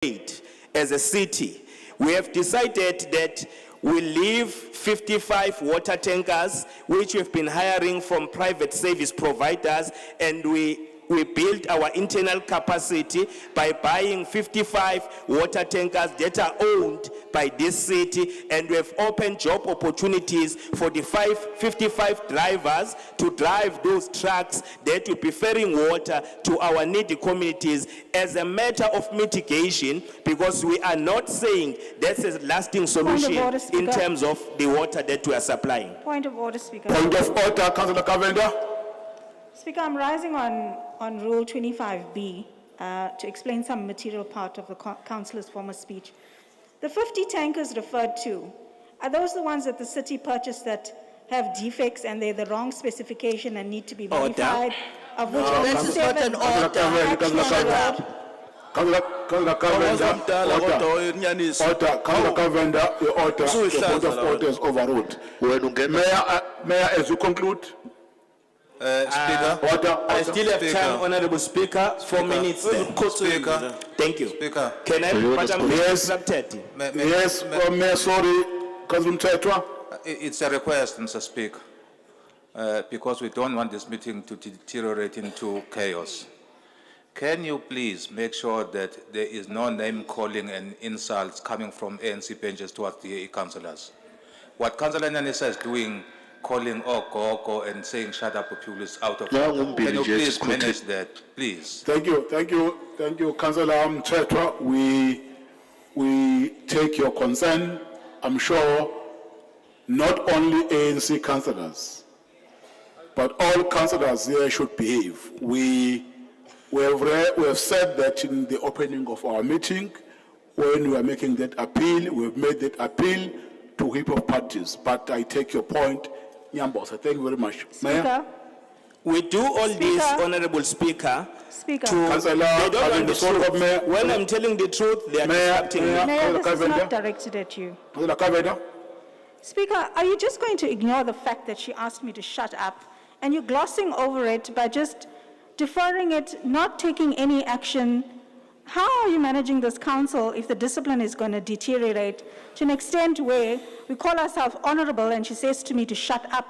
as a city, we have decided that we leave 55 water tankers, which we've been hiring from private service providers, and we built our internal capacity by buying 55 water tankers that are owned by this city, and we have opened job opportunities for the 55 drivers to drive those trucks that will be ferrying water to our needy communities as a matter of mitigation, because we are not saying that's a lasting solution order, in Speaker. terms of the water that we are supplying. Point of order, Speaker. Point of order, Councillor Kavenda. Speaker, I'm rising on Rule 25B to explain some material part of the councillor's former speech. The 50 tankers referred to, are those the ones that the city purchased that have defects and they're the wrong specification and need to be modified? Of which only This is not 7 an are order. actually on the road? Councillor Kavenda, order. Councillor Kavenda, your order, the point of order is overruled. Mayor, as you conclude. Speaker. Order. I still have time, Honorable Speaker, 4 minutes. Speaker. Thank you. Speaker. Can I, but I'm Yes. interrupted. Yes, Mayor, sorry, Councillor Mtetwa. It's a request, Mr. Speaker, because we don't want this meeting to deteriorate into chaos. Can you please make sure that there is no name calling and insults coming from ANC benches towards the councillors? What Councillor Nyanisa is doing, calling Gogo and saying shut up populists out of order. Can you please manage that, please? Thank you, Councillor Mtetwa. We take your concern. I'm sure not only ANC councillors, but all councillors here should behave. We have said that in the opening of our meeting, when we are making that appeal, we have made that appeal to hip hop parties. But I take your point, Nyambosa. Thank you very much. Mayor? Speaker, We do all this, Speaker. Honorable Speaker. Speaker. Councillor, They don't having the floor, understand. Mayor. When I'm telling the truth, they are disrupting me. Mayor, this is Kavenda. not directed at you. Councillor Kavenda. Speaker, are you just going to ignore the fact that she asked me to shut up and you're glossing over it by just deferring it, not taking any action? How are you managing this council if the discipline is going to deteriorate to an extent where we call ourselves honorable and she says to me to shut up?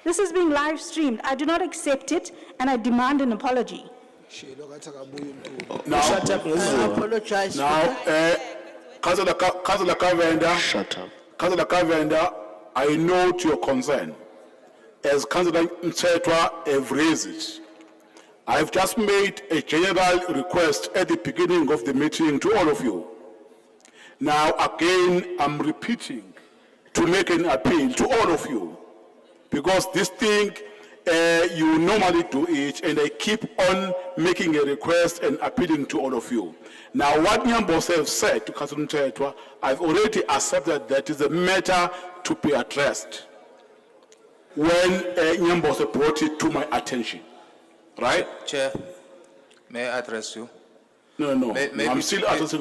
This is being live streamed. I do not accept it and I demand an apology. Now, Shut up, I Mr. apologize. now, Councillor Kavenda. Shut up. Councillor Kavenda, I note your concern. As Councillor Mtetwa have raised it, I've just made a general request at the beginning of the meeting to all of you. Now, again, I'm repeating to make an appeal to all of you, because this thing, you normally do it, and I keep on making a request and appealing to all of you. Now, what Nyambose have said to Councillor Mtetwa, I've already accepted that is a matter to be addressed when Nyambose brought it to my attention. Right? Chair, may I address you? No. Maybe- I'm still addressing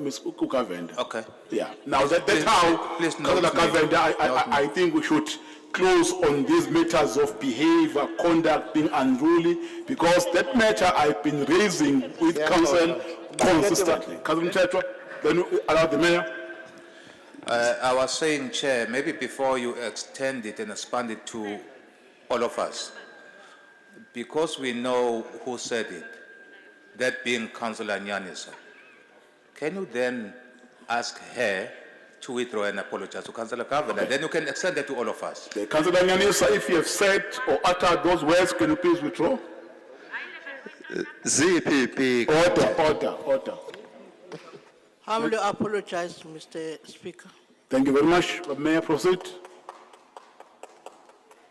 Ms. Kavenda. Okay. Yeah. Now that's Please- how, please note Councillor me. Kavenda, I think we should close on these matters of behavior, conduct being unruly, because that matter I've been raising with council consistently. Councillor Mtetwa, then we allow the mayor. I was saying, Chair, maybe before you extend it and expand it to all of us, because we know who said it, that being Councillor Nyanisa, can you then ask her to withdraw and apologize to Councillor Kavenda? Then you can extend that to all of us. Councillor Nyanisa, if you have said or uttered those words, can you please withdraw? ZPP. Order. Humbly apologize, Mr. Speaker. Thank you very much. Mayor, proceed.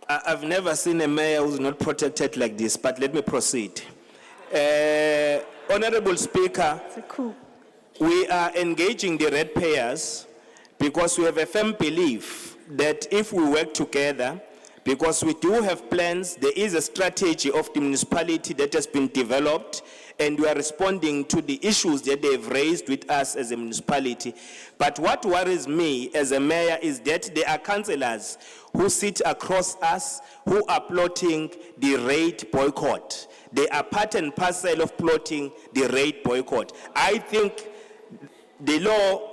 I've never seen a mayor who's not protected like this, but let me proceed. Honorable Speaker, It's a coup. we are engaging the ratepayers because we have a firm belief that if we work together, because we do have plans, there is a strategy of the municipality that has been developed, and we are responding to the issues that they've raised with us as a municipality. But what worries me as a mayor is that there are councillors who sit across us who are plotting the raid boycott. They are part and parcel of plotting the raid boycott. I think the law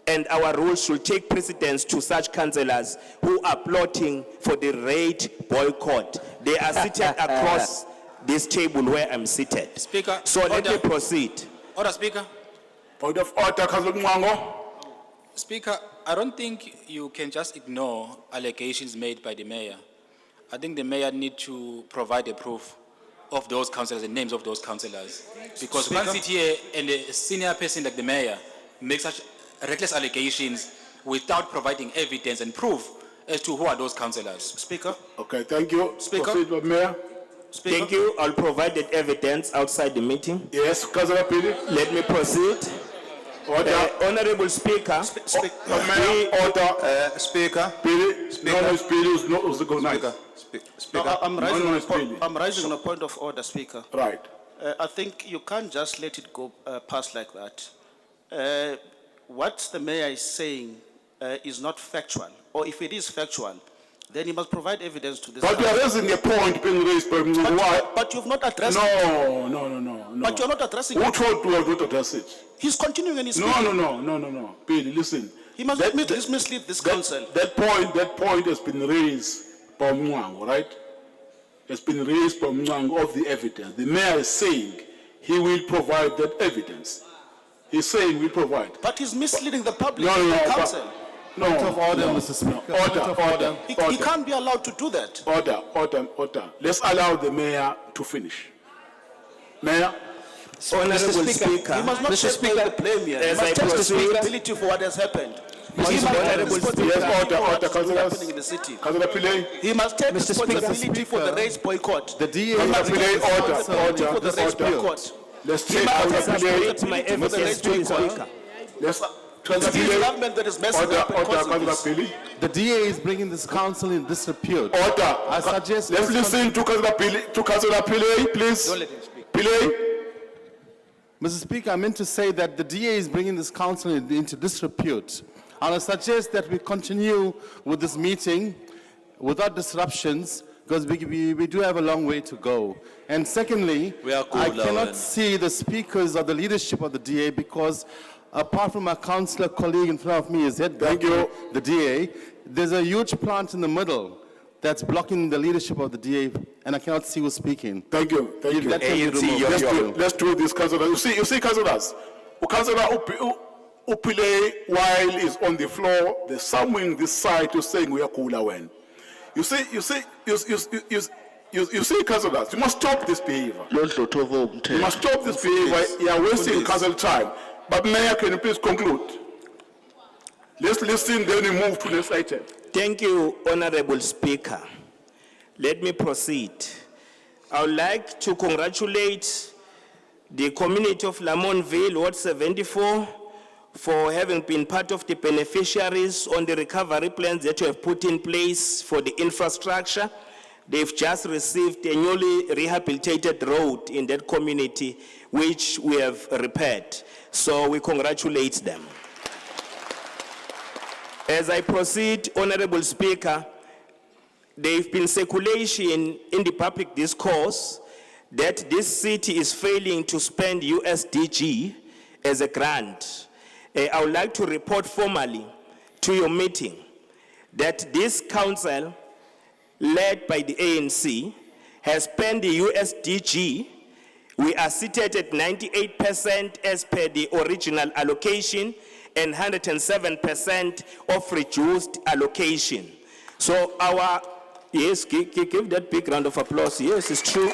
and our rules should take precedence to such councillors who are plotting for the rate boycott. They are seated across this table where I'm seated. Speaker, So let me order. proceed. Order, Speaker. Point of order, Councillor Mwango. Speaker, I don't think you can just ignore allegations made by the mayor. I think the mayor need to provide a proof of those councillors, the names of those councillors. Because one sit here and a senior person like the mayor makes such reckless allegations without providing evidence and proof as to who are those councillors. Speaker, Okay, thank you. Speaker. Proceed, Mayor. Speaker. Thank you. I'll provide that evidence outside the meeting. Yes, Councillor Pili. Let me proceed. Order. Honorable Speaker, Mayor, order. Speaker, Pili. No, no, it's Pili who's not, who's go nice. Speaker, I'm No, raising, no, a it's po- Billy. I'm raising on a point of order, Speaker. Right. I think you can't just let it go past like that. What the mayor is saying is not factual, or if it is factual, then he must provide evidence to this. But you are council. raising a point being raised by Mwango. Why? But you've not addressed it. No. But you're not addressing Who it. told you not to address it? He's continuing and he's No. speaking. No. Pili, listen. He must That- mislead this council. That point has been raised by Mwango, right? It's been raised by Mwango of the evidence. The mayor is saying he will provide that evidence. He's saying we'll provide. But he's misleading the public No, and no, the but- council. No. order, no, Mr. Speaker. no. Order. He can't be allowed to do that. Order. Let's allow the mayor to finish. Mayor? Honorable He Speaker, must not take all the blame here. He As must I take proceed- responsibility for what has happened. He must take Honorable responsibility Speaker. Yes, for order, what's councillors. happening in the city. Councillor Pillay? He must take Mr. Speaker. responsibility for the race boycott. The DA He must Councillor take Pillay, responsibility for the race order. boycott. Let's He take must Councillor take Pillay. responsibility my for the evidence race to the boycott. Speaker. Let's, It's Councillor his Pillay. government that is messing Order, up and causing Councillor this. Pillay. The DA is bringing this council in disrepute. Order. I suggest- Let's listen to Councillor Pillay, please. Don't let him speak. Pillay. Mr. Speaker, I meant to say that the DA is bringing this council into disrepute. And I suggest that we continue with this meeting without disruptions, because we do have a long way to go. And secondly, I cannot see the speakers or the leadership of the DA because apart from my councillor colleague in front of me is head Thank you. the DA, there's a huge plant in the middle that's blocking the leadership of the DA, and I cannot see who's speaking. Thank you. If that can be ANC, removed. Let's do this, councillors. You see, councillors. Councillor Upile, while he's on the floor, there's someone this side who's saying we are cooler when. You see, councillors, you must stop this behavior. You must stop this behavior. You are wasting council time. But Mayor, can you please conclude? Let's listen, then we move to the next item. Thank you, Honorable Speaker. Let me proceed. I would like to congratulate the community of Lamontville, Ward 74, for having been part of the beneficiaries on the recovery plans that you have put in place for the infrastructure. They've just received a newly rehabilitated road in that community, which we have repaired. So we congratulate them. As I proceed, Honorable Speaker, there have been circulation in the public discourse that this city is failing to spend USDG as a grant. I would like to report formally to your meeting that this council, led by the ANC, has spent the USDG. We are seated at 98% as per the original allocation and 107% of reduced allocation. So our, yes, give that big round of applause. Yes, it's true.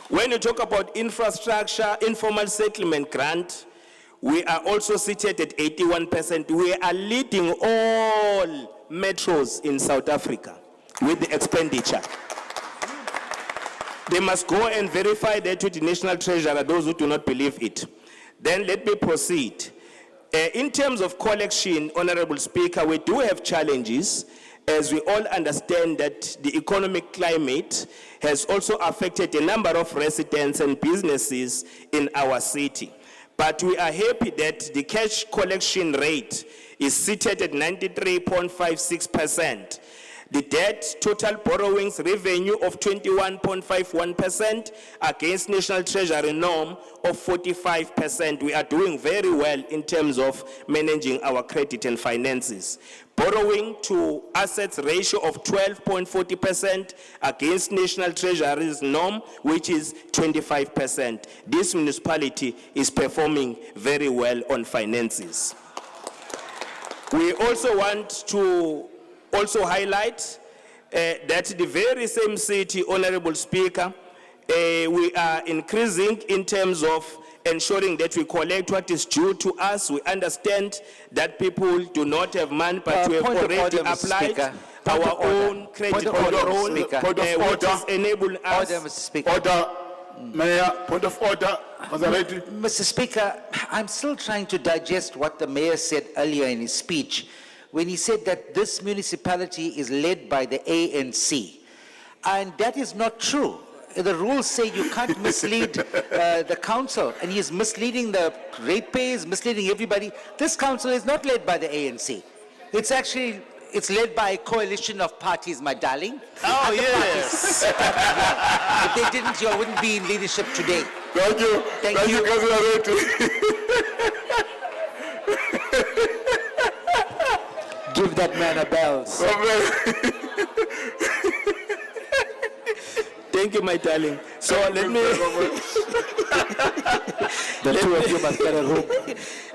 When you talk about infrastructure, informal settlement grant, we are also seated at 81%. We are leading all metros in South Africa with the expenditure. They must go and verify that with the National Treasurer, those who do not believe it. Then let me proceed. In terms of collection, Honorable Speaker, we do have challenges, as we all understand that the economic climate has also affected a number of residents and businesses in our city. But we are happy that the cash collection rate is seated at 93.56%. The debt total borrowings revenue of 21.51% against National Treasury norm of 45%. We are doing very well in terms of managing our credit and finances. Borrowing to assets ratio of 12.40% against National Treasury's norm, which is 25%. This municipality is performing very well on finances. We also want to highlight that the very same city, Honorable Speaker, we are increasing in terms of ensuring that we collect what is due to us. We understand that people do not have money, but we have Point of already order, Mr. applied Speaker. Point our of order. own credit Point of order, control, Mr. Speaker. Point of which order. is enabling us. Order, Mr. Speaker. Order, Mayor, point of order. Conservative. Mr. Speaker, I'm still trying to digest what the mayor said earlier in his speech when he said that this municipality is led by the ANC. And that is not true. The rules say you can't mislead the council, and he is misleading the ratepayers, misleading everybody. This council is not led by the ANC. It's led by a coalition of parties, my darling. Oh, Other yes. parties. If they didn't, you wouldn't be in leadership today. Thank you. Thank you. Councillor Reti. Give that man a bells. Thank you, my darling. So let me The two of you must get a room.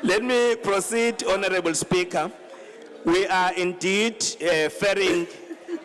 let me proceed, Honorable Speaker. We are indeed faring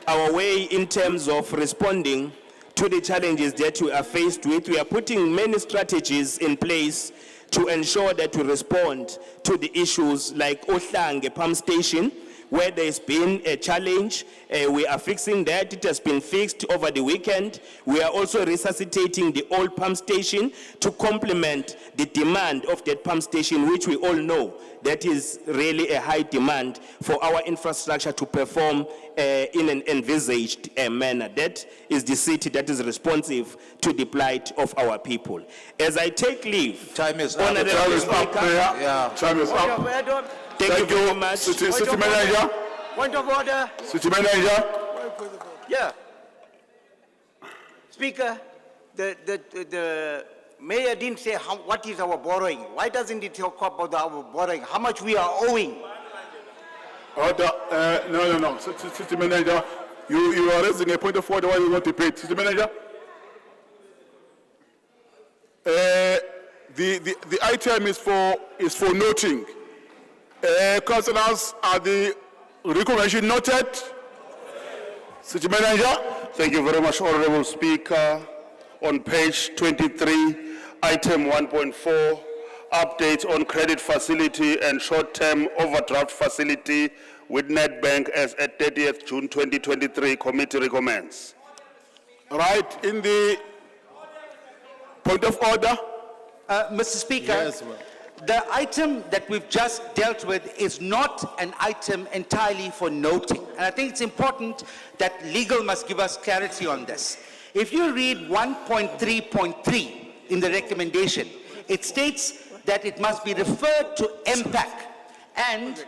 our way in terms of responding to the challenges that we are faced with. We are putting many strategies in place to ensure that we respond to the issues like Ohlange Pump Station, where there's been a challenge. We are fixing that. It has been fixed over the weekend. We are also resuscitating the old pump station to complement the demand of that pump station, which we all know that is really a high demand for our infrastructure to perform in an envisaged manner. That is the city that is responsive to the plight of our people. As I take leave, Time is up. Honorable Time is up, Speaker, Mayor. Yeah. Time is up. thank you very much. City Manager. Point of order. City Manager. Yeah. Speaker, the mayor didn't say what is our borrowing. Why doesn't he talk about our borrowing? How much we are owing? Order. No. City Manager, you are raising a point of order while you want to debate. City Manager. The item is for noting. Councillors, are the recommendation noted? City Manager. Thank you very much, Honorable Speaker. On page 23, item 1.4, updates on credit facility and short-term overdraft facility with Nedbank as at 30th June 2023, committee recommends. Right, in the point of order. Mr. Speaker, Yes, ma'am. the item that we've just dealt with is not an item entirely for noting. And I think it's important that legal must give us clarity on this. If you read 1.3.3 in the recommendation, it states that it must be referred to MPAC and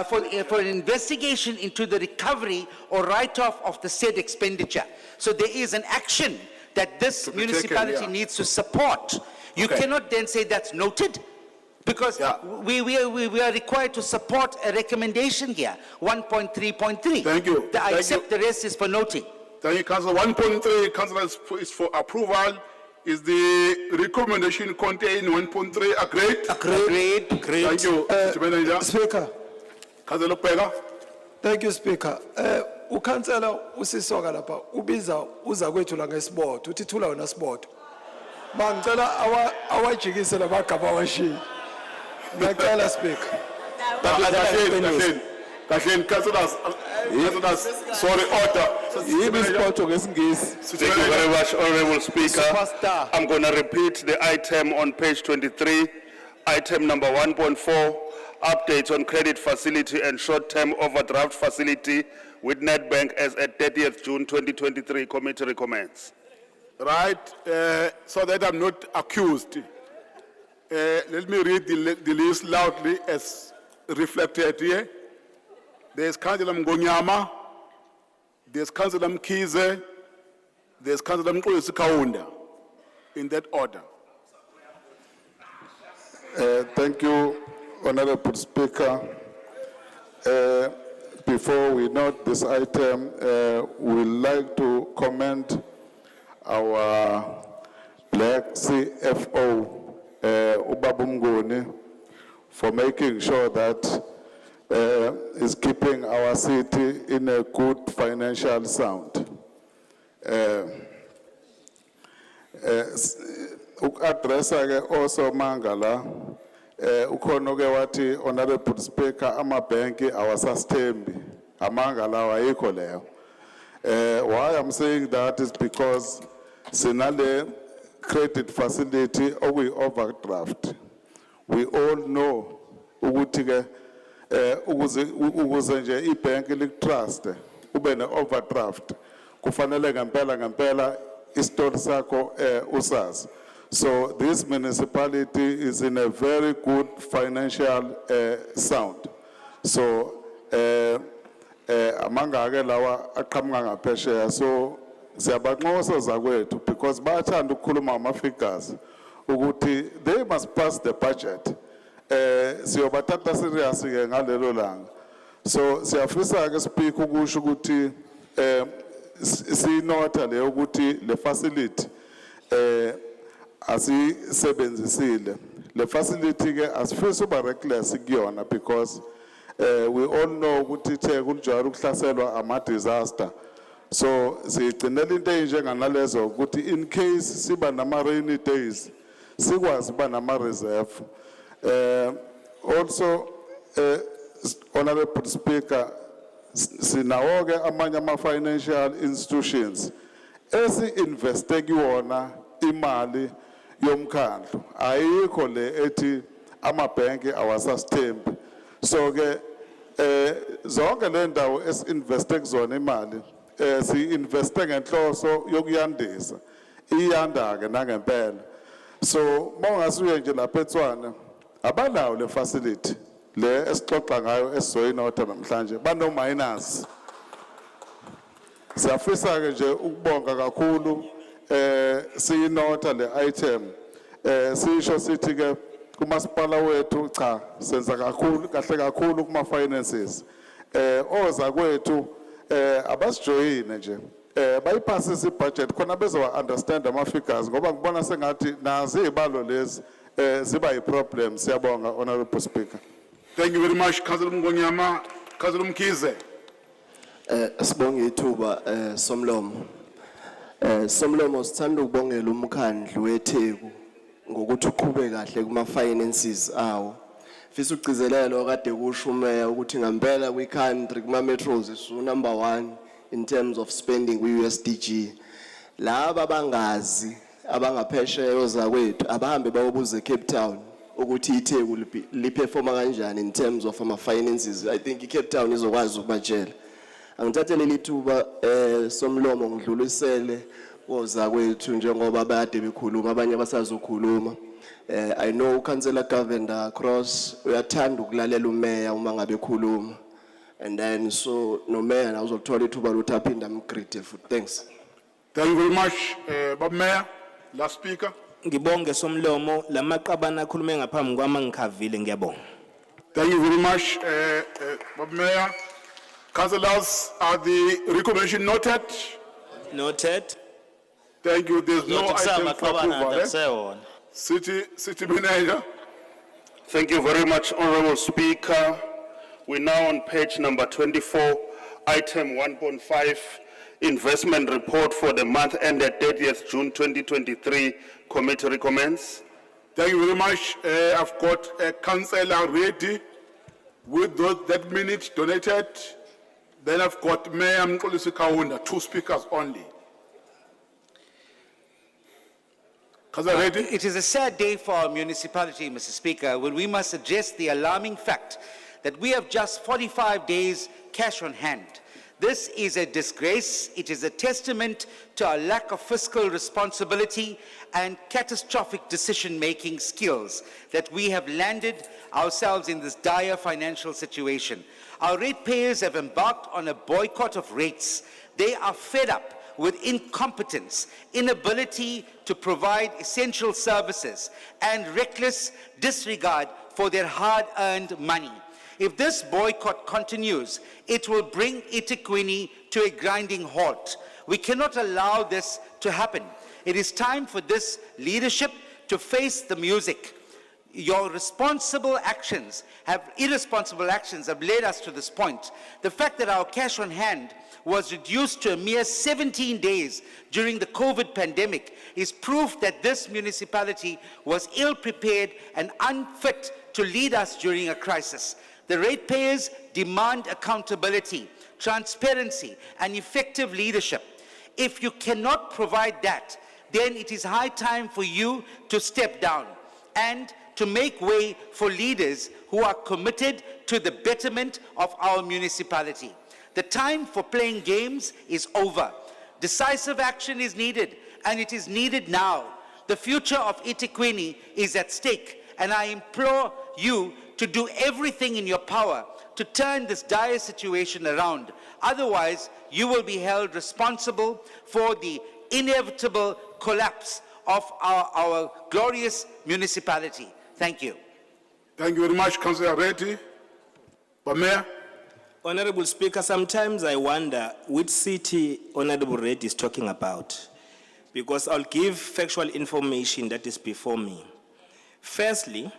for an investigation into the recovery or write-off of the said expenditure. So there is an action that this To be taken, municipality yeah. needs to support. You Okay. cannot then say that's noted, because Yeah. we are required to support a recommendation here, 1.3.3. Thank you. I Thank accept the rest is for noting. Thank you, Councillor. 1.3, Councillor, is for approval. Is the recommendation contained 1.3 agreed? Agreed. Thank you, Mr. Manager. Speaker, Councillor Pega. thank you, Speaker. Ukhansela usisoka lapha ubiza uza kwethu la ngesibotho uthi thula wena sibotho. Mangicela awajikise lamagaba awashiya. Ngiyacela, Speaker. Kahleni, councillors, sorry, order. Yibi isibotho ngesingisi. Thank you very much, Honorable Speaker. Superstar. I'm going to repeat the item on page 23, item number 1.4, updates on credit facility and short-term overdraft facility with Nedbank as at 30th June 2023, committee recommends. Right, so that I'm not accused. Let me read the list loudly as reflected here. There's Councillor Mgonyama, there's Councillor Mkhize, there's Councillor Mxolisi Kaunda, in that order. Thank you, Honorable Speaker. Before we note this item, we'd like to commend our Black CFO, Ubaba Mnguni, for making sure that is keeping our city in a good financial sound. Addressa ke also mangala ukhona ke wathi Honorable Speaker amabhenki awasasthembi amangala awayikho leyo. Why I'm saying that is because sinale credit facility okuyi overdraft. We all know ukuthi ke ukuze nje ibhenki likutrust ube ne overdraft kufanele ngempela istori sakho usazi. So this municipality is in a very good financial sound. So amanga ke lawa aqhamuka ngaphesheya, so siyabanxosa zakwethu because bayathanda ukukhuluma ama-figures ukuthi they must pass the budget. Siyobathatha serious ke ngalelo langa. So siyafisa ke speak ukusho ukuthi sinotha le ukuthi le facility asisebenzisile. Le facility ke asifisa uba reckless kuyona because we all know ukuthi ithe kunjalo ukuhlaselwa ama disaster. So sigcinela into enjenganalezo ukuthi in case siba nama rainy days sikwazi ba nama reserve. Also Honorable Speaker, sinawo ke amanye ama financial institutions esi-investe kuwona imali yomkhandlu ayikho le ethi amabhenki awasasithembi. So ke zonke le ndawo esi-investe kuzona imali si-investe ngenhloso yokuyandisa iyanda ke nangempela. So mawungasuye nje lapha eTshwane abanawo le facility le esixoxa ngayo esizoyinotha namhlanje bano minus. Siyafisa ke nje ukubonga kakhulu siyinotha le item sisho sithi ke kumasipala wethu cha senza kakhulu kahle kakhulu kuma finances oza kwethu abasijoyine nje bayiphasisa ibudget khona bezowa understand ama figures ngoba ngibona sengathi nazi izibalo lezi ziba yiproblem. Siyabonga Honorable Speaker. Thank you very much, Councillor Mngonyama. Councillor Mkhize. Sibonge ithuba Somlomo. Somlomo sithanda ukubongela umkhandlu weTheku ngokuthi uqhube kahle kuma finances awo. Fisa ugcizelelo kade kusho umeya ukuthi ngempela kwi country kuma metros is number 1 in terms of spending kwi USDG. Laba bangazi abangaphesheya ozakwethu abahambe bayobuza eCape Town ukuthi iTheku liperforma kanjani in terms of ama finances. I think iCape Town izokwazi ukubatshela. Angithathele lithuba Somlomo ngidlulisele ozakwethu njengoba bade bekhuluma abanye abasazokhuluma. I know Councillor Govender Cross uyathanda ukulalela umeya uma ngabe ekhuluma, and then so no mayor na uzothola ithuba lokuthi aphinde amgride futhi. Thanks. Thank you very much, Bob Mayor. Last speaker. Ngibonge Somlomo lamaqabana akhulume ngaphambi kwami ngikhavile ngiyabonga. Thank you very much, Bob Mayor. Councillors, are the recommendation noted? Noted. Thank you. There's no item for approval. City Manager. Thank you very much, Honorable Speaker. We're now on page number 24, item 1.5, investment report for the month ended 30th June 2023. Committee recommends. Thank you very much. I've got a councillor ready with that minute donated. Then I've got Mayor Mxolisi Kaunda, 2 speakers only. Councillor ready? It is a sad day for our municipality, Mr. Speaker, when we must address the alarming fact that we have just 45 days cash on hand. This is a disgrace. It is a testament to our lack of fiscal responsibility and catastrophic decision-making skills that we have landed ourselves in this dire financial situation. Our ratepayers have embarked on a boycott of rates. They are fed up with incompetence, inability to provide essential services, and reckless disregard for their hard-earned money. If this boycott continues, it will bring eThekwini to a grinding halt. We cannot allow this to happen. It is time for this leadership to face the music. Your irresponsible actions have led us to this point. The fact that our cash on hand was reduced to a mere 17 days during the COVID pandemic is proof that this municipality was ill-prepared and unfit to lead us during a crisis. The ratepayers demand accountability, transparency, and effective leadership. If you cannot provide that, then it is high time for you to step down and to make way for leaders who are committed to the betterment of our municipality. The time for playing games is over. Decisive action is needed, and it is needed now. The future of eThekwini is at stake, and I implore you to do everything in your power to turn this dire situation around. Otherwise, you will be held responsible for the inevitable collapse of our glorious municipality. Thank you. Thank you very much, Councillor Reddy. Mayor. Honorable Speaker, sometimes I wonder which city Honorable Reddy is talking about, because I'll give factual information that is before me. Firstly,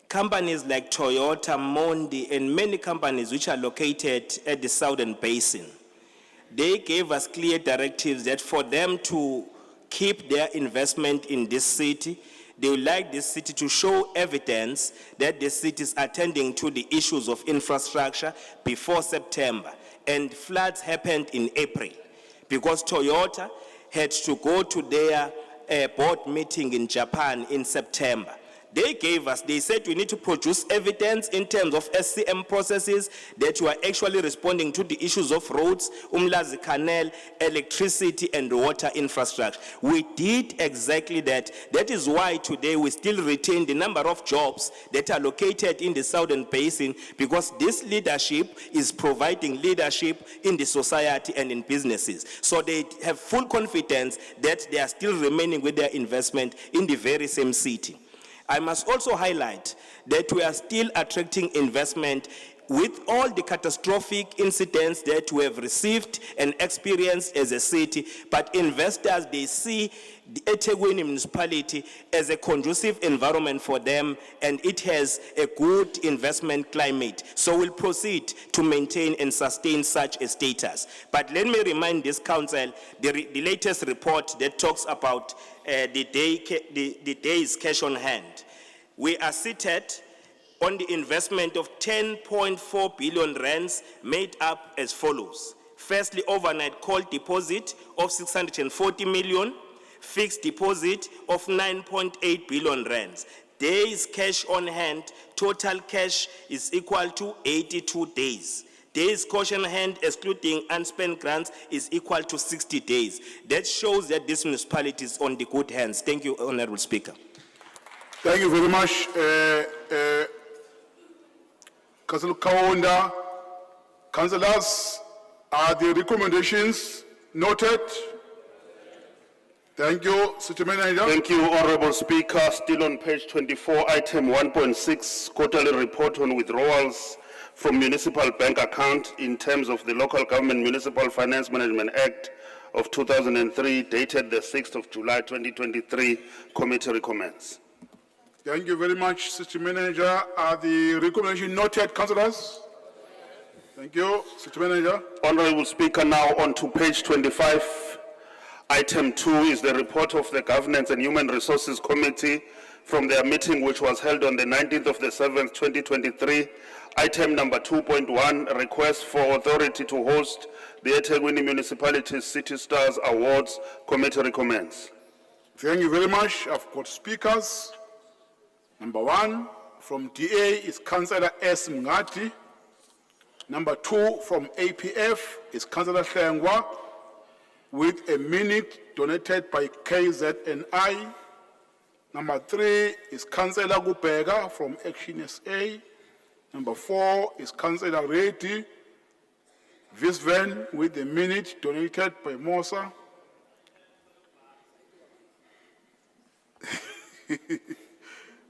companies like Toyota, Mondi, and many companies which are located at the Southern Basin, they gave us clear directives that for them to keep their investment in this city, they would like this city to show evidence that the city is attending to the issues of infrastructure before September. And floods happened in April because Toyota had to go to their board meeting in Japan in September. They said we need to produce evidence in terms of SCM processes that you are actually responding to the issues of roads, Umlazi Canal, electricity and water infrastructure. We did exactly that. That is why today we still retain the number of jobs that are located in the Southern Basin, because this leadership is providing leadership in the society and in businesses. So they have full confidence that they are still remaining with their investment in the very same city. I must also highlight that we are still attracting investment with all the catastrophic incidents that we have received and experienced as a city, but investors, they see the eThekwini municipality as a conducive environment for them, and it has a good investment climate. So we'll proceed to maintain and sustain such a status. But let me remind this council, the latest report that talks about the day's cash on hand. We are seated on the investment of 10.4 billion rands, made up as follows. Firstly, overnight call deposit of 640 million, fixed deposit of 9.8 billion rands. Days cash on hand, total cash is equal to 82 days. Days cash on hand, excluding unspent grants, is equal to 60 days. That shows that this municipality is on the good hands. Thank you, Honorable Speaker. Thank you very much, Councillor Kaunda. Councillors, are the recommendations noted? Thank you, City Manager. Thank you, Honorable Speaker. Still on page 24, item 1.6, quarterly report on withdrawals from municipal bank account in terms of the Local Government Municipal Finance Management Act of 2003, dated the 6th of July 2023. Committee recommends. Thank you very much, City Manager. Are the recommendations noted, councillors? Thank you, City Manager. Honorable Speaker, now on to page 25. Item 2 is the report of the Governance and Human Resources Committee from their meeting which was held on the 19th of the 7th, 2023. Item number 2.1, request for authority to host the eThekwini Municipalities City Stars Awards. Committee recommends. Thank you very much. I've got speakers. Number 1 from DA is Councillor S. Mngadi. Number 2 from APF is Councillor Hlengwa, with a minute donated by KZNI. Number 3 is Councillor Gubega from Action SA. Number 4 is Councillor Reddy. This van with a minute donated by Mosa.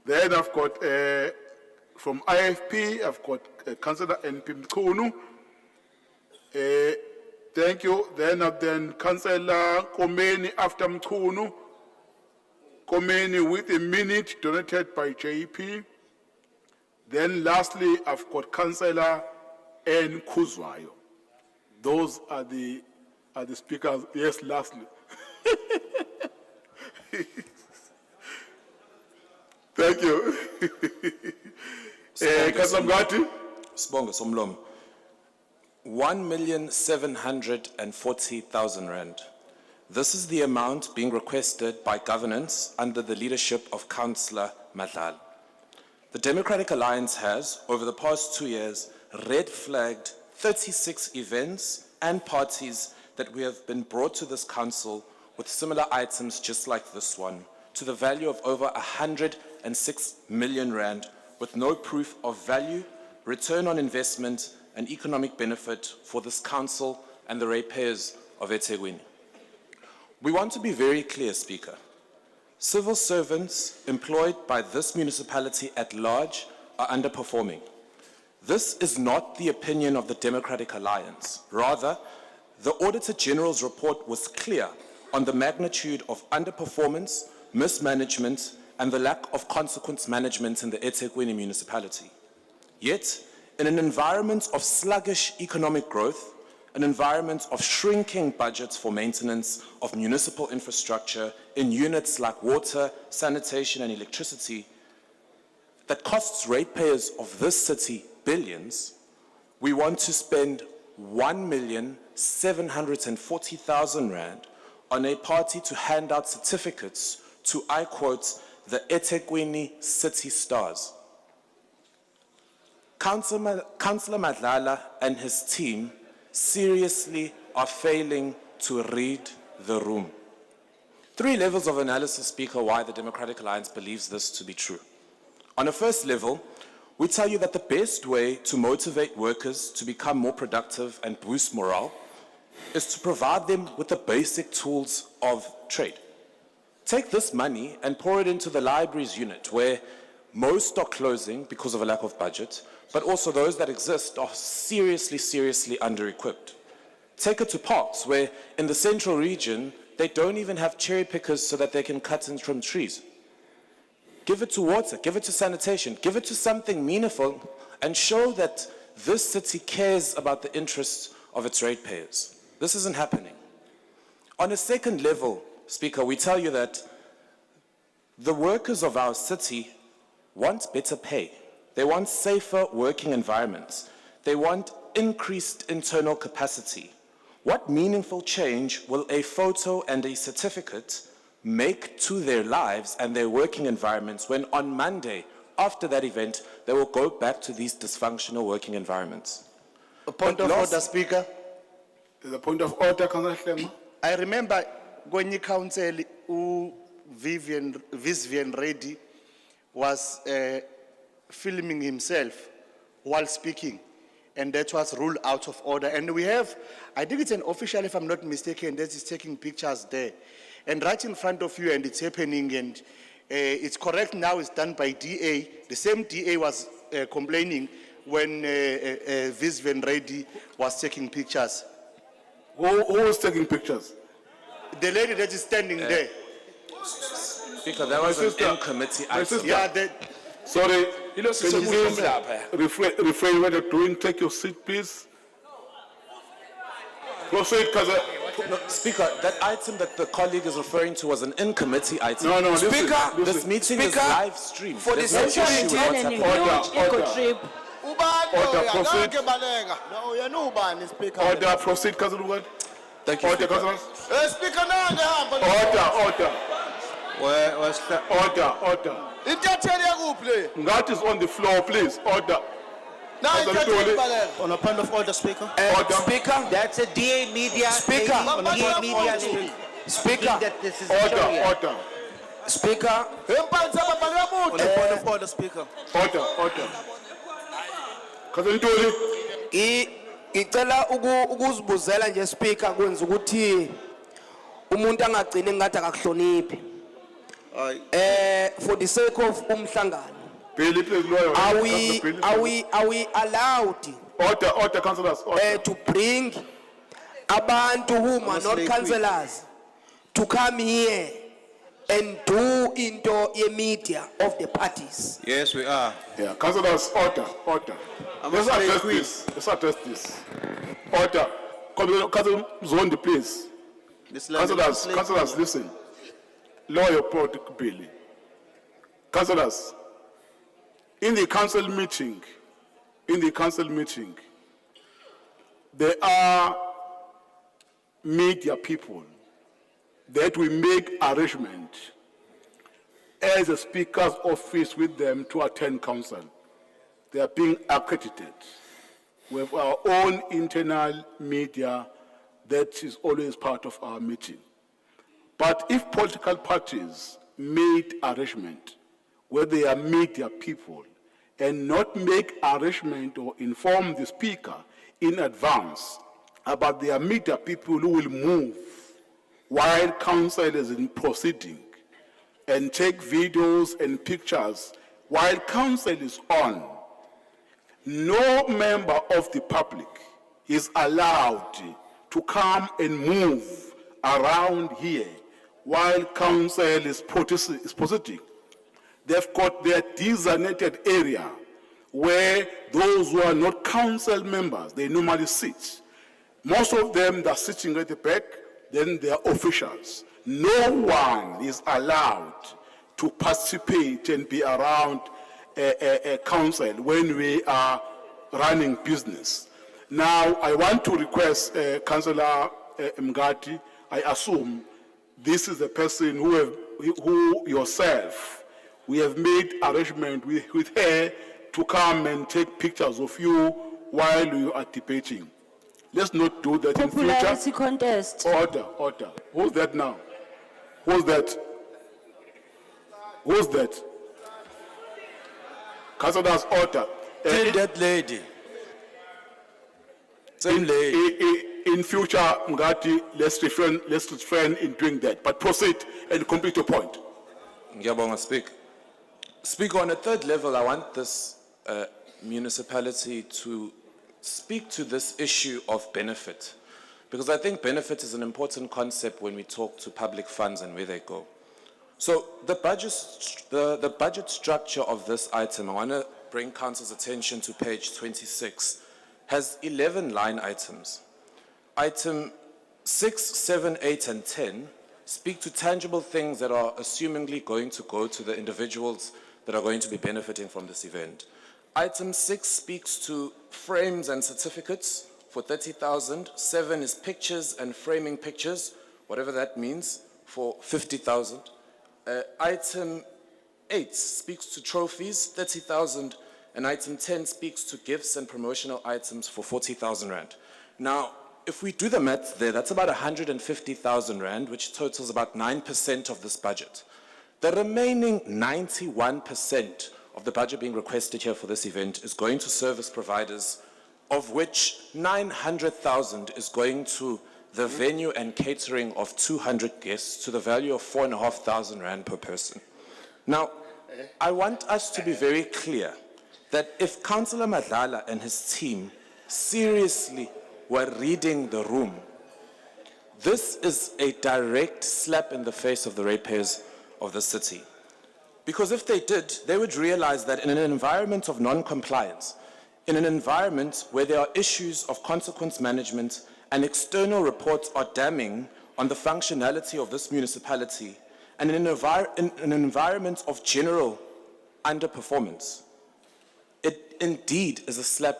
Then I've got from IFP, I've got Councillor NP Mchunu. Thank you. Then Councillor Komeni after Mchunu. Komeni with a minute donated by JP. Then lastly, I've got Councillor N. Kuzwayo. Those are the speakers. Yes, lastly. Thank you. Councillor Mgati. Sibonge Somlomo. 1,740,000 rand. This is the amount being requested by governance under the leadership of Councillor Madlala. The Democratic Alliance has, over the past 2 years, red flagged 36 events and parties that we have been brought to this council with similar items just like this one, to the value of over 106 million rand, with no proof of value, return on investment, and economic benefit for this council and the ratepayers of eThekwini. We want to be very clear, Speaker. Civil servants employed by this municipality at large are underperforming. This is not the opinion of the Democratic Alliance. Rather, the Auditor General's report was clear on the magnitude of underperformance, mismanagement, and the lack of consequence management in the eThekwini municipality. Yet, in an environment of sluggish economic growth, an environment of shrinking budgets for maintenance of municipal infrastructure in units like water, sanitation, and electricity, that costs ratepayers of this city billions, we want to spend 1,740,000 rand on a party to hand out certificates to, I quote, the eThekwini City Stars. Councillor Madlala and his team seriously are failing to read the room. 3 levels of analysis, Speaker, why the Democratic Alliance believes this to be true. On a first level, we tell you that the best way to motivate workers to become more productive and boost morale is to provide them with the basic tools of trade. Take this money and pour it into the libraries unit, where most are closing because of a lack of budget, but also those that exist are seriously under-equipped. Take it to parks, where in the central region, they don't even have cherry pickers so that they can cut and trim trees. Give it to water, give it to sanitation, give it to something meaningful, and show that this city cares about the interests of its ratepayers. This isn't happening. On a second level, Speaker, we tell you that the workers of our city want better pay. They want safer working environments. They want increased internal capacity. What meaningful change will a photo and a certificate make to their lives and their working environments when on Monday, after that event, they will go back to these dysfunctional working environments? A point of order, Speaker. There's a point of order, Councillor Hlema. I remember when you council, Vivian Reddy was filming himself while speaking, and that was ruled out of order. And we have, I think it's an official, if I'm not mistaken, that is taking pictures there. And right in front of you, and it's happening, and it's correct now, it's done by DA. The same DA was complaining when Vivian Reddy was taking pictures. Who was taking pictures? The lady that is standing there. Speaker, that was an in-committee item. Yeah, Sorry, can you please refrain what you're doing? Take your seat, please. Proceed, Councillor. No, Speaker, that item that the colleague is referring to was an in-committee item. No, listen, Speaker, listen. this meeting is live streamed. For the There's no issue with what's happening. Order, proceed, Councillor Lugard. Thank you, Order, Speaker. Councillor. Speaker, Order. That is on the floor, please. Order. On a point of order, Speaker. Speaker, that's a DA media. Speaker. On a DA media lady. Speaker. That this is Sharia. Order. Speaker. On a point of order, Speaker. Order. Councillor Ntuli. Ngicela ukuzibuzela nje speaker kwenza ukuthi umuntu angagcini ngathi akakuhloniphi. For the sake of umhlangano. Billy, please, lawyer. Are we allowed Order, councillors, order. to bring abantu who are not councillors to come here and do into the media of the parties? Yes, we are. Yeah, councillors, order. Let's address this. Order. Councillor Zondi, please. Councillors, listen. Lawyer Port Billy. Councillors, in the council meeting, there are media people that we make arrangement as a speaker's office with them to attend council. They are being accredited. We have our own internal media that is always part of our meeting. But if political parties made arrangement where they are media people and not make arrangement or inform the speaker in advance about their media people who will move while council is in proceeding and take videos and pictures while council is on, no member of the public is allowed to come and move around here while council is proceeding. They've got their designated area where those who are not council members, they normally sit. Most of them that are sitting at the back, then they are officials. No one is allowed to participate and be around a council when we are running business. Now, I want to request Councillor Mngadi, I assume this is the person who yourself, we have made arrangement with her to come and take pictures of you while you are debating. Let's not do that in future. Popularity contest. Order. Who's that now? Who's that? Councillors, order. Tell that lady. Same lady. In future, Mngadi, let's refrain in doing that. But proceed and complete your point. Ngiyabonga, Speaker. Speaker, on a third level, I want this municipality to speak to this issue of benefit, because I think benefit is an important concept when we talk to public funds and where they go. So the budget structure of this item, I want to bring Council's attention to page 26, has 11 line items. Item 6, 7, 8, and 10 speak to tangible things that are assumingly going to go to the individuals that are going to be benefiting from this event. Item 6 speaks to frames and certificates for 30,000. 7 is pictures and framing pictures, whatever that means, for 50,000. Item 8 speaks to trophies, 30,000, and item 10 speaks to gifts and promotional items for 40,000 rand. Now, if we do the math there, that's about 150,000 rand, which totals about 9% of this budget. The remaining 91% of the budget being requested here for this event is going to service providers, of which 900,000 is going to the venue and catering of 200 guests to the value of 4,500 rand per person. Now, I want us to be very clear that if Councillor Madlala and his team seriously were reading the room, this is a direct slap in the face of the ratepayers of the city. Because if they did, they would realize that in an environment of non-compliance, in an environment where there are issues of consequence management and external reports are damning on the functionality of this municipality, and in an environment of general underperformance, it indeed is a slap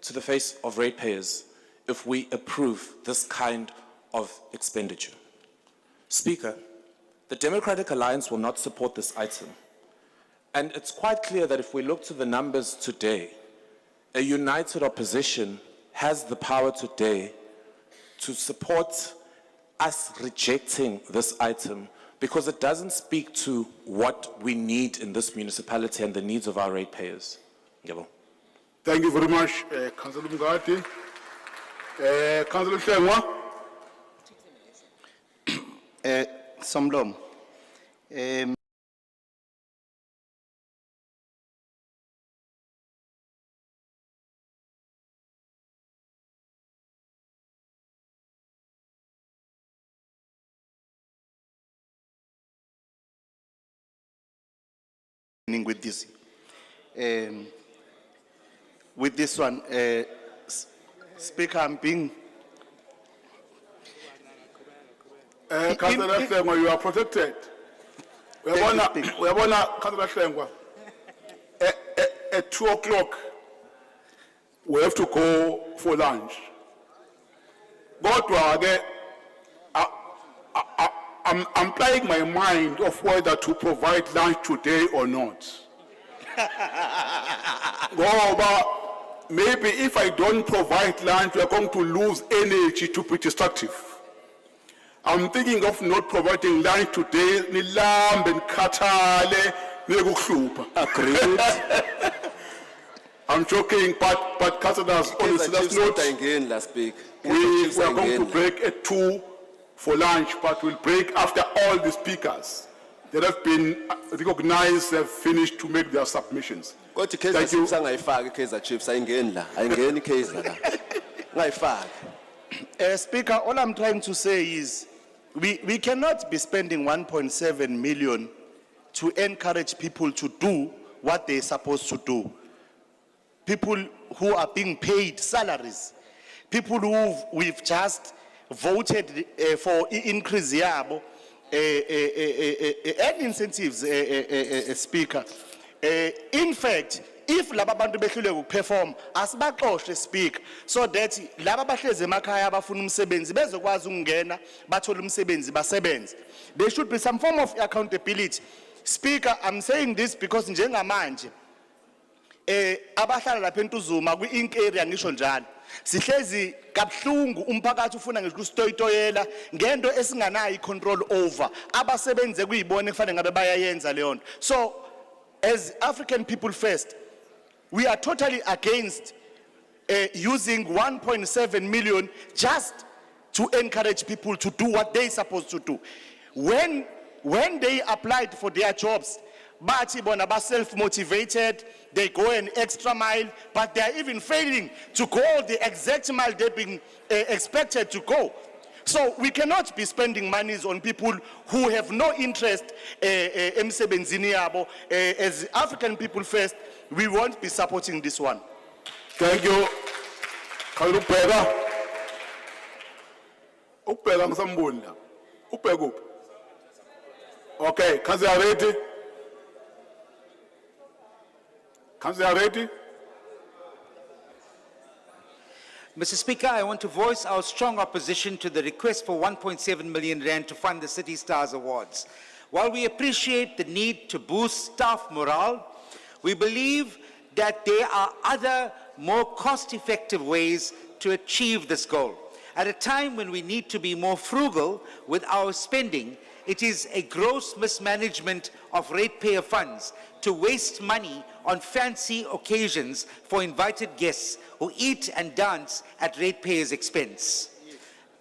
to the face of ratepayers if we approve this kind of expenditure. Speaker, the Democratic Alliance will not support this item. And it's quite clear that if we look to the numbers today, a united opposition has the power today to support us rejecting this item because it doesn't speak to what we need in this municipality and the needs of our ratepayers. Thank you very much, Councillor Mngadi. Councillor Hlengwa. Somlom. With this, one, Speaker, I'm being. Councillor Hlengwa, you are protected. We are Councillor Hlengwa. At 2 o'clock, we have to go for lunch. Godwa, I'm playing my mind of whether to provide lunch today or not. Maybe if I don't provide lunch, we are going to lose energy to be destructive. I'm thinking of not providing lunch today. Nilambe nkhathale nekuhlupa. Agreed. I'm joking, but councillors, honestly, that's not. We are going to break at 2 for lunch, but we'll break after all the speakers that have been recognized have finished to make their submissions. Thank you. Speaker, all I'm trying to say is we cannot be spending 1.7 million to encourage people to do what they're supposed to do. People who are being paid salaries, people who we've just voted for increase yabo and incentives, Speaker. In fact, if laba bantu behluleka ukuperform asibaxoxe Speaker, so that laba bahlezi emakhaya abafuna umsebenzi bezokwazi ukungena bathola umsebenzi basebenze. There should be some form of accountability. Speaker, I'm saying this because njengamanje abahlala lapha eNtuzuma kwi-Ink area ngisho njalo sihlezi kabuhlungu umphakathi ufuna ngisho usitoyitoyela ngento esinganayo icontrol over abasebenze kuyibone kufanele ngabe bayayenza leyo nto. So as African People First, we are totally against using 1.7 million just to encourage people to do what they're supposed to do. When they applied for their jobs, bathi bona ba self-motivated, they go an extra mile, but they are even failing to go the exact mile they've been expected to go. So we cannot be spending monies on people who have no interest emsebenzini yabo. As African People First, we won't be supporting this one. Thank you. Kalupega. Upega ngisamboni la. Upega uphi? Okay, Councillor ready? Councillor ready? Mr. Speaker, I want to voice our strong opposition to the request for 1.7 million rand to fund the City Stars Awards. While we appreciate the need to boost staff morale, we believe that there are other, more cost-effective ways to achieve this goal. At a time when we need to be more frugal with our spending, it is a gross mismanagement of ratepayer funds to waste money on fancy occasions for invited guests who eat and dance at ratepayers' expense.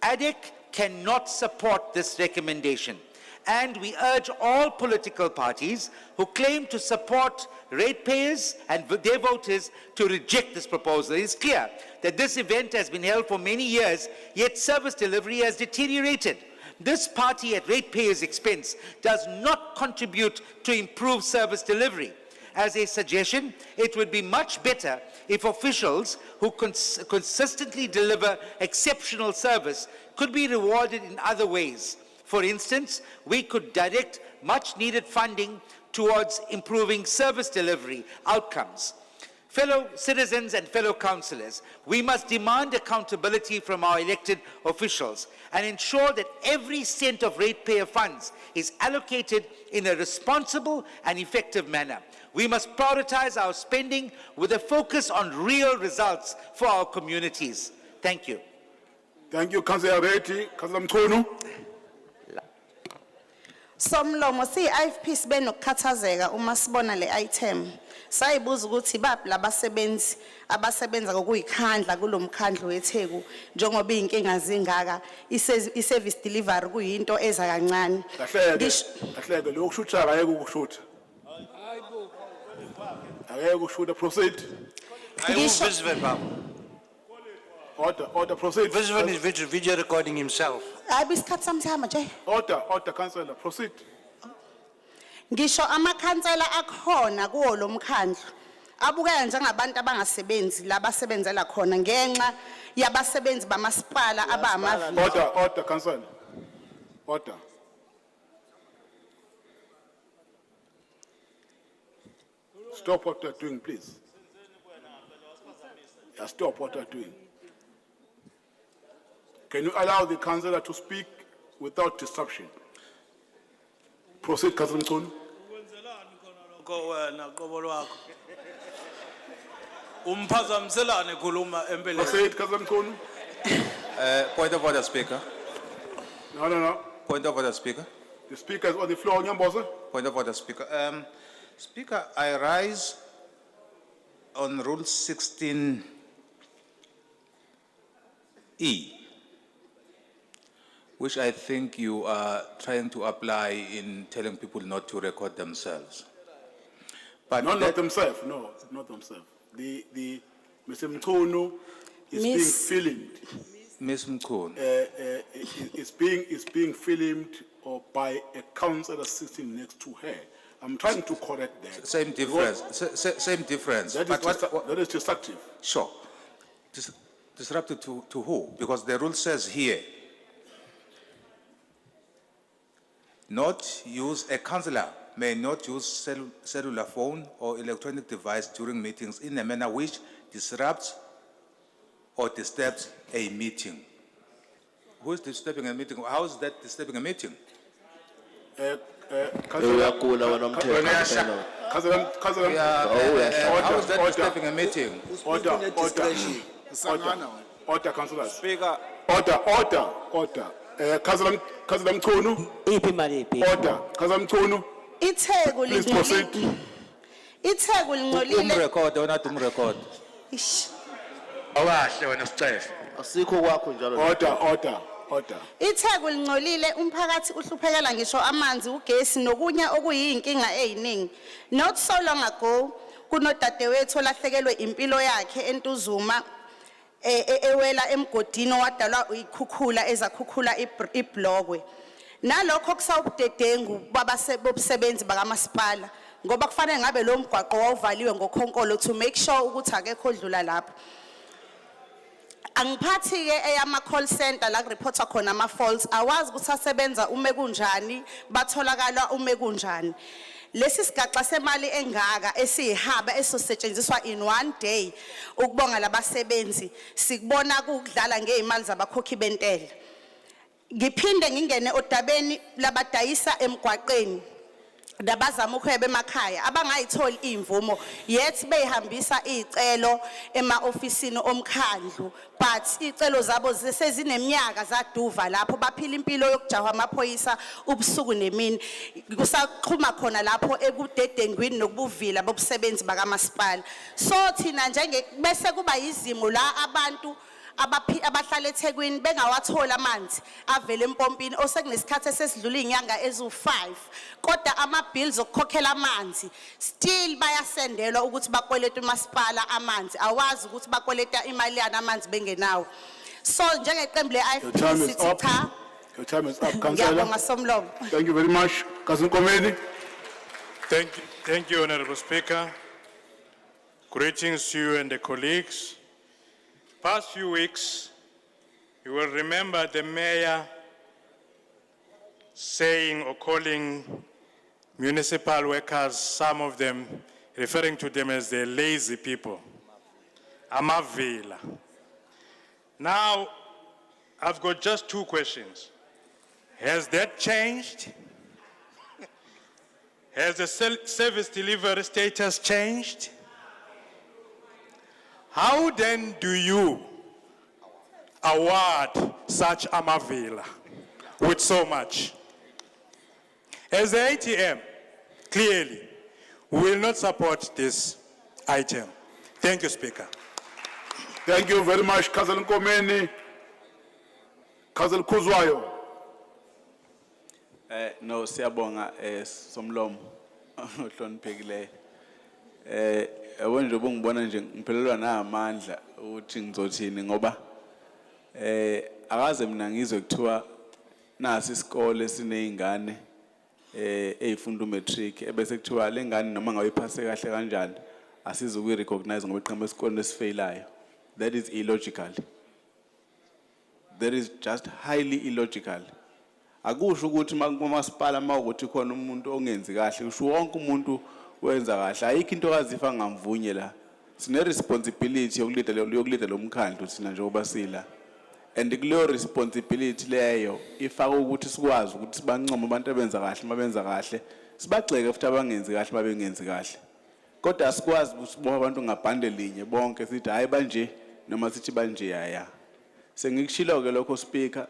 ADEC cannot support this recommendation, and we urge all political parties who claim to support ratepayers and their voters to reject this proposal. It is clear that this event has been held for many years, yet service delivery has deteriorated. This party at ratepayers' expense does not contribute to improved service delivery. As a suggestion, it would be much better if officials who consistently deliver exceptional service could be rewarded in other ways. For instance, we could direct much needed funding towards improving service delivery outcomes. Fellow citizens and fellow councillors, we must demand accountability from our elected officials and ensure that every cent of ratepayer funds is allocated in a responsible and effective manner. We must prioritize our spending with a focus on real results for our communities. Thank you. Thank you, Councillor Reti. Councillor Mchunu. Somlomo siyi-IFP sibe nokukhathazeka uma sibona le item. Sayibuza ukuthi baphi labasebenzi abasebenza ngokuyikhandla kulomkhandlu weTheku njengoba inkinga zingaka i-service delivery kuyinto eza kancane. Kahleke lokhu kushutsha akayeke ukushutha. Akayeke ukushutha, proceed. Order, proceed. Visivan is video recording himself. Hayi isikhathi samthama nje. Order, councillor, proceed. Ngisho amakhansela akhona kuwo lomkhandlu abukeka njengabantu abangasebenzi labasebenzela khona ngenxa yabasebenzi bamasipala abamavila. Order, councillor. Order. Stop what you're doing, please. Yeah, stop what you're doing. Can you allow the councillor to speak without disruption? Proceed, Councillor Mkhunu. Proceed, Councillor Mkhunu. Point of order, Speaker. No. Point of order, Speaker. The speaker is on the floor, Nyamboza. Point of order, Speaker. Speaker, I rise on Rule 16E, which I think you are trying to apply in telling people not to record themselves. But Not themselves, no, not themselves. The Mr. Mkhunu is being filmed. Ms. Mkhunu. Is being filmed or by a councillor sitting next to her. I'm trying to correct that. Same difference. Same difference. That is destructive. Sure. Disrupted to who? Because the rule says here, a councillor may not use cellular phone or electronic device during meetings in a manner which disrupts or disturbs a meeting. Who is disturbing a meeting? How is that disturbing a meeting? How is that disturbing a meeting? Order, councillors. Speaker. Order. Councillor Mkhunu. Order. Councillor Mkhunu. Itheku Please proceed. Itheku lingcolile. Record or not record? Ish. Awahle wena Sicefe. Asikho kwakho njalo. Order. Itheku lingcolile umphakathi uhluphekela ngisho amanzi ugesi nokunya okuyinkinga eziningi. Not so long ago kunodadewethu olahlekelwe impilo yakhe eNtuzuma ewela emgodini wadalwa ikhukhula ezakhukhula iblogwe. Nalokho kusawubudedengu babasebenzi bakamasipala ngoba kufanele ngabe lo mgwaqo wawuvaliwe ngokhonkolo to make sure ukuthi akekho odlula lapho. Angiphathi ke eyama call center la reporta khona ama faults awazi ukuthi asebenza ume kunjani batholakala ume kunjani. Lesi sigaxa semali engaka esihaba esosetshenziswa in one day ukubonga labasebenzi sikubona ukudlala ngeimali zabakhokhi bentela. Ngiphinde ngingene odabeni labadayisa emgwaqeni labazama ukuhweba emakhaya abangayitholi imvumo yet beyihambisa izicelo ema-ofisini omkhandlu but izicelo zabo sezineminyaka zaduva lapho baphila impilo yokujahwa amaphoyisa ubusuku nemini kusaqhuma khona lapho ekudedengwini nokubuvila bobusebenzi bakamasipala. So thina bese kuba izimo la abantu abahlala eThekwini bengawathola amanzi avela empompini osekunesikhathi esesidlula izinyanga ezu5 kodwa ama bills okukhokhela amanzi still bayasendelwa ukuthi bakweleta umasipala amanzi awazi ukuthi bakweleta imali yana amanzi bengenawo. So njengeqembu le-IFP sithi cha. Your time is up, councillor. Thank you very much. Councillor Komeni. Thank you, Honorable Speaker. Greetings to you and the colleagues. Past few weeks, you will remember the mayor saying or calling municipal workers, some of them referring to them as the lazy people, amavila. Now, I've got just two questions. Has that changed? Has the service delivery status changed? How then do you award such amavila with so much? As the ATM, clearly, we will not support this item. Thank you, Speaker. Thank you very much, Councillor Nkomeni. Councillor Kuzwayo. No, siyabonga Somlomo ohloniphekile. Yabo nje bongibona nje ngiphelelwa na amandla ukuthi ngizothini ngoba akaze mina ngizwe kuthiwa nasi isikole sinezingane ezifunda matric ebese kuthiwa lengane noma ngabe iphase kahle kanjani asizukuyi recognize ngoba iqhamuka esikoleni esifailayo. That is illogical. That is just highly illogical. Akusho ukuthi masipala mawukuthi khona umuntu ongenzi kahle usho wonke umuntu wenza kahle ayikho into kazifa ngamvunye la sine responsibility yokulida lo mkhandlu thina njengoba sila and kuleyo responsibility leyo ifaka ukuthi sikwazi ukuthi sibancoma abantu abenza kahle mabenza kahle sibagxeke futhi abangenzi kahle babengenzi kahle kodwa sikwazi ukusiboha abantu ngabhande linye bonke sithi hayi banje noma sithi banje yaya sengikushilo ke lokho speaker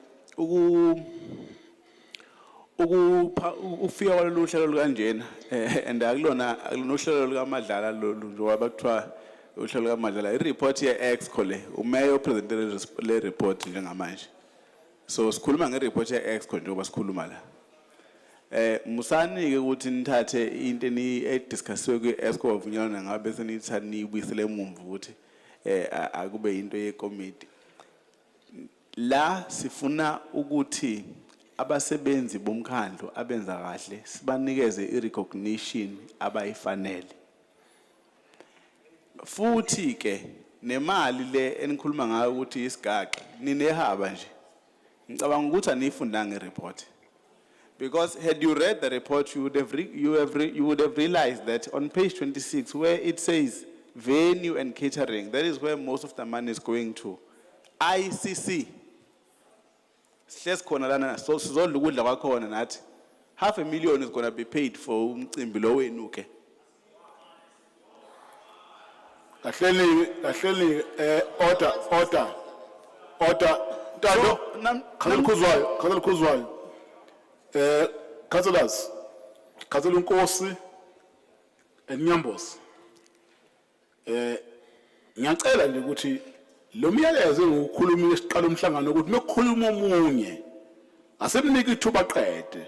ufika kwalolu hlelo lukanjena and akulona uhlelo lukaMadlala lolu njengoba kuthiwa uhlelo lukaMadlala ireport ye-exco le umeya opresente le report njengamanje so sikhuluma ngereport ye-exco njengoba sikhuluma la musani ke ukuthi nithathe into ediscussiwe kwi-exco wavunyelana ngabe bese nithatha niyibuyisele emumva ukuthi akube into yekomiti la sifuna ukuthi abasebenzi bomkhandlu abenza kahle sibanikeze irecognition abayifanele futhi ke nemali le enikhuluma ngayo ukuthi isigaqa ninehaba nje ngicabanga ukuthi anifundanga ireport because had you read the report you would have realized that on page 26 where it says venue and catering, that is where most of the money is going to ICC. Sihlezi khona lana so sizodla ukudla kwakhona nathi $500,000 is going to be paid for umcimbi lo wenu ke kahleni order Tando Councillor Kuzwayo councillors Councillor Nkosi and Nyambos ngiyacela nje ukuthi lo myalezo ngokukhuluma isiqalo umhlangano ukuthi mekukhuluma omunye asemnike ithuba qede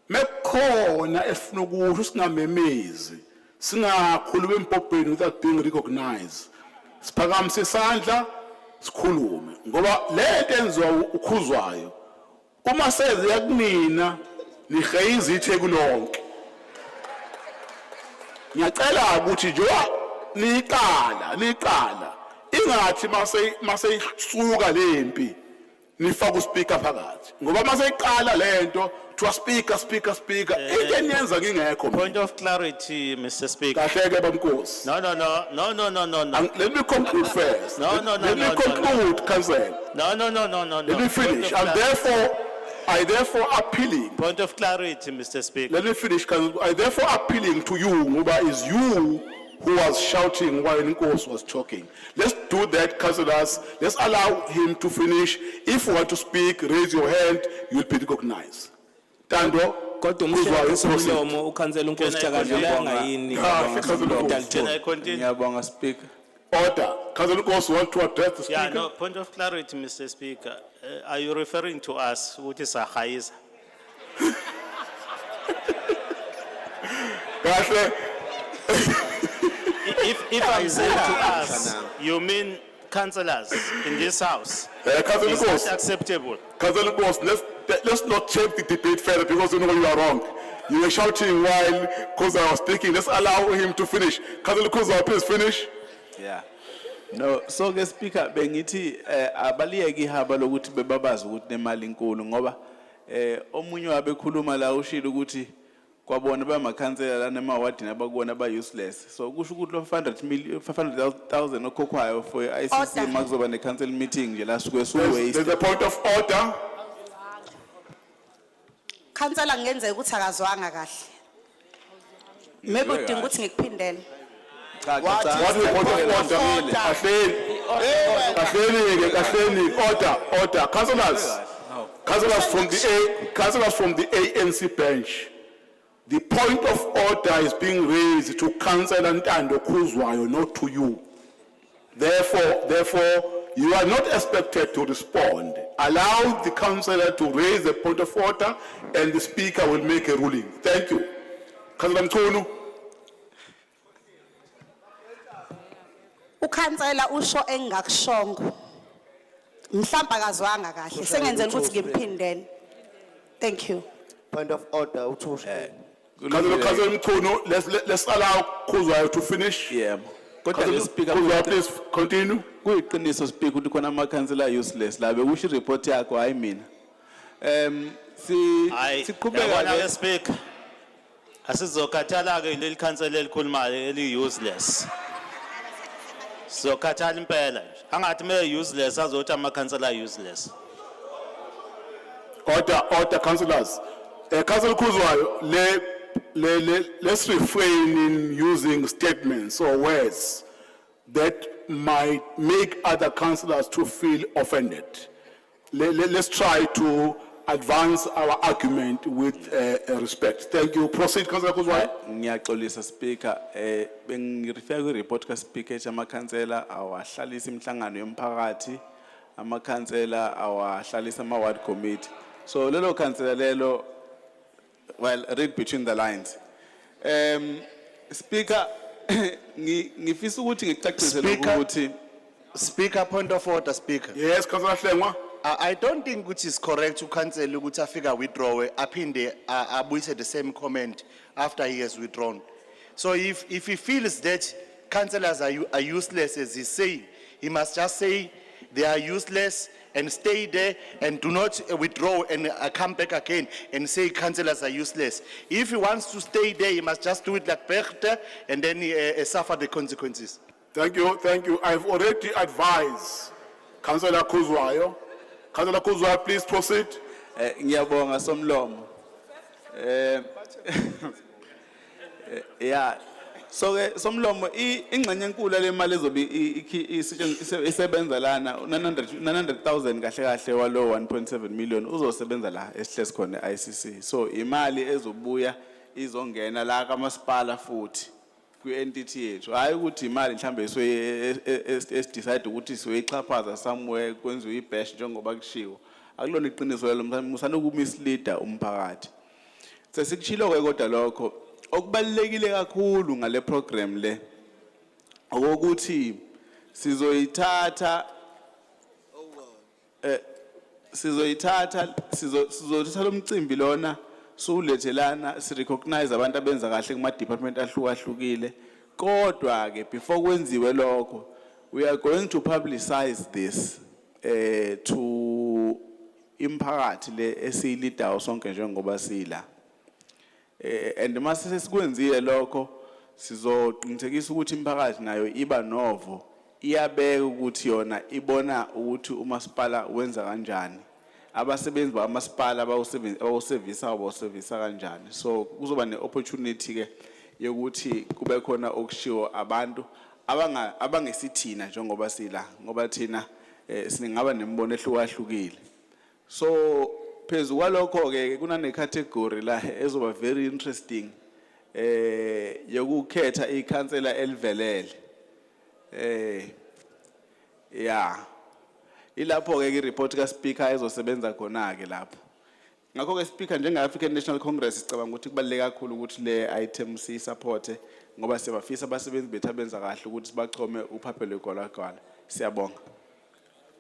mekukhona efuna ukusho singamemezi singakhuluma empopeni without being recognized siphakamise isandla sikhulume ngoba lento enziwa ukhuzwayo uma seze yakunina nigeyiza itheku lonke ngiyacela ukuthi njoba niqala ingathi mase isuka lempi nifaka uspeaker phakathi ngoba mase iqala lento to speaker into eniyenza ngingekho Point of clarity, Mr. Speaker. kahleke bamkosi No. let me conclude first No. let me conclude council No. let me finish I therefore appealing. Point of clarity, Mr. Speaker. Let me finish. I therefore appealing to you, Nguba, is you who was shouting while Nkos was talking. Let's do that, councillors. Let's allow him to finish. If you want to speak, raise your hand. You'll be recognized. Tando. Kodwa umhlobo ukhansela uNkosi Thakazwelanga yini Ngiyabonga speaker. Order. Councillor Nkos want to address the speaker. Yeah, no, point of clarity, Mr. Speaker. Are you referring to us, what is a highest? If I'm saying to us, you mean councillors in this house? Councillor Is Nkos. that acceptable? Councillor Nkos, let's not change the debate further because you know you are wrong. You were shouting while Koza was speaking. Let's allow him to finish. Councillor Koza, please finish. Yeah. No, so ke speaker bengithi abaliyeke ihaba lokuthi bebabazi ukuthi nemali enkulu ngoba omunye wabekhuluma la ushilo ukuthi kwabona bamakhansela lana emawadini abakubona aba useless so kusho ukuthi lo 500,000 okhokhwayo for ICC makuzoba ne council meeting nje la suke su waste. There's a point of order. Councillor ngenzeka ukuthi akazwanga kahle. Maybe udinga ukuthi ngikuphindele. What is the point of order? Order. Councillors from the ANC bench. The point of order is being raised to Councillor Ntando Kuzwayo, not to you. Therefore, you are not expected to respond. Allow the councillor to raise the point of order and the speaker will make a ruling. Thank you. Councillor Mchunu. Ukhansela usho engakushongo. Mhlamba kazwanga kahle. Sengenzela ukuthi ngimphindele. Thank you. Point of order, uthushe. Councillor Mchunu, let's allow Kuzwayo to finish. Yeah. Kodwa le speaker Kuzwayo, please continue. kuyiqiniso speaker ukuthi khona ama-councillor useless la bekusho i-report yakho hayi mina Yabona ke speaker. Asizokhathala ke leli council elikhulumayo eli-useless. Sizokhathala impela nje. Angathi me useless azothi ama-councillor useless. Order, councillors. Councillor Kuzwayo, let's refrain in using statements or words that might make other councillors to feel offended. Let's try to advance our argument with respect. Thank you. Proceed, Councillor Kuzwayo. Ngiyaxolisa speaker bengirefere kwi-report ka-speaker ethi amakhansela awahlalisa imihlangano yomphakathi amakhansela awahlalisa ama-ward committee so lelo khansela lelo well read between the lines speaker ngifisa ukuthi ngikucacisele ukuthi Speaker, point of order, Speaker. Yes, Councillor Hlengwa. I don't think which is correct to cancel ukuthi afika withdraw aphinde abuyise the same comment after he has withdrawn. So if he feels that councillors are useless as he's saying, he must just say they are useless and stay there and do not withdraw and come back again and say councillors are useless. If he wants to stay there, he must just do it like Berchter and then suffer the consequences. Thank you. I've already advised Councillor Kuzwayo. Councillor Kuzwayo, please proceed. Ngiyabonga Somlomo. Yeah. So Somlomo ingxenye enkulu le mali ezobe isebenza lana 900,000 kahle kahle walo 1.7 million uzosebenza la esihlezi khona ICC. So imali ezobuya izongena la kamasipala futhi kwi-entity yethu hayi ukuthi imali mhlambe decide ukuthi siyoyichaphaza somewhere kwenziwe ibash njengoba kushiwo akulona iqiniso lelo musana ukumisleader umphakathi sesikuchilo kodwa lokho okubalekile kakhulu ngale program le ukuthi sizoyithatha sizothatha lo mcimbi lona solethelana si recognize abantu abenza kahle kuma department ahlukahlukile kodwa ke before kwenziwe lokho we are going to publicize this to imphakathi le esiyilidayo sonke njengoba sila and mase sesikwenzile lokho sizoqinisekisa ukuthi imphakathi nayo iba novo iyabeka ukuthi yona ibona ukuthi umasipala wenza kanjani abasebenzi bamasipala abawusevisa kanjani so kuzoba ne-opportunity ke yokuthi kube khona okushiwo abantu abangesithina njengoba sila ngoba thina singaba nembono ehlukahlukile so phezu kwalokho ke kunane category la ezoba very interesting yokukhetha ikhansela elivelele yeah ilapho ke i-report ka-speaker ezosebenza khona ke lapho ngakho ke speaker njenge-African National Congress sicabanga ukuthi kubaluleke kakhulu ukuthi le item siyisupporte ngoba siyabafisa abasebenzi bethu abenza kahle ukuthi sibachome uphaphe lwegwalagwala siyabonga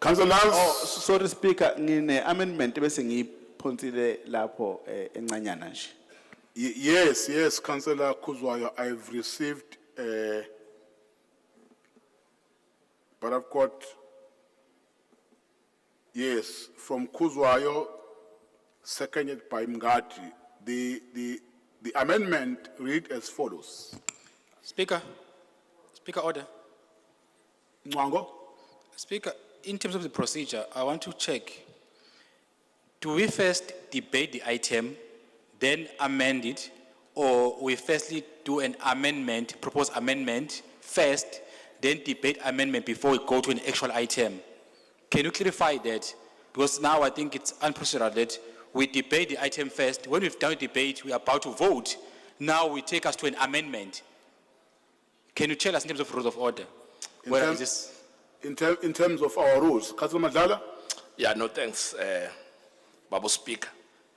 Councillors sorry speaker ngine amendment bese ngiyiphonsile lapho encanyana nje Yes, Councillor Kuzwayo, I've received but I've got yes, from Kuzwayo, seconded by Mngadi. The amendment read as follows. Speaker order. Mwango? Speaker, in terms of the procedure, I want to check. Do we first debate the item, then amend it, or we firstly do an amendment, propose amendment first, then debate amendment before we go to an actual item? Can you clarify that? Because now I think it's unprecedented that we debate the item first. When we've done the debate, we are about to vote. now we take us to an amendment. Can you tell us in terms of rules of order? Where is this? In terms of our rules, Councillor Madlala? Yeah, no, thanks, Babu Speaker.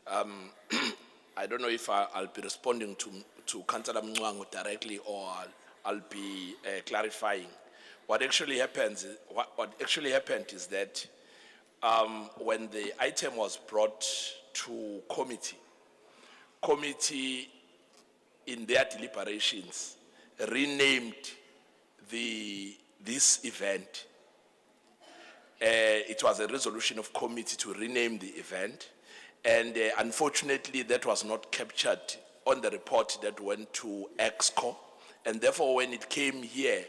I don't know if I'll be responding to Councillor Mngwango directly or I'll be clarifying. What actually happens is, what actually happened is that when the item was brought to committee in their deliberations renamed this event. It was a resolution of committee to rename the event, and unfortunately that was not captured on the report that went to EXCO, and therefore when it came here,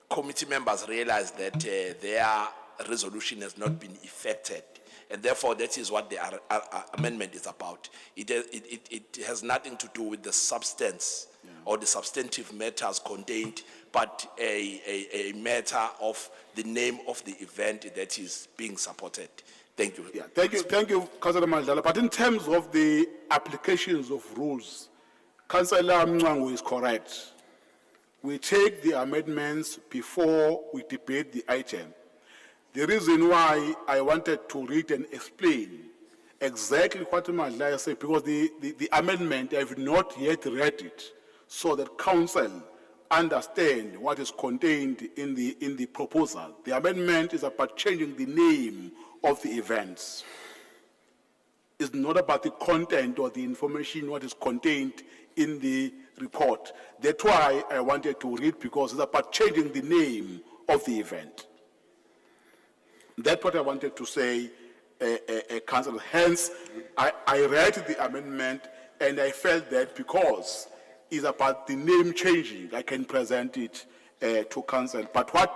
committee members realized that their resolution has not been effected, and therefore that is what the amendment is about. It has nothing to do with the substance or the substantive matters contained, but a matter of the name of the event that is being supported. Thank you. Yeah, thank you, Councillor Madlala. But in terms of the applications of rules, Councillor Mngwango is correct. We take the amendments before we debate the item. The reason why I wanted to read and explain exactly what Madlala said, because the amendment, I have not yet read it, so that council understand what is contained in the proposal. The amendment is about changing the name of the events. It's not about the content or the information, what is contained in the report. That's why I wanted to read, because it's about changing the name of the event. That's what I wanted to say, Councillor. Hence, I read the amendment and I felt that because it's about the name changing, I can present it to Council. But what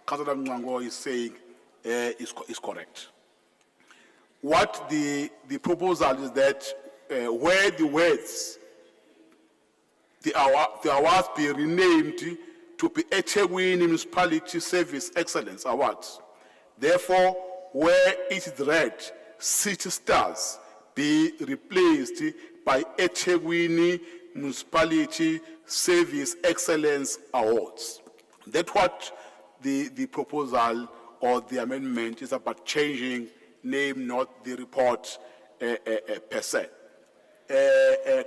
Councillor Mngwango is saying is correct. What the proposal is that where the words, the awards be renamed to be eThekwini Municipality Service Excellence Awards. Therefore, where it is read, City Stars be replaced by eThekwini Municipality Service Excellence Awards. That's what the proposal or the amendment is about, changing name, not the report per se.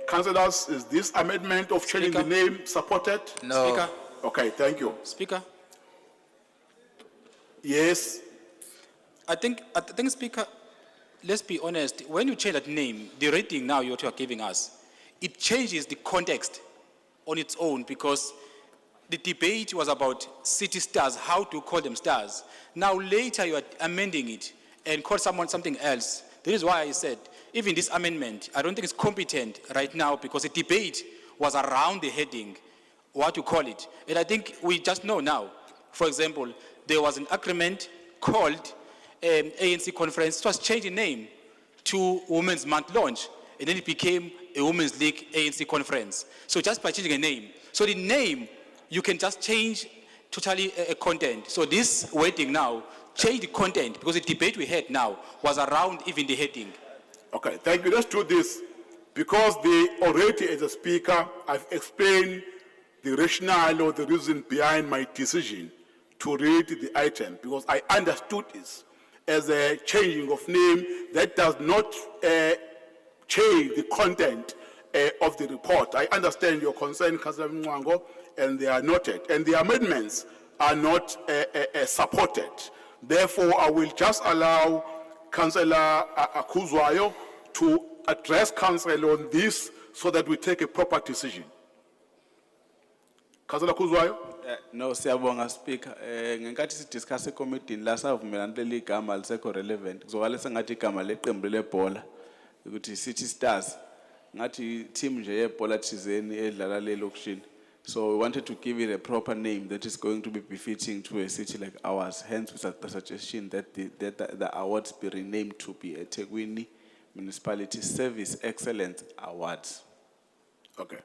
Councillors, is this amendment of changing the name supported? No. Speaker. Okay, thank you. Speaker. Yes. I think, Speaker, let's be honest. When you change that name, the rating now what you are giving us, it changes the context on its own, because the debate was about city stars, how to call them stars. Now later you are amending it and call someone something else. That is why I said, even this amendment, I don't think it's competent right now, because the debate was around the heading, what you call it. And I think we just know now, for example, there was an agreement called ANC conference. It was changed in name to Women's Month launch, and then it became a Women's League ANC conference. So just by changing a name. So the name, you can just change totally a content. So this wording now, change the content, because the debate we had now was around even the heading. Okay, thank you. Let's do this. Because already as a speaker, I've explained the rationale or the reason behind my decision to read the item, because I understood this as a changing of name that does not change the content of the report. I understand your concern, Councillor Mngwango, and they are noted. And the amendments are not supported. Therefore, I will just allow Councillor Akuzwayo to address Council on this so that we take a proper decision. Councillor Akuzwayo? No, siyabonga Speaker. Ngenkathi sidiscuss committee la savumelana leli gama lisekho relevant. Kuzokale sengathi igama leqembu lebhola ukuthi City Stars. Ngathi team nje yebhola thizeni edlala le location. So we wanted to give it a proper name that is going to be befitting to a city like ours. Hence, we the suggestion that the awards be renamed to be eThekwini Municipality Service Excellence Awards. Okay.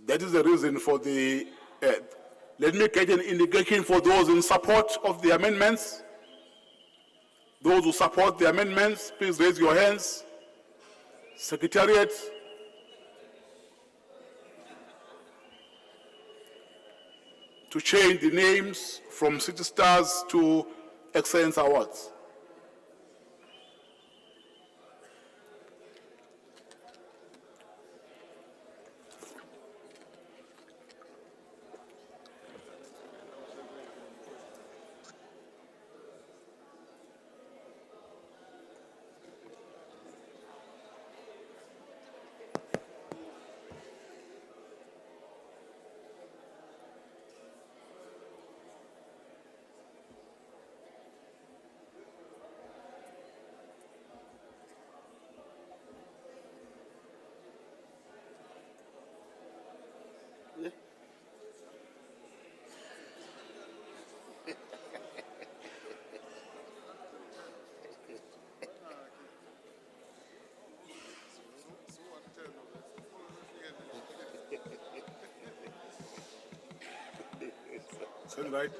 That is the reason for the... let me get an indication for those in support of the amendments. Those who support the amendments, please raise your hands. Secretariat. to change the names from City Stars to Excellence Awards. Sound right?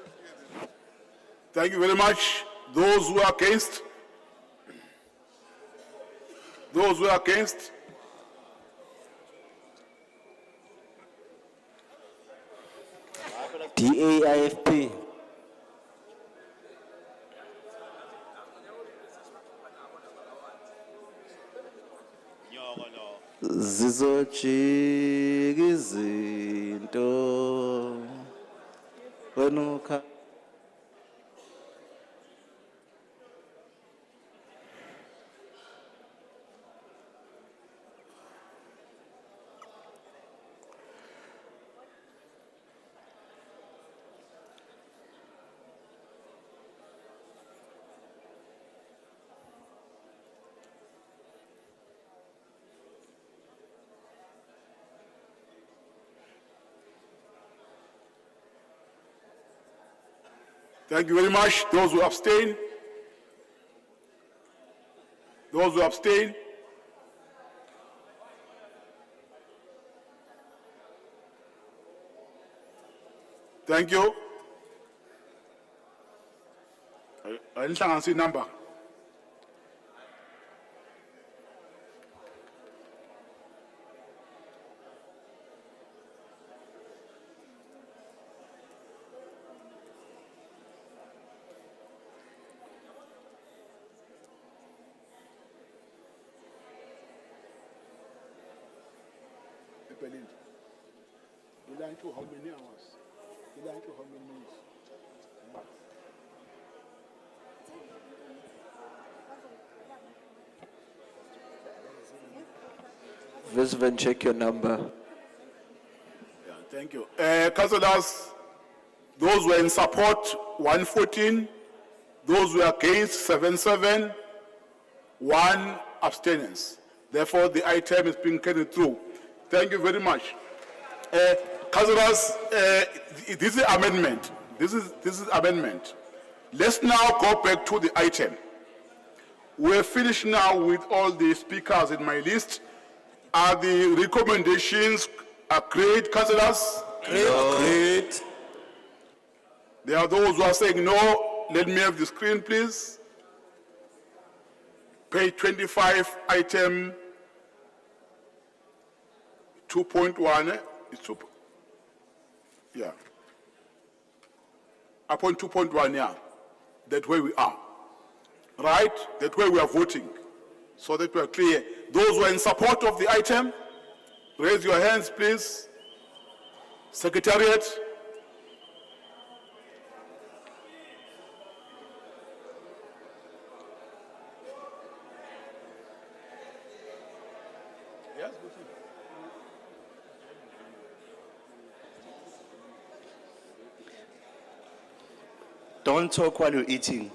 Thank you very much. Those who are against? Those who are against? DAIFP. Zizojika izinto wena ukha Thank you very much. Those who abstain? Those who abstain? Thank you. I didn't see number. You learn to how many hours? You learn to how many minutes? Visvan, check your number. Yeah, thank you. Councillors, those who are in support, 114. Those who are against, 77. 1 abstinence. Therefore, the item is being carried through. Thank you very much. Councillors, this is amendment. This is amendment. Let's now go back to the item. We're finished now with all the speakers in my list. Are the recommendations agreed, councillors? Agreed. There are those who are saying no. Let me have the screen, please. Page 25, item 2.1. It's 2. Yeah. Upon 2.1, yeah. That's where we are. Right? That's where we are voting. So that we are clear. Those who are in support of the item, raise your hands, please. Secretariat. Don't talk while you're eating.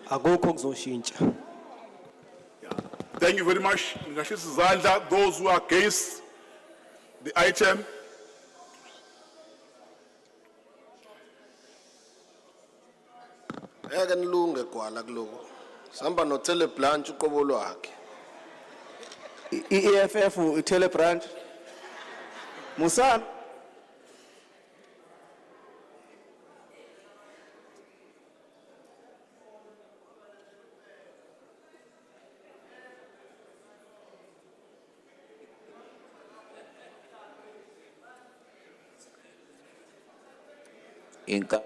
Akukho kuzoshintsha. Thank you very much. Ngashisi Zandla, those who are against the item. Ngeke nilunge gwala kuloko. Sihamba no Tele Blanche uqobo lwakhe. EFF uTele Branch. Musana. Inka.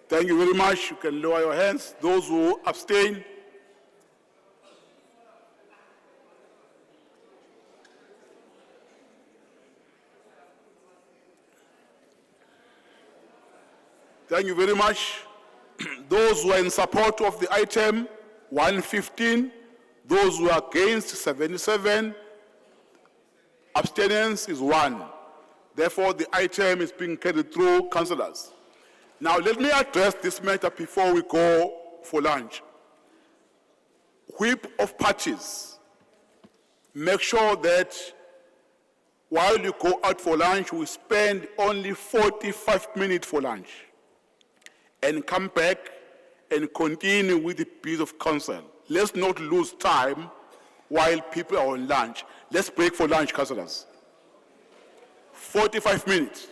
Thank you very much. You can lower your hands. Those who abstain. Thank you very much. Those who are in support of the item, 115. Those who are against, 77. Abstinence is 1. Therefore, the item is being carried through, councillors. Now, let me address this matter before we go for lunch. Whip of parties. Make sure that while you go out for lunch, we spend only 45 minutes for lunch and come back and continue with the piece of council. Let's not lose time while people are on lunch. Let's break for lunch, councillors. 45 minutes.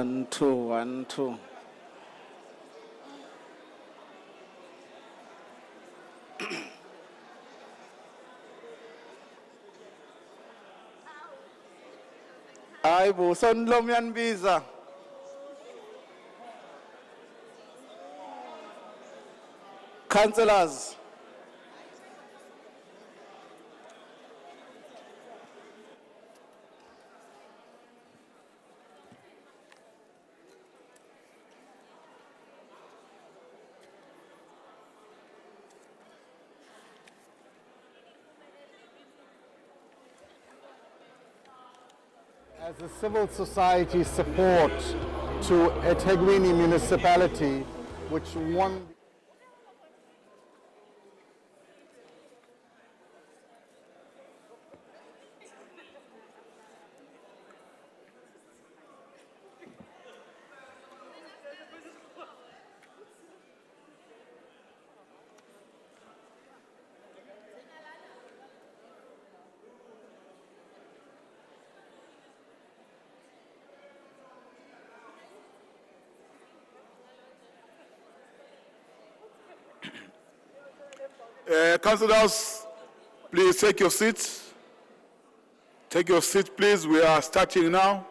1, 2, 1, 2. Hayibo Sonlom yanbiza. Councillors. As a civil society support to eThekwini municipality, which won. Councillors, please take your seats. Take your seat, please. We are starting now.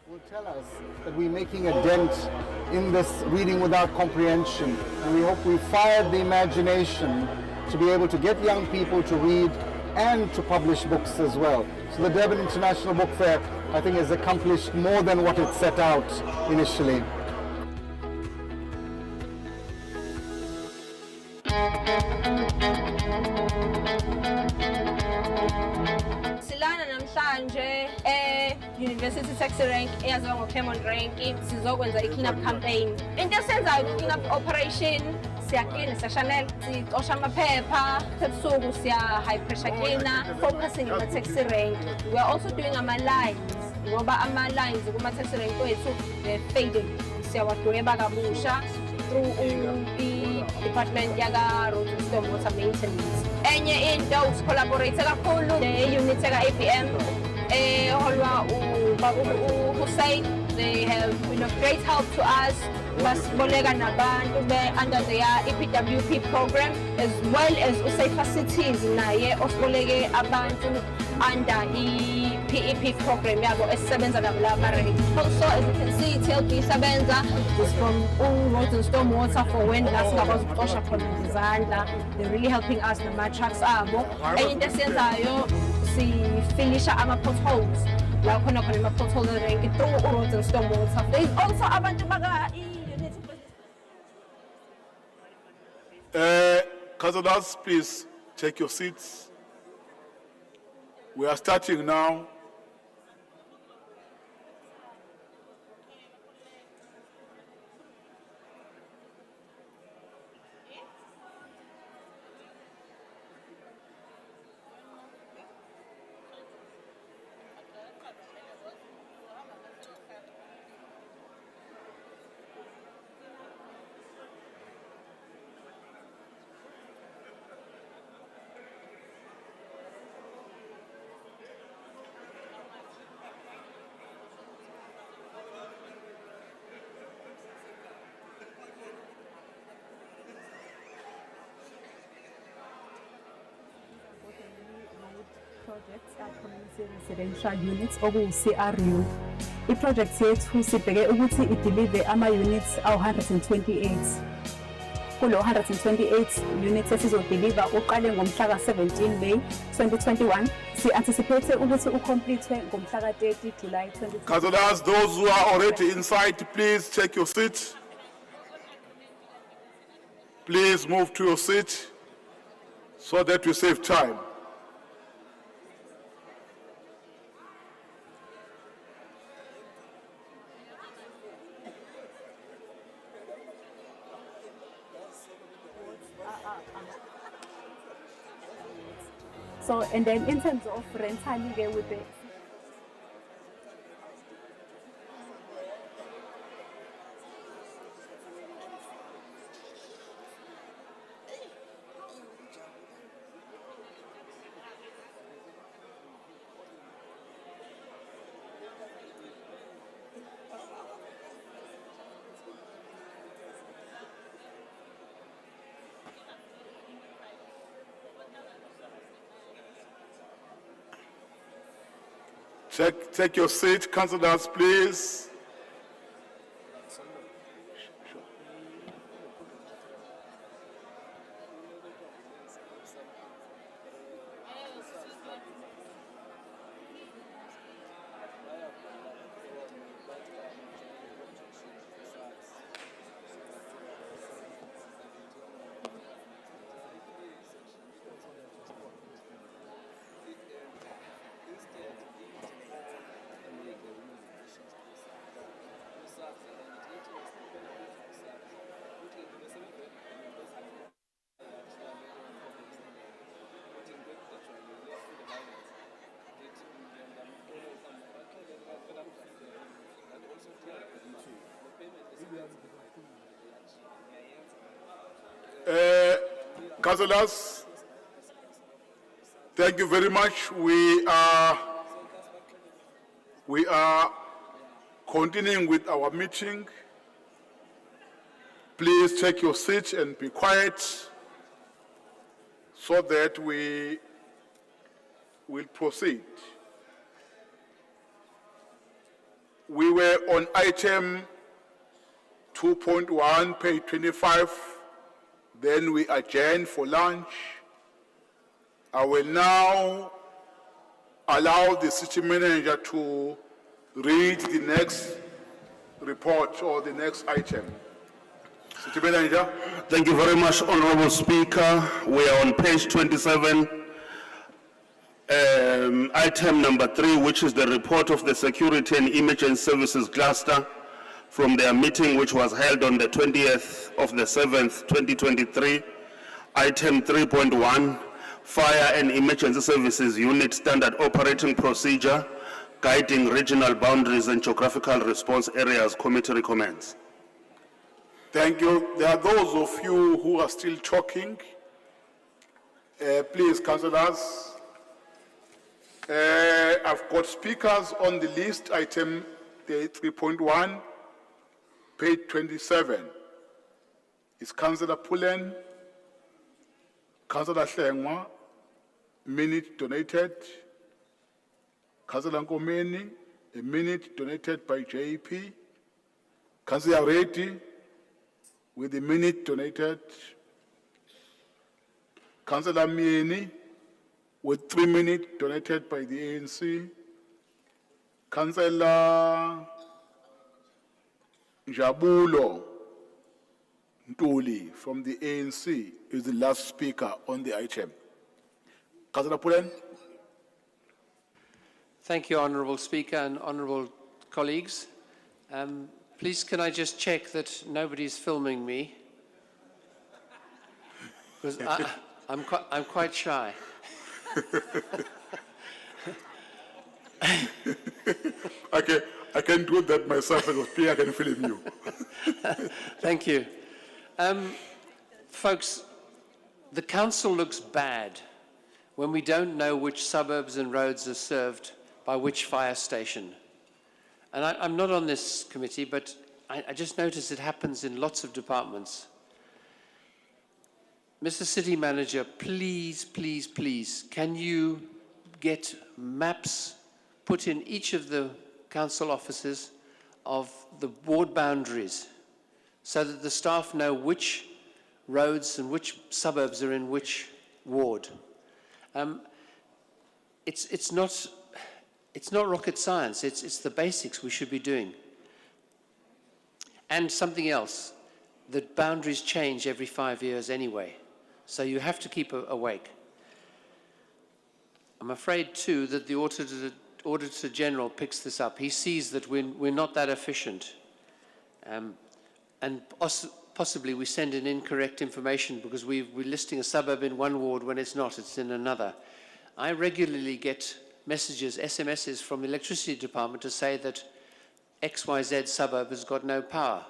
Will tell us that we're making a dent in this reading without comprehension, and we hope we fired the imagination to be able to get young people to read and to publish books as well. So the Durban International Book Fair, I think, has accomplished more than what it set out initially. Silana namhlanje University Taxi Rank eyaziwa ngoClaremont Rank sizokwenza i-clean up campaign. Into esenzayo ku-clean up operation siyaclean siyashanela sicosha amaphepha ebusuku siya-high pressure cleaner focusing kuma-taxi rank. We are also doing ama-lines ngoba ama-lines kuma-taxi rank wethu faded siyawadweba kabusha through i-department yaka-road and storm water maintenance. Enye into usicollaborate kakhulu ne-unit yaka-APM eholwa uHussein. They have been of great help to us. Basiboleka nabantu under their EPWP program, as well as uSafer Cities naye osiboleke abantu under i-PEP program yabo esisebenza nabo laba. Also, as you can see, TLP Sabenza is from Roads and Stormwater for when last singakwazi ukuxosha khona ngezandla. They're really helping us nama-trucks abo. Enye into esiyenzayo sifinisha ama-potholes. La khona khona ama-pothole rank through Roads and Stormwater. There is also abantu baka Councillors, please take your seats. We are starting now. projects are community residential units oku-CRU. I-project yethu sibheke ukuthi ideliver ama-units awu-128. Kulo 128 units esizodeliver uqale ngomhla ka-17 May 2021. Si-anticipate ukuthi ucomplete ngomhla ka-30 July 2021. Councillors, those who are already inside, please take your seat. Please move to your seat so that we save time. So, and then in terms of rental, with the Take your seat, councillors, please. Councillors, thank you very much. We are continuing with our meeting. Please take your seat and be quiet so that we will proceed. We were on item 2.1, page 25. Then we adjourn for lunch. I will now allow the city manager to read the next report or the next item. City manager. Thank you very much, Honorable Speaker. We are on page 27, item number 3, which is the report of the Security and Emergency Services Cluster from their meeting which was held on the 20th of the 7th, 2023. Item 3.1, Fire and Emergency Services Unit Standard Operating Procedure, Guiding Regional Boundaries and Geographical Response Areas. Committee recommends. Thank you. There are those of you who are still talking. Please, councillors. I've got speakers on the list. Item 3.1, page 27. Is Councillor Pullen, Councillor Hlengwa, minute donated. Councillor Nkomeni, a minute donated by JP. Councillor Reddy, with a minute donated. Councillor Mieni, with 3 minutes donated by the ANC. Councillor Jabulo Ntuli from the ANC is the last speaker on the item. Councillor Pullen. Thank you, Honourable Speaker and Honourable colleagues. Please, can I just check that nobody's filming me? Because I'm quite shy. Okay, I can do that myself as a speaker. I can film you. Thank you. Folks, the council looks bad when we don't know which suburbs and roads are served by which fire station. And I'm not on this committee, but I just noticed it happens in lots of departments. Mr. City Manager, please, please, please, can you get maps put in each of the council offices of the ward boundaries so that the staff know which roads and which suburbs are in which ward. It's not rocket science, it's the basics we should be doing. And something else, the boundaries change every 5 years anyway, so you have to keep awake. I'm afraid too that the Auditor General picks this up. He sees that we're not that efficient. And possibly we send in incorrect information because we're listing a suburb in one ward when it's not, it's in another. I regularly get messages, SMSs from the electricity department to say that XYZ suburb has got no power.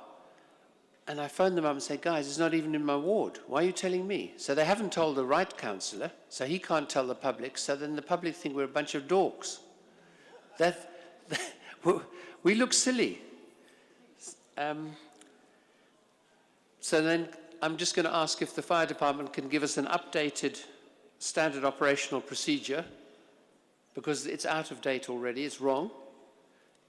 And I phone them up and say, guys, it's not even in my ward. Why are you telling me? So they haven't told the right councillor, so he can't tell the public, so then the public think we're a bunch of dorks. We look silly. So then I'm just going to ask if the fire department can give us an updated standard operational procedure, because it's out of date already, it's wrong.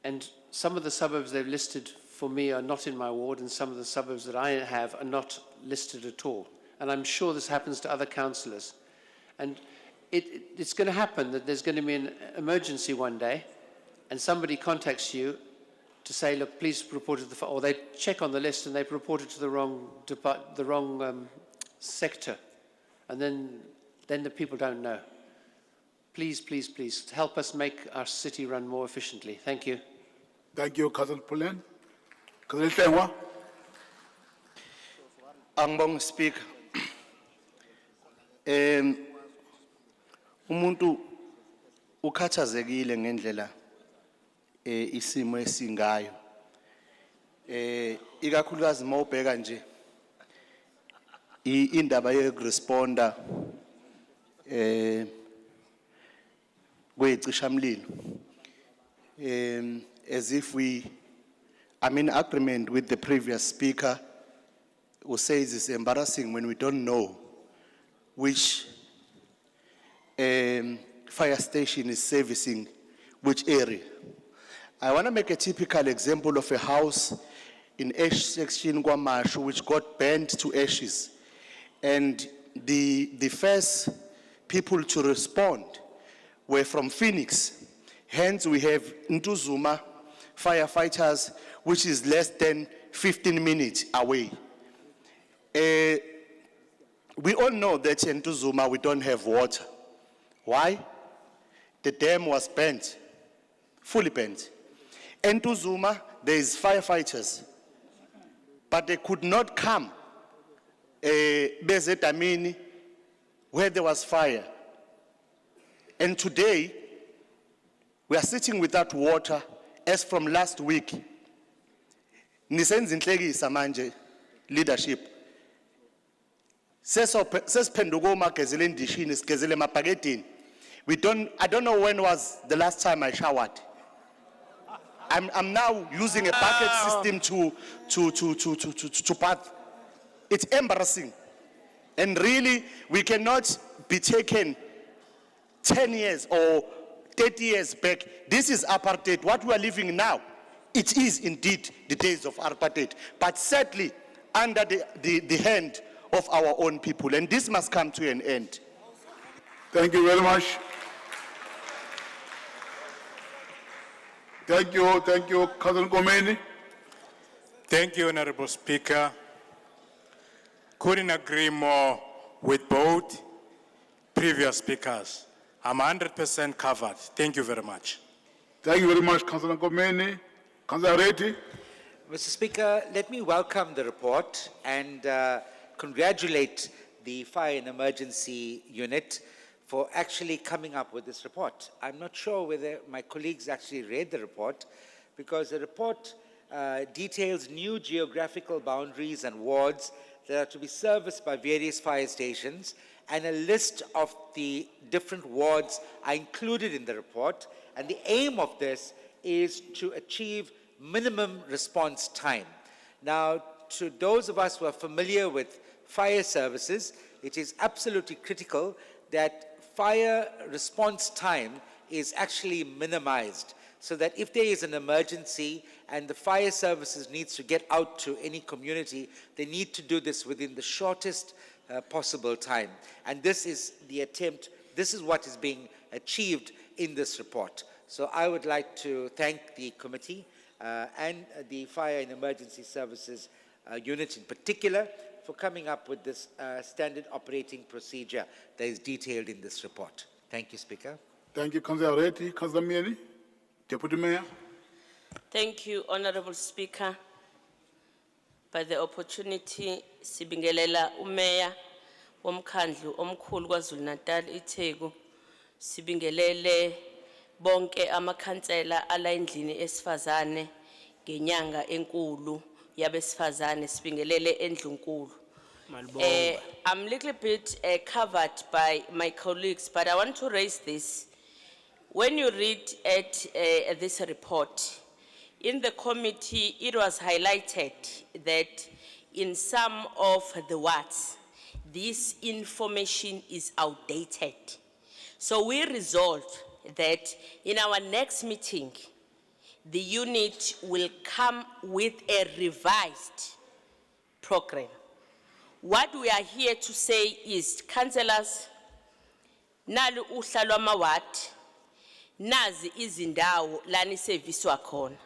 And some of the suburbs they've listed for me are not in my ward, and some of the suburbs that I have are not listed at all. And I'm sure this happens to other councillors. And it's going to happen that there's going to be an emergency one day, and somebody contacts you to say, look, please report it to the fire, or they check on the list and they report it to the wrong sector. And then the people don't know. Please, please, please, help us make our city run more efficiently. Thank you. Thank you, Cousin Pulen. Cousin Hlengwa. Angibonga Speaker. Umuntu ukhathazekile ngendlela isimo esingayo. Ikakhulukazi mawubheka nje indaba yokuresponda kwecishamlilo. As if I'm in agreement with the previous speaker who says it's embarrassing when we don't know which fire station is servicing which area. I want to make a typical example of a house in Ash section Kwamashu which got burnt to ashes. And the first people to respond were from Phoenix. Hence we have Ntuzuma firefighters, which is less than 15 minutes away. We all know that in Ntuzuma we don't have water. Why? The dam was burnt, fully burnt. In Ntuzuma, there is firefighters, but they could not come Bezetamini, where there was fire. And today, we are sitting without water as from last week. Nisenza inhlekisa manje leadership. Sesiphenduka umagezela endishini sigezele emabhakedeni. I don't know when was the last time I showered. I'm now using a bucket system to bath. It's embarrassing. And really, we cannot be taken 10 years or 30 years back. This is apartheid. What we are living now, it is indeed the days of apartheid, but sadly under the hand of our own people. And this must come to an end. Thank you very much. Thank you, Cousin Gomeni. Thank you, Honorable Speaker. Couldn't agree more with both previous speakers. I'm 100% covered. Thank you very much. Thank you very much, Councillor Gomeni. Councillor Reddy. Mr. Speaker, let me welcome the report and congratulate the Fire and Emergency Unit for actually coming up with this report. I'm not sure whether my colleagues actually read the report, because the report details new geographical boundaries and wards that are to be serviced by various fire stations, and a list of the different wards are included in the report. And the aim of this is to achieve minimum response time. Now, to those of us who are familiar with fire services, it is absolutely critical that fire response time is actually minimized, so that if there is an emergency and the fire services needs to get out to any community, they need to do this within the shortest possible time. And this is the attempt, this is what is being achieved in this report. So I would like to thank the committee and the Fire and Emergency Services unit in particular for coming up with this standard operating procedure that is detailed in this report. Thank you, Speaker. Thank you, Councillor Reddy. Councillor Mieni, Deputy Mayor. Thank you, Honorable Speaker. By the opportunity, sibingelela umeya womkhandlu omkhulu kwaZulu Natal iTheku, sibingelele bonke amakhansela ala endlini esifazane ngenyanga enkulu yabesifazane, sibingelele endlunkulu. I'm a little bit covered by my colleagues, but I want to raise this. When you read at this report, in the committee, it was highlighted that in some of the wards, this information is outdated. So we resolved that in our next meeting, the unit will come with a revised program. What we are here to say is, councillors, nalu uhla lwamawadi, nazi izindawo lani serviswa khona.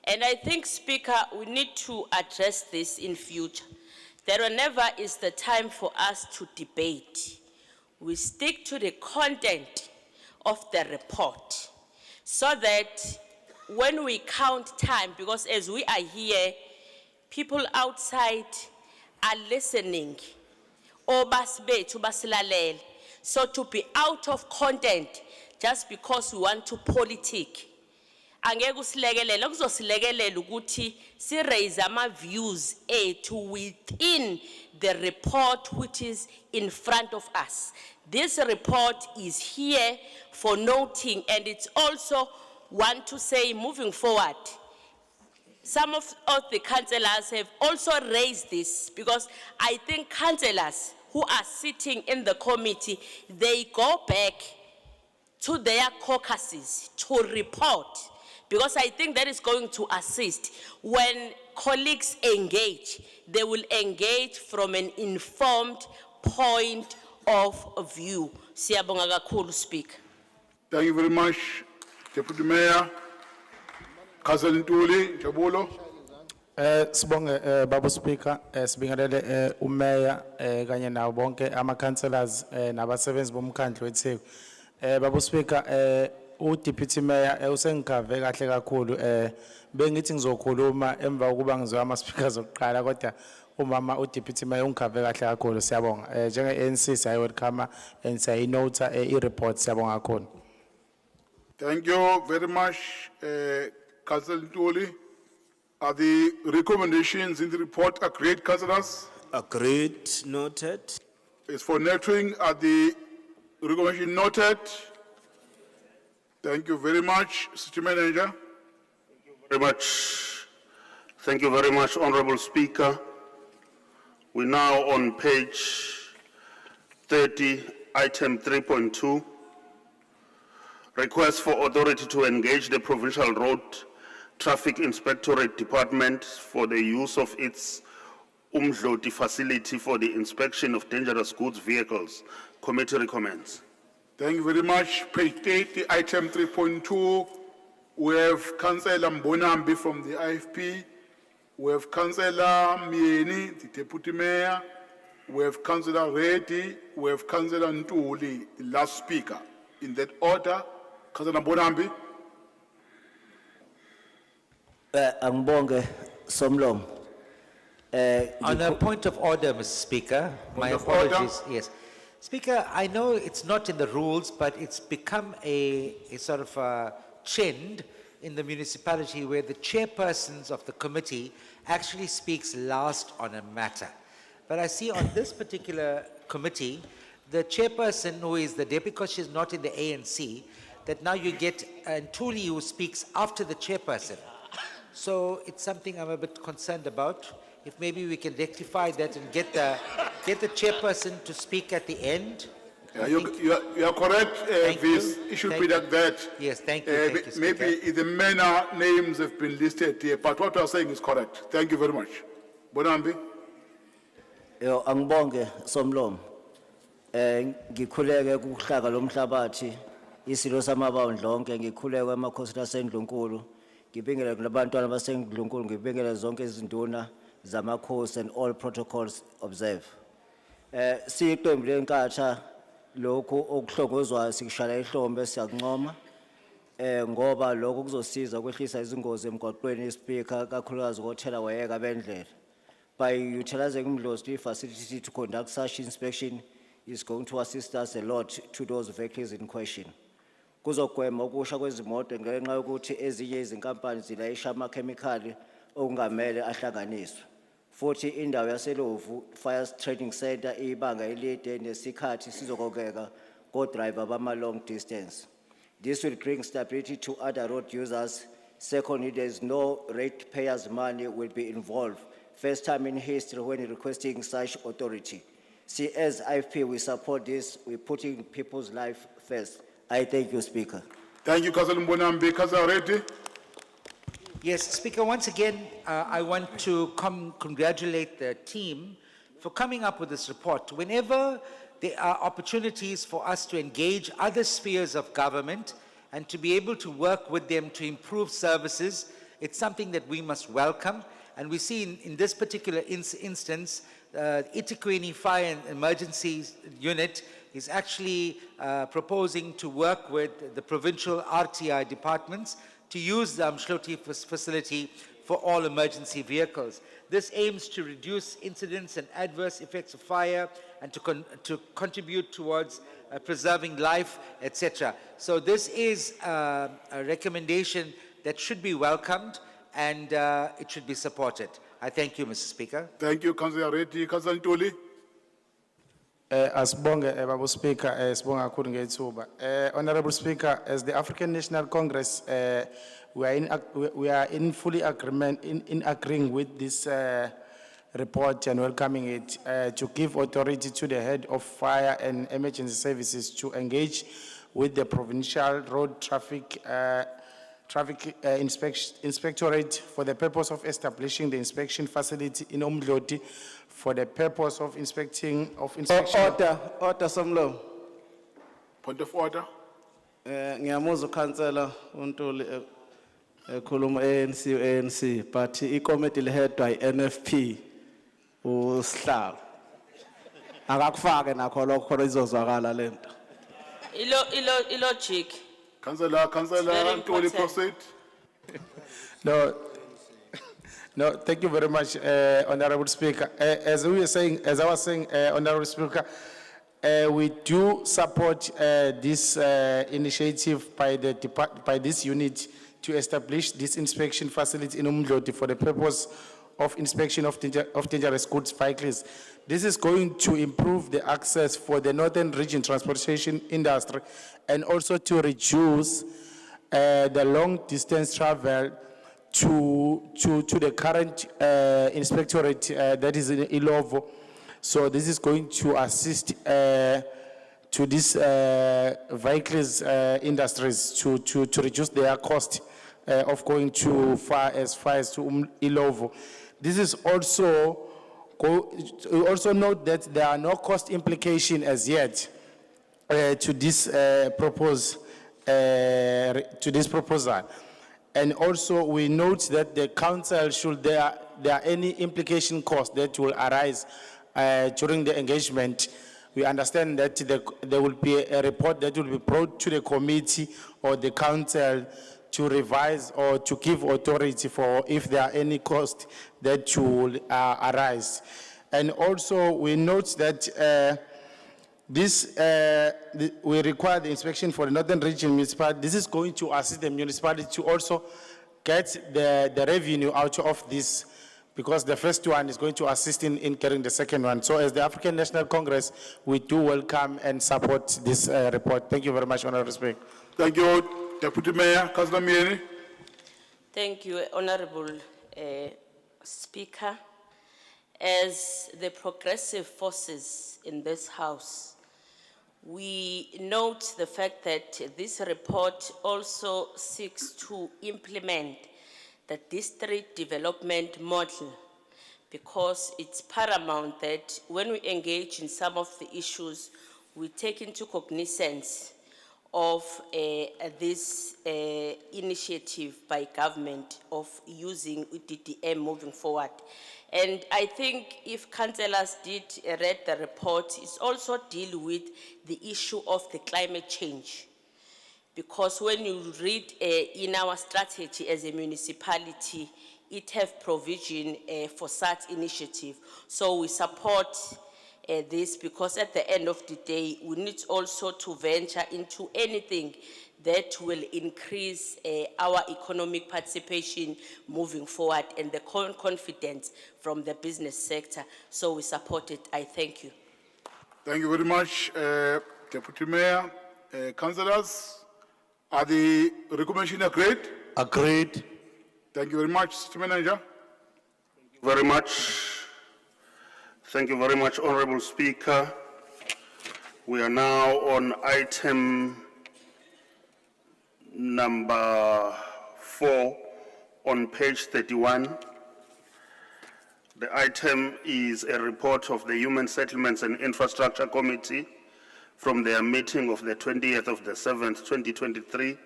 And I think, Speaker, we need to address this in future. That whenever is the time for us to debate, we stick to the content of the report, so that when we count time, because as we are here, people outside are listening, so to be out of content just because we want to politic, angeke usilekelele, okuzosilekelela ukuthi si raise ama views to within the report which is in front of us. This report is here for noting, and it's also want to say moving forward. Some of the councillors have also raised this, because I think councillors who are sitting in the committee, they go back to their caucuses to report, because I think that is going to assist. When colleagues engage, they will engage from an informed point of view. Siyabonga kakhulu, Speaker. Thank you very much, Deputy Mayor. Councillor Ntuli, Jabulo. Sibonge Babu Speaker, sibingelele umeya kanye nawo bonke ama councillors nabasebenzi bomkhandlu weTheku. Babu Speaker, uDeputy Mayor usengikave kahle kakhulu, bengithi ngizokhuluma emva kokuba ngizwe ama speakers oqala, kodwa umama uDeputy Mayor ungikave kahle kakhulu. Siyabonga. Njenge ANC siya welcome and siya note i-report. Siyabonga kakhulu. Thank you very much, Councillor Ntuli. Are the recommendations in the report agreed, councillors? Agreed, noted. As for nurturing, are the recommendation noted? Thank you very much, City Manager. Thank you very much, Honorable Speaker. We're now on page 30, item 3.2. Request for authority to engage the Provincial Road Traffic Inspectorate Department for the use of its Umdloti facility for the inspection of dangerous goods vehicles. Committee recommends. Thank you very much. Page 30, item 3.2. We have Councillor Mbonambi from the IFP. We have Councillor Mieni, the Deputy Mayor. We have Councillor Reddy. We have Councillor Ntuli, the last speaker. In that order, Councillor Mbonambi. Angibonge Somlomo. On a point of order, Mr. Speaker, my apologies. Yes. Speaker, I know it's not in the rules, but it's become a sort of a trend in the municipality where the chairpersons of the committee actually speaks last on a matter. But I see on this particular committee, the chairperson who is the deputy, because she's not in the ANC, that now you get Ntuli who speaks after the chairperson. So it's something I'm a bit concerned about. If maybe we can rectify that and get the chairperson to speak at the end. You are correct, Vice. It should be like that. Yes, thank you. Thank you, Maybe Speaker. in the manner names have been listed here, but what you are saying is correct. Thank you very much. Bonambi. Yo, angibonge Somlomo. Ngikhuleke kuhlaka lomhlabathi isilo samabandla onke ngikhuleke emakhosi laseNdlunkulu. Ngibingelela kulabantwana baseNdlunkulu ngibingelela zonke izinduna zamakhosi and all protocols observe. Siyiqembu lenkatsha lokho okuhlongozwayo sikushala ihlombe siyakuncoma. Ngoba lokho kuzosiza ukwehlisa izingozi emgwaqweni Speaker kakhulukazi kothela wayeka bendlela. By utilizing Umdlozi facility to conduct such inspection is going to assist us a lot to those vehicles in question. Kuzogwema ukusha kwezimoto ngenxa yokuthi ezinye izinkampani zilayisha amakhemikhali okungamele ahlanganiswe. Futhi indawo yaseLovu Fire Training Center ibanga elide nesikhathi sizokokeka ko-driver bama long distance. This will bring stability to other road users. Secondly, there is no ratepayers' money will be involved. First time in history when requesting such authority. See, as IFP, we support this. We're putting people's life first. I thank you, Speaker. Thank you, Councillor Mbonambi. Councillor Reddy. Yes, Speaker, once again, I want to congratulate the team for coming up with this report. Whenever there are opportunities for us to engage other spheres of government and to be able to work with them to improve services, it's something that we must welcome. And we see in this particular instance, eThekwini Fire and Emergency Unit is actually proposing to work with the provincial RTI departments to use the Amshloti facility for all emergency vehicles. This aims to reduce incidents and adverse effects of fire and to contribute towards preserving life, etc. So this is a recommendation that should be welcomed and it should be supported. I thank you, Mr. Speaker. Thank you, Councillor Reddy. Councillor Ntuli. Asibonge Babu Speaker, sibonga kakhulu ngethuba. Honorable Speaker, as the African National Congress, we are in fully agreement in agreeing with this report and welcoming it to give authority to the head of fire and emergency services to engage with the provincial road traffic inspectorate for the purpose of establishing the inspection facility in Umdloti for the purpose of inspection. Order Somlomo. Point of order. Ngiyamuzwa uKhansela uNtuli ekhuluma ANC, but ikomiti lihedwa iNFP uSihlalo. Akakufake nakho lokho khona izozwakala lento. Logic. Councillor Ntuli, proceed. No, thank you very much, Honorable Speaker. As I was saying, Honorable Speaker, we do support this initiative by this unit to establish this inspection facility in Umdloti for the purpose of inspection of dangerous goods vehicles. This is going to improve the access for the Northern Region transportation industry and also to reduce the long distance travel to the current inspectorate that is in Ilovo. So this is going to assist to these vehicles industries to reduce their cost of going too far as to Ilovo. This is also, we also note that there are no cost implication as yet to this proposal. And also we note that the council, should there are any implication costs that will arise during the engagement, we understand that there will be a report that will be brought to the committee or the council to revise or to give authority for if there are any costs that will arise. And also we note that we require the inspection for the Northern Region municipality. This is going to assist the municipality to also get the revenue out of this, because the first one is going to assist in carrying the second one. So as the African National Congress, we do welcome and support this report. Thank you very much, Honorable Speaker. Thank you, Deputy Mayor. Councillor Mieni. Thank you, Honorable Speaker. As the progressive forces in this House, We note the fact that this report also seeks to implement the district development model, because it's paramount that when we engage in some of the issues, we take into cognizance of this initiative by government of using DDM moving forward. And I think if councillors did read the report, it's also deal with the issue of the climate change. Because when you read in our strategy as a municipality, it have provision for such initiative. So we support this, because at the end of the day, we need also to venture into anything that will increase our economic participation moving forward and the confidence from the business sector. So we support it. I thank you. Thank you very much, Deputy Mayor. Councillors, are the recommendation agreed? Agreed. Thank you very much, City Manager. Very much. Thank you very much, Honorable Speaker. We are now on item number 4 on page 31. The item is a report of the Human Settlements and Infrastructure Committee from their meeting of the 20th of the 7th, 2023.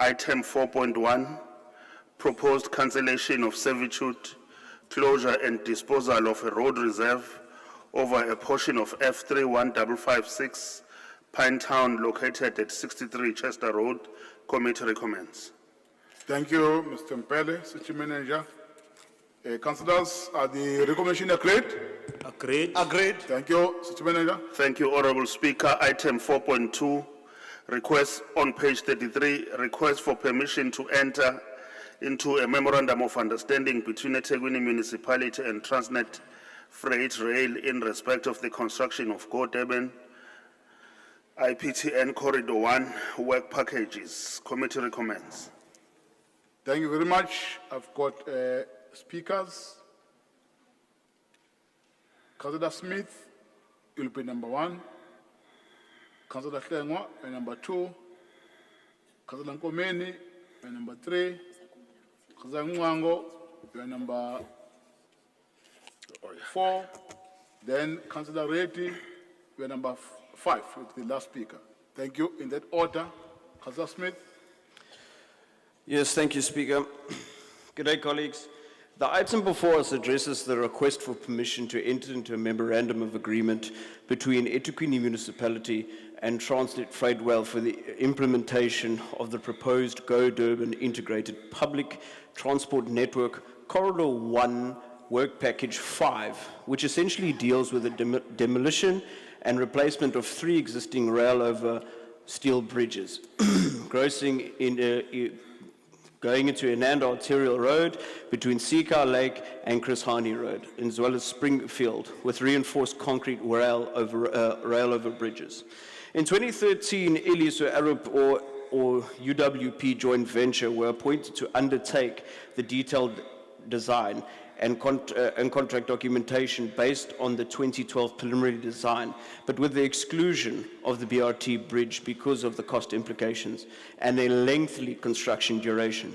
Item 4.1, proposed cancellation of servitude, closure and disposal of a road reserve over a portion of F31556 Pinetown located at 63 Chester Road. Committee recommends. Thank you, Mr. Mpele, City Manager. Councillors, are the recommendation agreed? Agreed. Agreed. Thank you, City Manager. Thank you, Honorable Speaker. Item 4.2, request on page 33, request for permission to enter into a memorandum of understanding between eThekwini Municipality and Transnet Freight Rail in respect of the construction of Go Durban IPTN Corridor 1 work packages. Committee recommends. Thank you very much. I've got speakers. Councillor Smith will be number 1. Councillor Hlengwa number 2. Councillor Nkomeni number 3. Councillor Nwango number 4. Then Councillor Reddy number 5 with the last speaker. Thank you. In that order, Councillor Smith. Yes, thank you, Speaker. Good day, colleagues. The item before us addresses the request for permission to enter into a memorandum of agreement between eThekwini Municipality and Transnet Freight Rail for the implementation of the proposed Go Durban Integrated Public Transport Network Corridor 1 Work Package 5, which essentially deals with the demolition and replacement of 3 existing rail over steel bridges, going into Ananda Arterial Road between Seekow Lake and Chris Hani Road, as well as Springfield, with reinforced concrete rail over bridges. In 2013, Eliso Arup or UWP joint venture were appointed to undertake the detailed design and contract documentation based on the 2012 preliminary design, but with the exclusion of the BRT bridge because of the cost implications and a lengthy construction duration.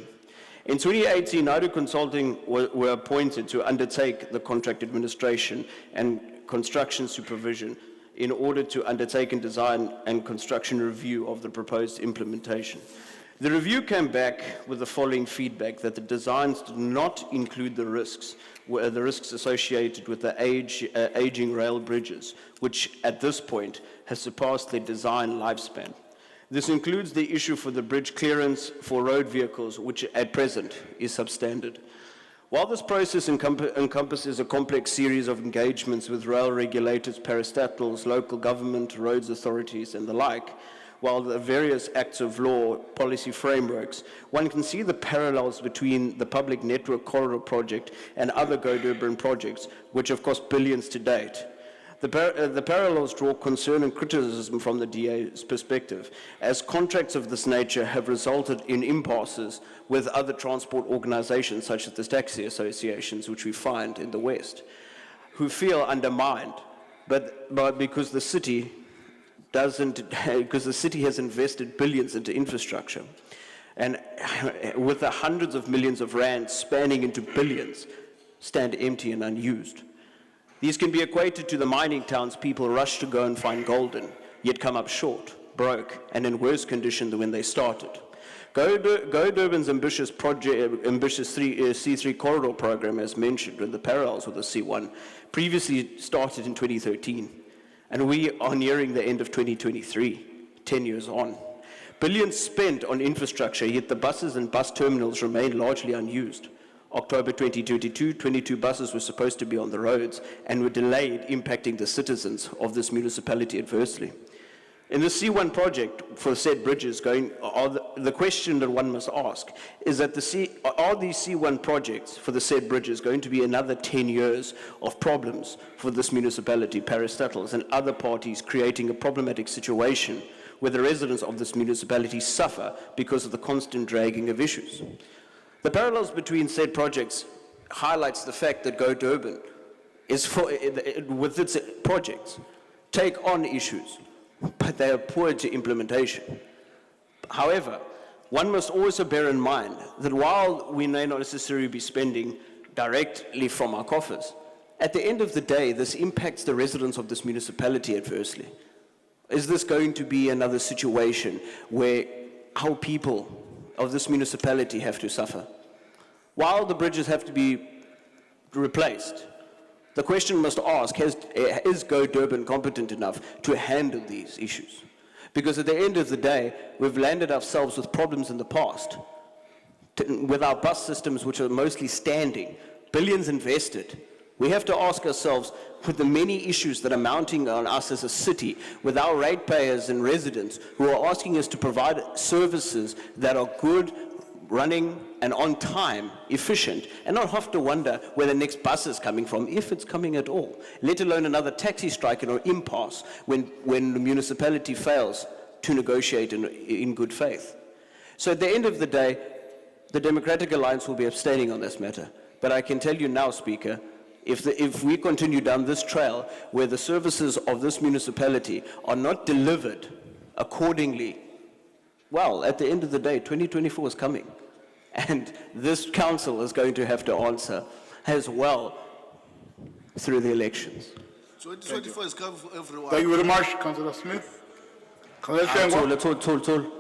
In 2018, Naidu Consulting were appointed to undertake the contract administration and construction supervision in order to undertake a design and construction review of the proposed implementation. The review came back with the following feedback: that the designs did not include the risks associated with the aging rail bridges, which at this point has surpassed their design lifespan. This includes the issue for the bridge clearance for road vehicles, which at present is substandard. While this process encompasses a complex series of engagements with rail regulators, parastatals, local government, roads authorities, and the like, while the various acts of law, policy frameworks, one can see the parallels between the public network corridor project and other Go Durban projects, which have cost billions to date. The parallels draw concern and criticism from the DA's perspective, as contracts of this nature have resulted in impasses with other transport organizations, such as the taxi associations, which we find in the West, who feel undermined, but because the city doesn't, because the city has invested billions into infrastructure, and with the hundreds of millions of rands spanning into billions, stand empty and unused. These can be equated to the mining towns people rush to go and find gold in, yet come up short, broke, and in worse condition than when they started. Go Durban's ambitious C3 corridor program, as mentioned, with the parallels with the C1, previously started in 2013, and we are nearing the end of 2023, 10 years on. Billions spent on infrastructure, yet the buses and bus terminals remain largely unused. October 2022, 22 buses were supposed to be on the roads and were delayed, impacting the citizens of this municipality adversely. In the C1 project for said bridges the question that one must ask is that are these C1 projects for the said bridges going to be another 10 years of problems for this municipality, parastatals, and other parties, creating a problematic situation where the residents of this municipality suffer because of the constant dragging of issues? The parallels between said projects highlights the fact that Go Durban is with its projects take on issues, but they are poor to implementation. However, one must also bear in mind that while we may not necessarily be spending directly from our coffers, at the end of the day, this impacts the residents of this municipality adversely. Is this going to be another situation where our people of this municipality have to suffer? While the bridges have to be replaced, the question must ask, is Go Durban competent enough to handle these issues? Because at the end of the day, we've landed ourselves with problems in the past, with our bus systems which are mostly standing, billions invested. We have to ask ourselves, with the many issues that are mounting on us as a city, with our ratepayers and residents who are asking us to provide services that are good, running and on time, efficient, and not have to wonder where the next bus is coming from, if it's coming at all, let alone another taxi strike or impasse when the municipality fails to negotiate in good faith. So at the end of the day, the Democratic Alliance will be abstaining on this matter. But I can tell you now, Speaker, if we continue down this trail where the services of this municipality are not delivered accordingly, well, at the end of the day, 2024 is coming. And this council is going to have to answer as well through the elections. 2024 is coming for everyone. Thank you very much, Councillor Smith. Councillor Shengwa.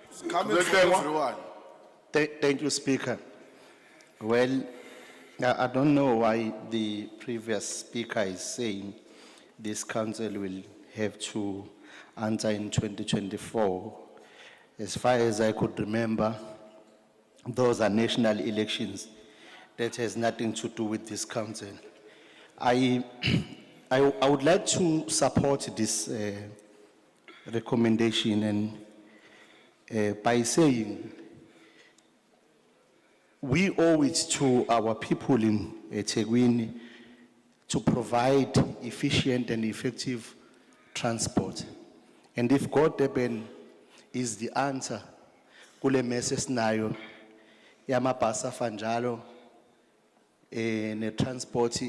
It's coming for everyone. Thank you, Speaker. Well, I don't know why the previous speaker is saying this council will have to answer in 2024. As far as I could remember, those are national elections. That has nothing to do with this council. I would like to support this recommendation and by saying we owe it to our people in eThekwini to provide efficient and effective transport. And if Go Durban is the answer, kule mess esinayo yamabhasi afanjalo ne-transport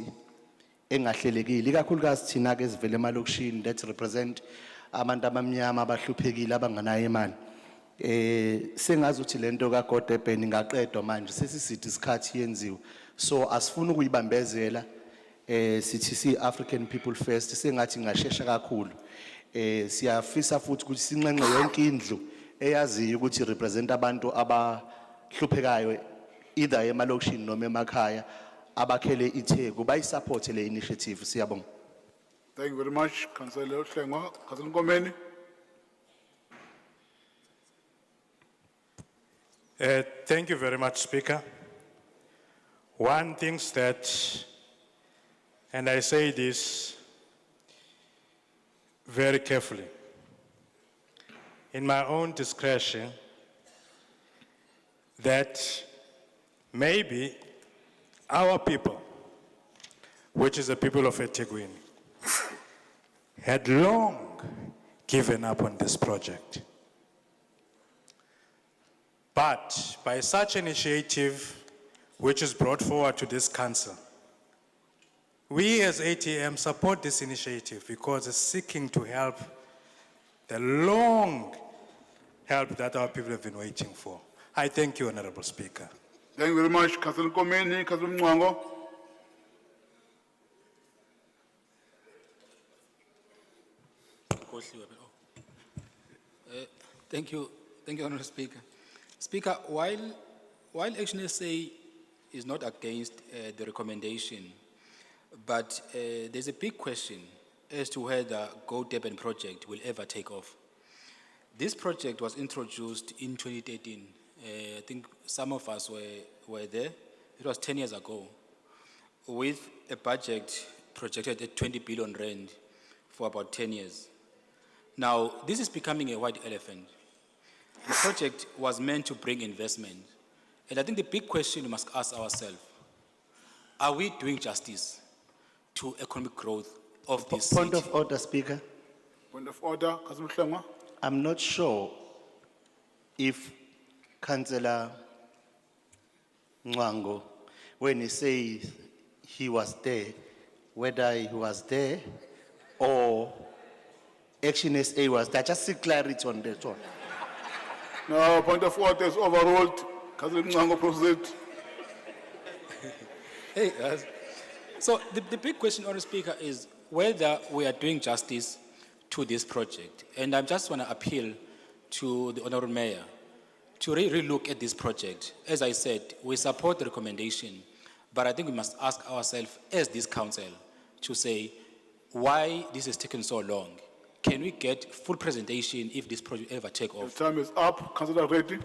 engahlelekile, ikakhulukazi thina ke sivele emalokishini that represent abantu abamnyama abahluphekile abanganayo imali. Sengazuthi lento kaGo Durban ingaqedwa manje, sesisithi isikhathi yenziwe. So asifuna ukuyibambezela, sithi si-African people first, sengathi ngashesha kakhulu. Siyafisa futhi ukuthi sinxenxe yonke indlu eyaziyo ukuthi represent abantu abahluphekayo either emalokishini noma emakhaya abakhele iTheku bayisupport le initiative. Siyabonga. Thank you very much, Councillor Shengwa. Councillor Ngomeni. Thank you very much, Speaker. One thing that, and I say this very carefully, in my own discretion, that maybe our people, which is the people of eThekwini, had long given up on this project. But by such initiative, which is brought forward to this council, We as ATM support this initiative because it's seeking to help the long help that our people have been waiting for. I thank you, Honorable Speaker. Thank you very much, Councillor Komeni, Councillor Mwango. Thank you, Honourable Speaker. Speaker, while Action SA is not against the recommendation, but there's a big question as to whether Go Durban project will ever take off. This project was introduced in 2013. I think some of us were there. It was 10 years ago, with a budget projected at 20 billion rand for about 10 years. Now, this is becoming a white elephant. The project was meant to bring investment. And I think the big question we must ask ourselves, are we doing justice to economic growth of this Point city? of order, Speaker. Point of order, Councillor Mhlengwa. I'm not sure if Councillor Mwango, when he says he was there, whether he was there or Action SA was there. Just seek clarity on that one. No, point of order is overruled. Councillor Mwango, proceed. Hey, so the big question, Honourable Speaker, is whether we are doing justice to this project. And I just want to appeal to the Honourable Mayor to really look at this project. As I said, we support the recommendation, but I think we must ask ourselves as this council to say why this has taken so long. Can we get full presentation if this project ever take off? The time is up. Councillor Reddy.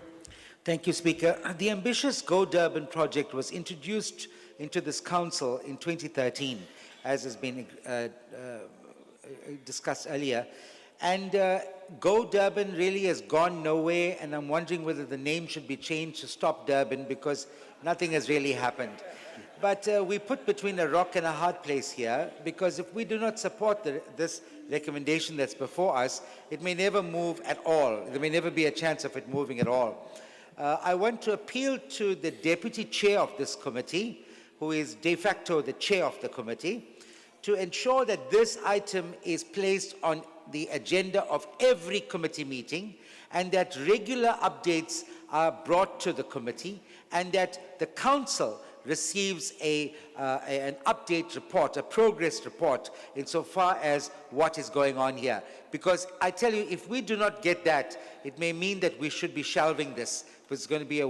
Thank you, Speaker. The ambitious Go Durban project was introduced into this council in 2013, as has been discussed earlier. And Go Durban really has gone nowhere, and I'm wondering whether the name should be changed to Stop Durban, because nothing has really happened. But we put between a rock and a hard place here, because if we do not support this recommendation that's before us, it may never move at all. There may never be a chance of it moving at all. I want to appeal to the deputy chair of this committee, who is de facto the chair of the committee, to ensure that this item is placed on the agenda of every committee meeting, and that regular updates are brought to the committee, and that the council receives an update report, a progress report, insofar as what is going on here. Because I tell you, if we do not get that, it may mean that we should be shelving this. It's going to be a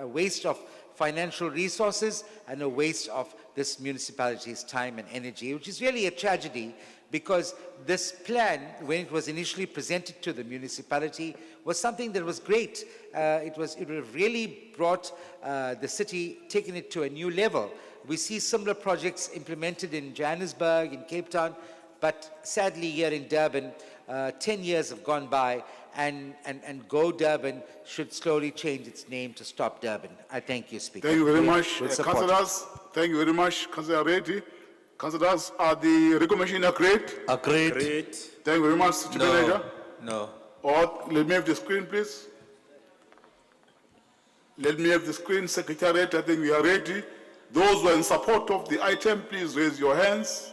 waste of financial resources and a waste of this municipality's time and energy, which is really a tragedy, because this plan, when it was initially presented to the municipality, was something that was great. It would have really brought the city, taken it to a new level. We see similar projects implemented in Johannesburg, in Cape Town, but sadly here in Durban, 10 years have gone by, and Go Durban should slowly change its name to Stop Durban. I thank you, Speaker. Thank you very much. We'll support it. Councillors, thank you very much. Councillor Reddy. Councillors, are the recommendation agreed? Agreed. Thank you very much, City Manager. No. Or let me have the screen, please. Let me have the screen, Secretariat. I think we are ready. Those who are in support of the item, please raise your hands.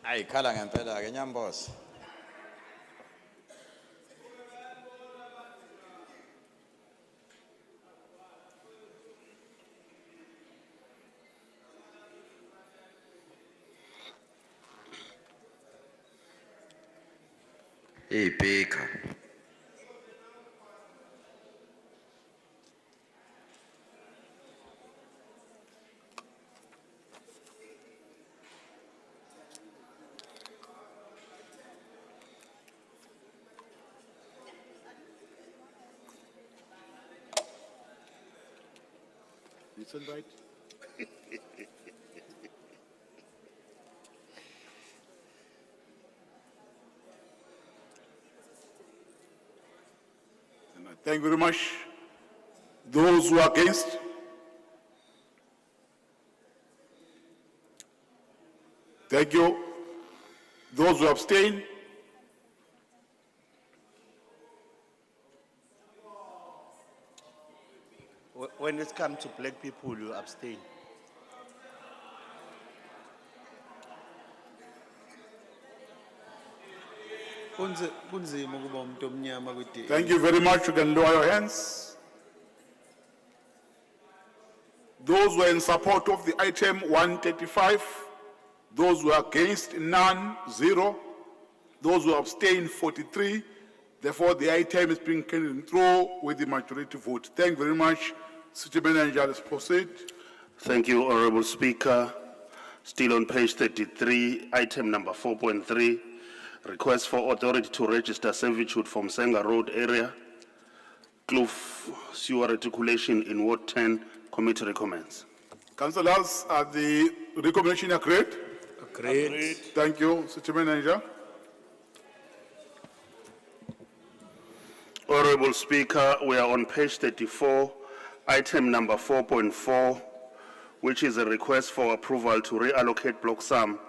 Ayikhala ngempela ke Nyamboza. Hey, Baker. It's all right. Thank you very much. Those who are against? Thank you. Those who abstain? when it comes to black people, you abstain. Thank you very much. You can lower your hands. Those who are in support of the item 135, those who are against, none, 0. Those who abstain, 43. Therefore, the item is being carried through with the majority vote. Thank you very much. City Manager, let's proceed. Thank you, Honorable Speaker. Still on page 33, item number 4.3, request for authority to register servitude from Senga Road area, Kloof sewer reticulation in Ward 10. Committee recommends. Councillors, are the recommendation agreed? Agreed. Thank you, City Manager. Honorable Speaker, we are on page 34, item number 4.4, which is a request for approval to reallocate block sum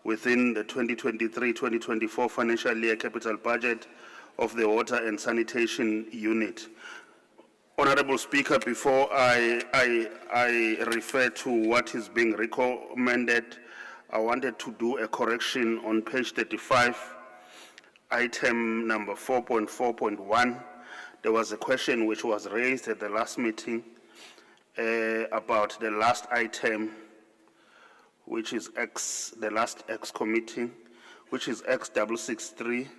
within the 2023-2024 financial year capital budget of the Water and Sanitation Unit. Honorable Speaker, before I refer to what is being recommended, I wanted to do a correction on page 35, item number 4.4.1. There was a question which was raised at the last meeting about the last item, which is the last X committee, which is X663.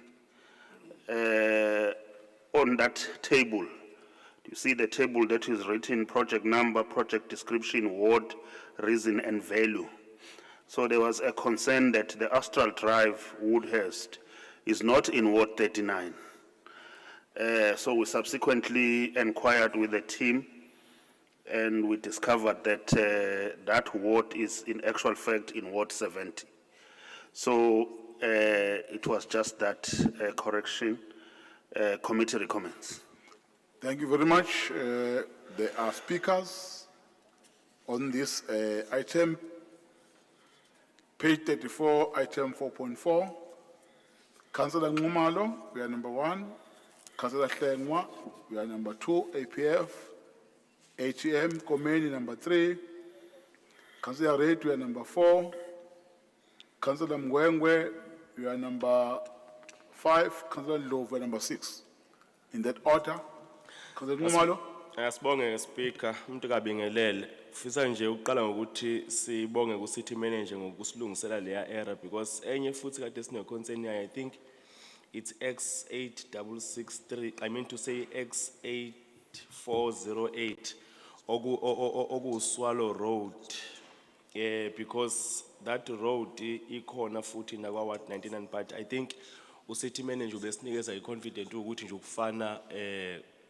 On that table, you see the table that is written project number, project description, ward, reason, and value. So there was a concern that the Astral Drive, Woodhurst, is not in Ward 39. So we subsequently inquired with the team, and we discovered that that ward is in actual fact in Ward 70. So it was just that correction. Committee recommends. Thank you very much. There are speakers on this item. Page 34, item 4.4. Councillor Ngumalo, we are number 1. Councillor Hlengwa, we are number 2. APF. ATM, Komeni, number 3. Councillor Reid, we are number 4. Councillor Mgwengwe, we are number 5. Councillor Love, we are number 6. In that order. Councillor Ngumalo. Asibonge Speaker, umuntu kabingelele. Fisa nje uqala ngokuthi sibonge ku City Manager ngokusilungisela leya error because enye futhi kade sine concern yayo, I think it's X8663, I mean to say X8408 oku Swallow Road. Because that road ikhona futhi nakwa Ward 99, but I think u City Manager ubesinikeza iconfident ukuthi nje ukufana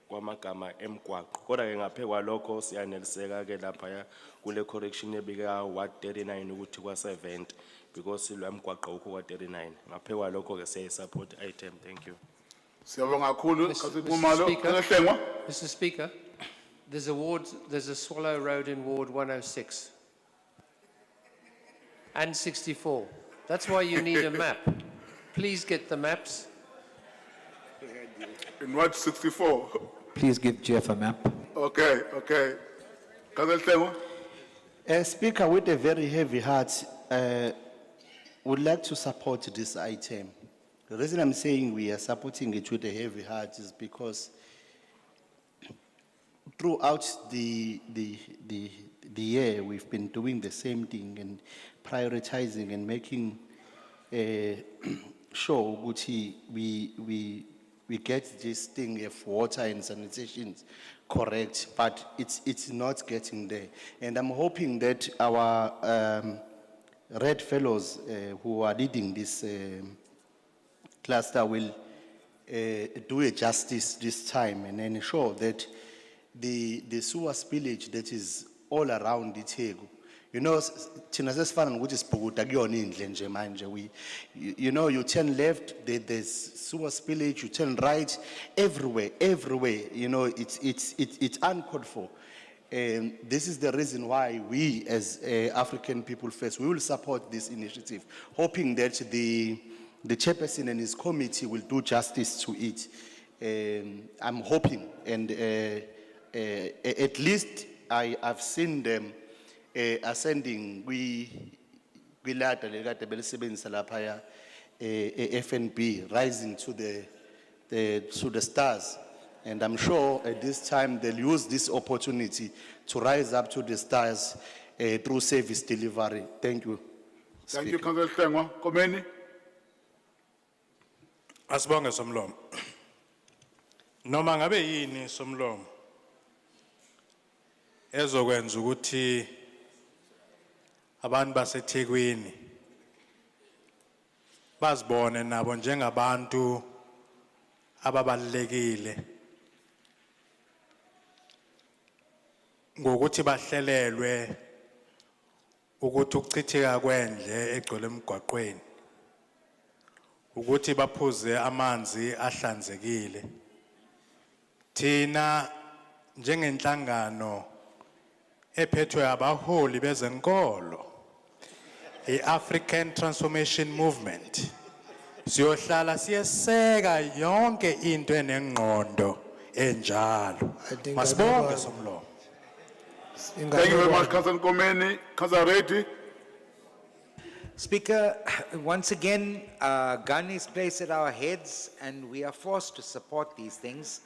kwamagama emgwaqo. Kodwa ke ngaphe kwalokho siyaneliseka ke lapha kule correction ebika Ward 39 ukuthi kwa 70 because lo emgwaqo ukho kwa 39. Ngaphe kwalokho ke siya support item. Thank you. Siyabonga kakhulu. Councillor Ngumalo. Hlengwa. Mr. Speaker, there's a Swallow Road in Ward 106 and 64. That's why you need a map. Please get the maps. In Ward 64. Please give Jeff a map. Okay. Councillor Hlengwa. Speaker, with a very heavy heart, would like to support this item. The reason I'm saying we are supporting it with a heavy heart is because throughout the year, we've been doing the same thing and prioritizing and making sure Gucci we get this thing of water and sanitation correct, but it's not getting there. And I'm hoping that our Red Fellows who are leading this cluster will do a justice this time and ensure that the sewer spillage that is all around the Itegu. You know, thina sesifana ngokuthi sibhukuda kuyona indle nje manje. You know, you turn left, there's sewer spillage, you turn right, everywhere. You know, it's uncalled for. This is the reason why we as African People First, we will support this initiative, hoping that the chairperson and his committee will do justice to it. I'm hoping, and at least I've seen them ascending ladder lekade belisebenzisa laphaya FNB, rising to the stars. And I'm sure at this time they'll use this opportunity to rise up to the stars through service delivery. Thank you. Thank you, Councillor Hlengwa. Komeni? Asibonge Somlomo. Noma ngabe yini Somlomo ezokwenza ukuthi abantu baseThekwini bazibone nabo njengabantu ababalekile ngokuthi bahlelelwe ukuthi ukuchitheka kwendle egcwele emgwaqweni ukuthi baphuze amanzi ahlanzekile thina njengenhlangano ephethwe abaholi bezenkolo i-African Transformation Movement siyohlala siyeseka yonke into enengqondo enjalo masibonge Somlomo. Thank you very much, Councillor Komeni. Councillor Reddy? Speaker, once again, gun is placed at our heads and we are forced to support these things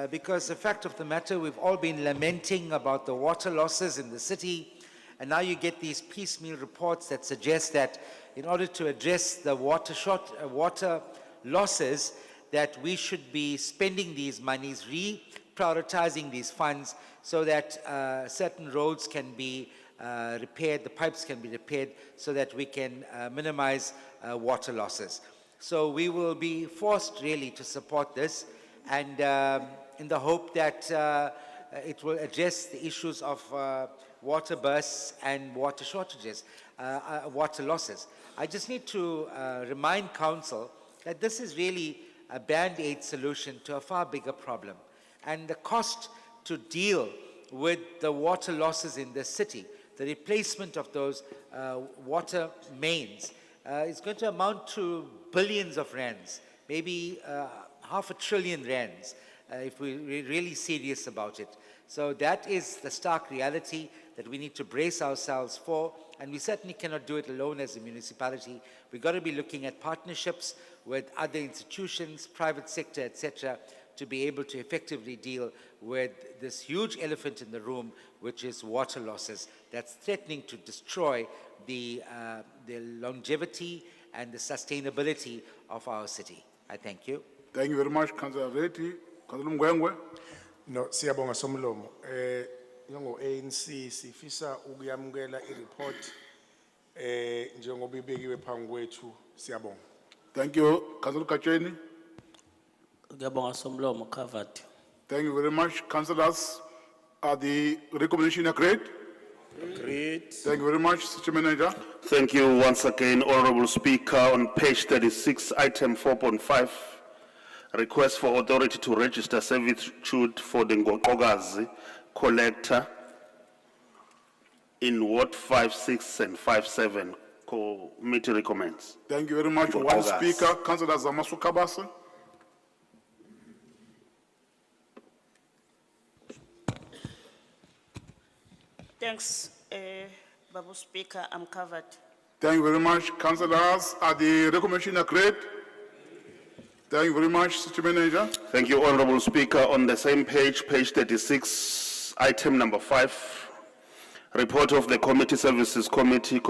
because the fact of the matter, we've all been lamenting about the water losses in the city, and now you get these piecemeal reports that suggest that in order to address the water losses, that we should be spending these monies, reprioritizing these funds so that certain roads can be repaired, the pipes can be repaired so that we can minimize water losses. So we will be forced really to support this, and in the hope that it will address the issues of water bursts and water shortages, water losses. I just need to remind Council that this is really a band-aid solution to a far bigger problem. And the cost to deal with the water losses in the city, the replacement of those water mains, is going to amount to billions of rands, maybe R500 billion rands, if we're really serious about it. So that is the stark reality that we need to brace ourselves for, and we certainly cannot do it alone as a municipality. We've got to be looking at partnerships with other institutions, private sector, etc., to be able to effectively deal with this huge elephant in the room, which is water losses, that's threatening to destroy the longevity and the sustainability of our city. I thank you. Thank you very much, Councillor Reddy. Councillor Mgwengwe? No, siyabonga Somlomo. Njengo ANC sifisa ukuyamukela i-report njengoba ibekiwe phambi kwethu. Siyabonga. Thank you, Councillor Kacheni. Ngiyabonga Somlomo covered. Thank you very much, councillors. Are the recommendation agreed? Agreed. Thank you very much, City Manager. Thank you once again, Honorable Speaker. On page 36, item 4.5, request for authority to register servitude for the Ngokogazi collector in Ward 5, 6, and 5, 7. Committee recommends. Thank you very much. One Ngokogazi. speaker, Councillor Zamasu Kabase. Thanks, Babu Speaker, I'm covered. Thank you very much, councillors. Are the recommendation agreed? Thank you very much, City Manager. Thank you, Honorable Speaker. On the same page, page 36, item number 5, report of the Community Services Committee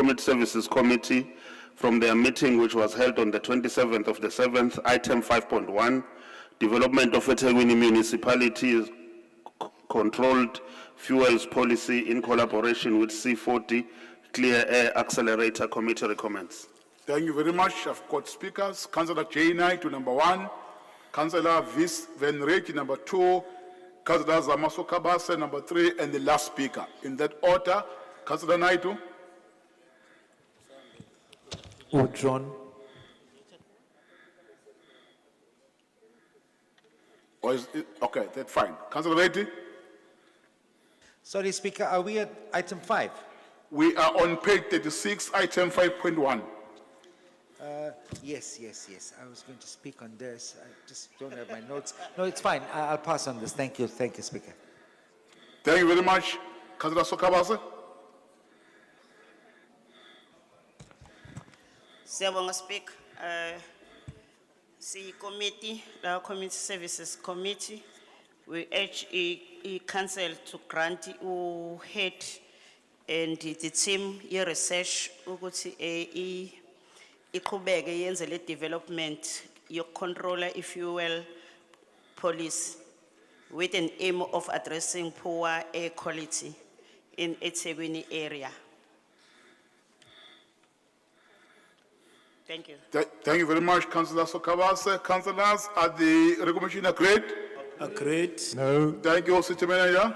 from their meeting which was held on the 27th of the 7th, item 5.1, development of eThekwini municipality controlled fuels policy in collaboration with C40 Clear Air Accelerator. Committee recommends. Thank you very much. I've got speakers. Councillor J. Naidu, number 1. Councillor Vis Van Rijk, number 2. Councillor Zamasu Kabase, number 3. And the last speaker. In that order, Councillor Naidu. Withdrawn. Or is it, okay, that's fine. Councillor Reddy. Sorry, Speaker, are we at item 5? We are on page 36, item 5.1. Yes. I was going to speak on this. I just don't have my notes. No, it's fine. I'll pass on this. Thank you, Speaker. Thank you very much. Councillor Sokabase. Siyabonga Speaker. Committee, the Community Services Committee, we urge council to grant head and the team research ukuthi iqhubeke yenze le development yokucontrola i-fuel policy with an aim of addressing poor air quality in eThekwini area. Thank you. Thank you very much, Councillor Sokabase. Councillors, are the recommendation agreed? Agreed. No. Thank you, City Manager.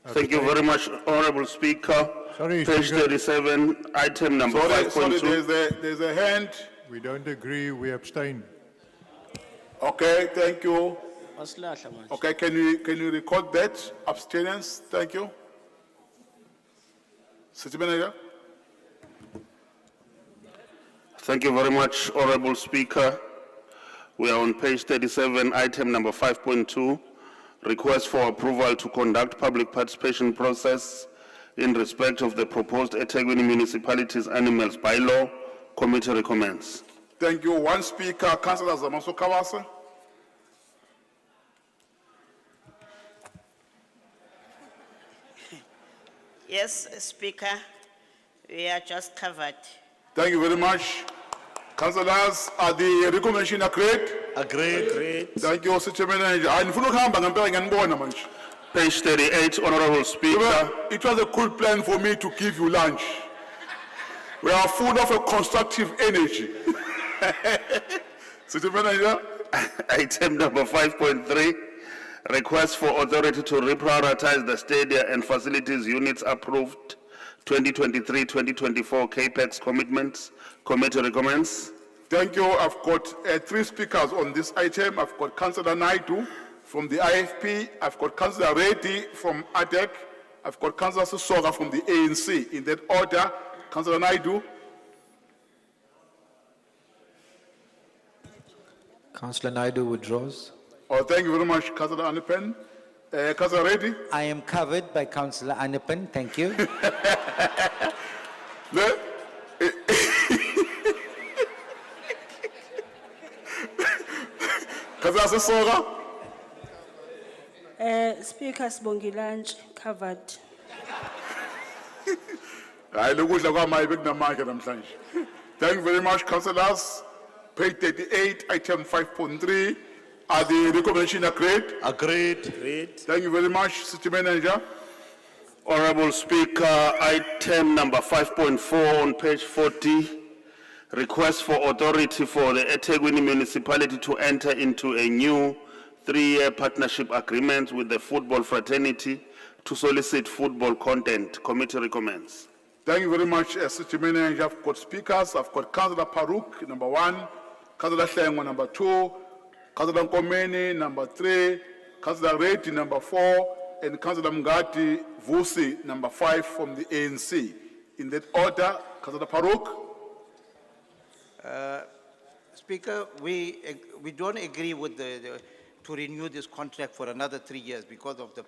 Thank you very much, Honorable Speaker. Sorry, Page Speaker. 37, item number Sorry, 5.2. there's a hand. We don't agree, we abstain. Okay, thank you. Masilahla manje. Okay, can you record that? Abstinence, thank you. City Manager. Thank you very much, Honorable Speaker. We are on page 37, item number 5.2, request for approval to conduct public participation process in respect of the proposed eThekwini Municipalities Animals Bylaw. Committee recommends. Thank you. One speaker, Councillor Zamaso Kawase. Yes, Speaker, we are just covered. Thank you very much. Councillors, are the recommendation agreed? Agreed. Thank you, City Manager. Andifuna ukuhamba ngempela ngiyanibona manje. Page 38, Honorable Speaker. It was a good plan for me to give you lunch. We are full of a constructive energy. City Manager. Item number 5.3, request for authority to reprioritize the stadia and facilities units approved 2023-2024 CAPEX commitments. Committee recommends. Thank you. I've got three speakers on this item. I've got Councillor Naidu from the IFP. I've got Councillor Reddy from ADEC. I've got Councillor Sisoga from the ANC. In that order, Councillor Naidu. Councillor Naidu withdraws. Oh, thank you very much, Councillor Anipen. Councillor Reddy. I am covered by Councillor Anipen, thank you. Councillor Sisoga. Speaker Sibongilanje, covered. Hayi lokudla kwamayi bekunamandla namhlanje. Thank you very much, councillors. Page 38, item 5.3. Are the recommendation agreed? Agreed. Thank you very much, City Manager. Honorable Speaker, item number 5.4 on page 40, request for authority for the eThekwini municipality to enter into a new 3-year partnership agreement with the football fraternity to solicit football content. Committee recommends. Thank you very much, City Manager. I've got speakers. I've got Councillor Paruk, number 1, Councillor Hlengwa, number 2, Councillor Nkomeni, number 3, Councillor Reddy, number 4, and Councillor Mngadi Vusi, number 5 from the ANC. In that order, Councillor Paruk. Speaker, we don't agree with to renew this contract for another 3 years because of the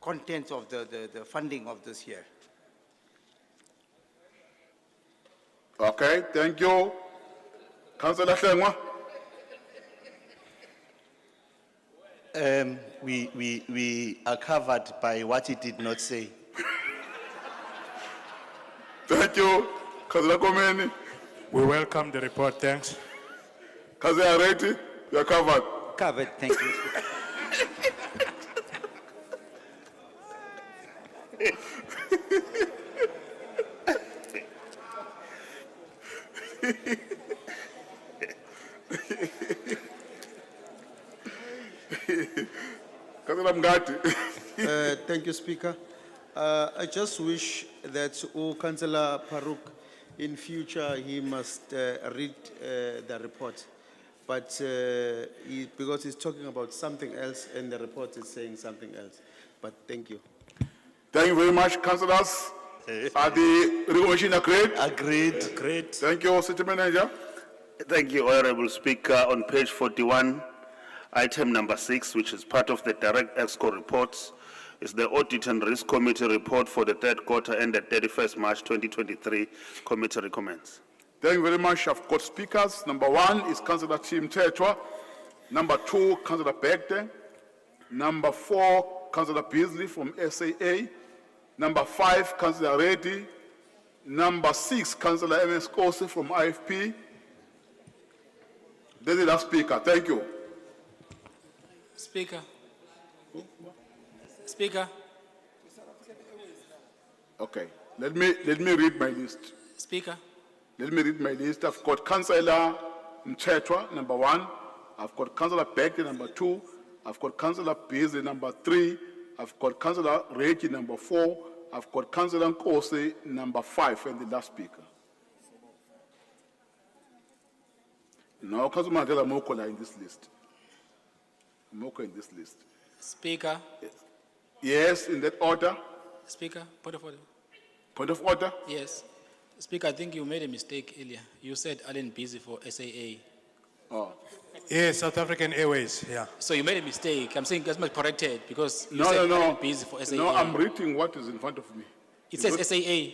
contents of the funding of this year. Okay, thank you. Councillor Hlengwa. We are covered by what he did not say. Thank you. Councillor Nkomeni. We welcome the report, thanks. Councillor Reddy, you are covered. Covered, thank you. Councillor Mngadi. Thank you, Speaker. I just wish that Councillor Paruk, in future, he must read the report. But because he's talking about something else and the report is saying something else. But thank you. Thank you very much, councillors. Are the recommendation agreed? Agreed. Thank you, City Manager. Thank you, Honorable Speaker. On page 41, item number 6, which is part of the direct EXCO reports, is the Audit and Risk Committee report for the third quarter ended 31st March 2023. Committee recommends. Thank you very much. I've got speakers. Number 1 is Councillor Tim Tetwa. Number 2, Councillor Begde. Number 4, Councillor Beasley from SAA. Number 5, Councillor Reddy. Number 6, Councillor MS Kosi from IFP. This is the last speaker. Thank you. Speaker. Speaker. Okay. Let me read my list. Speaker. Let me read my list. I've got Councillor Mchetwa, number 1. I've got Councillor Begde, number 2. I've got Councillor Beasley, number 3. I've got Councillor Reggie, number 4. I've got Councillor Nkosi, number 5, and the last speaker. Now, Councillor Mandela Mokola in this list. Moko in this list. Speaker. Yes, in that order. Speaker, point of order. Point of order? Yes. Speaker, I think you made a mistake earlier. You said Allen Busy for SAA. Oh. Yes, South African Airways, yeah. So you made a mistake. I'm saying that's not corrected because you No, said no, no. Allen Busy for SAA. No, I'm reading what is in front of me. It says SAA.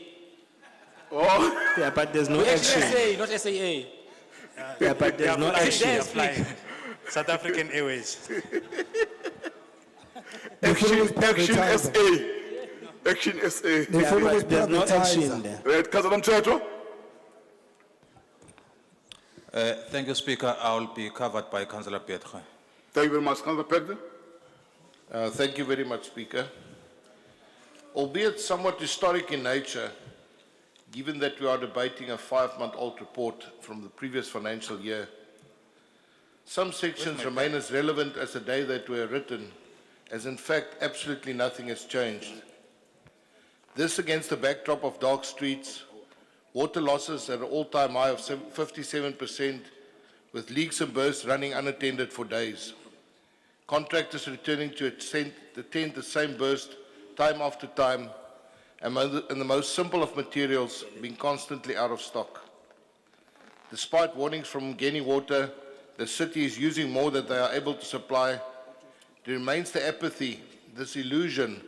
Oh. Yeah, but there's no No, action. SAA, not SAA. Yeah, but there's no action. Applying. South African Airways. Action SA. Action SA. Yeah, but there's no action there. Right, Councillor Mchetwa. Thank you, Speaker. I will be covered by Councillor Pietro. Thank you very much, Councillor Begde. Thank you very much, Speaker. Albeit somewhat historic in nature, given that we are debating a 5-month-old report from the previous financial year, some sections remain as relevant as the day that were written, as in fact absolutely nothing has changed. This against the backdrop of dark streets, water losses at an all-time high of 57%, with leaks and bursts running unattended for days. Contractors returning to attend the same burst time after time, and the most simple of materials being constantly out of stock. Despite warnings from Ngeni Water, the city is using more than they are able to supply. There remains the apathy, this illusion,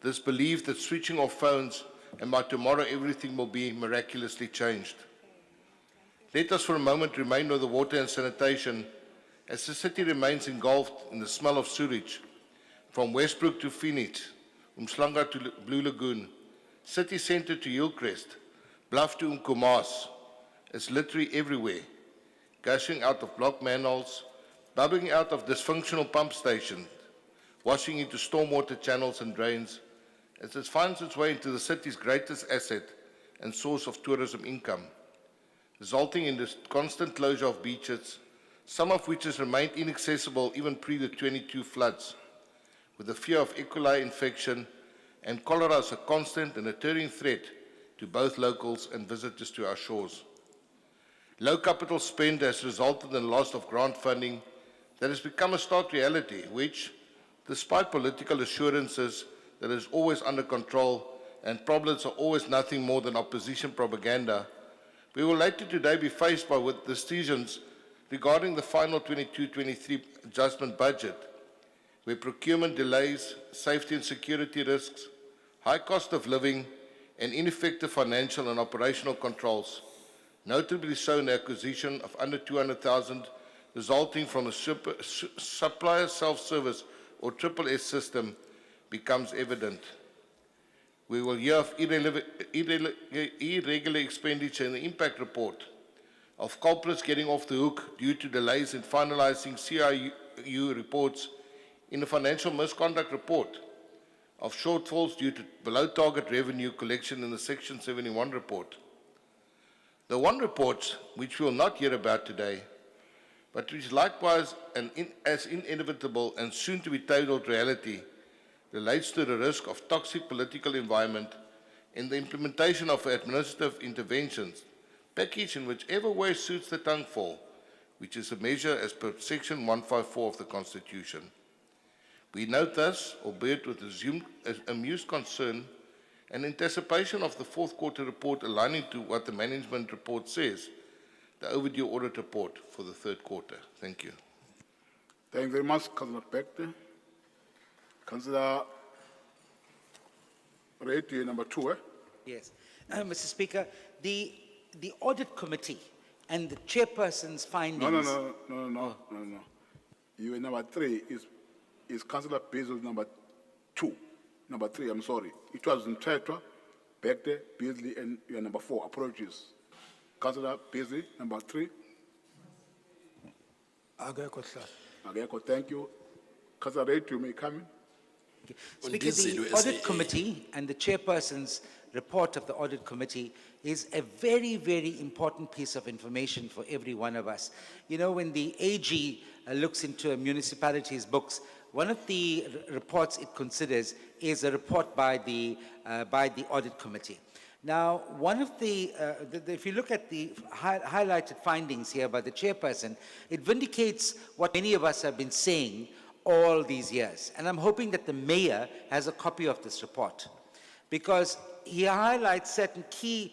this belief that switching off phones and by tomorrow everything will be miraculously changed. Let us for a moment remain with the water and sanitation as the city remains engulfed in the smell of sewage, from Westbrook to Phoenix, Umhlanga to Blue Lagoon, city centre to Hillcrest, Bluff to Umkomaas, is literally everywhere, gushing out of blocked manholes, bubbling out of dysfunctional pump stations, washing into stormwater channels and drains, as it finds its way into the city's greatest asset and source of tourism income, resulting in the constant closure of beaches, some of which has remained inaccessible even pre the 22 floods, with the fear of E. coli infection and cholera as a constant and deterring threat to both locals and visitors to our shores. Low capital spend has resulted in the loss of grant funding that has become a stark reality, which, despite political assurances that it is always under control and problems are always nothing more than opposition propaganda, we will later today be faced with decisions regarding the final 22-23 adjustment budget, where procurement delays, safety and security risks, high cost of living, and ineffective financial and operational controls, notably so in the acquisition of under 200,000, resulting from a supplier self-service or SSS system, becomes evident. We will hear of irregular expenditure in the impact report, of culprits getting off the hook due to delays in finalizing CIU reports in the financial misconduct report, of shortfalls due to below-target revenue collection in the Section 71 report. The one report, which we will not hear about today, but which likewise as inevitable and soon to be tabled reality, relates to the risk of toxic political environment in the implementation of administrative interventions, packaged in whichever way suits the tonguefall, which is a measure as per Section 154 of the Constitution. We note thus, albeit with amused concern, an anticipation of the fourth quarter report aligning to what the management report says, the overdue audit report for the third quarter. Thank you. Thank you very much, Councillor Begde. Councillor Read to number 2, eh? Yes. Mr. Speaker, the audit committee and the chairperson's findings. No. You are number 3 is Councillor Beasley number 2. Number 3, I'm sorry. It was in Tetra, Bekte, Beasley, and you are number 4. Apologies. Councillor Beasley, number 3. Ageko, thank you. Councillor Reid, you may come in. Speaker, the audit committee and the chairperson's report of the audit committee is a very, very important piece of information for every one of us. You know, when the AG looks into a municipality's books, one of the reports it considers is a report by the audit committee. Now, one of if you look at the highlighted findings here by the chairperson, it vindicates what many of us have been saying all these years. And I'm hoping that the mayor has a copy of this report, because he highlights certain key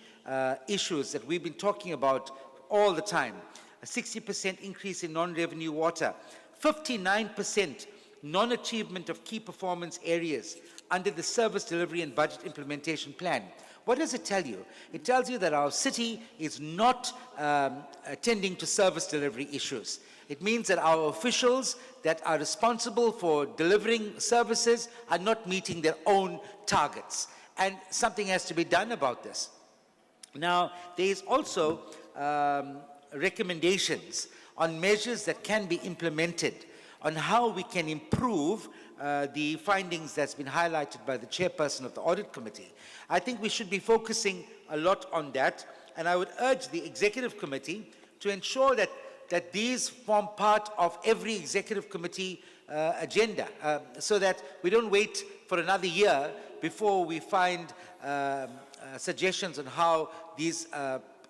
issues that we've been talking about all the time. A 60% increase in non-revenue water, 59% non-achievement of key performance areas under the Service Delivery and Budget Implementation Plan. What does it tell you? It tells you that our city is not attending to service delivery issues. It means that our officials that are responsible for delivering services are not meeting their own targets. And something has to be done about this. Now, there is also recommendations on measures that can be implemented on how we can improve the findings that's been highlighted by the chairperson of the audit committee. I think we should be focusing a lot on that, and I would urge the executive committee to ensure that these form part of every executive committee agenda, so that we don't wait for another year before we find suggestions on how these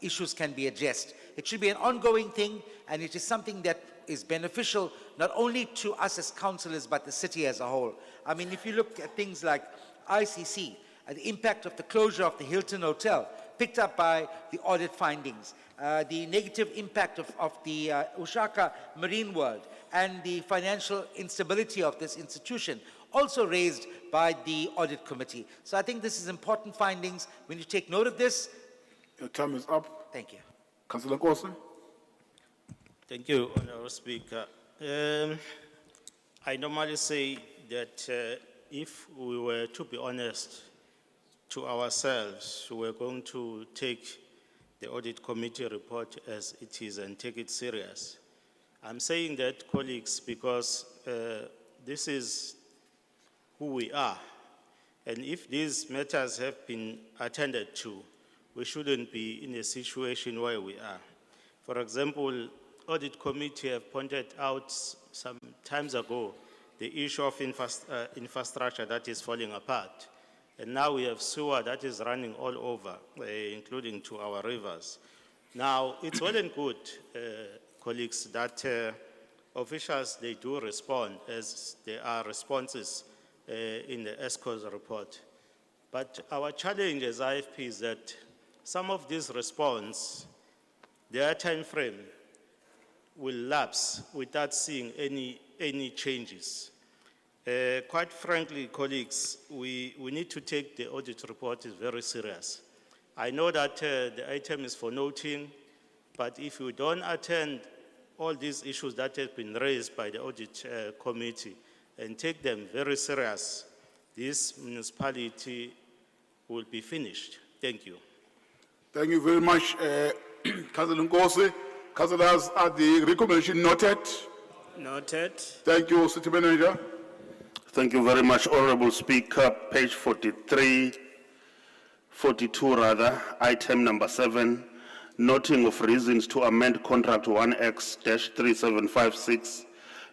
issues can be addressed. It should be an ongoing thing, and it is something that is beneficial not only to us as councillors, but the city as a whole. I mean, if you look at things like ICC, the impact of the closure of the Hilton Hotel, picked up by the audit findings, the negative impact of the Ushaka Marine World, and the financial instability of this institution, also raised by the audit committee. So I think this is important findings. When you take note of this. Your time is up. Thank you. Councillor Nkosi. Thank you, Honourable Speaker. I normally say that if we were to be honest to ourselves, we were going to take the audit committee report as it is and take it serious. I'm saying that, colleagues, because this is who we are. And if these matters have been attended to, we shouldn't be in a situation where we are. For example, audit committee have pointed out some times ago the issue of infrastructure that is falling apart. And now we have sewer that is running all over, including to our rivers. Now, it's well and good, colleagues, that officials, they do respond as there are responses in the ESCO's report. But our challenge as IFP is that some of these response, their time frame will lapse without seeing any changes. Quite frankly, colleagues, we need to take the audit report very serious. I know that the item is for noting, but if you don't attend all these issues that have been raised by the audit committee and take them very serious, this municipality will be finished. Thank you. Thank you very much, Councillor Nkosi. Councillors, are the recommendation noted? Noted. Thank you, City Manager. Thank you very much, Honorable Speaker. Page 42 rather, item number 7, noting of reasons to amend contract 1X-3756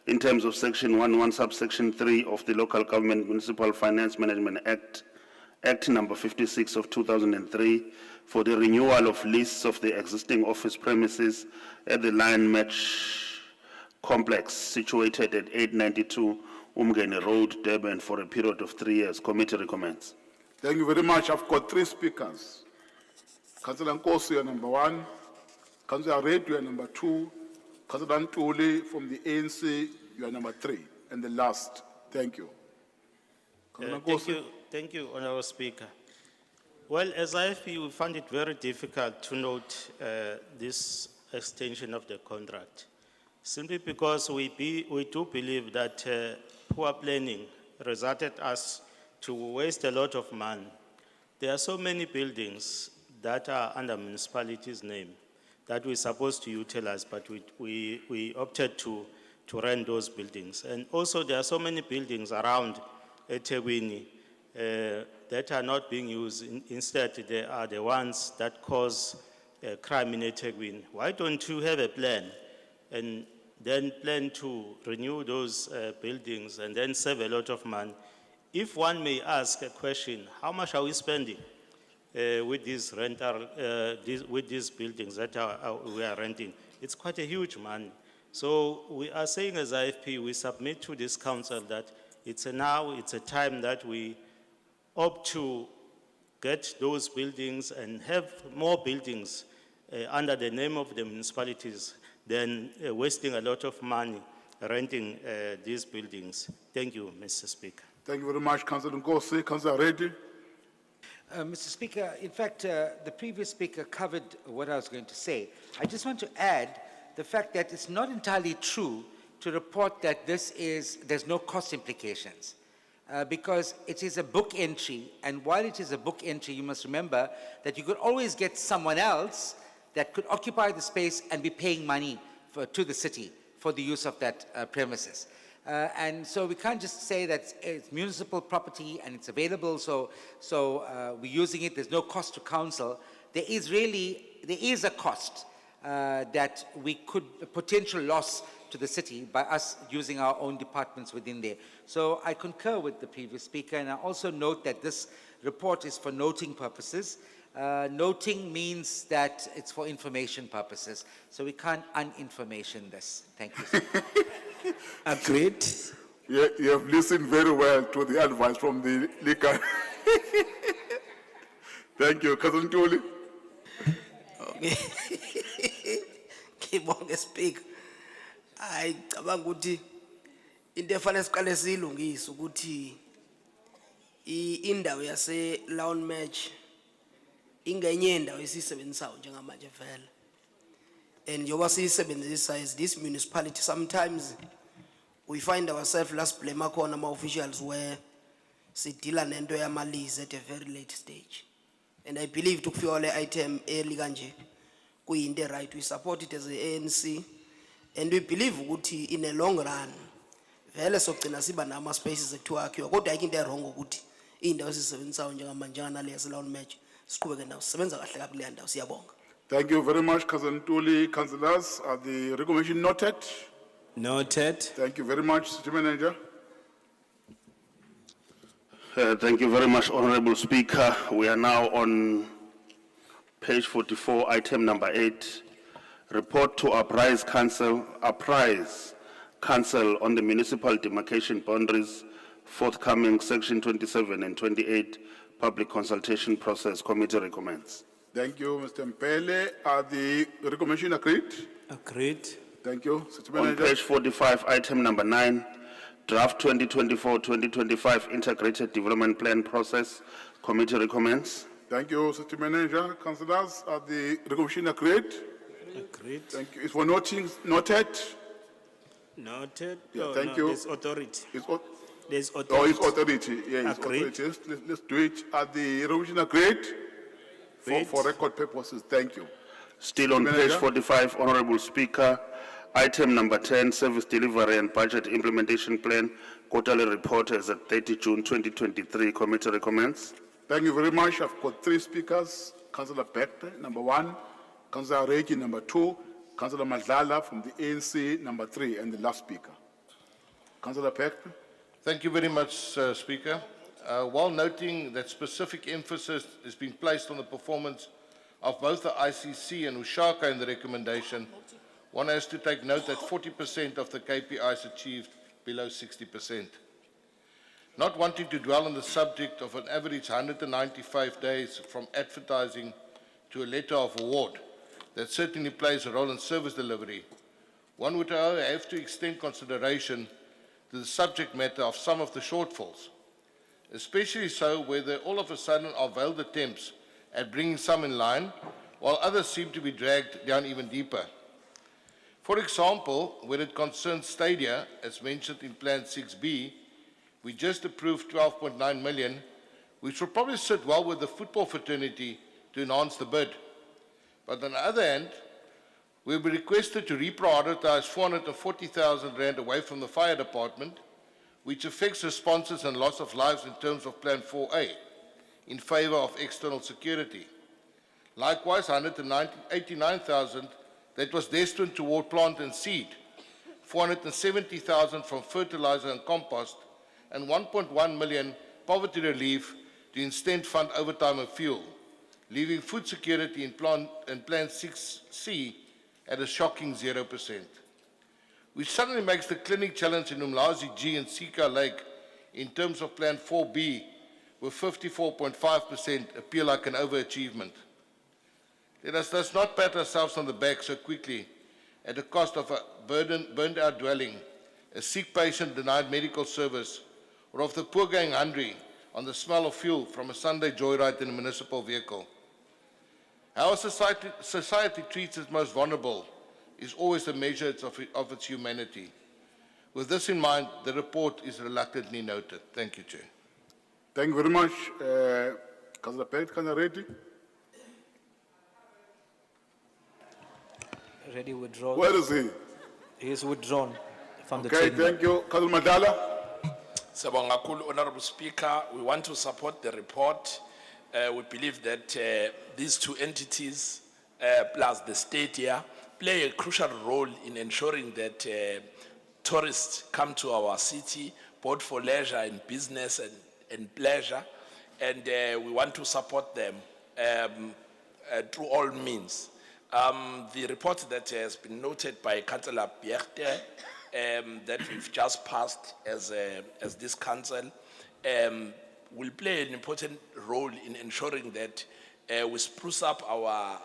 in terms of section 11 subsection 3 of the Local Government Municipal Finance Management Act number 56 of 2003 for the renewal of leases of the existing office premises at the Lion Match complex situated at 892 Umgeni Road, Durban, for a period of 3 years. Committee recommends. Thank you very much. I've got 3 speakers. Councillor Nkosi, you are number 1. Councillor Reid, you are number 2. Councillor Ntuli from the ANC, you are number 3. And the last. Thank you. Councillor Nkosi. Thank you, Honourable Speaker. Well, as IFP, we found it very difficult to note this extension of the contract, simply because we do believe that poor planning resulted us to waste a lot of money. There are so many buildings that are under municipality's name that we're supposed to utilize, but we opted to rent those buildings. And also there are so many buildings around eThekwini that are not being used. Instead, they are the ones that cause crime in eThekwini. Why don't you have a plan and then plan to renew those buildings and then save a lot of money? If one may ask a question, how much are we spending with these with these buildings that we are renting? It's quite a huge money. So we are saying as IFP, we submit to this council that it's a time that we opt to get those buildings and have more buildings under the name of the municipalities than wasting a lot of money renting these buildings. Thank you, Mr. Speaker. Thank you very much, Councillor Nkosi. Councillor Reddy. Mr. Speaker, in fact, the previous speaker covered what I was going to say. I just want to add the fact that it's not entirely true to report that there's no cost implications. Because it is a book entry, and while it is a book entry, you must remember that you could always get someone else that could occupy the space and be paying money to the city for the use of that premises. And so we can't just say that it's municipal property and it's available, so we're using it, there's no cost to council. There is a cost that we could, a potential loss to the city by us using our own departments within there. So I concur with the previous speaker, and I also note that this report is for noting purposes. Noting means that it's for information purposes, so we can't uninformation this. Thank you, sir. Agreed. You have listened very well to the advice from the leaker. Thank you, Cousin Ntuli. Okay. Ngibonge Speaker. Hayi cabanga ukuthi into efanele siqale siyilungise ukuthi indawo yase Lawn Match ingenye indawo esisebenzisayo njengamanje vele. And yoba siyisebenzisa as this municipality, sometimes we find ourselves last blame khona ama officials where sidila nento yamalize at a very late stage. And I believe to kufika le item early kanje kuyinto right, we support it as a ANC, and we believe ukuthi in a long run vele sogcina siba nama spaces ethiwakhiwa, kodwa ayikho into wrong ukuthi indawo esisebenzisayo njengamanje nale yase Lawn Match siqhubeke nayo sisebenza kahle kabi le ndawo. Siyabonga. Thank you very much, Cousin Ntuli. Councillors, are the recommendation noted? Noted. Thank you very much, City Manager. Thank you very much, Honorable Speaker. We are now on page 44, item number 8. Report to apprise Council on the municipal demarcation boundaries, forthcoming section 27 and 28, public consultation process. Committee recommends. Thank you, Mr. Mpele. Are the recommendation agreed? Agreed. Thank you, City On Manager. page 45, item number 9, draft 2024-2025 integrated development plan process. Committee recommends. Thank you, City Manager. Councillors, are the recommendation agreed? Agreed. Thank you. It's for noted? Noted. Yeah, Oh, thank no, you. There's authority. Oh, There's it's authority. Yeah, it's Agreed. authority. Let's do it. Are the recommendation agreed? For record purposes, thank you. Still on Mr. page Manager. 45, Honorable Speaker, item number 10, service delivery and budget implementation plan, quarterly report as at 30 June 2023. Committee recommends. Thank you very much. I've got 3 speakers. Councillor Beck, number 1. Councillor Regi, number 2. Councillor Madlala from the ANC, number 3. And the last speaker. Councillor Beck. Thank you very much, Speaker. While noting that specific emphasis is being placed on the performance of both the ICC and Ushaka in the recommendation, one has to take note that 40% of the KPIs achieved below 60%. Not wanting to dwell on the subject of an average 195 days from advertising to a letter of award, that certainly plays a role in service delivery, one would however have to extend consideration to the subject matter of some of the shortfalls, especially so where there all of a sudden are veiled attempts at bringing some in line, while others seem to be dragged down even deeper. For example, when it concerns Stadia, as mentioned in Plan 6B, we just approved 12.9 million, which will probably sit well with the football fraternity to enhance the bid. But on the other hand, we'll be requested to reprioritize 440,000 rand away from the fire department, which affects responses and loss of lives in terms of Plan 4A, in favor of external security. Likewise, 189,000 that was destined toward plant and seed, 470,000 from fertilizer and compost, and 1.1 million poverty relief to instead fund overtime and fuel, leaving food security in Plan 6C at a shocking 0%. Which suddenly makes the clinic challenge in Umlazi G and Sika Lake in terms of Plan 4B with 54.5% appear like an overachievement. Let us thus not pat ourselves on the back so quickly at the cost of a burned out dwelling, a sick patient denied medical service, or of the poor going hungry on the smell of fuel from a Sunday joyride in a municipal vehicle. How a society treats its most vulnerable is always a measure of its humanity. With this in mind, the report is reluctantly noted. Thank you, Chair. Thank you very much. Councillor Perry, Councillor Reddy. Ready withdraw. Where is he? He is withdrawn from the Okay, chamber. thank you. Councillor Madala. Sabonga kakhulu, Honorable Speaker, we want to support the report. We believe that these two entities, plus the state here, play a crucial role in ensuring that tourists come to our city, both for leisure and business and pleasure, and we want to support them through all means. The report that has been noted by Councillor Bjergte, that we've just passed as this council, will play an important role in ensuring that we spruce up our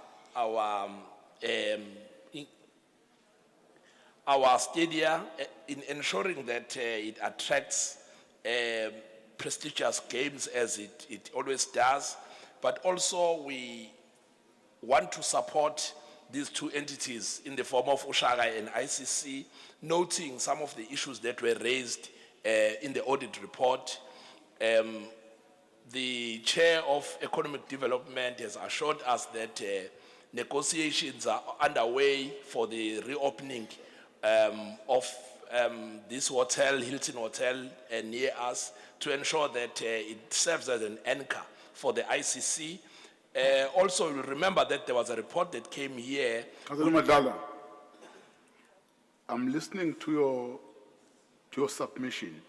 stadia, in ensuring that it attracts prestigious games as it always does, but also we want to support these two entities in the form of Ushaga and ICC, noting some of the issues that were raised in the audit report. The chair of economic development has assured us that negotiations are underway for the reopening of this hotel, Hilton Hotel, near us, to ensure that it serves as an anchor for the ICC. Also, you'll remember that there was a report that came here. Councillor Madala, I'm listening to your submission,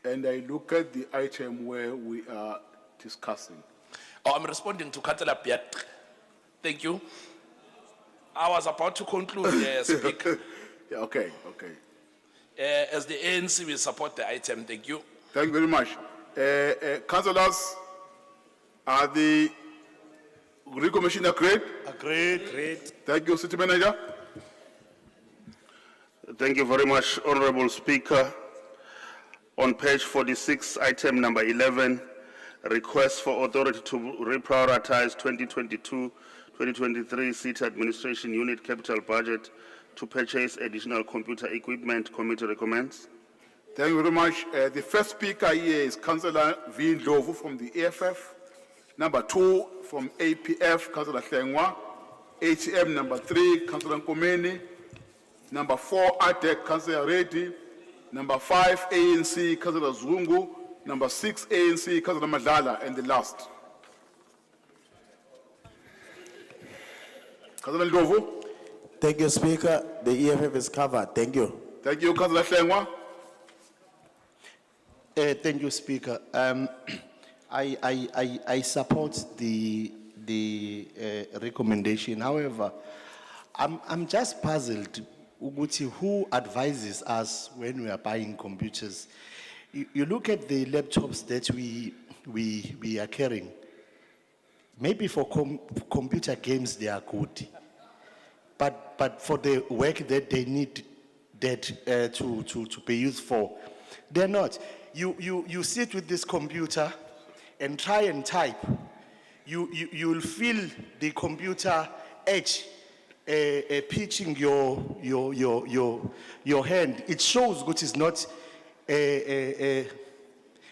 and I look at the item where we are discussing. Oh, I'm responding to Councillor Piet. Thank you. I was about to conclude, Speaker. Yeah, okay, okay. As the ANC, we support the item. Thank you. Thank you very much. Councillors, are the recommission agreed? Agreed. Thank you, City Manager. Thank you very much, Honorable Speaker. On page 46, item number 11, request for authority to reprioritize 2022-2023 City Administration Unit capital budget to purchase additional computer equipment. Committee recommends. Thank you very much. The first speaker here is Councillor V. Ndlovu from the AFF. Number 2 from APF, Councillor Hlengwa. ATM number 3, Councillor Nkomeni. Number 4, ADEC, Councillor Reddy. Number 5, ANC, Councillor Zungu. Number 6, ANC, Councillor Madlala. And the last. Councillor Ndlovu. Thank you, Speaker. The EFF is covered. Thank you. Thank you, Councillor Hlengwa. Thank you, Speaker. I support the recommendation. However, I'm just puzzled. Uguti, who advises us when we are buying computers? You look at the laptops that we are carrying. Maybe for computer games they are good, but for the work that they need to be used for, they're not. You sit with this computer and try and type. you'll feel the computer edge pitching your hand. It shows which is not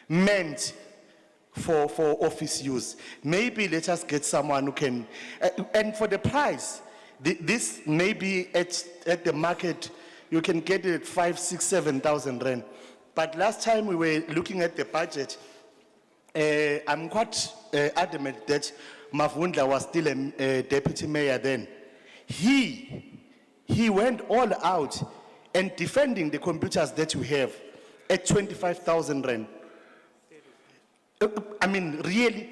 meant for office use. Maybe let us get someone who can, and for the price, this may be at the market, you can get it at 5, 6, 7,000 rand. But last time we were looking at the budget, I'm quite adamant that Mavundla was still a deputy mayor then. He went all out and defending the computers that we have at 25,000 rand. I mean, really,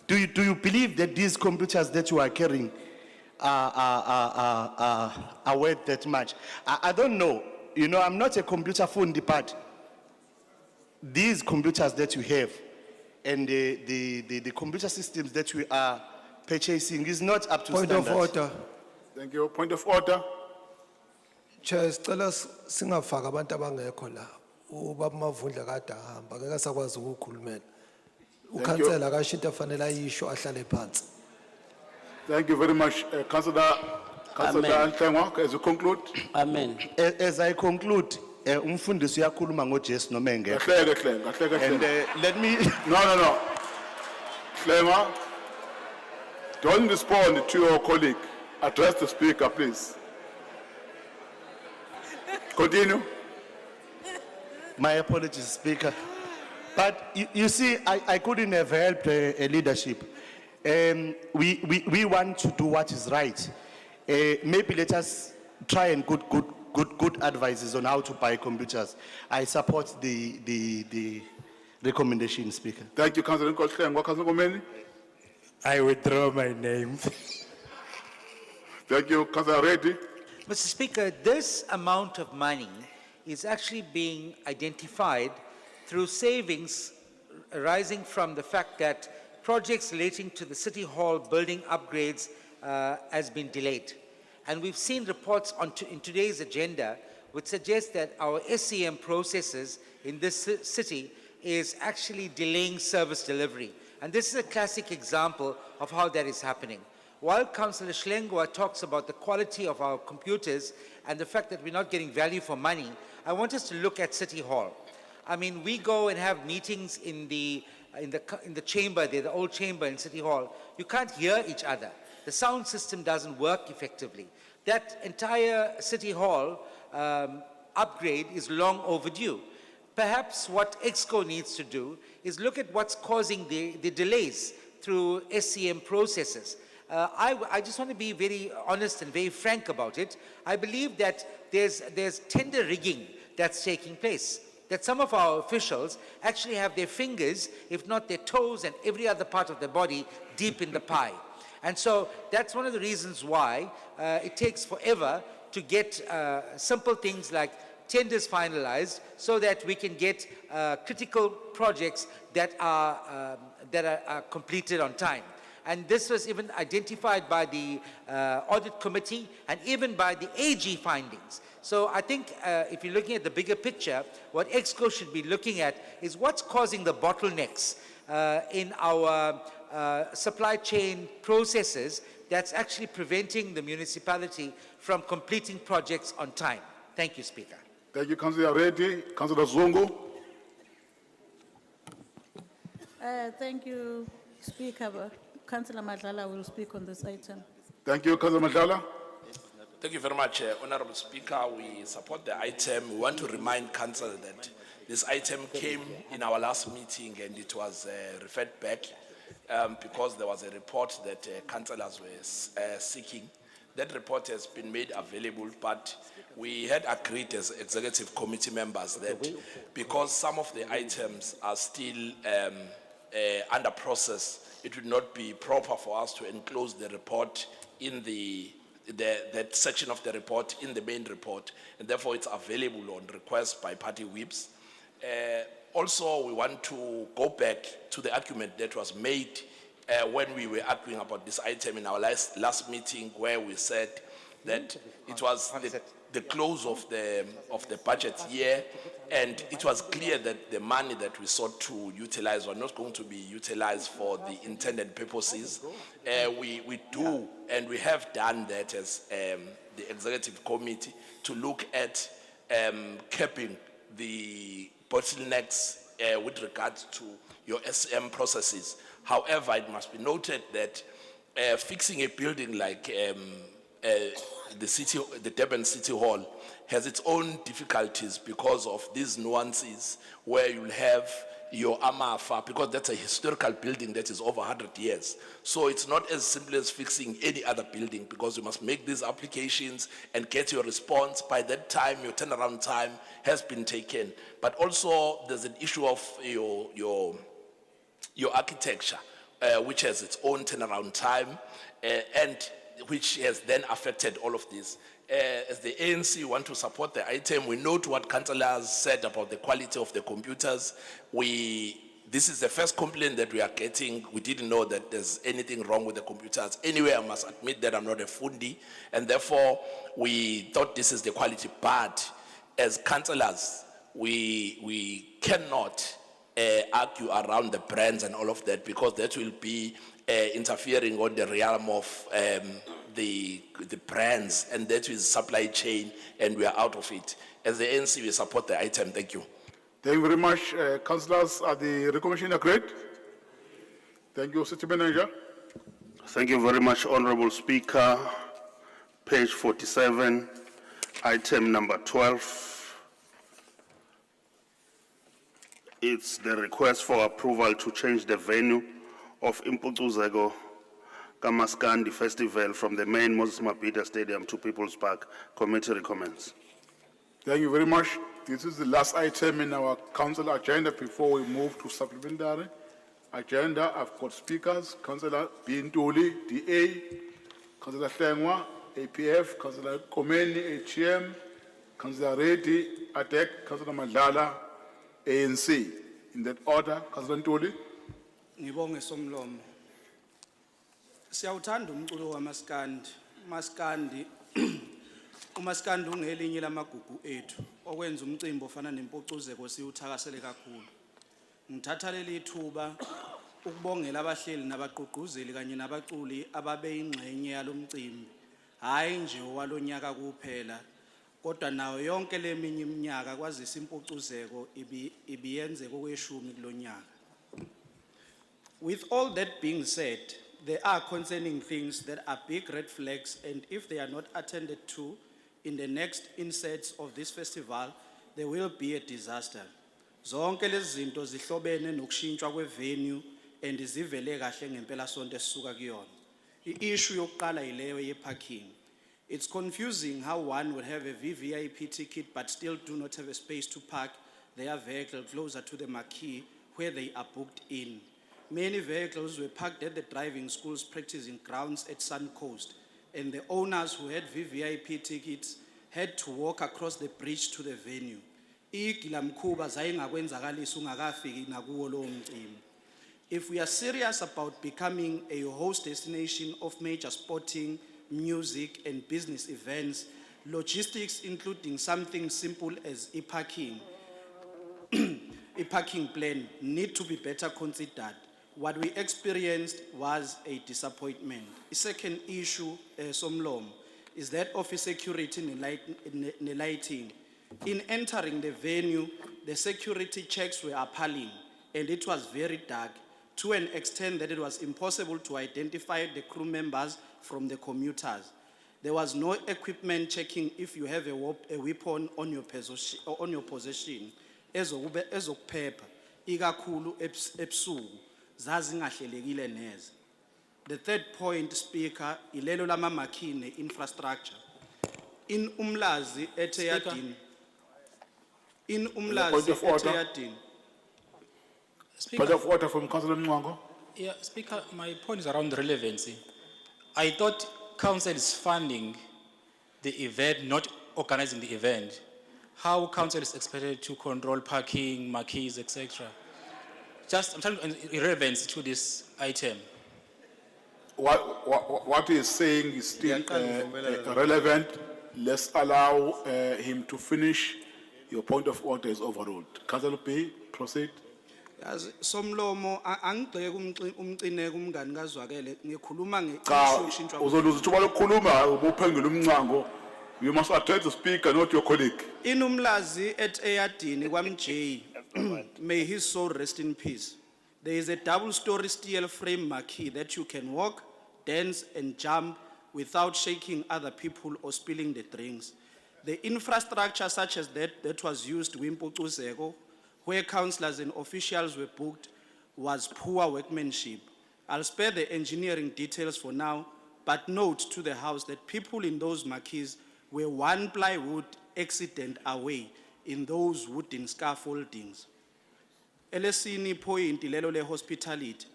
do you believe that these computers that you are carrying are worth that much? I don't know. You know, I'm not a computer fundi, but these computers that you have and the computer systems that we are purchasing is not up to standard. Point of order. Thank you. Point of order. Chair, sicela singafaka abantu abangekho la. Ubaba Mavundla kade ahamba ngeke sakwazi ukukhulumela. Ukhansela kashinto fanele ayisho ahlale phansi. Thank you very much, Councillor Ntengwa. As you conclude. Amen. As I conclude, umfundisi uyakhuluma ngoJesu noma engekho. Kahleke. And let me No. Hlengwa, don't respond to your colleague. Address the speaker, please. Continue. My apologies, Speaker. But you see, I couldn't have helped a leadership. We want to do what is right. Maybe let us try and good advices on how to buy computers. I support the recommendation, Speaker. Thank you, Councillor Hlengwa. Councillor Ngomeni. I withdraw my name. Thank you, Councillor Reddy. Mr. Speaker, this amount of money is actually being identified through savings arising from the fact that projects relating to the City Hall building upgrades has been delayed. And we've seen reports in today's agenda which suggest that our SCM processes in this city is actually delaying service delivery. And this is a classic example of how that is happening. While Councillor Schlengwa talks about the quality of our computers and the fact that we're not getting value for money, I want us to look at City Hall. I mean, we go and have meetings in the chamber there, the old chamber in City Hall. You can't hear each other. The sound system doesn't work effectively. That entire City Hall upgrade is long overdue. Perhaps what EXCO needs to do is look at what's causing the delays through SCM processes. I just want to be very honest and very frank about it. I believe that there's tender rigging that's taking place, that some of our officials actually have their fingers, if not their toes and every other part of their body, deep in the pie. And so that's one of the reasons why it takes forever to get simple things like tenders finalized so that we can get critical projects that are completed on time. And this was even identified by the audit committee and even by the AG findings. So I think if you're looking at the bigger picture, what EXCO should be looking at is what's causing the bottlenecks in our supply chain processes that's actually preventing the municipality from completing projects on time. Thank you, Speaker. Thank you, Councillor Reddy. Councillor Zungu. Thank you, Speaker. Councillor Madlala will speak on this item. Thank you, Councillor Madlala. Thank you very much, Honorable Speaker. We support the item. We want to remind Council that this item came in our last meeting and it was referred back because there was a report that councillors were seeking. That report has been made available, but we had agreed as executive committee members that because some of the items are still under process, it would not be proper for us to enclose the report in that section of the report in the main report, and therefore it's available on request by party whips. Also, we want to go back to the argument that was made when we were arguing about this item in our last meeting, where we said that it was the close of the budget year, and it was clear that the money that we sought to utilize were not going to be utilized for the intended purposes. We do, and we have done that as the executive committee to look at capping the bottlenecks with regards to your SM processes. However, it must be noted that fixing a building like the Durban City Hall has its own difficulties because of these nuances where you'll have your AMAFA, because that's a historical building that is over 100 years. So it's not as simple as fixing any other building, because you must make these applications and get your response. By that time, your turnaround time has been taken. But also there's an issue of your architecture, which has its own turnaround time, and which has then affected all of this. As the ANC want to support the item, we note what councillors said about the quality of the computers. This is the first complaint that we are getting. We didn't know that there's anything wrong with the computers. Anyway, I must admit that I'm not a fundi, and therefore we thought this is the quality. But as councillors, we cannot argue around the brands and all of that, because that will be interfering on the realm of the brands, and that is supply chain, and we are out of it. As the ANC, we support the item. Thank you. Thank you very much. Councillors, are the recommendation agreed? Thank you, City Manager. Thank you very much, Honorable Speaker. Page 47, item number 12. It's the request for approval to change the venue of Imputuzego Kamaskandi Festival from the main Moses Mabhida Stadium to People's Park. Committee recommends. Thank you very much. This is the last item in our council agenda before we move to supplementary agenda. I've got speakers, Councillor Bintuli, DA, Councillor Hlengwa, APF, Councillor Komeni, HM, Councillor Reddy, ADEC, Councillor Madlala, ANC. In that order, Councillor Ntuli. Ngibonge Somlomo. Siyawuthanda umculo kaMaskandi. Maskandi uMaskandi ungelinye lamagugu ethu okwenza umcimbi ofana nempucuzeko siwuthakasele kakhulu. Ngithatha leli thuba ukubongela abahleli nabaqhuqhuzeli kanye nabaculi ababeyingxenye yalomcimbi. Hayi nje owalonyaka kuphela, kodwa nayo yonke leminye iminyaka kwazisa impucuzeko ibiyenze kokweshumi kulonyaka. With all that being said, there are concerning things that are big red flags, and if they are not attended to in the next insets of this festival, there will be a disaster. Zonke lezi zinto zihlobene nokushintshwa kwevenue and zivele kahle ngempela sonto esisuka kuyona. I-issue yokuqala yileyo ye-parking. It's confusing how one would have a VVIP ticket but still do not have a space to park their vehicle closer to the marquee where they are booked in. Many vehicles were parked at the driving school's practicing grounds at Sun Coast, and the owners who had VVIP tickets had to walk across the bridge to the venue. Igilamkhuba zayingakwenzakalisa ungakafiki nakuwo lowo mcimbi. If we are serious about becoming a host destination of major sporting, music and business events, logistics including something simple as e-parking, a parking plan need to be better considered. What we experienced was a disappointment. The second issue, Somlom, is that office security and lighting. In entering the venue, the security checks were appalling, and it was very dark, to an extent that it was impossible to identify the crew members from the commuters. There was no equipment checking if you have a weapon on your possession. Ezokuphepha ikakhulu ebusuku zazingahlelekile neze. The third point, Speaker, ilelo lama makine infrastructure. In Umlazi eTheyatin. In Umlazi eTheyatin. Point of order from Councillor Mwango. Yeah, Speaker, my point is around relevancy. I thought council is funding the event, not organizing the event. How council is expected to control parking, marquees, etc. I'm trying to irrelevance to this item. what he's saying is still relevant. Let's allow him to finish. Your point of order is overruled. Councillor P, proceed. Yazi somlomo angigxeke umcineke umngani kaZwakele ngikhuluma Cha, ngeishintshwa uzoluza ithuba lokukhuluma ubuphendula umncango. You must address the speaker, not your colleague. inumlazi at Eyadini kwamJ. May his soul rest in peace. There is a double-story steel frame marquee that you can walk, dance and jump without shaking other people or spilling the drinks. The infrastructure such as that was used Wimpucuzeko, where councillors and officials were booked, was poor workmanship. I'll spare the engineering details for now, but note to the House that people in those marquees were one plywood accident away in those wooden scaffoldings. Elesini point lelo le hospitality.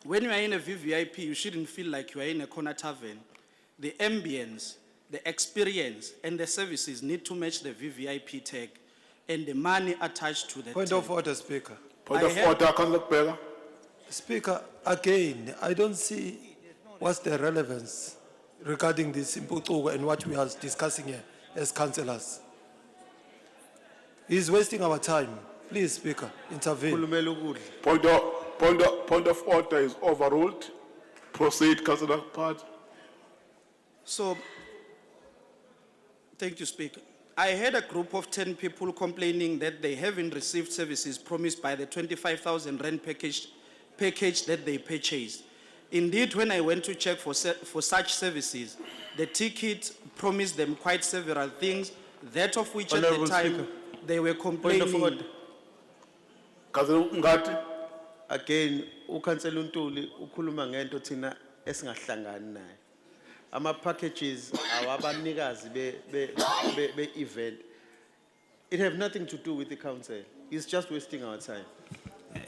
When you are in a VVIP, you shouldn't feel like you are in a corner tavern. The ambience, the experience, and the services need to match the VVIP tag and the money attached to the Point tag. of order, Speaker. Point of order, Councillor Pega. Speaker, again, I don't see what's the relevance regarding this Impucuko and what we are discussing here as councillors. He's wasting our time. Please, Speaker, intervene. Point of order is overruled. Proceed, Councillor Part. So, thank you, Speaker. I had a group of 10 people complaining that they haven't received services promised by the 25,000 rand package that they purchased. Indeed, when I went to check for such services, the ticket promised them quite several things, that of which Honourable at the time Speaker. they were Point of complaining. order. Councillor Ngati. Again, uKhansela uNtuli ukhuluma ngento thina esingahlangani naye. Ama packages awabanikazi be event. It have nothing to do with the council. It's just wasting our time.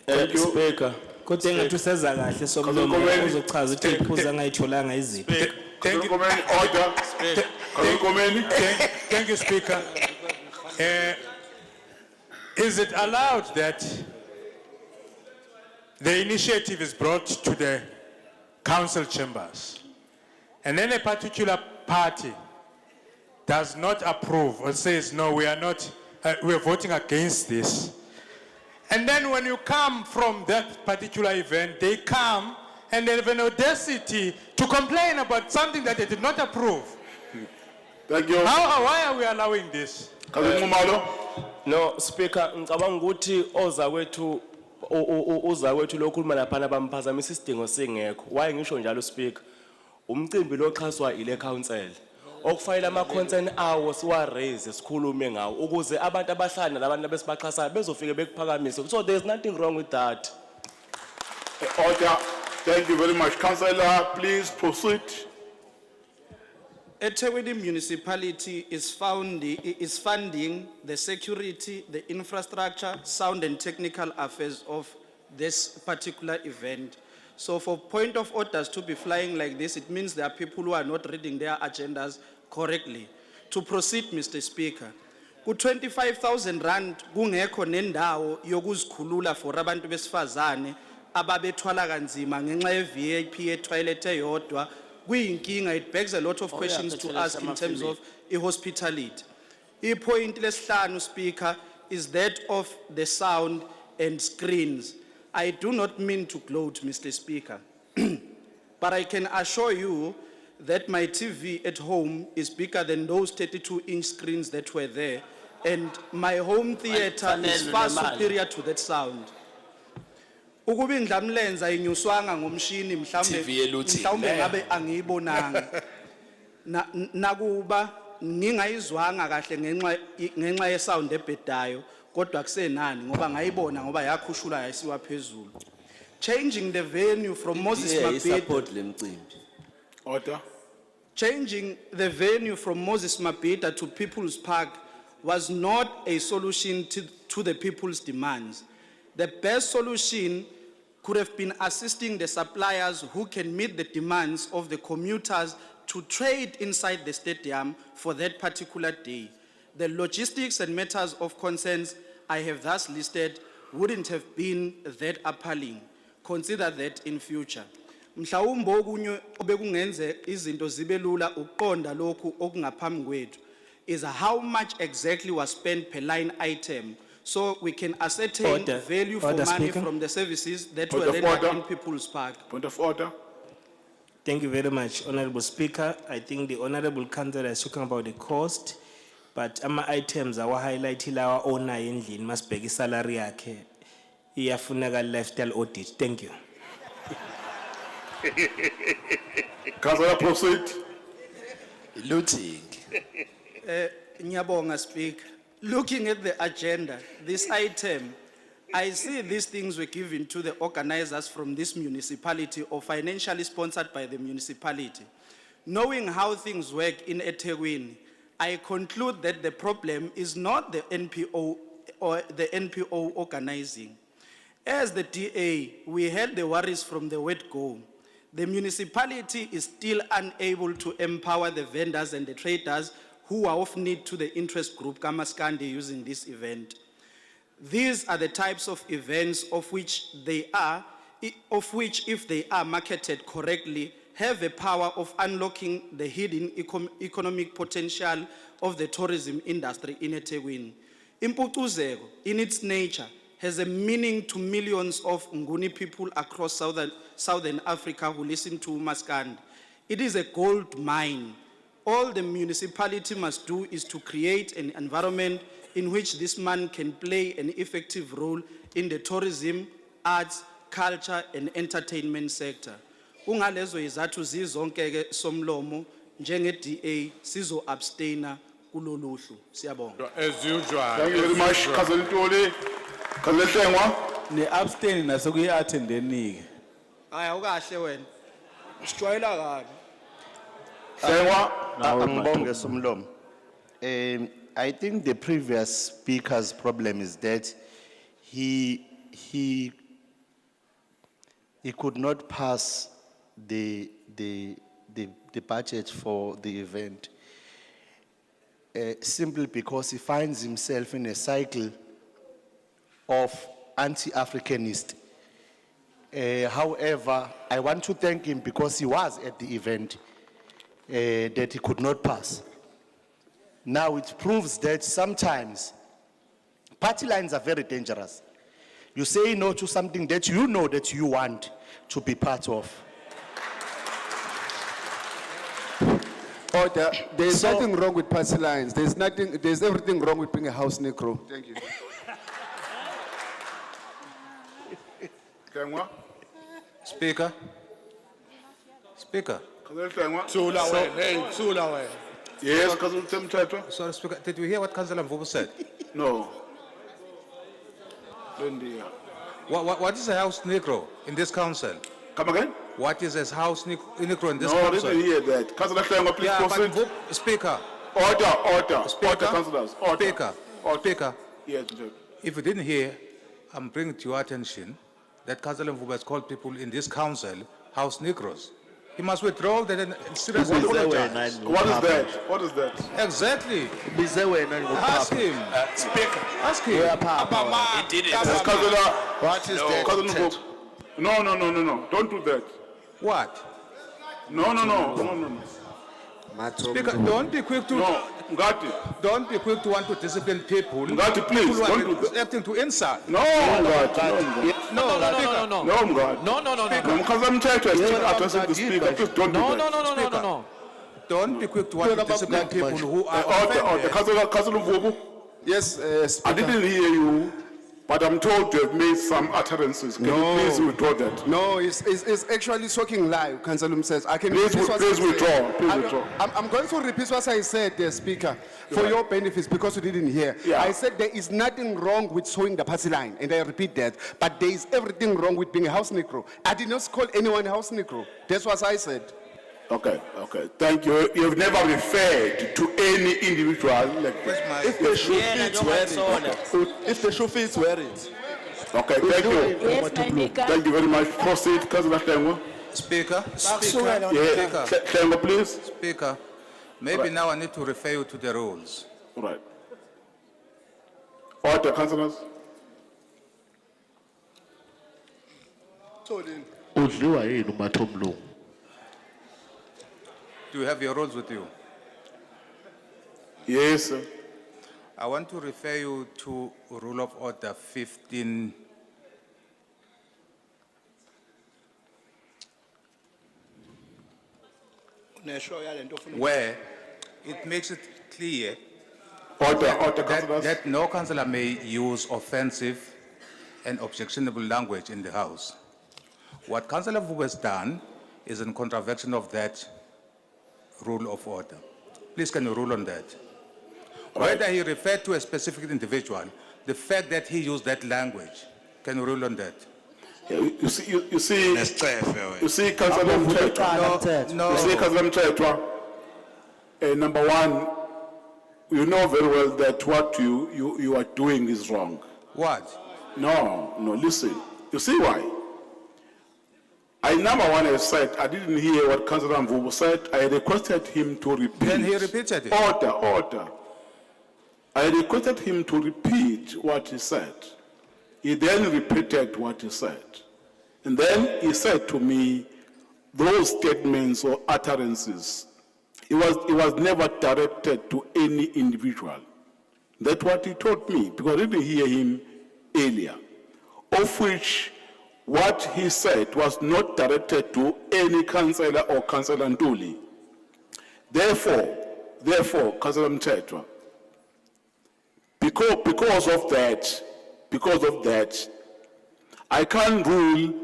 Thank you. Speaker, kodwa engathi useza kahle somlomo uzochaza ukuthi iphuza angayitholanga iziphi. Councillor Komeni, order. Councillor Komeni. Thank you, Speaker. Is it allowed that the initiative is brought to the council chambers and then a particular party does not approve or says, no, we are not, we are voting against this. And then when you come from that particular event, they come and they have an audacity to complain about something that they did not approve. Thank you. Why are we allowing this? Councillor Nxumalo. No, Speaker, ngicabanga ukuthi uzakwethu lokhuluma laphana bamphazamisa isidingo singekho. Why ngisho njalo, Speaker? Umcimbi lo xhaswa ile council. Okufanele ama concern awo siwa raise sikhulume ngawo ukuze abantu abahlala nabantu besibaxhasayo bezofike bekuphakamise. So there is nothing wrong with that. Order. Thank you very much. Councillor, please proceed. eThekwini municipality is funding the security, the infrastructure, sound and technical affairs of this particular event. So for point of orders to be flying like this, it means there are people who are not reading their agendas correctly. To proceed, Mr. Speaker, ku 25,000 rand kungekho nendawo yokuzikhulula for abantu besifazane ababethwala kanzima ngenxa ye-VIP ye-toilet eyodwa. Kuyinkinga, it begs a lot of questions to ask in terms of hospitality. Point lesihlanu, Speaker, is that of the sound and screens. I do not mean to gloat, Mr. Speaker, but I can assure you that my TV at home is bigger than those 32-inch screens that were there, and my home theater is far superior to that sound. Ukuba indlamlenza inyuswanga ngomshini mhlawumbe ngabe angiyibonanga nakuba ngingayizwanga kahle ngenxa ye sound ebhedayo kodwa kusenani ngoba ngayibona ngoba yakhushula yayisiwa phezulu. Changing the venue from Moses Mabhida. Order. Changing the venue from Moses Mabhida to People's Park was not a solution to the people's demands. The best solution could have been assisting the suppliers who can meet the demands of the commuters to trade inside the stadium for that particular day. The logistics and matters of concerns I have thus listed wouldn't have been that appalling. Consider that in future. Mhlawumbe okunye obekungenze izinto zibe lula ukuqonda lokhu okungaphambi kwethu is how much exactly was spent per line item, so we can ascertain Order. value for Order, money Speaker. from the services that Point were of rendered order. in People's Park. Point of order. Thank you very much, Honorable Speaker. I think the Honorable Councillor is talking about the cost, but ama items awa highlight lawa owner endlini masibheka salary yakhe iyafuneka lifestyle audit. Thank you. Councillor, proceed. Looting. Nyabonga Speaker. Looking at the agenda, this item, I see these things were given to the organizers from this municipality or financially sponsored by the municipality. Knowing how things work in eThekwini, I conclude that the problem is not the NPO or the NPO organizing. As the DA, we had the worries from the word go. The municipality is still unable to empower the vendors and the traders who are of need to the interest group Kamaskandi using this event. These are the types of events of which if they are marketed correctly, have a power of unlocking the hidden economic potential of the tourism industry in eThekwini. Impucuzeko, in its nature, has a meaning to millions of Nguni people across Southern Africa who listen to Maskandi. It is a gold mine. All the municipality must do is to create an environment in which this man can play an effective role in the tourism, arts, culture, and entertainment sector. Ungalezo izathu zizonke ke somlomo njenge-DA sizo abstainer kuloluhlu. Siyabonga. As usual. Thank you very much, Councillor Ntuli. Councillor Hlengwa. Ne abstain nasokuyi attendeni. Hayi awukahle wena. Usijwayela kabi. Hlengwa. Angibonge Somlomo. I think the previous speaker's problem is that he could not pass the budget for the event simply because he finds himself in a cycle of anti-Africanist. However, I want to thank him because he was at the event that he could not pass. Now it proves that sometimes party lines are very dangerous. You say no to something that you know that you want to be part of. Order. There's nothing wrong with party lines. There's everything wrong with being a house Negro. Thank you. Hlengwa. Speaker. Speaker. Councillor Hlengwa. Sula wena, hey, Sula wena. Yes, Councillor Mthethwa. Sorry, Speaker, did you hear what Councillor Mvubu said? No. Don't hear. What is a house Negro in this council? Come again? What is a house Negro in this No, I council? didn't hear that. Councillor Hlengwa, please Yeah, proceed. but Speaker. Order. Speaker. Order, councillors. Order. Speaker. Speaker. Yes, Mthethwa. If you didn't hear, I'm bringing to your attention that Councillor Mvubu has called people in this council house Negroes. He must withdraw that and seriously apologize. What is that? What is that? Exactly. Ask him. Speaker. Ask him. He did it. Yes, Councillor. What is that? Councillor Mvubu. No. Don't do that. What? No. Speaker, don't be quick to... No, Ngati. Don't be quick to want to discipline people. Ngati, please, People who don't do are that. acting to insult. No, Ngati. No, Ngati. No, Councillor Mthethwa is still addressing the speaker. Please don't do that. No. Don't be quick to want to discipline people who are Order. offended. Councillor Mvubu. Yes, I Speaker. didn't hear you, but I'm told you have made some utterances. Can you please withdraw that? No, it's actually talking live, Councillor says. I can Please repeat what I withdraw. said. Please withdraw. I'm going to repeat what I said, Speaker, for your benefits, because you didn't hear. Yeah. I said there is nothing wrong with showing the party line, and I repeat that. But there is everything wrong with being a house Negro. I did not call anyone a house Negro. That's what I said. Okay. Thank you. You've never referred to any individual like If the shoe fits, wear it. If the shoe fits, wear it. Okay, thank you. Yes, my nigga. Thank you very much. Proceed, Councillor Hlengwa. Speaker. Yeah, Hlengwa, please. Speaker. Maybe now I need to refer you to the rules. Right. Order, councillors. Udliwa yini umathomlungu? Do you have your rolls with you? Yes, sir. I want to refer you to Rule of Order 15. Where it makes it clear Order, that no councillor may use offensive and objectionable language in the House. What Councillor Vubu has done is in contravention of that rule of order. Please, can you rule on that? Whether he referred to a specific individual, the fact that he used that language, can you rule on that? Yeah, you see, Councillor Mthethwa. No. You see, Councillor Mthethwa, number one, you know very well that what you are doing is wrong. What? No, listen. You see why? Number one, I said, I didn't hear what Councillor Mvubu said. I requested him to repeat. Then he repeated it. Order. I requested him to repeat what he said. He then repeated what he said. And then he said to me, those statements or utterances, it was never directed to any individual. That's what he told me, because I didn't hear him earlier. Of which, what he said was not directed to any councillor or Councillor Ntuli. Therefore, Councillor Mthethwa, because of that, I can't rule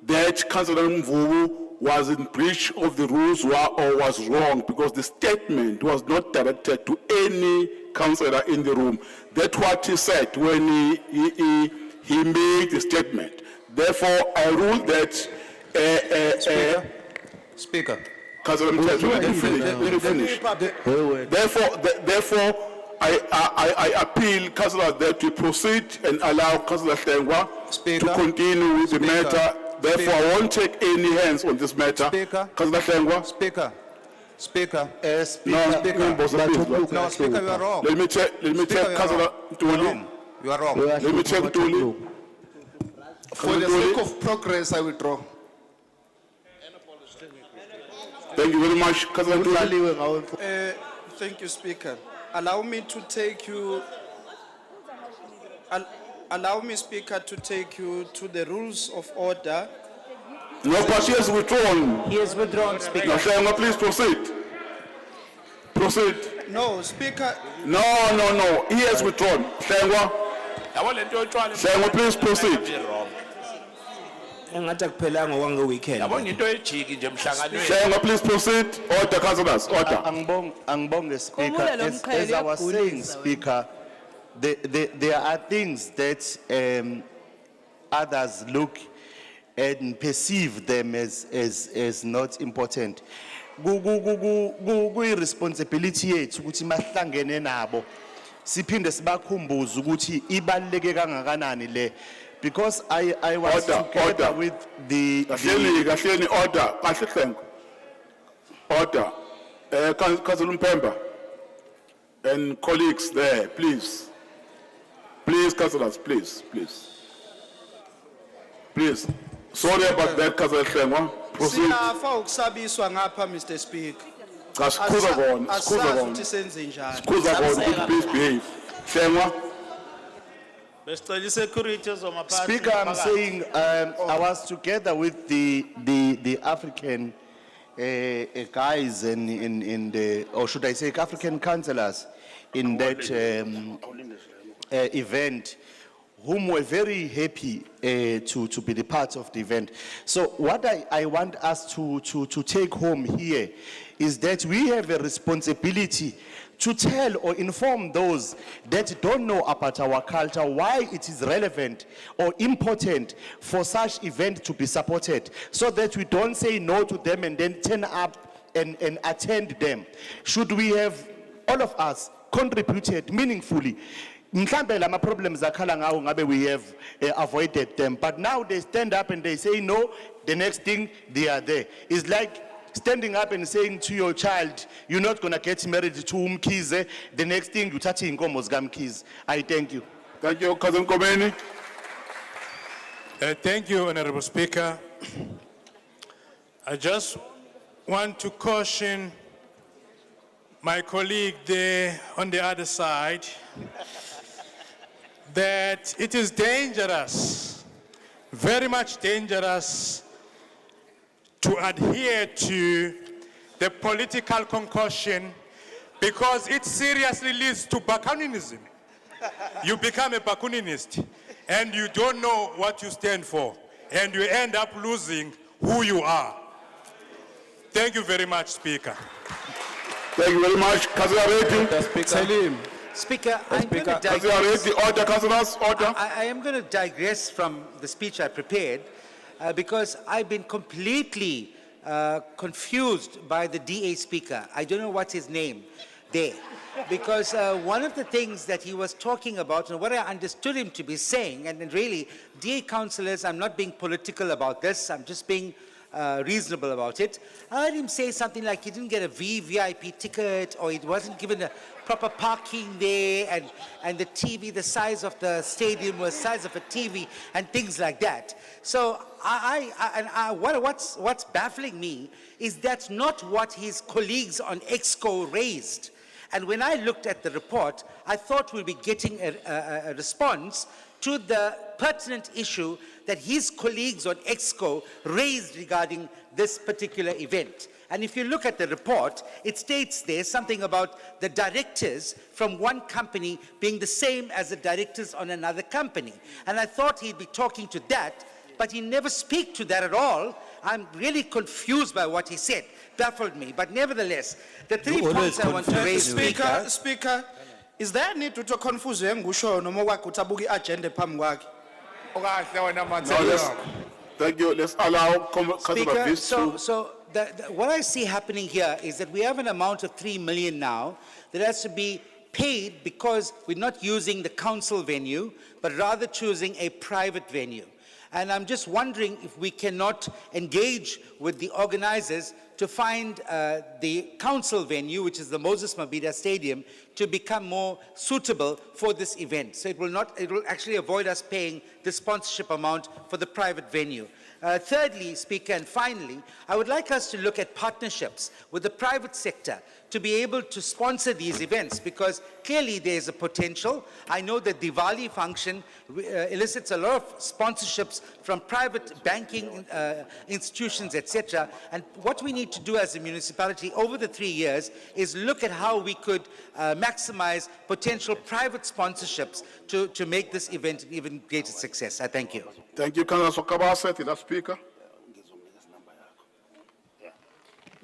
that Councillor Mvubu was in breach of the rules or was wrong, because the statement was not directed to any councillor in the room. That's what he said when he made the statement. Therefore, I rule that. Speaker. Councillor Mthethwa, let me finish. Therefore, I appeal councillors that we proceed and allow Councillor Hlengwa to continue with the matter. Therefore, I won't take any hands on this matter. Councillor Hlengwa. Speaker. No, Speaker, you are wrong. Let me check Councillor Ntuli. You are wrong. Let me check Ntuli. For the sake of progress, I withdraw. Thank you very much, Councillor Ntuli. Thank you, Speaker. Allow me to take you, allow me, Speaker, to take you to the rules of order. No, but he has withdrawn. He has withdrawn, Speaker. Now, Hlengwa, please proceed. Proceed. No, Speaker. No. He has withdrawn. Hlengwa, please proceed. Engathi akuphelanga owange weekend. Hlengwa, please proceed. Order, councillors. Order. Angbong, Speaker, as I was saying, Speaker, there are things that others look and perceive them as not important. Responsibility yethu ukuthi mahlangene nabo siphinde sibakhumbuze ukuthi ibaluleke kangakanani le, because I was together with the Kahleni, order. Kahle Hlengwa. Order. Councillor Mpemba and colleagues there, please. Please, councillors, please. Sorry about that, Councillor Hlengwa. Proceed. Siyafa ukusabiswa ngapha, Mr. Speaker. Skhuza kona. Asazi ukuthi senze njani. Skhuza kona, please behave. Hlengwa. Speaker, I'm saying I was together with the African guys in the, or should I say African councillors in that event, whom were very happy to be the part of the event. So what I want us to take home here is that we have a responsibility to tell or inform those that don't know about our culture why it is relevant or important for such event to be supported, so that we don't say no to them and then turn up and attend them. Should we have, all of us, contributed meaningfully? Mhlambe lama problems akhala ngawo ngabe we have avoided them, but now they stand up and they say no, the next thing they are there. It's like standing up and saying to your child, you're not going to get married to Umkize, the next thing you touch inkomo zikaMkhize. I thank you. Thank you, Cousin Komeni. Thank you, Honorable Speaker. I just want to caution my colleague there on the other side that it is dangerous, very much dangerous, to adhere to the political concoction because it seriously leads to Bakunism. You become a Bakuninist and you don't know what you stand for and you end up losing who you are. Thank you very much, Speaker. Thank you very much. Councillor Reddy. Salim. Speaker, I'm going to Councillor digress. Reddy, order, councillors, order. I am going to digress from the speech I prepared because I've been completely confused by the DA speaker. I don't know what's his name there. Because one of the things that he was talking about and what I understood him to be saying, and really, DA councillors, I'm not being political about this, I'm just being reasonable about it. I heard him say something like he didn't get a VVIP ticket or he wasn't given a proper parking there and the TV, the size of the stadium was the size of a TV and things like that. So what's baffling me is that's not what his colleagues on EXCO raised. And when I looked at the report, I thought we'd be getting a response to the pertinent issue that his colleagues on EXCO raised regarding this particular event. And if you look at the report, it states there something about the directors from one company being the same as the directors on another company. And I thought he'd be talking to that, but he never speak to that at all. I'm really confused by what he said. Baffled me. But nevertheless, the 3 points I want to raise, Speaker, is there a need to confuse ngusho noma kwakuthi abuke agenda phambi kwakhe? No, thank you. Let's allow Councillor Speaker, Vice to... so what I see happening here is that we have an amount of 3 million now that has to be paid because we're not using the council venue, but rather choosing a private venue. And I'm just wondering if we cannot engage with the organizers to find the council venue, which is the Moses Mabhida Stadium, to become more suitable for this event. So it will actually avoid us paying the sponsorship amount for the private venue. Thirdly, Speaker, and finally, I would like us to look at partnerships with the private sector to be able to sponsor these events because clearly there's a potential. I know that Diwali function elicits a lot of sponsorships from private banking institutions, etc. And what we need to do as a municipality over the 3 years is look at how we could maximize potential private sponsorships to make this event an even greater success. I thank you. Thank you, Councillor Sokabase, the Speaker.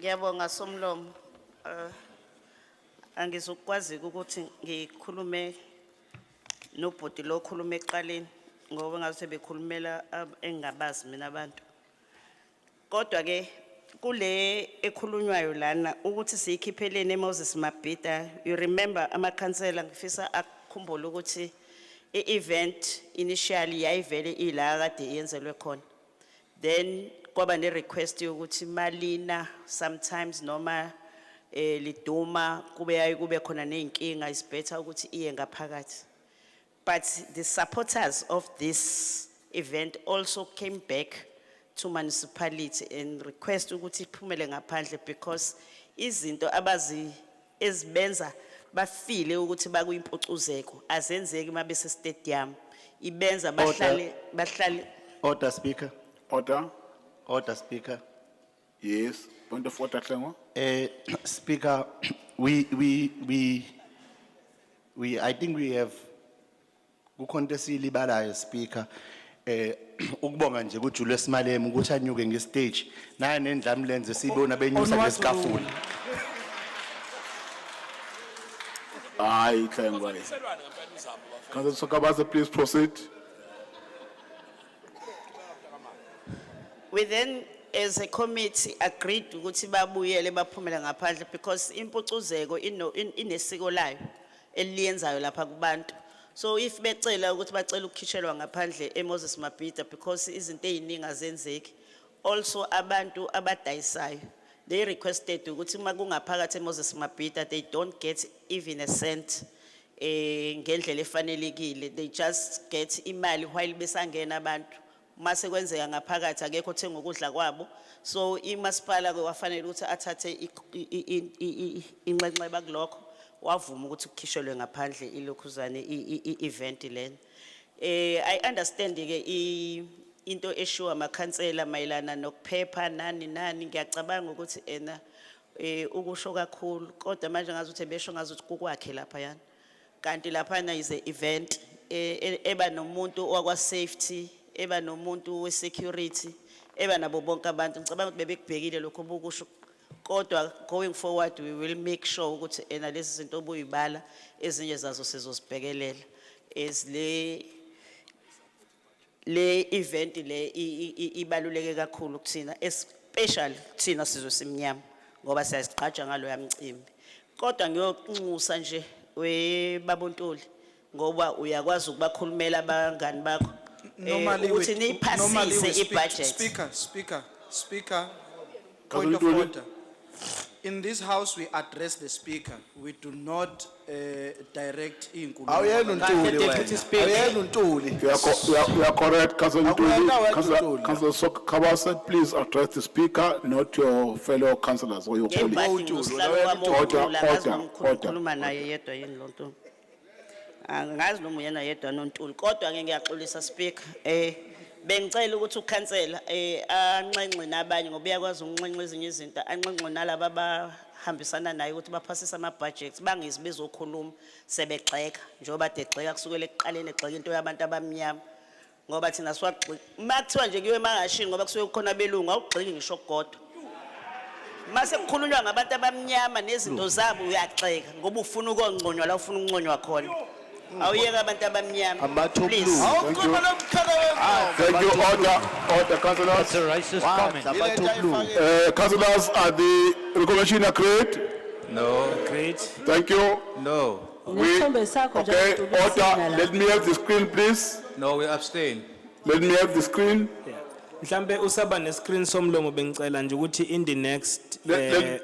Ngiyabonga Somlomo. Angizukwazi ukuthi ngikhulume nobhodi lo khulume eqaleni ngoba ngathi bekhulumela engabazi mina abantu. Kodwa ke kule ekhulunywayo lana ukuthi siyikhiphelene eMoses Mabhida, you remember amakhansela ngifisa akukhumbule ukuthi i-event initially yayivele ila kade yenzelwe khona. Then kwaba ne request yokuthi malina sometimes noma liduma kube khona neinkinga, is better ukuthi iye ngaphakathi. But the supporters of this event also came back to municipality and request ukuthi iphumele ngaphandle because izinto ezibenza bafile ukuthi bakuyimpucuzeko azenzeki mabese stadium ibenza bahlale. Order, Speaker. Order. Order, Speaker. Yes. Point of order, Clengo. Speaker, I think we have kucontesti libalayo, Speaker. Ukubonga nje kuJulius Malema ukuthi anyuke ngestage naye nendlamlenze sibona benyusa ngesikafula. Aye, Clengo. Councillor Sokabase, please proceed. We then, as a committee, agreed ukuthi babuyele baphumele ngaphandle because impucuzeko inesiko layo eliyenzayo lapha kubantu. So if becela ukuthi bacela ukukhishelwa ngaphandle eMoses Mabhida because izinto eziningi azenzeki, also abantu abadayisayo they requested ukuthi uma kungaphakathi eMoses Mabhida they don't get even a cent ngendlela efanelekile, they just get imali while besangena abantu mase kwenzeka ngaphakathi akekho othenga ukudla kwabo. So imasipala ke wafanele ukuthi athathe inxenxeba kulokho wavuma ukuthi ukukhishelwe ngaphandle ilokhuzane i-event lena. I understand ke into eshiwo amakhansela mayelana nokuphepha nani ngiyacabanga ukuthi ena ukusho kakhulu kodwa manje ngazuthi besho ngazuthi kukwakhe lapha yana. Kanti lapha na is a event eba nomuntu wakwa safety, eba nomuntu we security, eba nabo bonke abantu. Ngicabanga ukuthi bebekubhekile lokho obukusho. Kodwa going forward we will make sure ukuthi ena lezi zinto obuyibala ezinye zazo sizozibhekelela as le event le ibaluleke kakhulu kuthina, especially kuthina sizwe simnyama ngoba siyazigqaja ngalo yamcimbi. Kodwa ngiyokunxusa nje webabontuli ngoba uyakwazi ukubakhulumela abangani bakho ukuthi niyiphasise ibudget. Speaker, point of order. In this house, we address the speaker. We do not direct inkulumo. You are correct, Councillor Ntuli. Councillor Sokhawa said, please address the speaker, not your fellow councillors or your colleagues. Ngikhuluma naye yedwa yini lo Ntuli. Angazi noma uyena yedwa noNtuli kodwa ngeke ngiyaxolisa speaker. Bengicela ukuthi ukhansela anxenxe nabanye ngoba uyakwazi ukunxenxa ezinye izinto anxenxe nalabo abahambisana naye ukuthi baphasise ama budgets bangizi bezokhuluma sebegxeka njengoba degxeka kusukela ekuqaleni egxeka into yabantu abamnyama ngoba thina siwagxika makuthiwa nje kuyiwe mangashini ngoba kusuke kukhona belungu awugxiki ngisho kodwa mase kukhulunywa ngabantu abamnyama nezinto zabo uyagxeka ngoba ufuna ukongconywa la ufuna ukungconywa khona. Awuyeka abantu abamnyama. Please. Thank you, order, councillors. That's a racist comment. Councillors, are the recommendation agreed? No. Agreed. Thank you. No. Okay, order, let me have the screen, please. No, we abstain. Let me have the screen. Mhlambe usaba ne-screen somlomo bengicela nje ukuthi in the next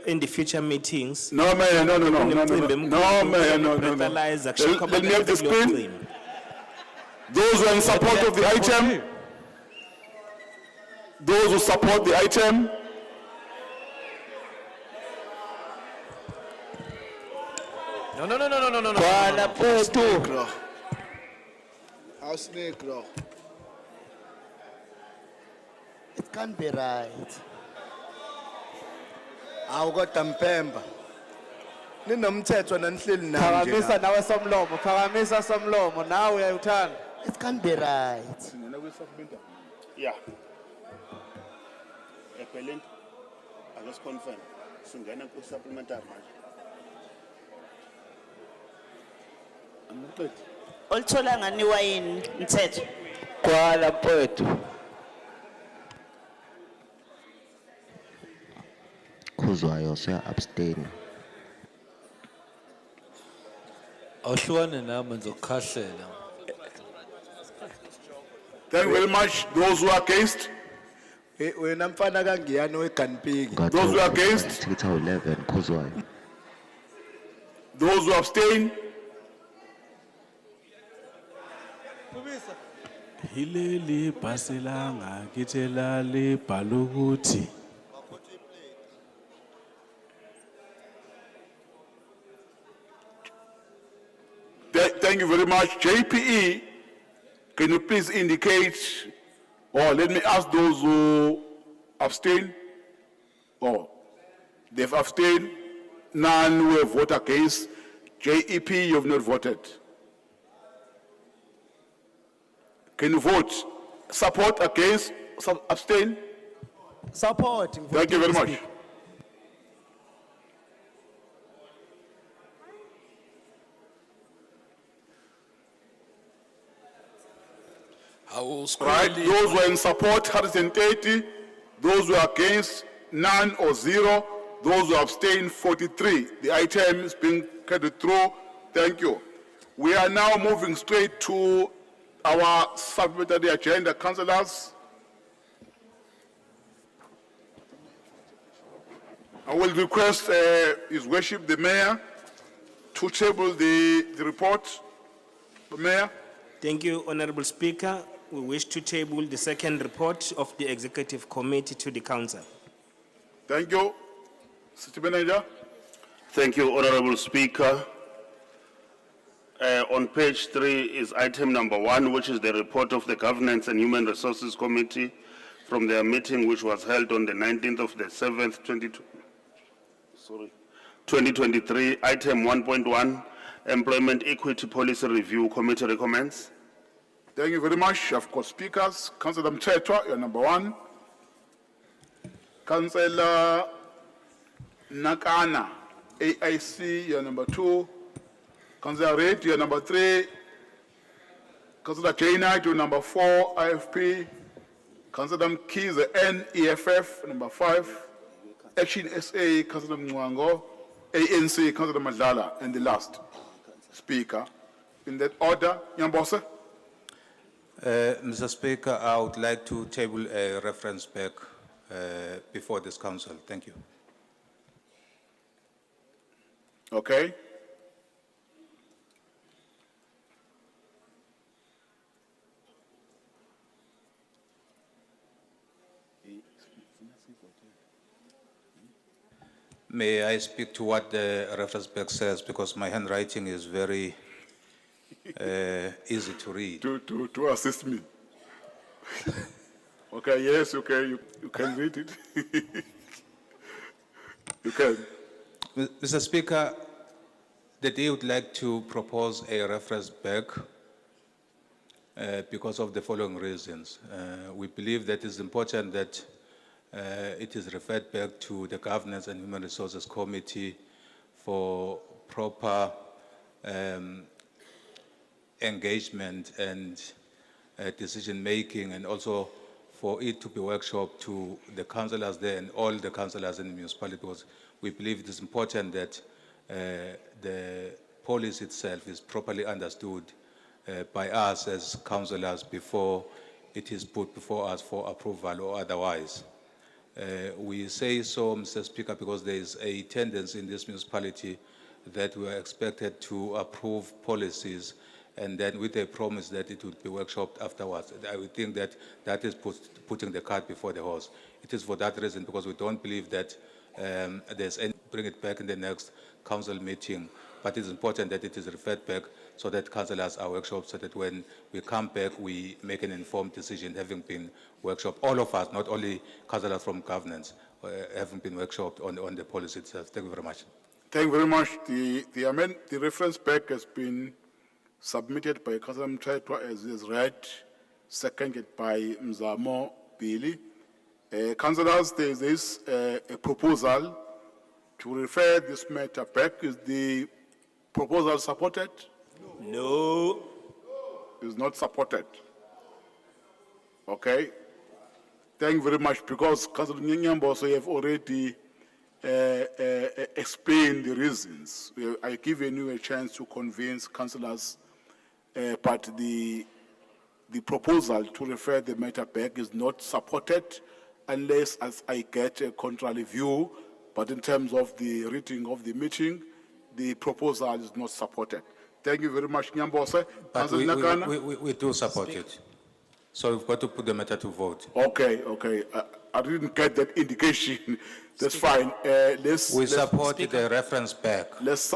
in the future meetings No, Mayor, no, Mayor, no. Fertilizer, Let me have the screen. Those who are in support of the item. Those who support the item. No. House Negro. It can't be right. Awukodwa Mpemba. Ninomthetho nanihleli nanje. Phakamisa nawe somlomo, phakamisa somlomo, nawe uyayuthanda. It can't be right. Yeah. Equilent, I just confirm. Singena ku supplementary manje. Amaqedwe. Olithola ngani wayini mthetho? Kwala mfowethu. Khuzwayo siya abstain. Awuhlukane nami ngizokukhahlela. Thank you very much. Those who are against. Wena mfana kangiyani weganpiki. Those who are against. Twitter 11 Khuzwayo. Those who abstain. Hileli baselanga kitela le balukuthi. Thank you very much. JPE, can you please indicate, or let me ask those who abstain? Oh, they've abstained. None who have voted against. JEP, you have not voted. Can you vote? Support, against, abstain? Support. Thank you very much. Right, those who are in support, 130. Those who are against, none or zero. Those who abstain, 43. The item is being carried through. Thank you. We are now moving straight to our supplementary agenda. Councillors, I will request His Worship the Mayor to table the report. The Mayor. Thank you, Honorable Speaker. we wish to table the second report of the executive committee to the council. Thank you. City Manager. Thank you, Honorable Speaker. On page 3 is item number 1, which is the report of the Governance and Human Resources Committee from their meeting which was held on the 19th of the 7th, 2023. Item 1.1, Employment Equity Policy Review Committee recommends. Thank you very much. I've got speakers. Councillor Mchetwa, you're number 1. Councillor Nakana, AIC, you're number 2. Councillor Reid, you're number 3. Councillor Jainite, you're number 4, IFP. Councillor Mkize, NEFF, number 5. Action SA, Councillor Mwango. ANC, Councillor Madlala, and the last speaker. In that order, Nyambose. Mr. Speaker, I would like to table a reference back before this council. Thank you. Okay. May I speak to what the reference back says, because my handwriting is very easy to read. To assist me. Okay, yes, okay, you can read it. You can. Mr. Speaker, the day would like to propose a reference back because of the following reasons. We believe that it's important that it is referred back to the Governance and Human Resources Committee for proper engagement and decision-making, and also for it to be workshop to the councillors there and all the councillors in the municipality, because we believe it is important that the policy itself is properly understood by us as councillors before it is put before us for approval or otherwise. We say so, Mr. Speaker, because there is a tendency in this municipality that we are expected to approve policies and then with a promise that it would be workshopped afterwards. I would think that that is putting the cart before the horse. It is for that reason, because we don't believe that there's any, bring it back in the next council meeting, but it's important that it is referred back so that councillors are workshopped, so that when we come back, we make an informed decision, having been workshopped. All of us, not only councillors from governance, having been workshopped on the policy itself. Thank you very much. Thank you very much. The reference back has been submitted by Councillor Mchetwa as is read, seconded by Mzamo Billy. Councillors, there is a proposal to refer this matter back. Is the proposal supported? No. Is not supported. Okay. Thank you very much, because Councillor Nyamboso, you have already explained the reasons. I given you a chance to convince councillors, but the proposal to refer the matter back is not supported unless as I get a contrary view. But in terms of the reading of the meeting, the proposal is not supported. Thank you very much, Nyambose. But Councillor Nakana? we do support it. So we've got to put the matter to vote. Okay, okay. I didn't get that indication. That's fine. We support the reference back. Let's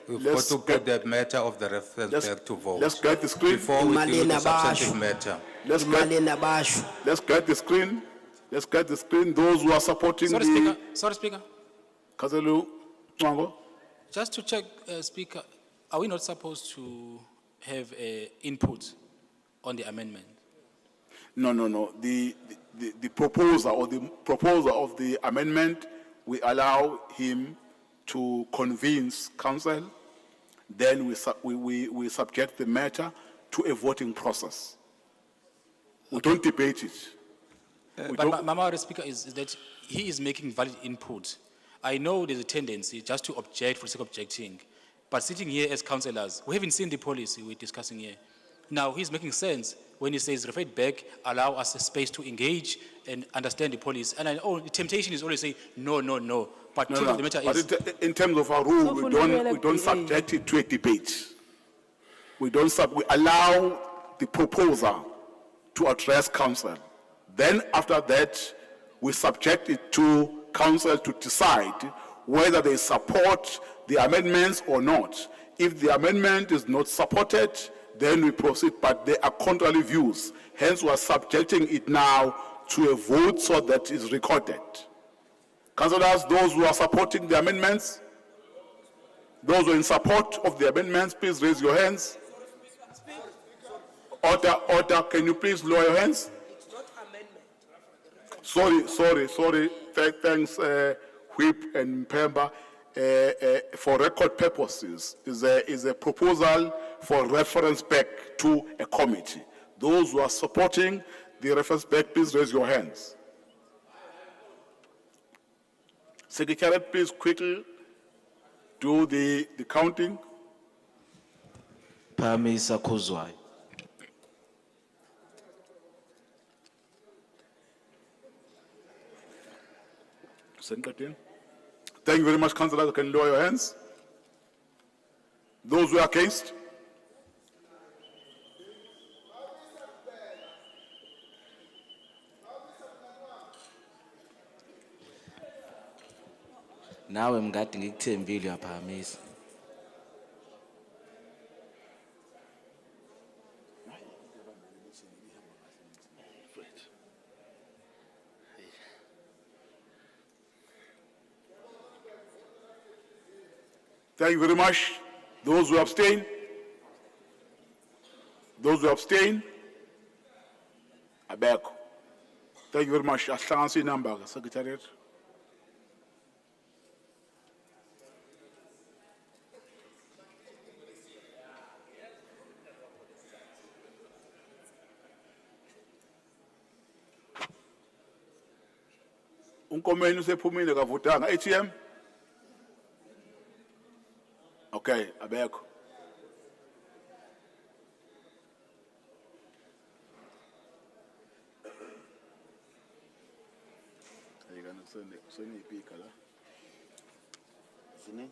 We've got to put the matter of the reference back to vote. Let's get the screen. Before we deal with the substantive matter. Let's get the screen. Let's get the screen. Those who are supporting Sorry, Speaker. Kazelu Mwango. Just to check, Speaker, are we not supposed to have input on the amendment? No. The proposer or the proposer of the amendment, we allow him to convince council. Then we subject the matter to a voting process. We don't debate it. But my Speaker is that he is making valid input. I know there's a tendency just to object for the sake of objecting, but sitting here as councillors, we haven't seen the policy we're discussing here. Now, he's making sense when he says, refer it back, allow us a space to engage and understand the policy. And I know the temptation is always say, no. But truth of the matter is... But in terms of our rule, we don't subject it to a debate. We allow the proposal to address council. Then after that, we subject it to council to decide whether they support the amendments or not. If the amendment is not supported, then we proceed, but there are contrary views. Hence, we are subjecting it now to a vote so that is recorded. Councillors, those who are supporting the amendments, those who are in support of the amendments, please raise your hands. Order, can you please lower your hands? Sorry. Thanks, Whip and Pemba. For record purposes, is a proposal for reference back to a committee. Those who are supporting the reference back, please raise your hands. Secretariat, please quickly do the counting. Phamisa Khuzwayo. Thank you very much, councillors. You can lower your hands. Those who are against? Nawe mngadi ngikuthembile uyaphamisa. Thank you very much. Those who abstain? Those who abstain? Abeko. Thank you very much. Ahlanganisa number, Secretariat. Unkomeni usephumile kavotanga. ATM? Okay, abeko. Are you gonna send a speaker? Sini?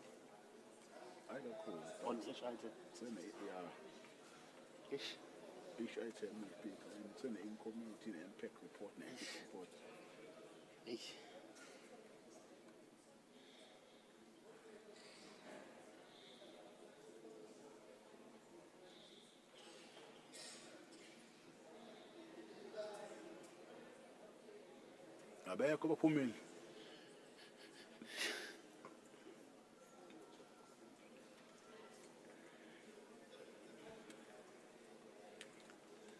I don't know. On each item? Send it, yeah. Each item is speaker. And send it in community and impact report and ethics report. Abeko baphumile.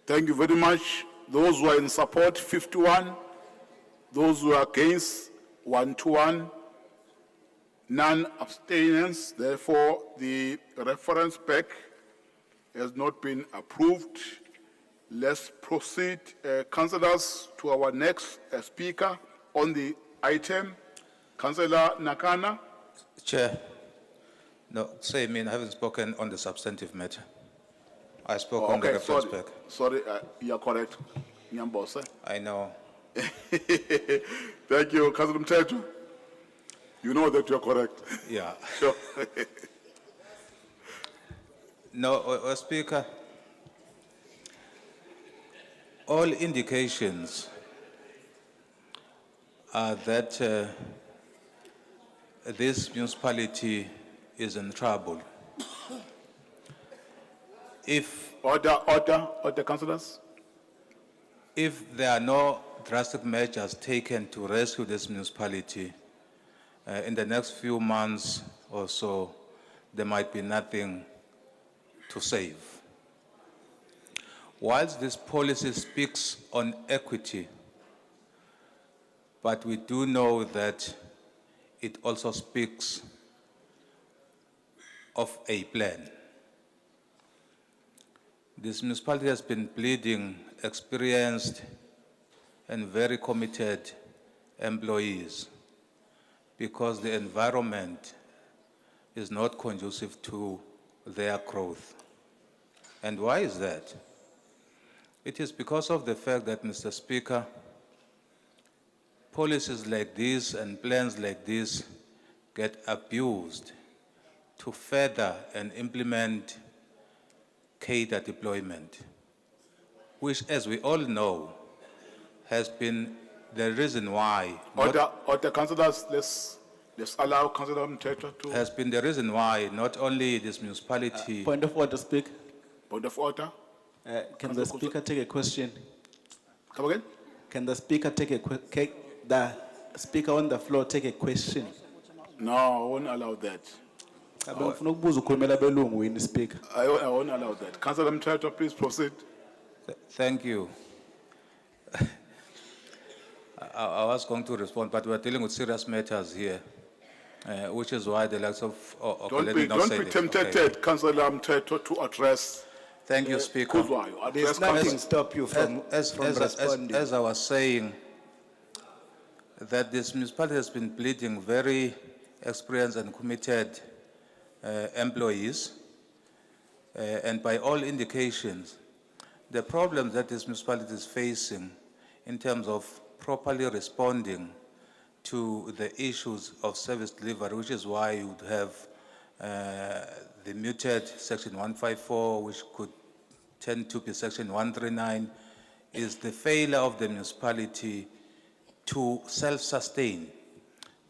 Thank you very much. Those who are in support, 51. Those who are against, 121. None abstentions. Therefore, the reference back has not been approved. Let's proceed, councillors, to our next speaker on the item. Councillor Nakana. Chair, no, say I haven't spoken on the substantive matter. I spoke on the reference back. Sorry, you're correct. Nyambose. I know. Thank you, Councillor Mtetu. You know that you're correct. Yeah. Sure. No, Speaker, all indications are that this municipality is in trouble. If Order, councillors. If there are no drastic measures taken to rescue this municipality, in the next few months or so, there might be nothing to save. Whilst this policy speaks on equity, but we do know that it also speaks of a plan. This municipality has been bleeding experienced and very committed employees because the environment is not conducive to their growth. And why is that? It is because of the fact that, Mr. Speaker, policies like this and plans like this get abused to further and implement cadre deployment. which, as we all know, has been the reason why, Order, councillors, let's allow Councillor Mthethwa to, has been the reason why not only this municipality, Point of order, Speaker. point of order. Can the speaker take a question? Come again? Can the speaker take the speaker on the floor take a question? No, I won't allow that. Abengifuna ukubuza ukhulumela belungu yini speaker? I won't allow that. Councillor Mthethwa, please proceed. thank you. I was going to respond, but we're dealing with serious matters here, which is why the likes of Don't be tempted, Councillor Mthethwa, to address. Thank you, Speaker. Kuzwayo. Address There's nothing councillor. stop you from responding. As I was saying, that this municipality has been bleeding very experienced and committed employees, and by all indications, the problems that this municipality is facing in terms of properly responding to the issues of service delivery, which is why you would have the muted section 154, which could tend to be section 139, is the failure of the municipality to self-sustain.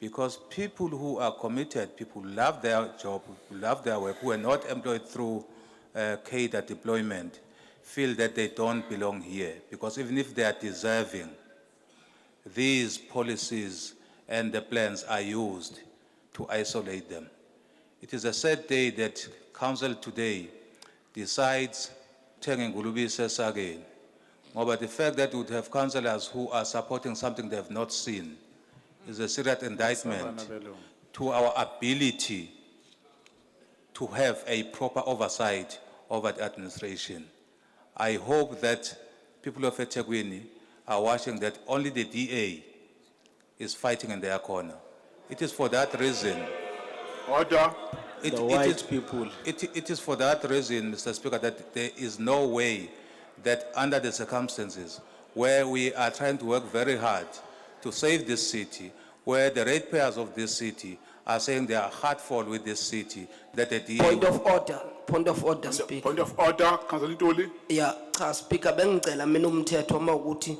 Because people who are committed, people who love their job, who love their work, who are not employed through cadre deployment, feel that they don't belong here. Because even if they are deserving, these policies and the plans are used to isolate them. It is a sad day that council today decides turning Ngulubise again. But the fact that we would have councillors who are supporting something they have not seen is a serious indictment to our ability to have a proper oversight over the administration. I hope that people of eThekwini are watching that only the DA is fighting in their corner. It is for that reason. Order. It is for that reason, Mr. Speaker, that there is no way that under the circumstances where we are trying to work very hard to save this city, where the ratepayers of this city are saying they are heartful with this city, that the DA... Point of order, Speaker. Point of order, Councillor Ntuli. Yeah, cha Speaker, bengicela mina umthetho uma ukuthi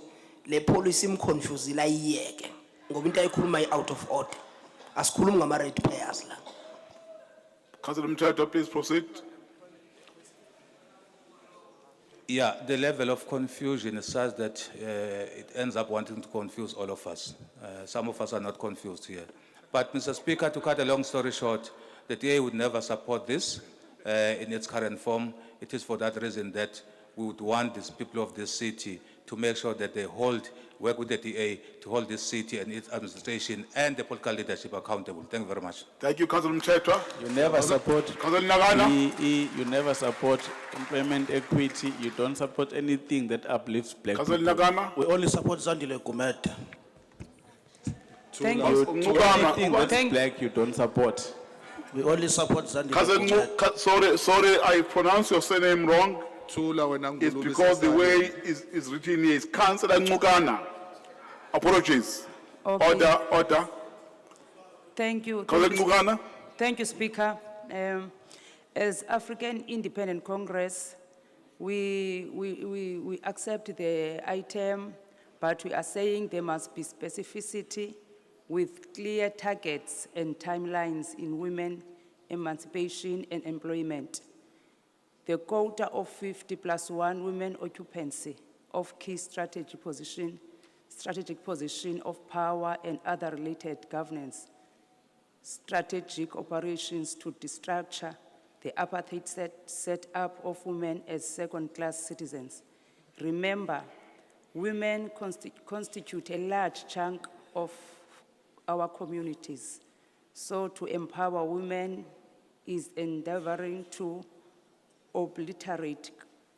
le policy imconfuse la iyeke. Ngoba into ayikhuluma out of order. Asikhulumi ngama ratepayers la. Councillor Mthethwa, please proceed. Yeah, the level of confusion is such that it ends up wanting to confuse all of us. Some of us are not confused here. But, Mr. Speaker, to cut a long story short, the DA would never support this in its current form. It is for that reason that we would want these people of this city to make sure that they work with the DA to hold this city and its administration and the political leadership accountable. Thank you very much. Thank you, Councillor Mthethwa. You never support. Councillor Nagana. You never support employment equity. You don't support anything that uplifts black people. Councillor Nagana. We only support Zandile Gumede. Thank you. Anything that's Thank- black, you don't support. We only support Zandile Councillor Gumede. sorry, I pronounced your surname wrong. It's because the way is written here is Councillor Ngukana. Apologies. Okay. Order. Thank you. Councillor Ngukana. Thank you, Speaker. As African Independent Congress, we accept the item, but we are saying there must be specificity with clear targets and timelines in women emancipation and employment. The quota of 50+1 women occupancy of key strategic position of power and other related governance, strategic operations to destructure the apartheid set up of women as second-class citizens. Remember, women constitute a large chunk of our communities. So to empower women is endeavoring to obliterate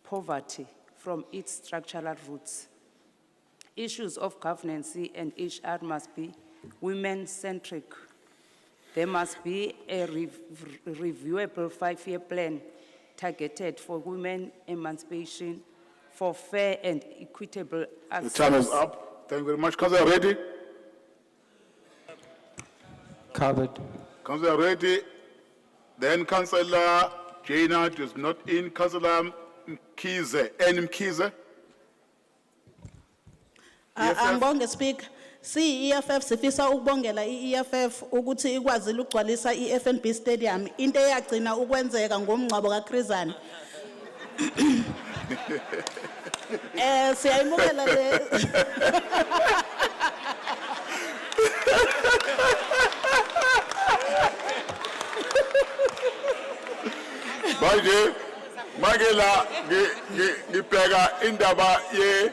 poverty from its structural roots. Issues of governance and HR must be women-centric. There must be a reviewable 5-year plan targeted for women emancipation for fair and equitable access. The time is up. Thank you very much. Councillor Reddy. Covered. Councillor Reddy. Then Councillor Jainat is not in. Councillor Mkize. N. Mkize. Angibonge speaker. EFF sifisa ukubongela EFF ukuthi ikwazile ukugcwalisa iFNB Stadium into eyagcina ukwenzeka ngomncwabo kaChrizani. Siyayimukela le Manje la ngibheka indaba ye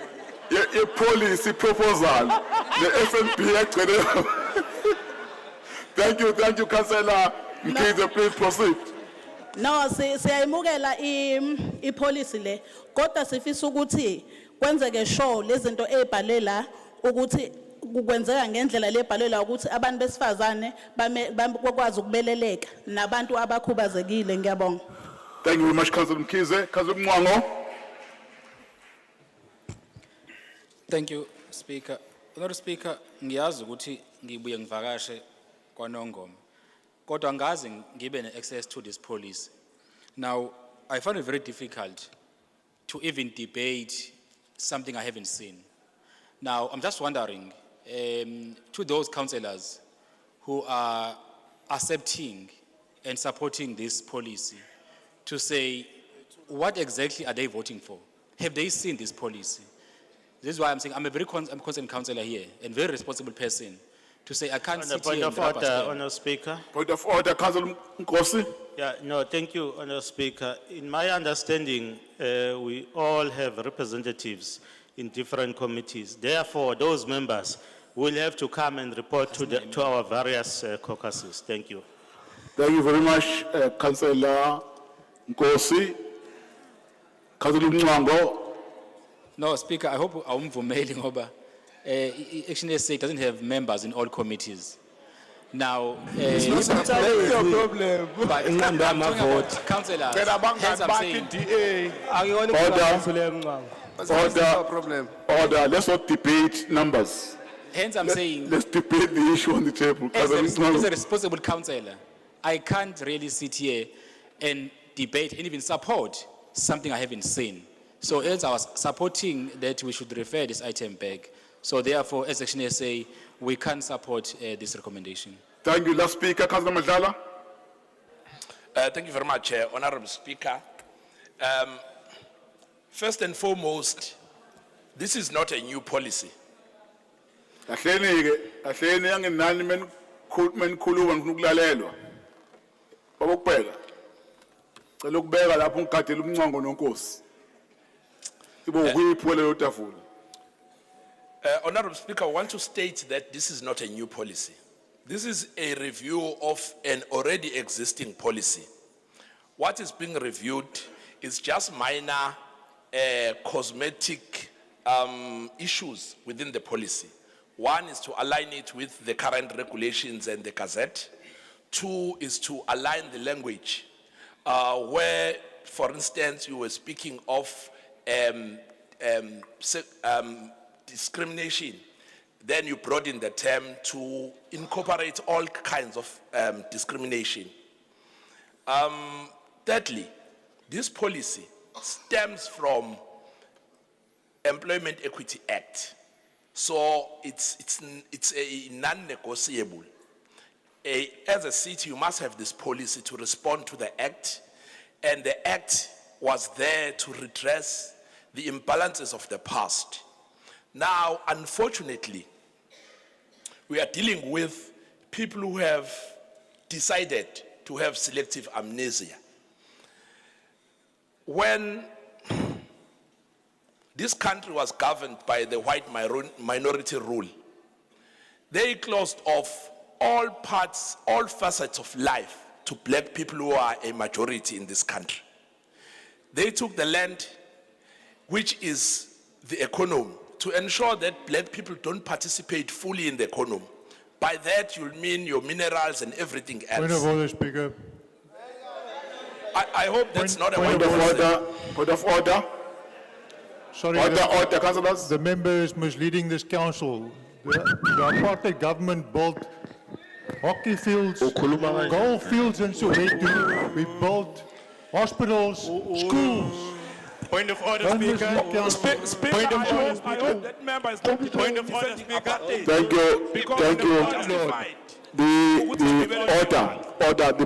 policy proposal the FNB egcwele. Thank you Councillor Mkhize, please proceed. No, siyayimukela ipolicy le kodwa sifisa ukuthi kwenzeke sure lezinto ezibhalela ukuthi kukwenzeka ngendlela lebhalela ukuthi abantu besifazane bakwazi ukubeleleka nabantu abakhubazekile. Ngiyabonga. Thank you very much Councillor Mkhize. Councillor Mngwango. Thank you, Speaker. Honourable Speaker, ngiyazi ukuthi ngibuye ngivakashe kwaNongoma. Kodwa ngazi ngibe ne-access to this policy. Now, I find it very difficult to even debate something I haven't seen. Now, I'm just wondering, to those councillors who are accepting and supporting this policy, to say, what exactly are they voting for? Have they seen this policy? This is why I'm saying I'm a very concerned councillor here and very responsible person to say I can't sit point here of and rubber order, stamp. Honourable Speaker. Point of order, Councillor Nkosi. Yeah, no, thank you, Honourable Speaker. In my understanding, we all have representatives in different committees. Therefore, those members will have to come and report to our various caucuses. Thank you. Thank you very much, Councillor Nkosi. Councillor Mngwango. No, Speaker, I hope I'm mailing over. Action SA doesn't have members in all committees. Now, It's not your problem. but I'm talking about councillors. Hence I'm saying, Order, let's not debate numbers. hence I'm saying, Let's debate the issue on the table. as Councillor a Mngwango. responsible councillor, I can't really sit here and debate and even support something I haven't seen. So as I was supporting that we should refer this item back. So therefore, as Action SA, we can't support this recommendation. Thank you. Last speaker, Councillor Madlala. Thank you very much, Honourable Speaker. First and foremost, this is not a new policy. Ahleni angenani menikhuluma ngifuna ukulalelwa. Babokubheka. Cela ukubeka lapho ungigadela umncango nonkosi. Ibo kuyipho leyo tafula. Honourable Speaker, I want to state that this is not a new policy. This is a review of an already existing policy. What is being reviewed is just minor cosmetic issues within the policy. One is to align it with the current regulations and the Gazette. Two is to align the language where, for instance, you were speaking of discrimination. Then you brought in the term to incorporate all kinds of discrimination. Thirdly, this policy stems from Employment Equity Act. So it's a non-negotiable. As a city, you must have this policy to respond to the act, and the act was there to redress the imbalances of the past. Now, unfortunately, we are dealing with people who have decided to have selective amnesia. When this country was governed by the white minority rule, they closed off all parts, all facets of life to black people who are a majority in this country. They took the land, which is the economy, to ensure that black people don't participate fully in the economy. By that, you'll mean your minerals and everything else. Point of order, Speaker. I hope that's not a Point of order. Point of order. Sorry, Order, councillors. the member is misleading this council. The apartheid government built hockey fields, golf fields in Soweto. We built hospitals, schools. Point of order, Point Speaker. I hope that member is not Point of order, defending Speaker. apartheid. Thank you, Because thank it's you. not justified. The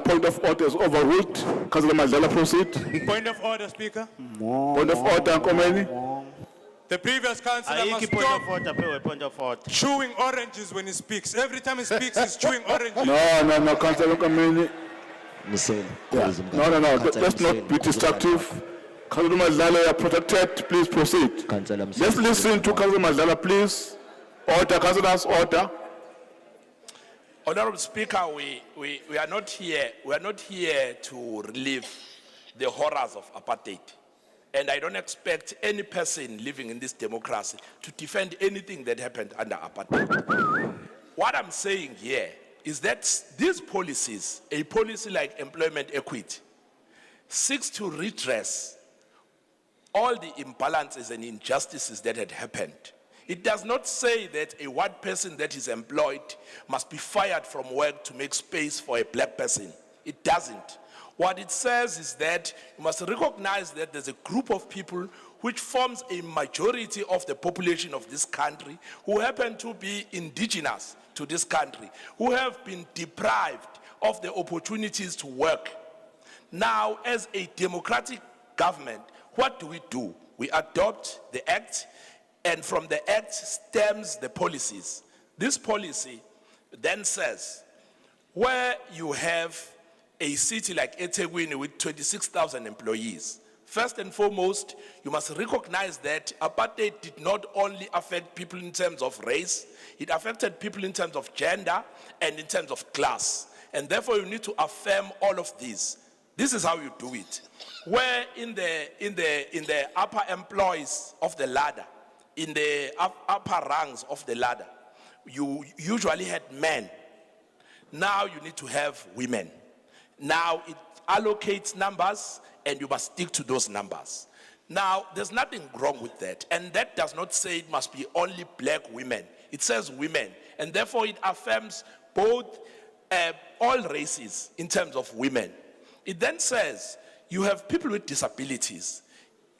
point of order is overruled. Councillor Madlala, proceed. Point of order, Speaker. Point of order, Nkomeni. The previous councillor must Ayikho point stop of order, Pewe, point of order. chewing oranges when he speaks. Every time he speaks, he's chewing oranges. No, Councillor Nkomeni. Museni. Yeah. No, let's not be destructive. Councillor Madlala, you are protected, please proceed. Councillor Let's listen to Councillor Madlala, please. Order, councillors, order. Honorable Speaker, we are not here to relive the horrors of apartheid. And I don't expect any person living in this democracy to defend anything that happened under apartheid. What I'm saying here is that these policies, a policy like employment equity, seeks to redress all the imbalances and injustices that had happened. It does not say that a white person that is employed must be fired from work to make space for a black person. It doesn't. What it says is that you must recognize that there's a group of people which forms a majority of the population of this country who happen to be indigenous to this country, who have been deprived of the opportunities to work. Now, as a democratic government, what do? We adopt the act, and from the act stems the policies. This policy then says, where you have a city like eThekwini with 26,000 employees, first and foremost, you must recognize that apartheid did not only affect people in terms of race, it affected people in terms of gender and in terms of class. And therefore, you need to affirm all of these. This is how you do it. Where in the upper employees of the ladder, in the upper ranks of the ladder, you usually had men. Now you need to have women. Now it allocates numbers and you must stick to those numbers. Now there's nothing wrong with that, and that does not say it must be only black women. It says women, and therefore it affirms both all races in terms of women. It then says you have people with disabilities.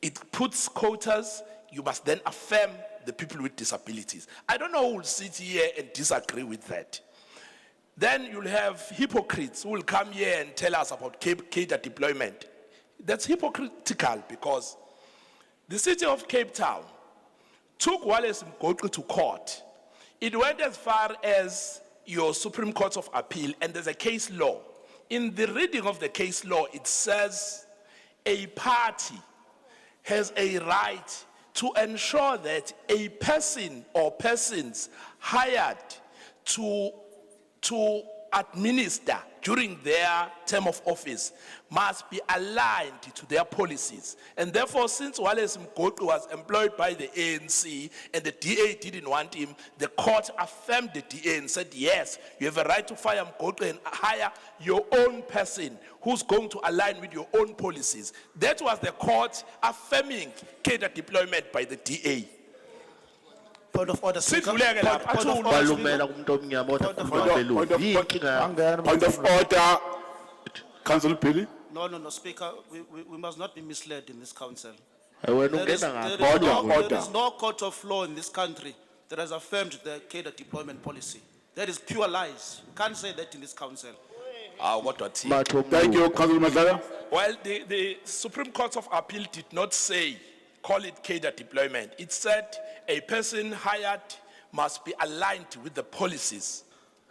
It puts quotas. You must then affirm the people with disabilities. I don't know who will sit here and disagree with that. Then you'll have hypocrites who will come here and tell us about cadre deployment. That's hypocritical because the city of Cape Town took Wallace Mgoqi to court. It went as far as your Supreme Court of Appeal, and there's a case law. In the reading of the case law, it says a party has a right to ensure that a person or persons hired to administer during their term of office must be aligned to their policies. And therefore, since Wallace Mgoqi was employed by the ANC and the DA didn't want him, the court affirmed the DA and said, yes, you have a right to fire Mgoqi and hire your own person who's going to align with your own policies. That was the court affirming cadre deployment by the DA. Point of order, Speaker. Balumela kumuntu omnyama kodwa kungaphezulu. Yini inkinga? Point of order, Councillor Billy. No, Speaker, we must not be misled in this council. Wena There is, ungena there is ngapha. there is no court of law in this country that has affirmed the cadre deployment policy. That is pure lies. You can't say that in this council. Thank you, Councillor Madlala. Well, the Supreme Court of Appeal did not say, call it cadre deployment. It said a person hired must be aligned with the policies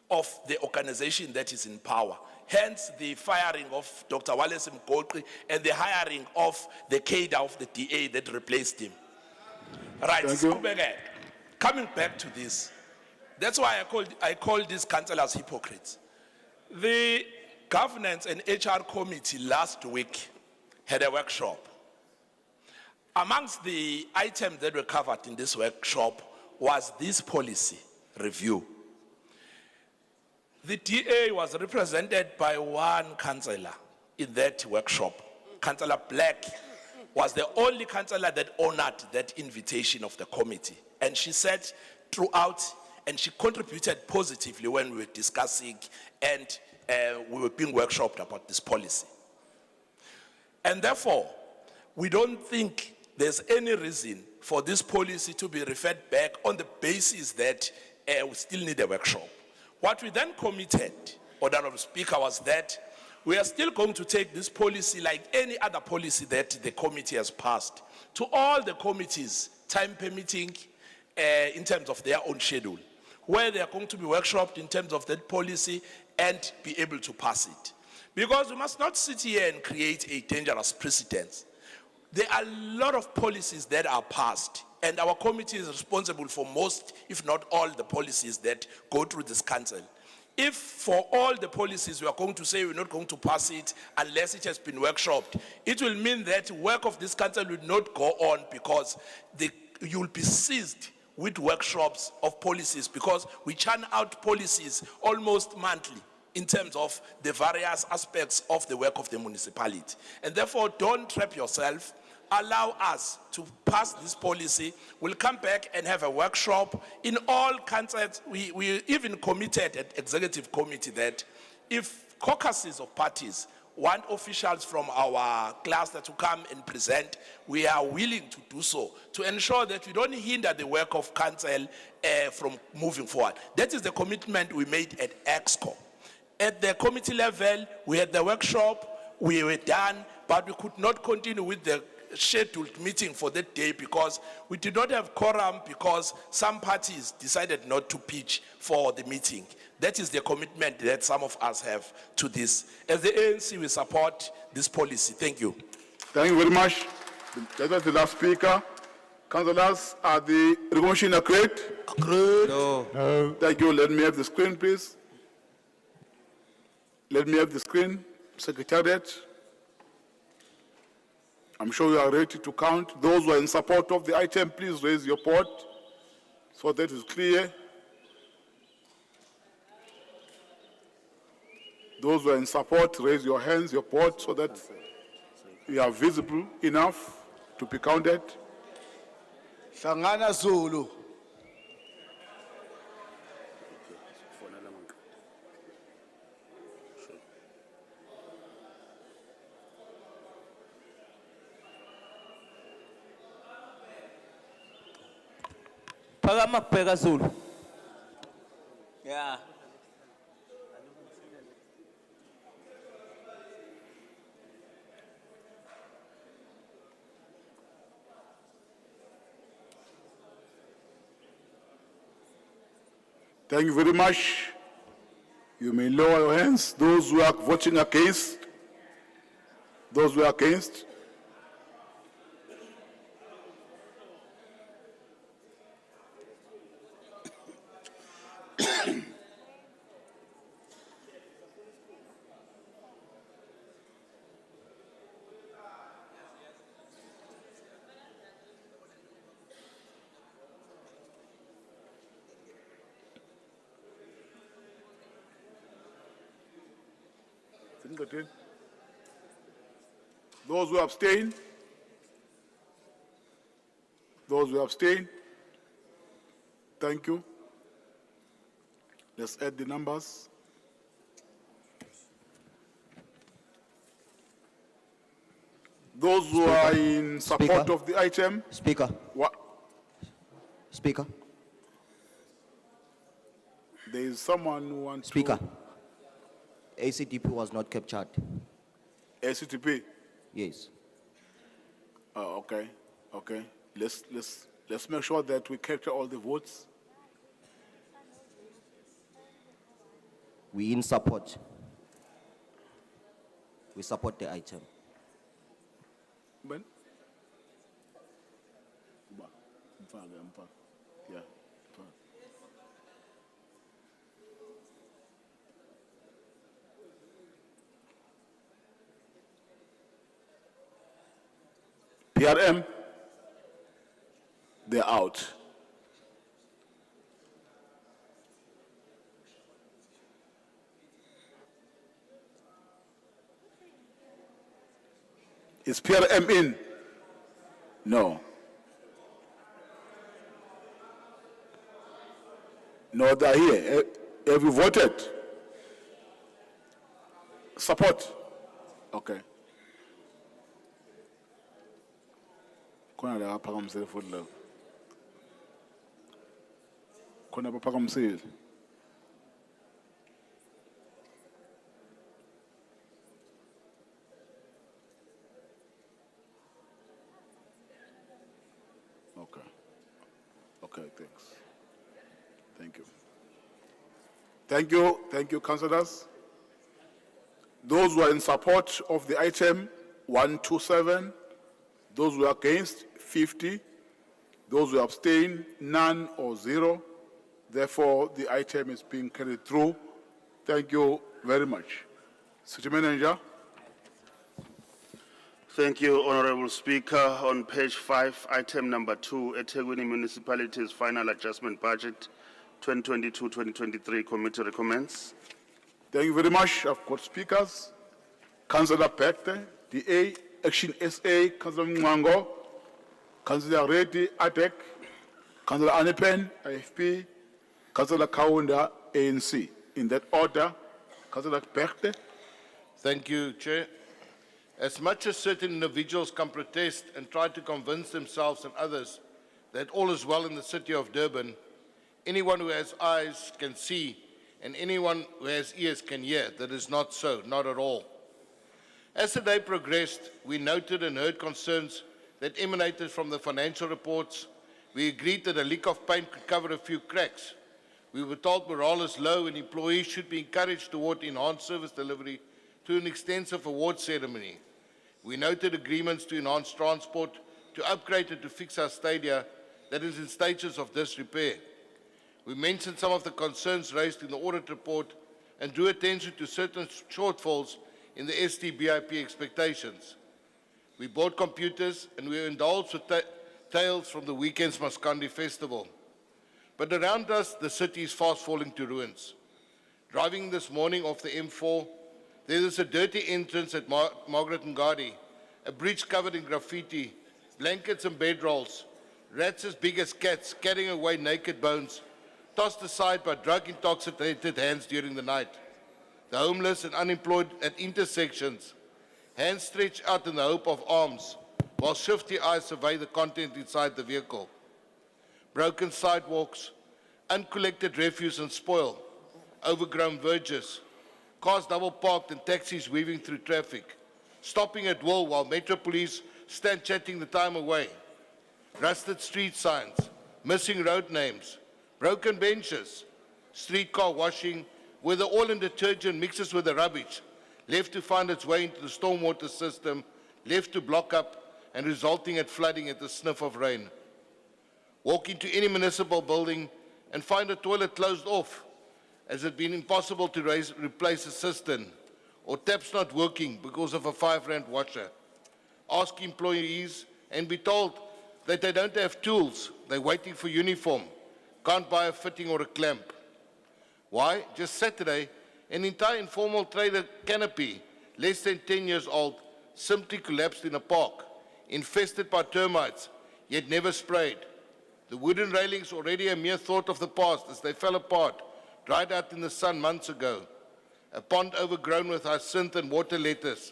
of the organization that is in power. Hence, the firing of Dr. Wallace Mgoqi and the hiring of the cadre of the DA that replaced him. Right, coming back to this, that's why I call these councillors hypocrites. The Governance and HR Committee last week had a workshop. Amongst the items that were covered in this workshop was this policy review. The DA was represented by one councillor in that workshop. Councillor Black was the only councillor that honored that invitation of the committee. And she said throughout, and she contributed positively when we were discussing and we were being workshopped about this policy. And therefore, we don't think there's any reason for this policy to be referred back on the basis that we still need a workshop. What we then committed, Honorable Speaker, was that we are still going to take this policy like any other policy that the committee has passed to all the committees, time permitting, in terms of their own schedule, where they are going to be workshopped in terms of that policy and be able to pass it. Because we must not sit here and create a dangerous precedent. There are a lot of policies that are passed, and our committee is responsible for most, if not all, the policies that go through this council. If for all the policies we are going to say we're not going to pass it unless it has been workshopped, it will mean that work of this council will not go on because you'll be seized with workshops of policies because we churn out policies almost monthly in terms of the various aspects of the work of the municipality. And therefore, don't trap yourself. Allow us to pass this policy. We'll come back and have a workshop in all councils. We even committed at executive committee that if caucuses of parties want officials from our cluster to come and present, we are willing to do so to ensure that we don't hinder the work of council from moving forward. That is the commitment we made at EXCO. At the committee level, we had the workshop, we were done, but we could not continue with the scheduled meeting for that day because we did not have quorum because some parties decided not to pitch for the meeting. That is the commitment that some of us have to this. As the ANC, we support this policy. Thank you. Thank you very much. That was the last speaker. Councillors, are the resolution agreed? Agreed. No. Thank you. Let me have the screen, please. Let me have the screen, Secretariat. I'm sure you are ready to count. Those who are in support of the item, please raise your vote so that is clear. Those who are in support, raise your hands, your vote, so that you are visible enough to be counted. Shangana Zulu. Phakama kubheka Zulu. Yeah. Thank you very much. You may lower your hands. Those who are voting against, those who are against. Those who abstain, those who abstain, thank you. Let's add the numbers. Those who are in support of the item. Speaker. What? Speaker. There is someone who wants Speaker. to. ACTP was not captured. ACTP? Yes. Oh, okay, okay. Let's make sure that we capture all the votes. We in support. We support the item. Ben? Yeah. PRM, they're out. Is PRM in? No. No, they're here. Have you voted? Support? Okay. Khona la aphakamisile futhi la. Khona abaphakamisile. Okay. Okay, thanks. Thank you. Thank you, councillors. Those who are in support of the item 127, those who are against 50, those who abstain none or 0. Therefore, the item is being carried through. Thank you very much. City Manager. Thank you, Honorable Speaker. On page 5, item number 2, eThekwini Municipalities Final Adjustment Budget 2022-2023, committee recommends. Thank you very much. I've got speakers. Councillor Bekte, DA, Action SA, Councillor Mwango, Councillor Reddy, ADEC, Councillor Anepen, IFP, Councillor Kaunda, ANC. In that order, Councillor Bekte. Thank you, Chair. As much as certain individuals can protest and try to convince themselves and others that all is well in the city of Durban, anyone who has eyes can see, and anyone who has ears can hear. That is not so, not at all. As the day progressed, we noted and heard concerns that emanated from the financial reports. We agreed that a lick of paint could cover a few cracks. We were told morale is low and employees should be encouraged toward enhanced service delivery through an extensive award ceremony. We noted agreements to enhance transport, to upgrade and to fix our stadia that is in stages of disrepair. We mentioned some of the concerns raised in the audit report and drew attention to certain shortfalls in the STBIP expectations. We bought computers and we indulged with tales from the weekend's Maskandi festival. But around us, the city is fast falling to ruins. Driving this morning off the M4, there is a dirty entrance at Margaret Ngadi, a bridge covered in graffiti, blankets and bedrolls, rats as big as cats carrying away naked bones, tossed aside by drug-intoxicated hands during the night. The homeless and unemployed at intersections, hands stretched out in the hope of alms, while shifty eyes survey the content inside the vehicle. Broken sidewalks, uncollected refuse and spoil, overgrown verges, cars double parked and taxis weaving through traffic, stopping at will while Metro Police stand chatting the time away, rusted street signs, missing road names, broken benches, streetcar washing where the oil and detergent mixes with the rubbish, left to find its way into the stormwater system, left to block up and resulting in flooding at the sniff of rain. Walk into any municipal building and find a toilet closed off, as it had been impossible to replace a cistern, or taps not working because of a R5 washer. Ask employees and be told that they don't have tools, they're waiting for uniform, can't buy a fitting or a clamp. Why? Just Saturday, an entire informal trailer canopy, less than 10 years old, simply collapsed in a park, infested by termites, yet never sprayed. The wooden railings, already a mere thought of the past as they fell apart, dried out in the sun months ago. A pond overgrown with hyacinth and water lettuce.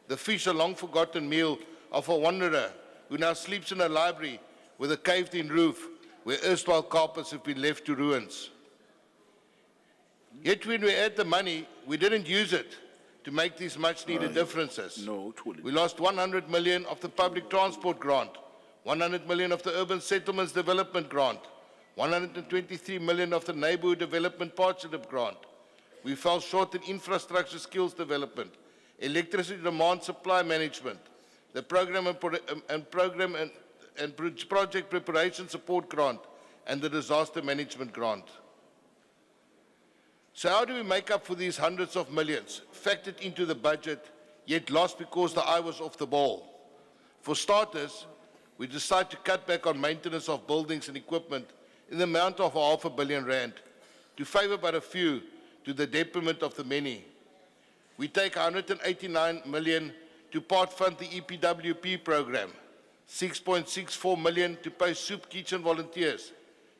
The fish, a long-forgotten meal of a wanderer who now sleeps in a library with a caved-in roof where erstwhile carpets have been left to ruins. Yet when we had the money, we didn't use it to make these much-needed differences. No, truly. We lost 100 million of the public transport grant, 100 million of the urban settlements development grant, 123 million of the neighborhood development partnership grant. We fell short in infrastructure skills development, electricity demand supply management, the program and project preparation support grant, and the disaster management grant. So how do we make up for these hundreds of millions, factored into the budget, yet lost because the eye was off the ball? For starters, we decided to cut back on maintenance of buildings and equipment in the amount of R500 million, to favor but a few, to the detriment of the many. We take 189 million to part fund the EPWP program, 6.64 million to pay soup kitchen volunteers,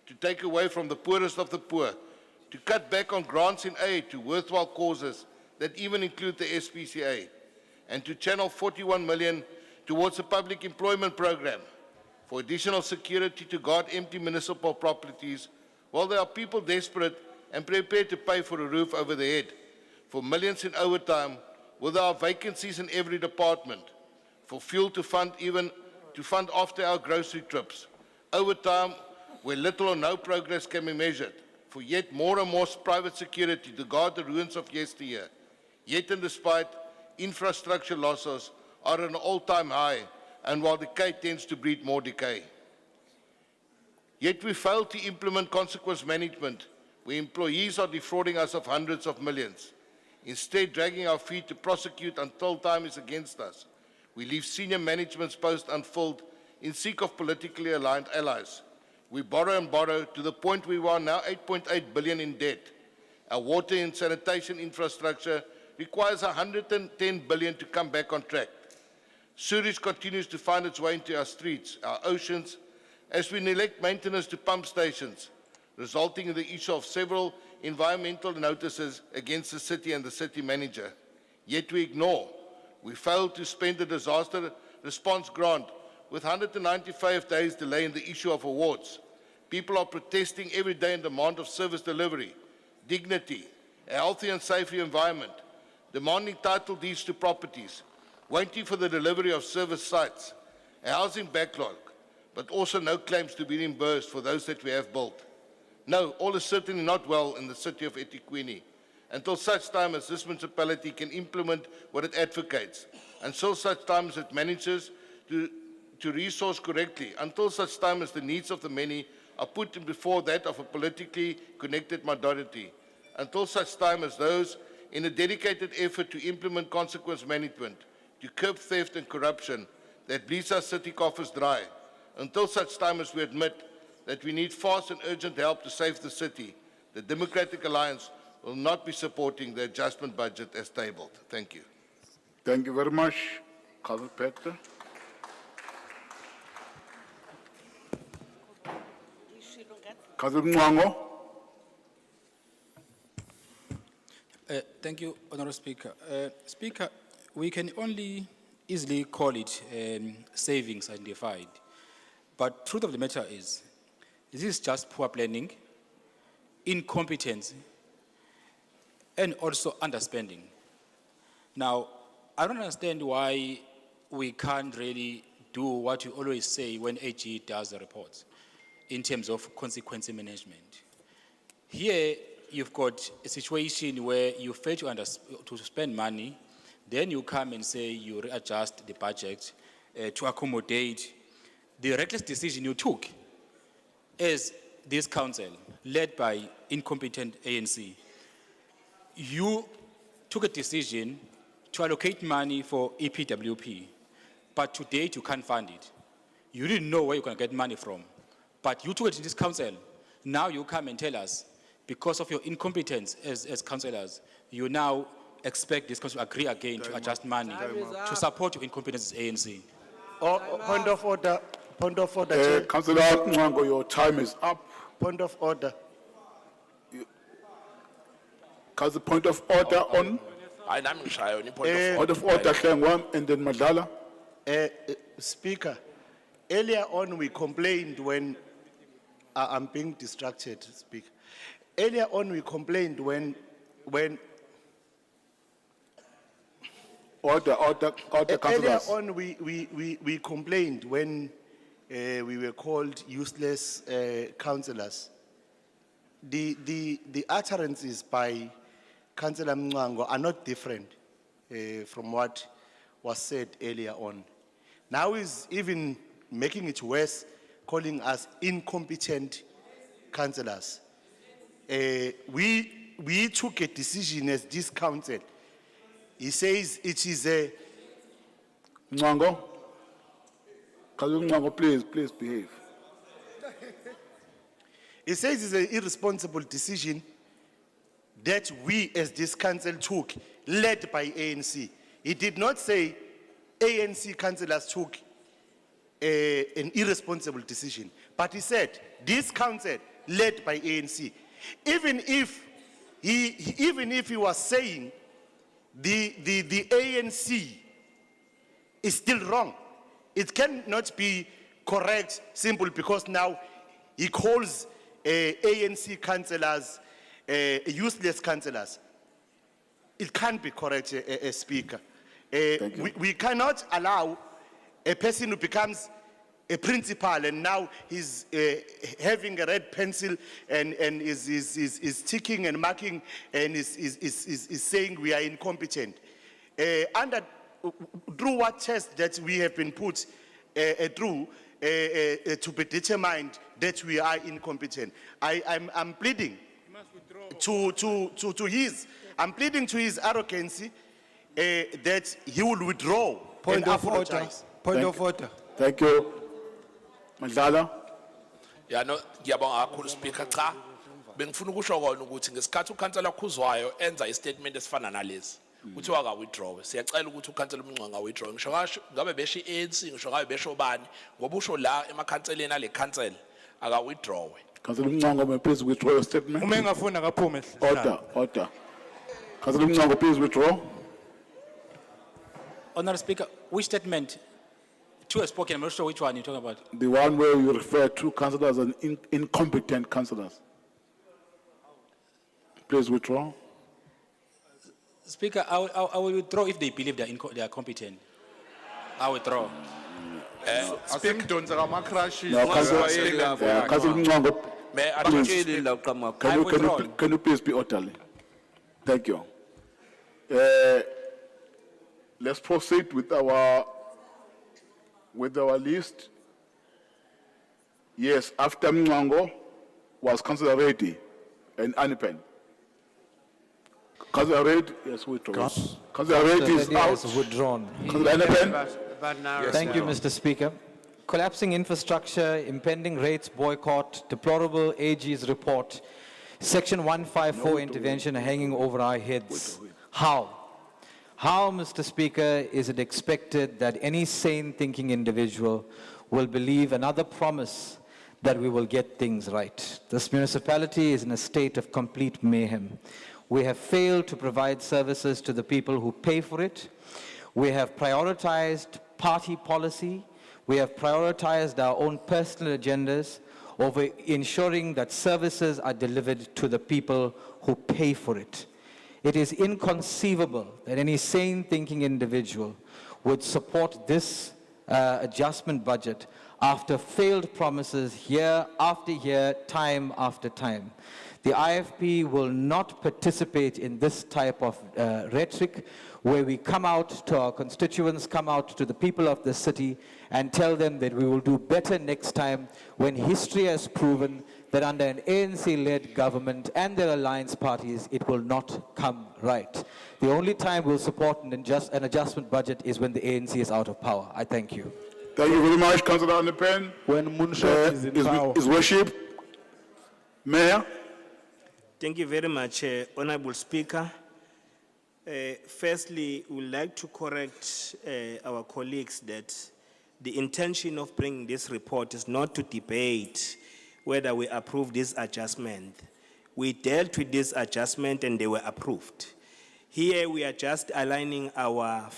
to take away from the poorest of the poor, to cut back on grants in aid to worthwhile causes that even include the SPCA, and to channel 41 million towards a public employment program, for additional security to guard empty municipal properties, while there are people desperate and prepared to pay for a roof over their head, for millions in overtime, with our vacancies in every department, for fuel to fund after our grocery trips, overtime where little or no progress can be measured, for yet more and more private security to guard the ruins of yesteryear. Yet and despite, infrastructure losses are at an all-time high, and while decay tends to breed more decay. Yet we fail to implement consequence management, where employees are defrauding us of hundreds of millions. Instead, dragging our feet to prosecute until time is against us. We leave senior management's post unfilled in seek of politically aligned allies. We borrow and borrow to the point we are now 8.8 billion in debt. Our water and sanitation infrastructure requires 110 billion to come back on track. Sewage continues to find its way into our streets, our oceans, as we neglect maintenance to pump stations, resulting in the issue of several environmental notices against the city and the city manager. Yet we ignore. We failed to spend the disaster response grant with 195 days delay in the issue of awards. People are protesting every day in demand of service delivery, dignity, a healthy and safe environment, demanding title deeds to properties, waiting for the delivery of service sites, a housing backlog, but also no claims to be reimbursed for those that we have built. No, all is certainly not well in the city of eThekwini, until such time as this municipality can implement what it advocates, until such time as it manages to resource correctly, until such time as the needs of the many are put before that of a politically connected minority, until such time as those in a dedicated effort to implement consequence management, to curb theft and corruption that bleeds our city coffers dry, until such time as we admit that we need fast and urgent help to save the city, the Democratic Alliance will not be supporting the adjustment budget as tabled. Thank you. Thank you very much. Councillor Peter. Councillor Mwango. Thank you, Honourable Speaker. Speaker, we can only easily call it savings identified. But truth of the matter is, this is just poor planning, incompetence, and also underspending. Now, I don't understand why we can't really do what you always say when AG does the reports in terms of consequence management. Here, you've got a situation where you fail to spend money, then you come and say you readjust the budget to accommodate the reckless decision you took as this council, led by incompetent ANC. You took a decision to allocate money for EPWP, but to date you can't fund it. You didn't know where you're going to get money from, but you took it in this council. Now you come and tell us, because of your incompetence as councillors, you now expect this council to agree again to adjust money to support your incompetence as ANC. Point of order. Point of order, Chair. Councillor Mwango, your time is up. Point of order. Councillor, point of order on. Point of order, Hlengwa, and then Madlala. Speaker, earlier on we complained when, I'm being distracted, Speaker. Earlier on we complained when. Order, Earlier councillors. on we complained when we were called useless councillors. The utterances by Councillor Mngango are not different from what was said earlier on. Now he's even making it worse, calling us incompetent councillors. We took a decision as this council. He says it is a... Mwango. Councillor Mwango, please behave. He says it's an irresponsible decision that we as this council took, led by ANC. He did not say ANC councillors took an irresponsible decision, but he said this council, led by ANC. Even if he was saying the ANC is still wrong, it cannot be correct, simple, because now he calls ANC councillors useless councillors. It can't be correct, Speaker. We cannot allow a person who becomes a principal and now he's having a red pencil and is ticking and marking and is saying we are incompetent. Through what test that we have been put through to be determined that we are incompetent. I'm pleading I'm pleading to his arrogancy that he will withdraw Point and of order. apologize. Point of order. Thank you. Madlala. Ya no, ngiyabonga kakhulu Speaker cha. Bengifuna ukusho kona ukuthi ngesikhathi uKhansela Khuzwayo enza istatement esifana nalesi. Kuthiwa ka withdraw. Siyacela ukuthi uKhansela uMncanga withdraw. Ngisho ngasho ngabe besho iANC, ngisho ngabe besho bani, ngoba usho la emakhanseleni ale council aka withdraw. Councillor Mncanga, may I please withdraw your statement? Umengafuna kaphume. Order. Councillor Mncanga, please withdraw. Honourable Speaker, which statement? Two have spoken, I'm not sure which one you're talking about. The one where you refer to councillors as incompetent councillors. Please withdraw. Speaker, I will withdraw if they believe they are competent. I withdraw. Councillor Mncanga, May I please, can you please be orderly? Thank you. Let's proceed with our list. Yes, after Mncanga was Councillor Reddy and Anipen. Councillor Reddy, yes, withdrawn. Councillor Reddy is out. Withdrawn. Councillor Anipen. Thank you, Mr. Speaker. Collapsing infrastructure, impending rates boycott, deplorable AG's report, Section 154 intervention hanging over our heads. How? How, Mr. Speaker, is it expected that any sane thinking individual will believe another promise that we will get things right? This municipality is in a state of complete mayhem. We have failed to provide services to the people who pay for it. We have prioritized party policy. We have prioritized our own personal agendas over ensuring that services are delivered to the people who pay for it. It is inconceivable that any sane thinking individual would support this adjustment budget after failed promises year after year, time after time. The IFP will not participate in this type of rhetoric where we come out to our constituents, come out to the people of the city and tell them that we will do better next time, when history has proven that under an ANC-led government and their alliance parties, it will not come right. The only time we'll support an adjustment budget is when the ANC is out of power. I thank you. Thank you very much, Councillor Anipen. When Moonshot is in power. His Worship, Mayor. Thank you very much, Honourable Speaker. Firstly, we would like to correct our colleagues that the intention of bringing this report is not to debate whether we approve this adjustment. We dealt with this adjustment and they were approved. Here we are just aligning our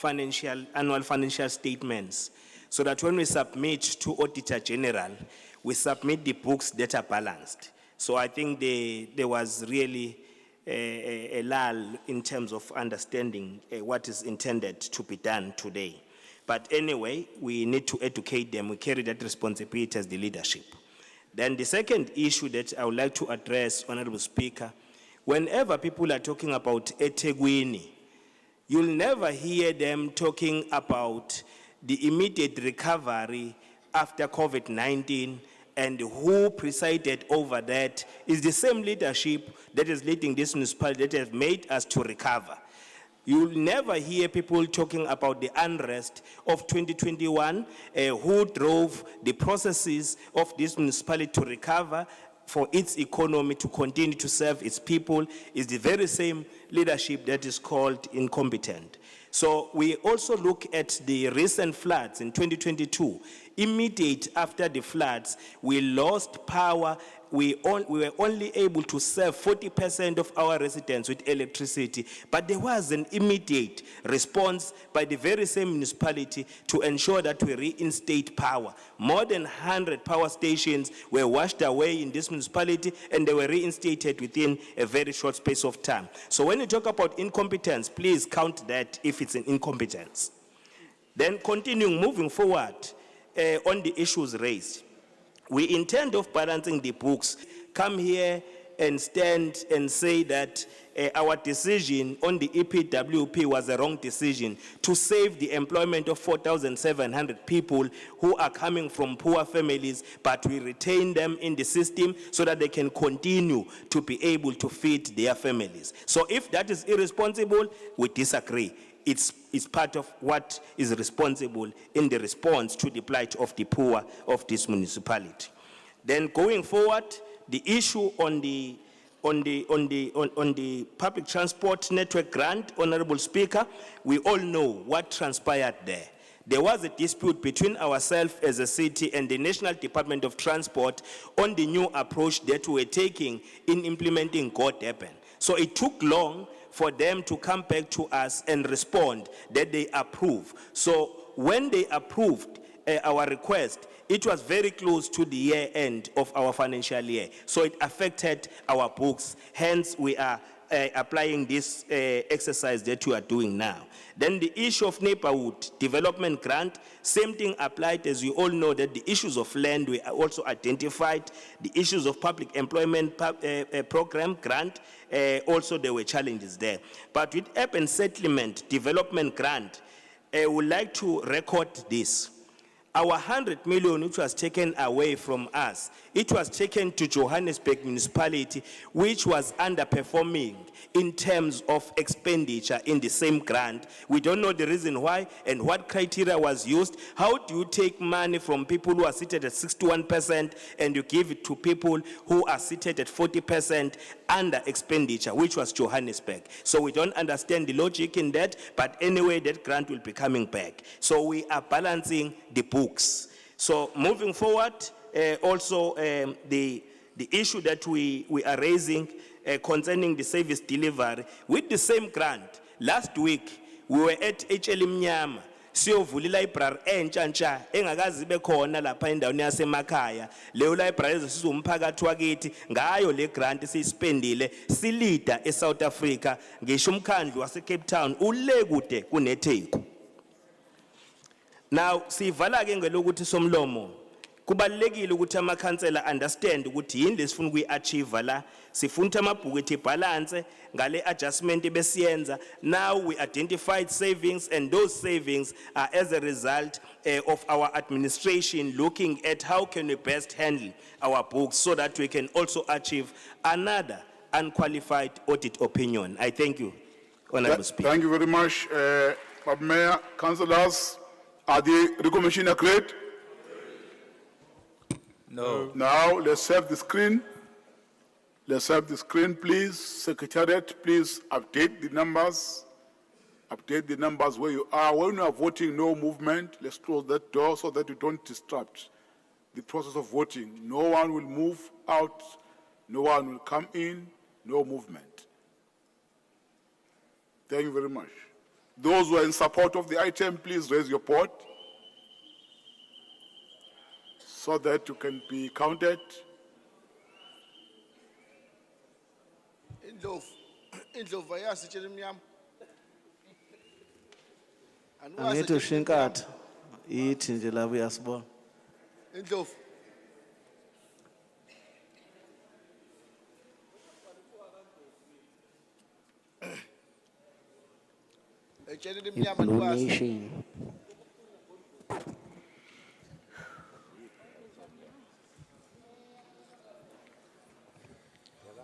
annual financial statements so that when we submit to Auditor General, we submit the books that are balanced. So I think there was really a lull in terms of understanding what is intended to be done today. But anyway, we need to educate them. We carry that responsibility as the leadership. Then the second issue that I would like to address, Honorable Speaker, whenever people are talking about eThekwini, you'll never hear them talking about the immediate recovery after COVID-19, and who presided over that is the same leadership that is leading this municipality that has made us to recover. You'll never hear people talking about the unrest of 2021, who drove the processes of this municipality to recover for its economy to continue to serve its people is the very same leadership that is called incompetent. So we also look at the recent floods in 2022. immediate after the floods, we lost power. We were only able to serve 40% of our residents with electricity, but there was an immediate response by the very same municipality to ensure that we reinstate power. More than 100 power stations were washed away in this municipality, and they were reinstated within a very short space of time. So when you talk about incompetence, please count that if it's an incompetence. Then continuing, moving forward on the issues raised. We intend of balancing the books, come here and stand and say that our decision on the EPWP was a wrong decision to save the employment of 4,700 people who are coming from poor families, but we retain them in the system so that they can continue to be able to feed their families. So if that is irresponsible, we disagree. It's part of what is responsible in the response to the plight of the poor of this municipality. Then going forward, the issue on the public transport network grant, Honorable Speaker, we all know what transpired there. There was a dispute between ourselves as a city and the National Department of Transport on the new approach that we were taking in implementing Go Durban. So it took long for them to come back to us and respond that they approve. So when they approved our request, it was very close to the year end of our financial year. So it affected our books. Hence, we are applying this exercise that you are doing now. Then the issue of neighborhood development grant, same thing applied. As you all know that the issues of land were also identified. The issues of public employment program grant, also there were challenges there. But with urban settlement development grant, I would like to record this. Our 100 million which was taken away from us, it was taken to Johannesburg municipality, which was underperforming in terms of expenditure in the same grant. We don't know the reason why and what criteria was used. How do you take money from people who are seated at 61% and you give it to people who are seated at 40% under expenditure, which was Johannesburg? So we don't understand the logic in that, but anyway, that grant will be coming back. So we are balancing the books. So moving forward, also the issue that we are raising concerning the service delivery, with the same grant, last week we were at HL Mnyama, siyovula ilibrary entsha ntsha engakazi ibe khona lapha endaweni yasemakhaya. Leyo library ezosiza umphakathi wakithi, ngayo le grant siyispendile silida eSouth Africa, ngisho umkhandlu wase Cape Town ule kude kuneTheku. Now sivala ke ngelokuthi somlomo, kubalekile ukuthi amakhansela understand ukuthi yini lesifuna ukuyi-achieve la, sifuna amabhuku balance ngale adjustment besiyenza. Now we identified savings, and those savings are as a result of our administration looking at how can we best handle our books so that we can also achieve another unqualified audit opinion. I thank you, Honorable Speaker. Thank you very much, Madam Mayor. Councillors, are the Commission agreed? No. Now, let's have the screen. Let's have the screen, please. Secretariat, please update the numbers. Update the numbers where you are. When you are voting, no movement. Let's close that door so that you don't disrupt the process of voting. No one will move out. No one will come in. No movement. Thank you very much. Those who are in support of the item, please raise your pot so that you can be counted. Indlovu ayasitshela imnyama. Angithi ushinkatha ithi nje labo uyasibona. Indlovu. Etshelela imnyama nikwazi.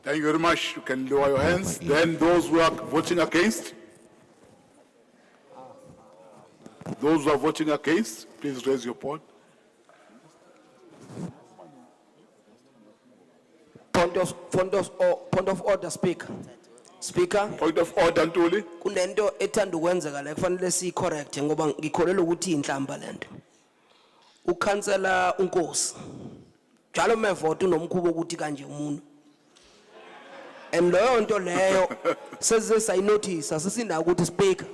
Thank you very much. You can lower your hands. Then those who are voting against. Those who are voting against, please raise your pot. Point of order, Speaker. Speaker. Point of order, Ntuli. Kunento ethanda ukwenzeka la kufanele siyi correct ngoba ngikholela ukuthi inhlamba lento. Ukhansela uNkosi. Jalo mevoto nomkhubo ukuthi kanje umuntu. And leyo nto leyo seze sayinotice asisina ukuthi speaker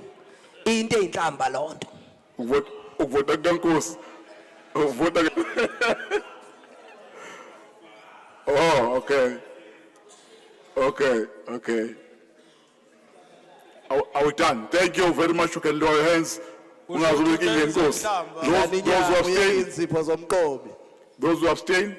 into eyinhlamba lonto. Ukuvota kuNkosi. Ukuvota. Oh, okay. Okay. Are we done? Thank you very much. You can lower your hands. Ungazuleki ngenkosi. Those who abstain.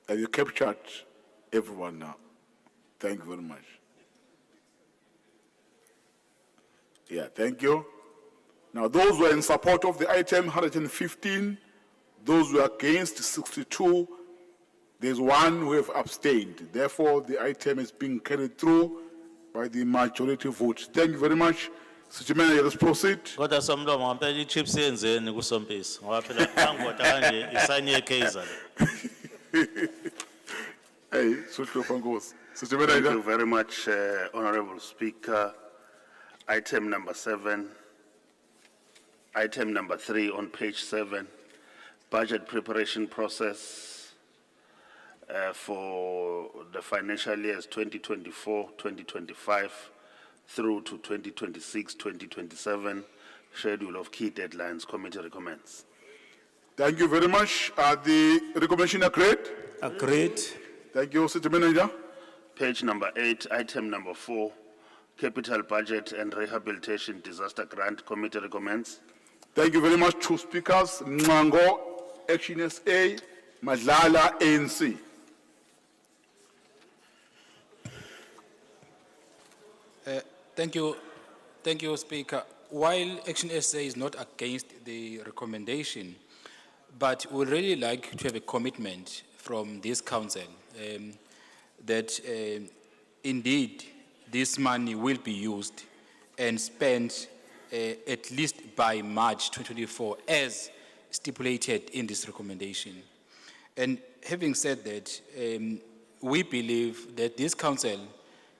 Have you captured everyone now? Thank you very much. Yeah, thank you. Now, those who are in support of the item 115, those who are against 62, there's one who have abstained. Therefore, the item is being carried through by the majority vote. Thank you very much. City Manager, let's proceed. Kodwa somlomo ngempela ichips yenzeni kusompisi ngoba phela angivota kanje isayini yeKaizer. Hey, City Manager. Thank you very much, Honorable Speaker. Item number 7. Item number 3 on page 7, budget preparation process for the financial years 2024-2025 through to 2026-2027, schedule of key deadlines, committee recommends. Thank you very much. Are the recommendation agreed? Agreed. Thank you, City Manager. Page number 8, item number 4, capital budget and rehabilitation disaster grant, committee recommends. Thank you very much. Two speakers, Mngango, Action SA, Madlala, ANC. Thank you, Speaker. While Action SA is not against the recommendation, but we would really like to have a commitment from this council that indeed this money will be used and spent at least by March 2024 as stipulated in this recommendation. And having said that, we believe that this council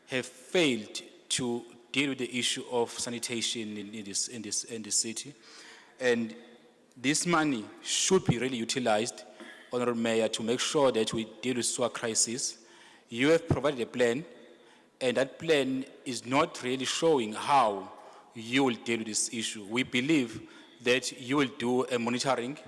have failed to deal with the issue of sanitation in this city. And this money should be really utilized, Honorable Mayor, to make sure that we deal with sewer crisis. You have provided a plan, and that plan is not really showing how you will deal with this issue. We believe that you will do a monitoring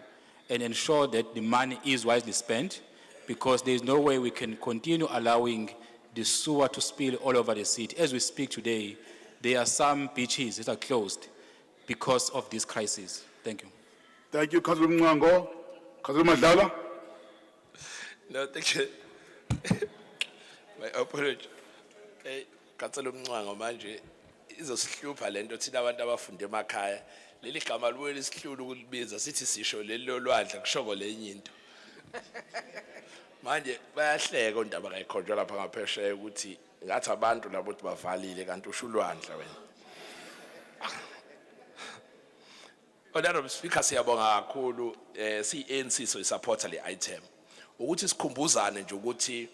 and ensure that the money is wisely spent, because there is no way we can continue allowing the sewer to spill all over the city. As we speak today, there are some beaches that are closed because of this crisis. Thank you. Thank you, Councilor Mngango. Councilor Madlala. No, thank you. My apology. Councilor Mngango manje izosihlupha lento thina abantu abafunde emakhaya. Leli gama luwela isihlulu ukulibiza sithi sisho lelo lwandle kushoko lenye into. Manje bayahleka ondaba kayikhonjwa lapha ngaphesheya ukuthi ngathi abantu labo ukuthi bavalile kanti usho ulwandle wena. Honorable Speaker, siyabonga kakhulu si-ANC so supporta le item. Ukuthi sikhumbuzane nje ukuthi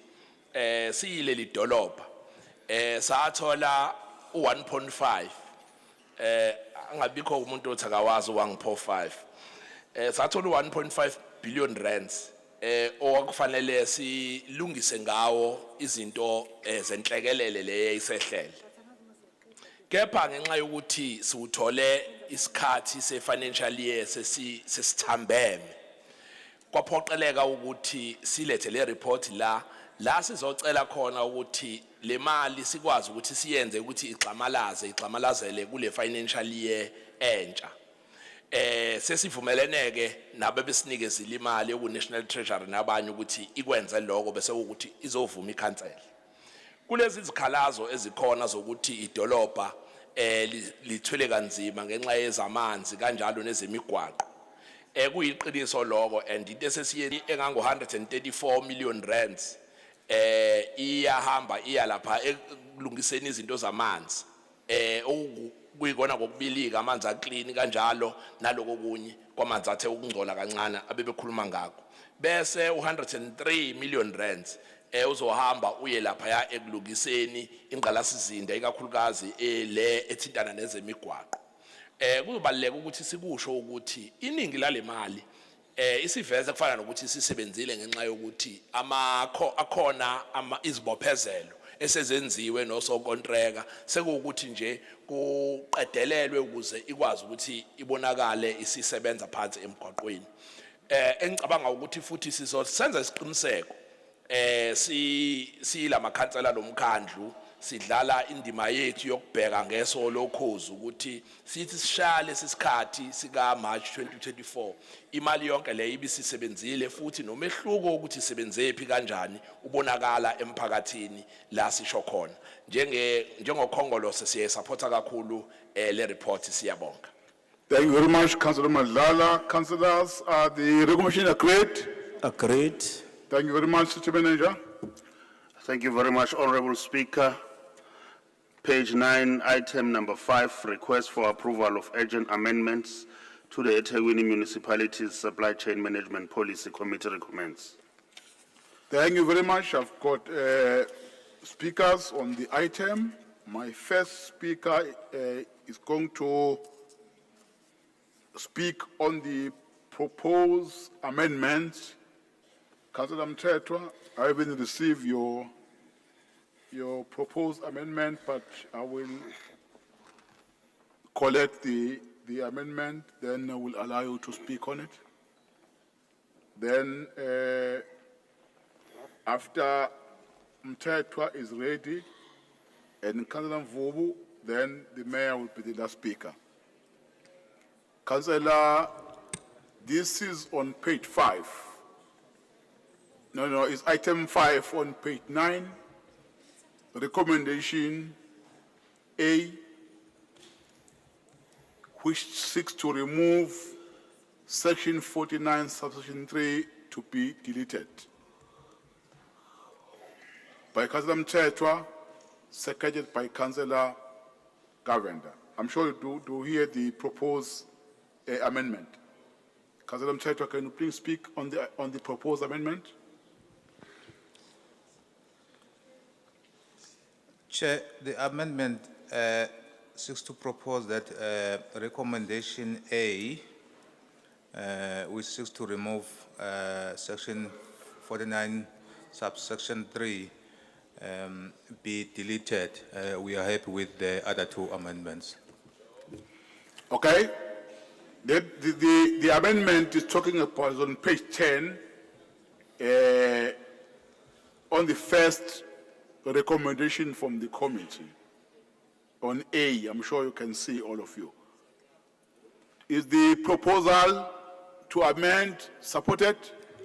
siyileli dolobha sathola u1.5 angabikho umuntu othi akawazi wangipho 5 sathola u1.5 billion rands okufanele silungise ngawo izinto zenhlekelele le isehlele. Kepha ngenxa yokuthi siuthole isikhathi se-financial year sesithambeme kwaphoqeleka ukuthi silethe le report la sizocela khona ukuthi le mali sikwazi ukuthi siyenze ukuthi igxamalazele kule financial year entsha. Sesivumeleneke nabe besinikezile imali ku National Treasury nabanye ukuthi ikwenze lokho bese ukuthi izovuma ikhansela. Kulezi izikhalazo ezikhona zokuthi idolobha lithwele kanzima ngenxa yezamanzi kanjalo nezemigwaqo. Kuyiqiniso lokho and into esesiye engango 134 million rands iyahamba iyalapha ekulungiseni izinto zamanzi okuyikona kokubilika amanzi aclean kanjalo naloko kunye kwamanzi athe ukungcola kancane abebekhuluma ngakho bese 103 million rands uzohamba uye lapha ekulungiseni ingqalasizinda ikakhulukazi le ethintana nezemigwaqo. Kubaluleka ukuthi sikusho ukuthi iningi lale mali isiveze kufana nokuthi sisebenzile ngenxa yokuthi akhona izibophezelo esezenziwe nosonkontreka sekuwukuthi nje kuqedelelwe ukuze ikwazi ukuthi ibonakale isisebenza phansi emgwaqweni. Engicabanga ukuthi futhi sizosenza isiqiniseko silama khansela lomkhandlu sidlala indima yethu yokubheka ngeso lokhozi ukuthi sithi sishale sisikhathi sika March 2024 imali yonke le ibisisebenzile futhi nomehluko ukuthi isebenzephi kanjani ubonakala emphakathini la sisho khona njengokhongolose siye supporta kakhulu le report siyabonga. Thank you very much, Councillor Madlala. Councillors, are the recommendation agreed? Agreed. Thank you very much, City Manager. Thank you very much, Honorable Speaker. Page 9, item number 5, request for approval of urgent amendments to the eThekwini Municipalities Supply Chain Management Policy Committee recommends. Thank you very much. I've got speakers on the item. My first speaker is going to speak on the proposed amendments. Councillor Mthethwa, I haven't received your proposed amendment, but I will collect the amendment, then I will allow you to speak on it. Then, after Mthethwa is ready, and Councillor Mvubu, then the mayor will be the last speaker. Councillor, this is on page 5. No, it's item 5 on page 9. Recommendation A, which seeks to remove section 49, subsection 3 to be deleted. By Councillor Mthethwa, seconded by Councillor Govender. I'm sure you do hear the proposed amendment. Councillor Mthethwa, can you please speak on the proposed amendment? Chair, the amendment seeks to propose that recommendation A, which seeks to remove section 49, subsection 3, be deleted. We are happy with the other two amendments. Okay. The amendment is talking about on page 10, on the first recommendation from the committee. On A, I'm sure you can see all of you. Is the proposal to amend supported?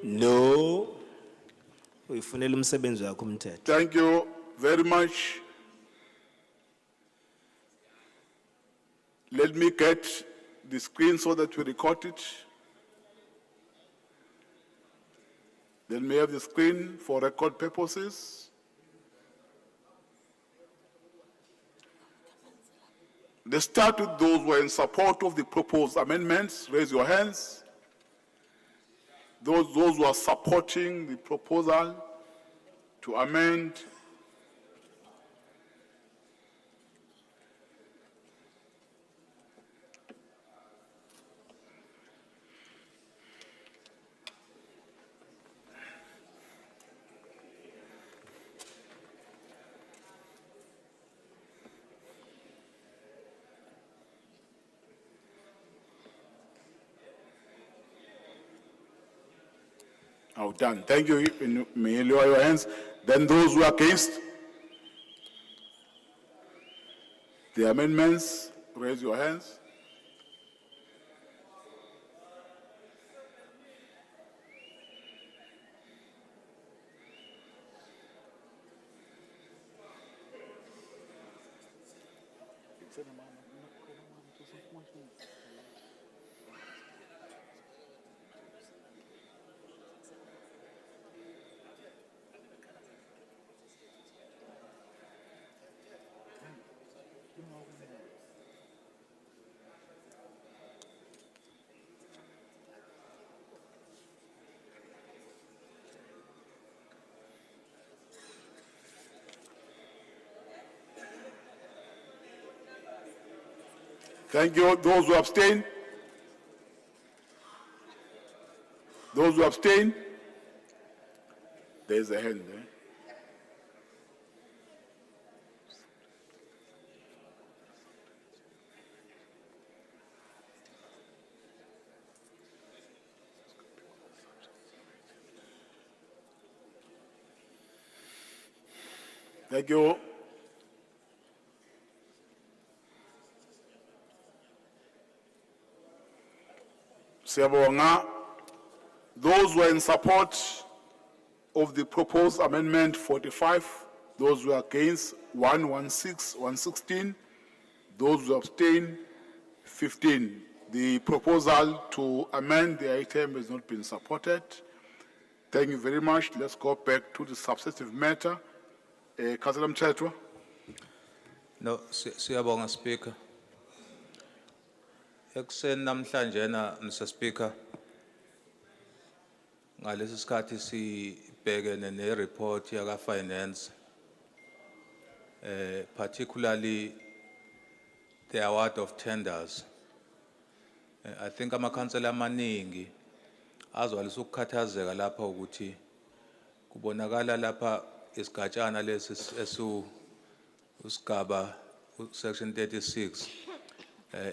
No. Uyifunela umsebenzi wakho umthetho. Thank you very much. Let me get the screen so that we record it. Let me have the screen for record purposes. Let's start with those who are in support of the proposed amendments. Raise your hands. Those who are supporting the proposal to amend. Oh, done. Thank you. May you lower your hands. Then those who are against the amendments, raise your hands. Thank you. Those who abstain? Those who abstain? There's a hand there. Thank you. Siyabonga. Those who are in support of the proposed amendment 45, those who are against 116, 116, those who abstain 15. The proposal to amend the item has not been supported. Thank you very much. Let's go back to the substantive matter. Councillor Mthethwa. No, siyabonga Speaker. Ekuseni namhlanje Mr. Speaker, ngalesi sikhathi sibhekene ne-report yaka finance, particularly the award of tenders. I think amakhansela amaningi azwalisa ukukhathazeka lapha ukuthi kubonakala lapha isigatshana lesi usigaba section 36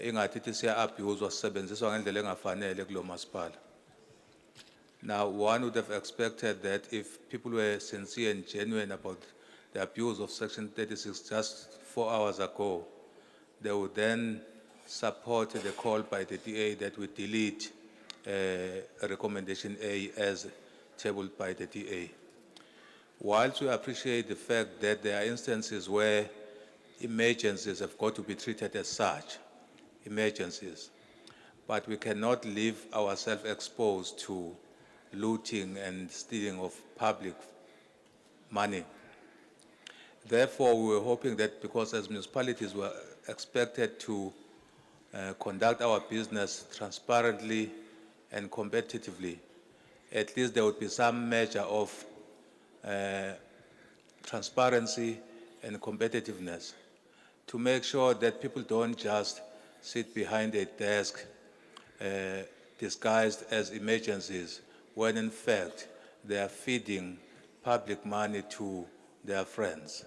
ingathi siya abuse wasebenziswa ngendlela engafanele kulo masipala. Now one would have expected that if people were sincere and genuine about the abuse of section 36 just 4 hours ago, they would then support the call by the DA that we delete recommendation A as tabled by the DA. Whilst we appreciate the fact that there are instances where emergencies have got to be treated as such, emergencies, but we cannot leave ourselves exposed to looting and stealing of public money. Therefore, we were hoping that because as municipalities were expected to conduct our business transparently and competitively, at least there would be some measure of transparency and competitiveness to make sure that people don't just sit behind a desk disguised as emergencies when in fact they are feeding public money to their friends.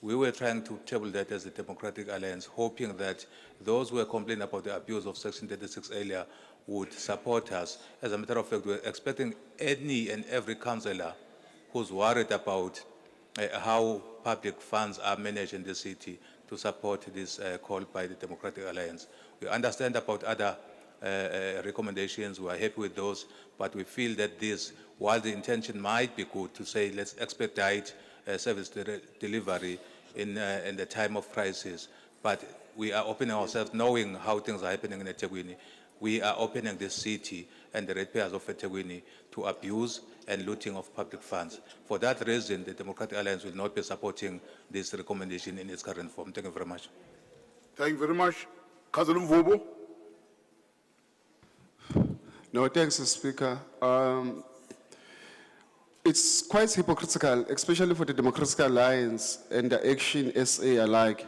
We were trying to table that as a Democratic Alliance, hoping that those who were complaining about the abuse of Section 36 earlier would support us. As a matter of fact, we're expecting any and every councillor who's worried about how public funds are managed in the city to support this call by the Democratic Alliance. We understand about other recommendations, we are happy with those, but we feel that this, while the intention might be good to say let's expedite service delivery in the time of crisis, but we are opening ourselves, knowing how things are happening in eThekwini. We are opening the city and the ratepayers of eThekwini to abuse and looting of public funds. For that reason, the Democratic Alliance will not be supporting this recommendation in its current form. Thank you very much. Thank you very much. Councillor Mvubu. No, thanks, Speaker. It's quite hypocritical, especially for the Democratic Alliance and the Action SA alike.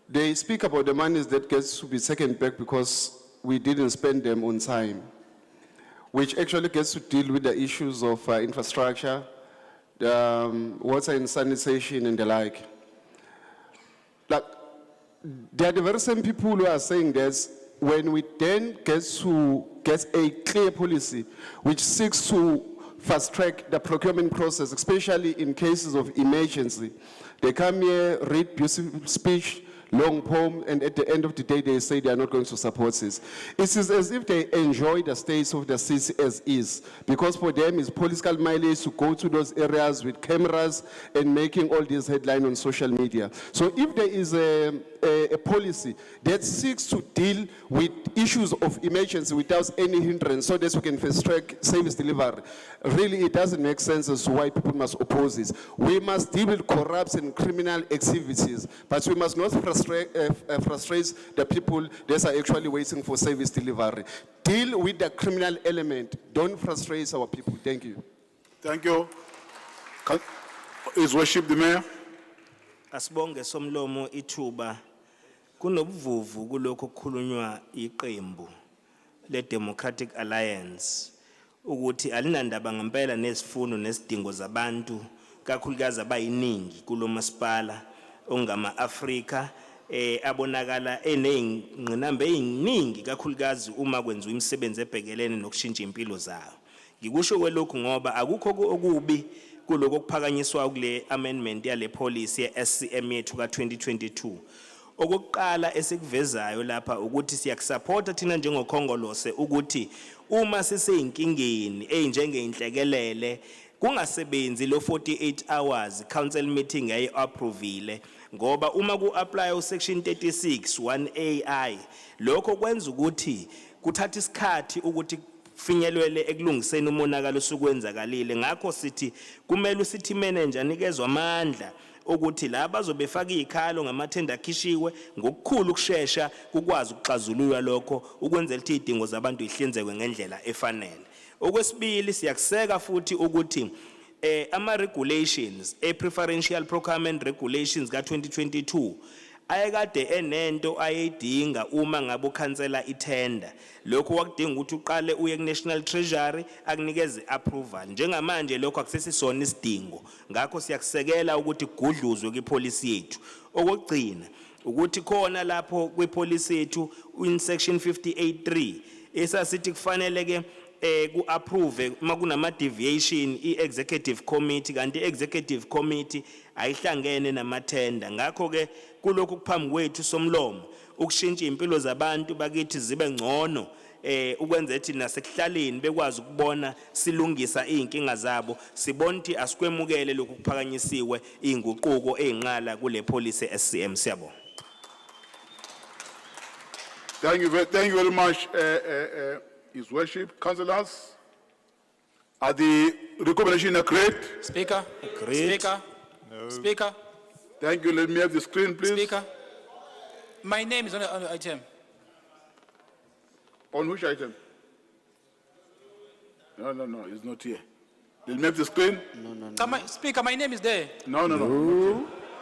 They speak about the monies that gets to be taken back because we didn't spend them on time, which actually gets to deal with the issues of infrastructure, the water and sanitation and the like. Like, they are the very same people who are saying this when we then get a clear policy which seeks to fast-track the procurement process, especially in cases of emergency. They come here, read beautiful speech, long poem, and at the end of the day, they say they are not going to support this. It is as if they enjoy the state of the city as is, because for them it's political mileage to go to those areas with cameras and making all these headlines on social media. So if there is a policy that seeks to deal with issues of emergency without any hindrance so that we can fast-track service delivery, really it doesn't make sense as to why people must oppose this. We must deal with corrupt and criminal activities, but we must not frustrate the people that are actually waiting for service delivery. Deal with the criminal element. Don't frustrate our people. Thank you. Thank you. His Worship the Mayor. Asibonge somlomo ithuba kunobuvuvu kulokho kukhulunywa iqembu le Democratic Alliance ukuthi alinandaba ngempela nesifundo nesidingo zabantu kakhulukazi abayiningi kulomasipala ongama Afrika abonakala enengqinamba eziningi kakhulukazi uma kwenziwa imisebenzi ebhekelene nokushintsha impilo zawo. Ngikusho kwelokhu ngoba akukho okubi kuloko kuphakanyiswa kule amendment yale policy ye-SCM yethu ka-2022. Okokuqala esikuvezayo lapha ukuthi siyakusupporta thina njengokhongolose ukuthi uma siseyinkingeni enjengeinhlekelele kungasebenzi lo 48 hours council meeting ayi-approvile ngoba uma ku-apply usection 36 1AI lokho kwenza ukuthi kuthatha isikhathi ukuthi finyelwele ekulungiseni umonakalo osukwenzakalile. Ngakho sithi kumele ucity manager anikezwe amandla ukuthi laba bazobefaka izikhalo ngamathenda akhishiwe ngokukhulu ukusheshsha kukwazi ukuxazulula lokho ukwenzela ukuthi izidingo zabantu ihlinzekwe ngendlela efanele. Okwesibili siyakuseka futhi ukuthi ama regulations preferential procurement regulations ka-2022 ayekade enento ayidinga uma ngabe ukhansela itender. Lokho wakudinga ukuthi uqale uye ku-National Treasury akunikeze approval. Njengamanje lokho akusesisona isidingo. Ngakho siyakusekela ukuthi kugudluzwe kwipolicy yethu. Okugcina ukuthi khona lapho kwipolicy yethu in section 58.3 esasithi kufanele ke ku-approve makunama deviation i-executive committee kanti i-executive committee ayihlangene namathenda. Ngakho ke kulokhu kuphambi kwethu somlomo ukushintsha impilo zabantu bakithi zibe ngcono ukwenza ukuthi nasekuhlaleni bekwazi ukubona silungisa izinkinga zabo sibona ukuthi asikwemukele lokhu kuphakanyisiwe izinguquko ezinqala kule policy SCM. Siyabonga. Thank you very much, His Worship. Councillors, are the recommendation agreed? Speaker. Agreed. Speaker. No. Speaker. Thank you. Let me have the screen, please. Speaker. My name is on the item. On which item? No, it's not here. Let me have the screen. Speaker, my name is there. No.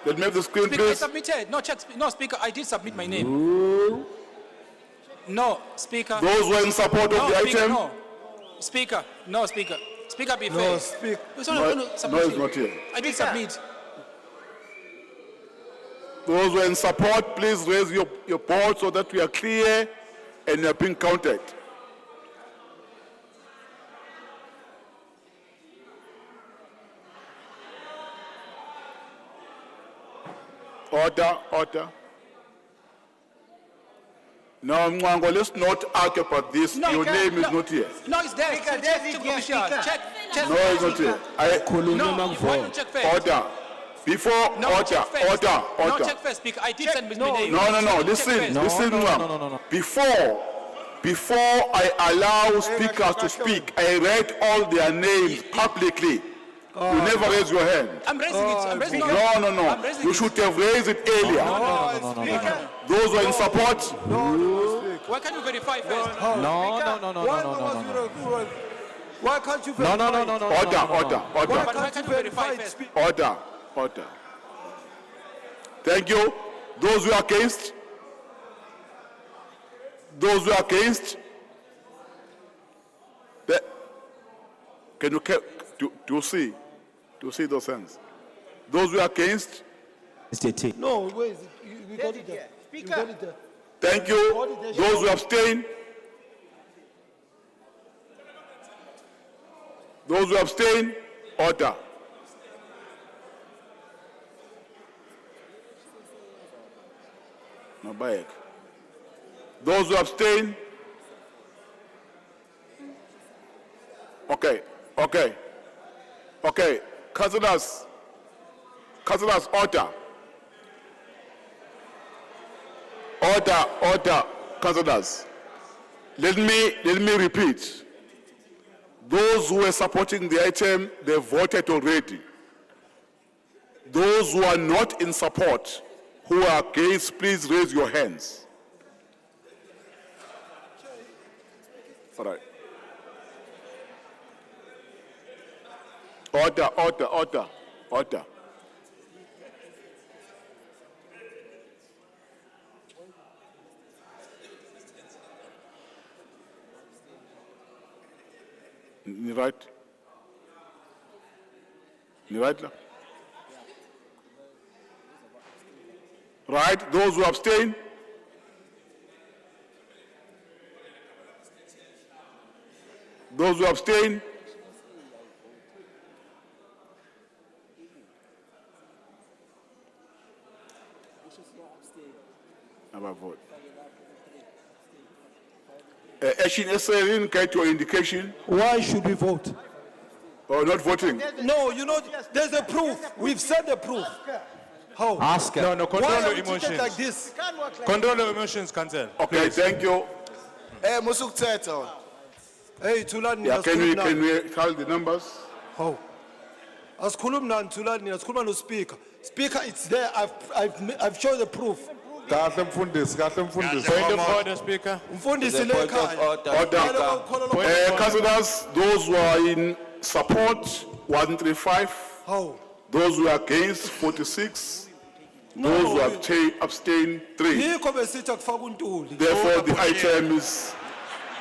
Let me have the screen, Speaker, I please. submitted. No, check. No, Speaker, I did submit my name. No, Speaker. Those who are in support of No, the Speaker, item? no. Speaker, no, Speaker. Speaker, be No, fair. speak. No, it's not here. I did submit. Those who are in support, please raise your board so that we are clear and you are being counted. Order. No, Mwango, let's not argue about this. Your name is not here. No, it's there. Check official. Check. No, it's not here. No, why don't you check first? Order. Before, No, check first. order. No, check first, Speaker. I did submit my name. No. Check Listen, first. Mwango. Before I allow speakers to speak, I read all their names publicly. You never raise your hand. I'm raising it. I'm raising it. No. I'm raising You it. should have raised it earlier. Speaker. Those who are in support, Why can't you verify first? No. Why can't you order. But why can't you verify first? Order. Thank you. Those who are against? Can you do you see? Do you see those hands? Those who are against? No, where is it? We got it there. We got it there. Thank you. Those who abstain? Those who abstain? Order. Mabayek. Those who abstain? Okay. Councillors, order. Order, councillors. Let me repeat. Those who were supporting the item, they voted already. Those who are not in support, who are against, please raise your hands. All right. Order. Ni right? Ni right? La? Right, those who abstain? Those who abstain? Never vote. Action SA, I didn't get your indication. Why should we vote? Or not voting? No, you know, there's a proof. We've said the proof. How? Ask her. No, no, control Why your are we treated emotions. like this? Control your emotions, Council. Okay, thank you. Musukuthetha. Hey, Thulani, Yeah, can we tell the numbers? How? Asikhulumi nani Thulani, asikhuluma no speaker. Speaker, it's there. I've shown the proof. Kahle mfundisi, kahle mfundisi. Point of order, Speaker. Mfundisi le ekhaya. Order. Councillors, those who are in support, 135. How? Those who are against, 46. Those who abstain, 3. Yikho besithi akufaka uNtuli. Therefore, the item is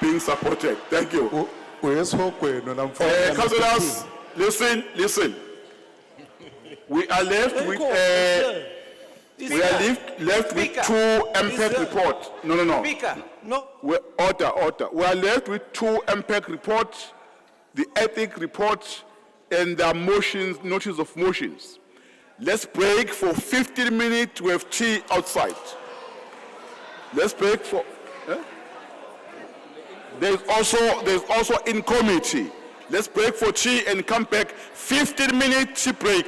being supported. Thank you. Uyesihogweni namfundisi. Councillors, listen. We are left with left with two MPEC reports. No. Speaker. No. Order. We are left with two MPEC reports, the ethic report, and the motions, notice of motions. Let's break for 15 minutes to have tea outside. Let's break for. There's also in committee. Let's break for tea and come back. 15 minutes tea break.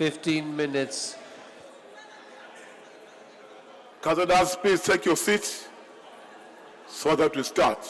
15 minutes. Councillors, please take your seats so that we start.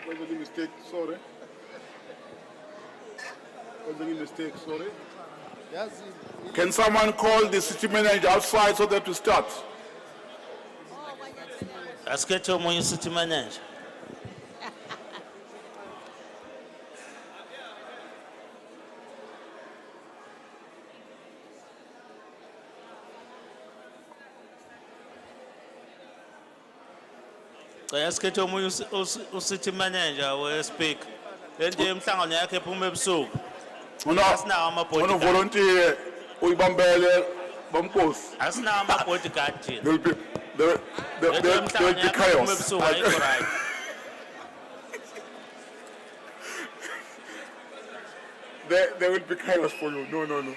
Was a mistake, sorry. Was a mistake, sorry. Can someone call the city manager outside so that we start? Asikhethe omunye city manager. Asikhethe omunye city manager we speak. Lento yemhlangano yakhe ephuma ebusuku. Asinawo ama volunteer uyibambele bomkosi. Asinawo ama bodyguard thina. There'll be chaos. There will be chaos for you. No.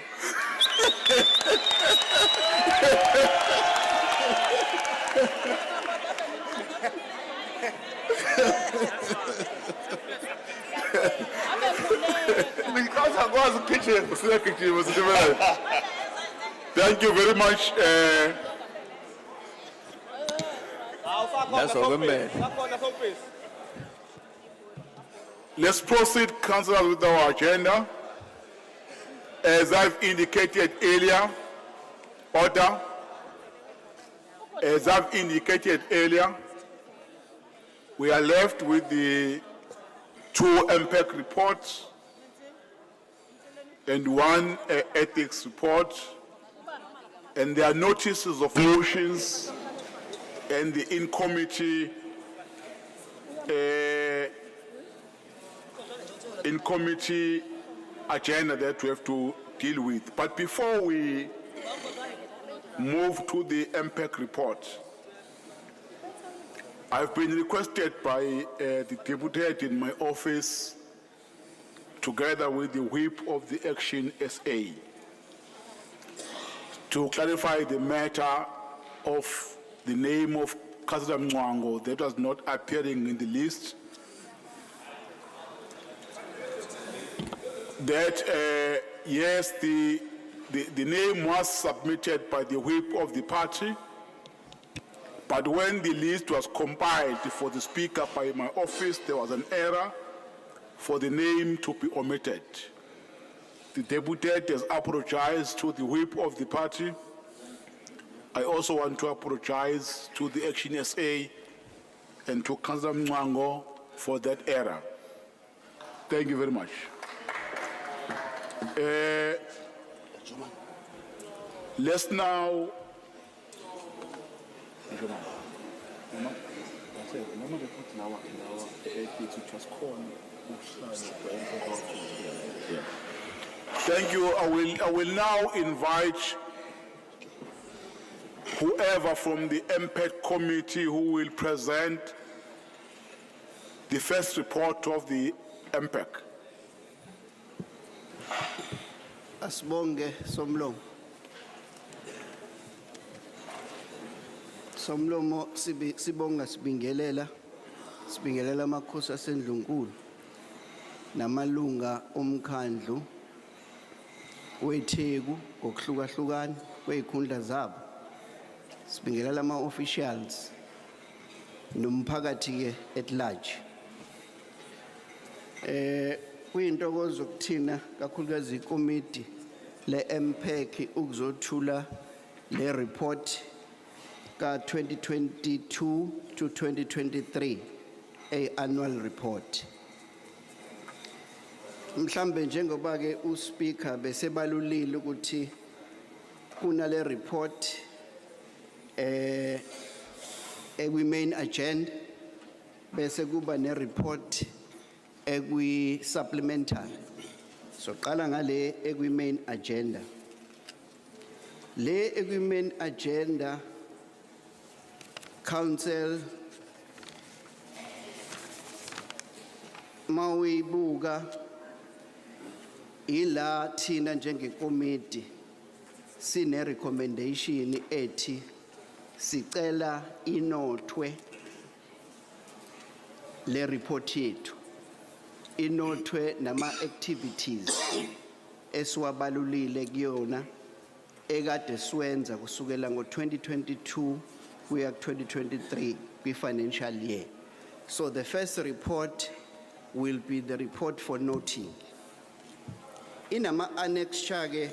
Thank you very much. That's all man. Let's proceed, councillors, with our agenda. As I've indicated earlier, order. As I've indicated earlier, we are left with the 2 MPEC reports and 1 ethics report, and there are notices of motions and the in-committee agenda that we have to deal with. But before we move to the MPEC report, I've been requested by the deputy head in my office, together with the whip of the Action SA, to clarify the matter of the name of Councillor Mngwango that was not appearing in the list. That, yes, the name was submitted by the whip of the party, but when the list was compiled for the speaker by my office, there was an error for the name to be omitted. The deputy has apologized to the whip of the party. I also want to apologize to the Action SA and to Councillor Mngwango for that error. Thank you very much. Let's now Thank you. I will now invite whoever from the MPET committee who will present the first report of the MPEC. Asibonge Somlomo. Somlomo sibonga sibingelela amakhosi aseNdlunkulu namalunga omkhandlu weTheku ngokuhlukahlukana kwezikhundla zabo. Sibingelela ama-officials nomphakathi ke at large. Kuyintokozo kuthina kakhulukazi ikomiti le-MPEC ukuzothula le report ka-2022 to 2023 annual report. Mhlambe njengoba ke uSpeaker besebalulile ukuthi kunale report main agenda bese kuba ne report supplementary. So qala ngale main agenda. Le main agenda council mawibuka ila thina njengekomiti sine recommendation ethi sicela inothwe le report yethu, inothwe nama activities esiwabalulile kuyona ekade siwenza kusukela ngo-2022 kuya ku-2023 kwi-financial year. So the first report will be the report for noting. Inama annexure ke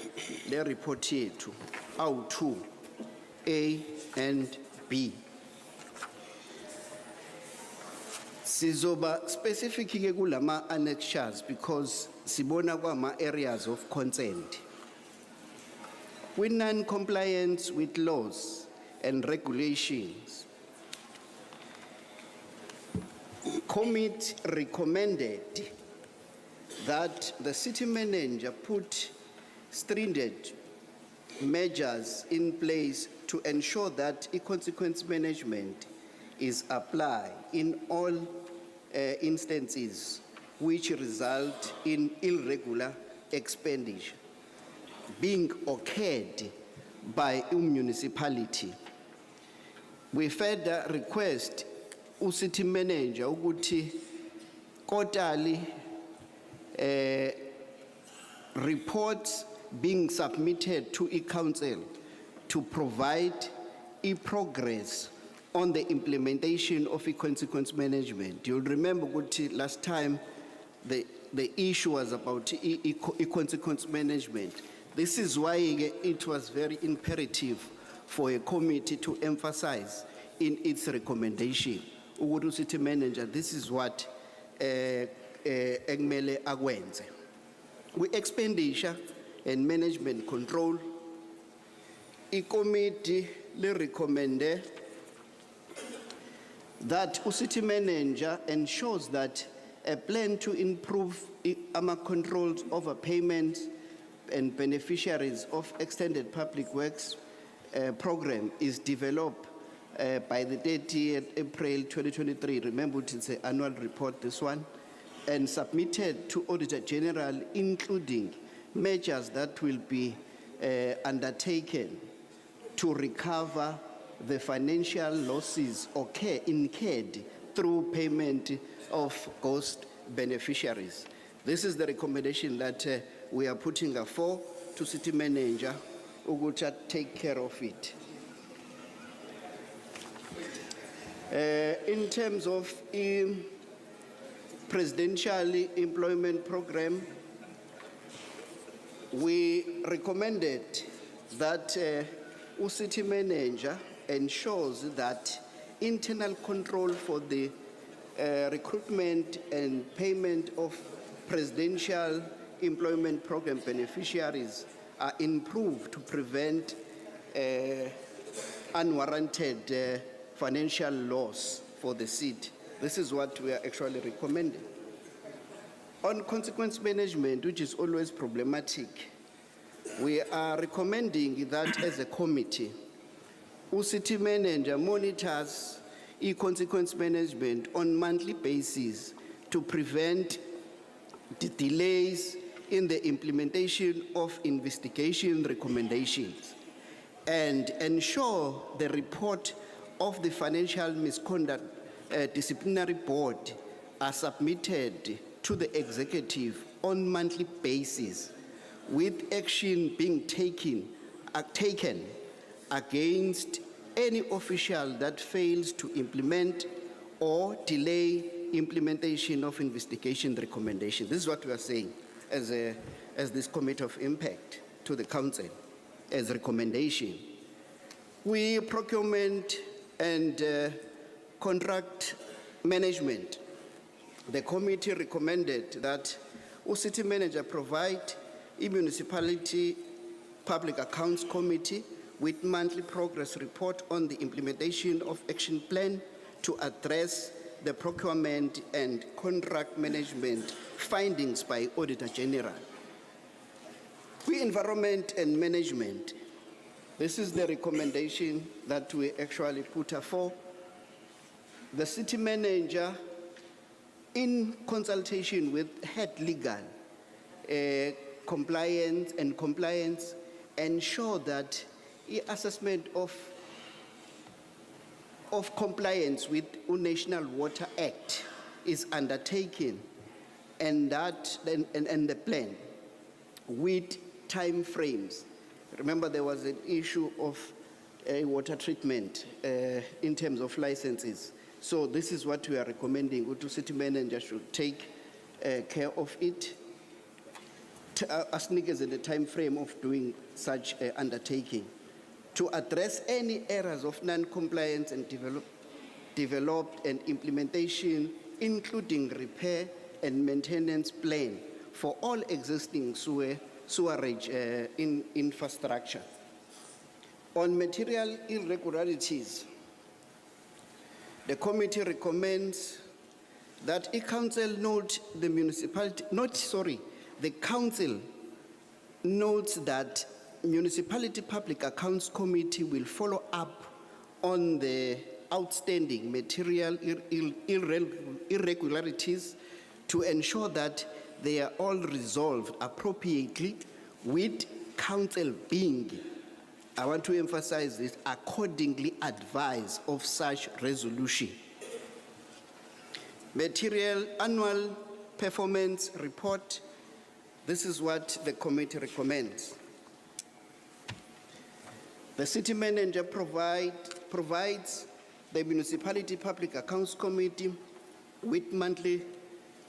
le report yethu awu-2, A and B. Sizoba specific ke kulama annexures because sibona kwama areas of consent. With non-compliance with laws and regulations, committee recommended that the city manager put stringent measures in place to ensure that consequence management is applied in all instances which result in irregular expenditure being occurred by a municipality. We further request city manager ukuthi quarterly reports being submitted to a council to provide a progress on the implementation of a consequence management. You'll remember ukuthi last time the issue was about a consequence management. This is why it was very imperative for a committee to emphasize in its recommendation. Ukuthi city manager, this is what ekumele akwenze. With expenditure and management control, a committee le recommend that city manager ensures that a plan to improve our controls over payments and beneficiaries of extended public works program is developed by the 30th April 2023. Remember, it's an annual report, this one, and submitted to Auditor General, including measures that will be undertaken to recover the financial losses incurred through payment of ghost beneficiaries. This is the recommendation that we are putting forward to city manager ukuthi take care of it. In terms of presidential employment program, we recommended that city manager ensures that internal control for the recruitment and payment of presidential employment program beneficiaries are improved to prevent unwarranted financial loss for the city. This is what we are actually recommending. On consequence management, which is always problematic, we are recommending that as a committee, city manager monitors consequence management on monthly basis to prevent the delays in the implementation of investigation recommendations and ensure the report of the financial misconduct disciplinary board are submitted to the executive on monthly basis, with action being taken against any official that fails to implement or delay implementation of investigation recommendation. This is what we are saying as this committee of impact to the council as recommendation. We procurement and contract management. The committee recommended that city manager provide a municipality public accounts committee with monthly progress report on the implementation of action plan to address the procurement and contract management findings by Auditor General. We environment and management. This is the recommendation that we actually put for. The city manager, in consultation with head legal, compliance, ensure that the assessment of compliance with the National Water Act is undertaken, and the plan with time frames. Remember, there was an issue of water treatment in terms of licenses. So this is what we are recommending. Utu city manager should take care of it as niggas in the time frame of doing such undertaking to address any errors of non-compliance and developed and implementation, including repair and maintenance plan for all existing sewerage infrastructure. On material irregularities, the committee recommends that the council note the council notes that Municipality Public Accounts Committee will follow up on the outstanding material irregularities to ensure that they are all resolved appropriately, with council being, I want to emphasize this, accordingly advised of such resolution. Material annual performance report. This is what the committee recommends. The city manager provides the Municipality Public Accounts Committee with monthly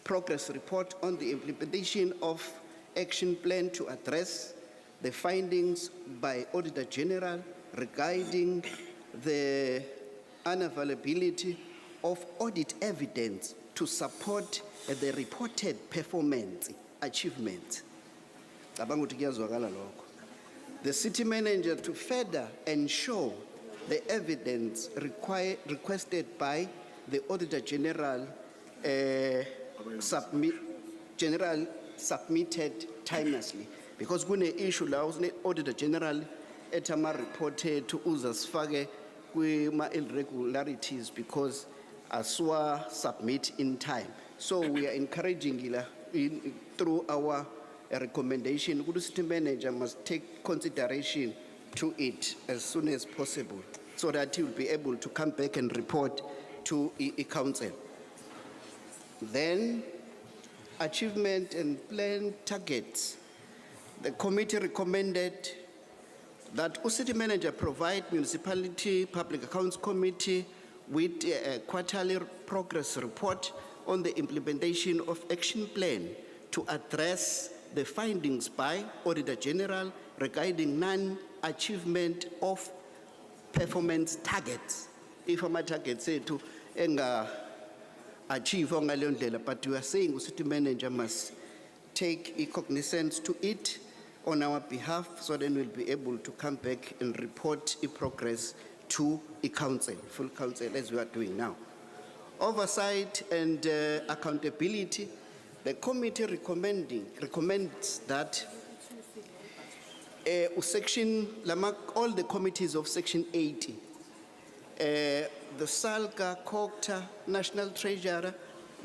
progress report on the implementation of action plan to address the findings by Auditor General regarding the unavailability of audit evidence to support the reported performance achievements. The city manager to further ensure the evidence requested by the Auditor General submitted timelessly. Because when the issue allows the Auditor General etama reported to users fage ma irregularities because aswa submit in time. So we are encouraging through our recommendation, the city manager must take consideration to it as soon as possible so that he will be able to come back and report to the council. Then, achievement and plan targets. The committee recommended that the city manager provide Municipality Public Accounts Committee with a quarterly progress report on the implementation of action plan to address the findings by Auditor General regarding non-achievement of performance targets. If a target say to achieve on a level, but we are saying the city manager must take cognizance to it on our behalf, so then we'll be able to come back and report the progress to a council, full council, as we are doing now. Oversight and accountability, the committee recommends that all the committees of Section 80, the SALGA, COCTA, National Treasurer,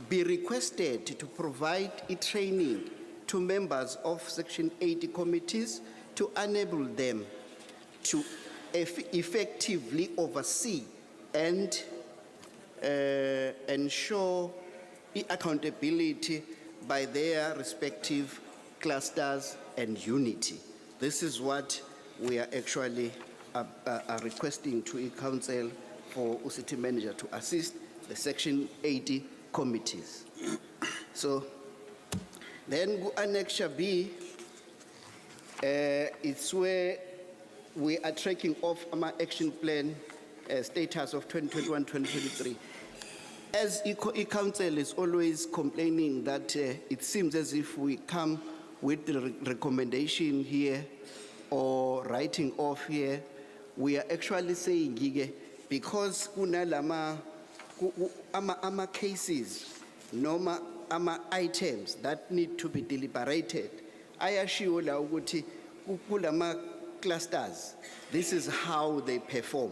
be requested to provide a training to members of Section 80 committees to enable them to effectively oversee and ensure accountability by their respective clusters and unity. This is what we are actually are requesting to a council for city manager to assist the Section 80 committees. So then Annex B, it's where we are tracking off our action plan status of 2021-2023. As council is always complaining that it seems as if we come with the recommendation here or writing off here, we are actually saying because kunalama ama cases noma ama items that need to be deliberated, ayashiwo la ukuthi kulama clusters, this is how they perform.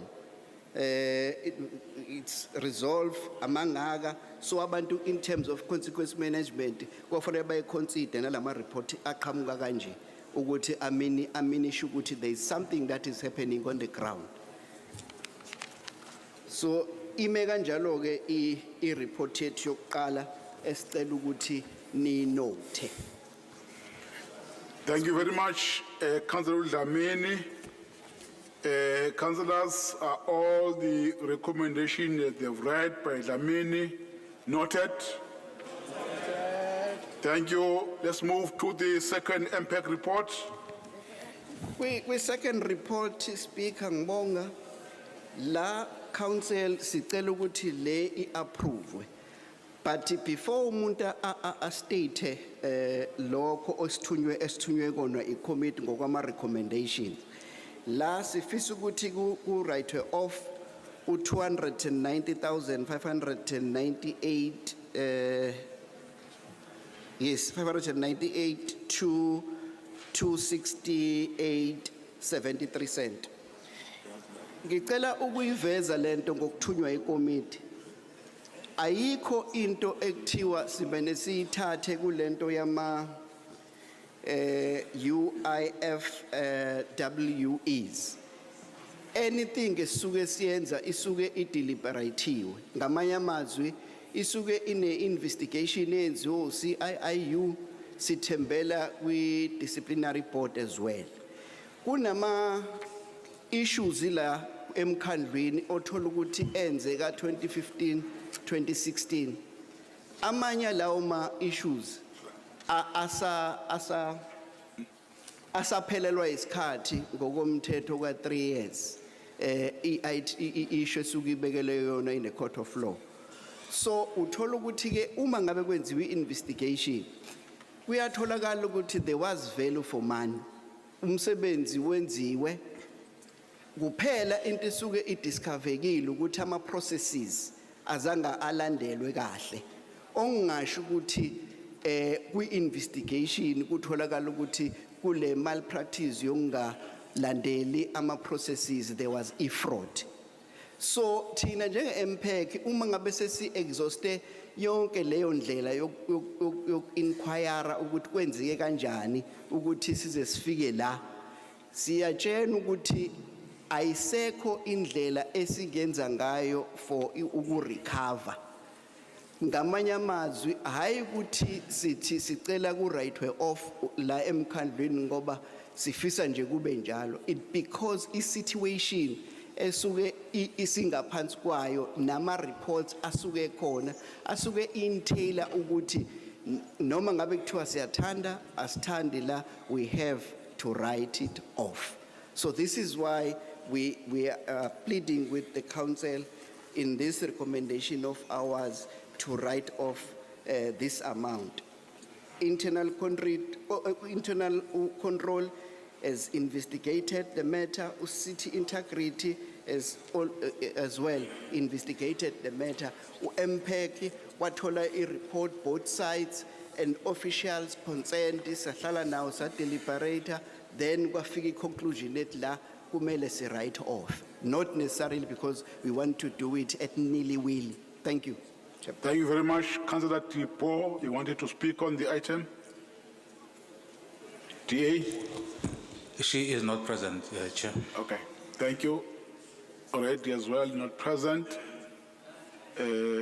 It's resolved among aga, so abantu in terms of consequence management, kufanele bayiconsider nalama report aqhamuka kanje ukuthi aminishe ukuthi there is something that is happening on the ground. So ime kanjalo ke I report yethu yokuqala esicela ukuthi ni note. Thank you very much, Councillor Dlamini. Councillors, are all the recommendations that they've read by Dlamini noted? Thank you. Let's move to the second MPEC report. We second report, Speaker Ngbonga, la council sicela ukuthi le approve. But before umuntu a state lokho osithunywe kona I committee ngokwama recommendations, la sifisa ukuthi ku write off u 290,598 yes 598 to 268.73 cent. Ngicela ukuyiveza lento ngokuthunywa ikomiti. Ayikho into ekuthiwa sibene siyithathe kulento yama UIF WEs. Anything esuke siyenza isuke ideliberatiwe. Ngamanye amazwi isuke ine investigation enziwe CIIU sithembela kwi disciplinary board as well. Kunama issues la emkhandlweni othola ukuthi enze ka 2015 2016. Amanye lawo ma issues asaphelelwa isikhathi ngokomthetho ka 3 years. Issue esuke ibekele yona in the court of law. So uthola ukuthi ke uma ngabe kwenziwe investigation kuyatholakala ukuthi there was value for money. Umsebenzi wenziwe kuphela into esuke idiscoverekile ukuthi ama processes azanga alandelwe kahle. Ongasho ukuthi kwi investigation kutholakala ukuthi kule malpractice yongalandeli ama processes there was fraud. So thina njenge MPEC uma ngabe sesi exhauste yonke leyo ndlela yok inquire ukuthi kwenzeke kanjani ukuthi size sifike la, siyatshena ukuthi ayisekho indlela esingenza ngayo for ukurecover. Ngamanye amazwi hayi ukuthi sithi sicela ku right off la emkhandlweni ngoba sifisa nje kube njalo. It because I situation esuke isingaphansi kwayo nama reports asuke khona asuke entaila ukuthi noma ngabe kuthiwa siyathanda asithandi la, we have to write it off. So this is why we are pleading with the council in this recommendation of ours to write off this amount. Internal control has investigated the matter. City integrity as well investigated the matter. MPEC, watola a report both sides and officials concerned, sahlala now sa deliberator, then kwafika conclusion that la kumele se write off. Not necessarily because we want to do it at nilly-willy. Thank you. Thank you very much. Councillor Tipo, you wanted to speak on the item? DA? She is not present, Chair. Okay, thank you. Already as well, not present.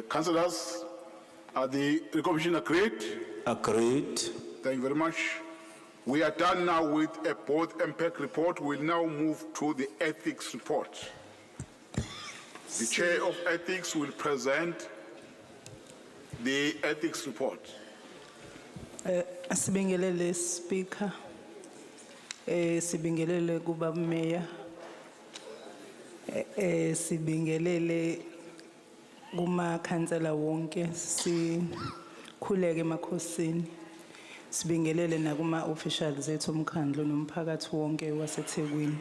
Councillors, are the commission agreed? Agreed. Thank you very much. We are done now with a board impact report. We'll now move to the ethics report. The chair of ethics will present the ethics report. Sibingelele Speaker, sibingelele kuba Mayor, sibingelele kuma councillor wonke, sikhuleke emakhosini, sibingelele nakuma officials ethu omkhandlu nomphakathi wonke waseThekwini.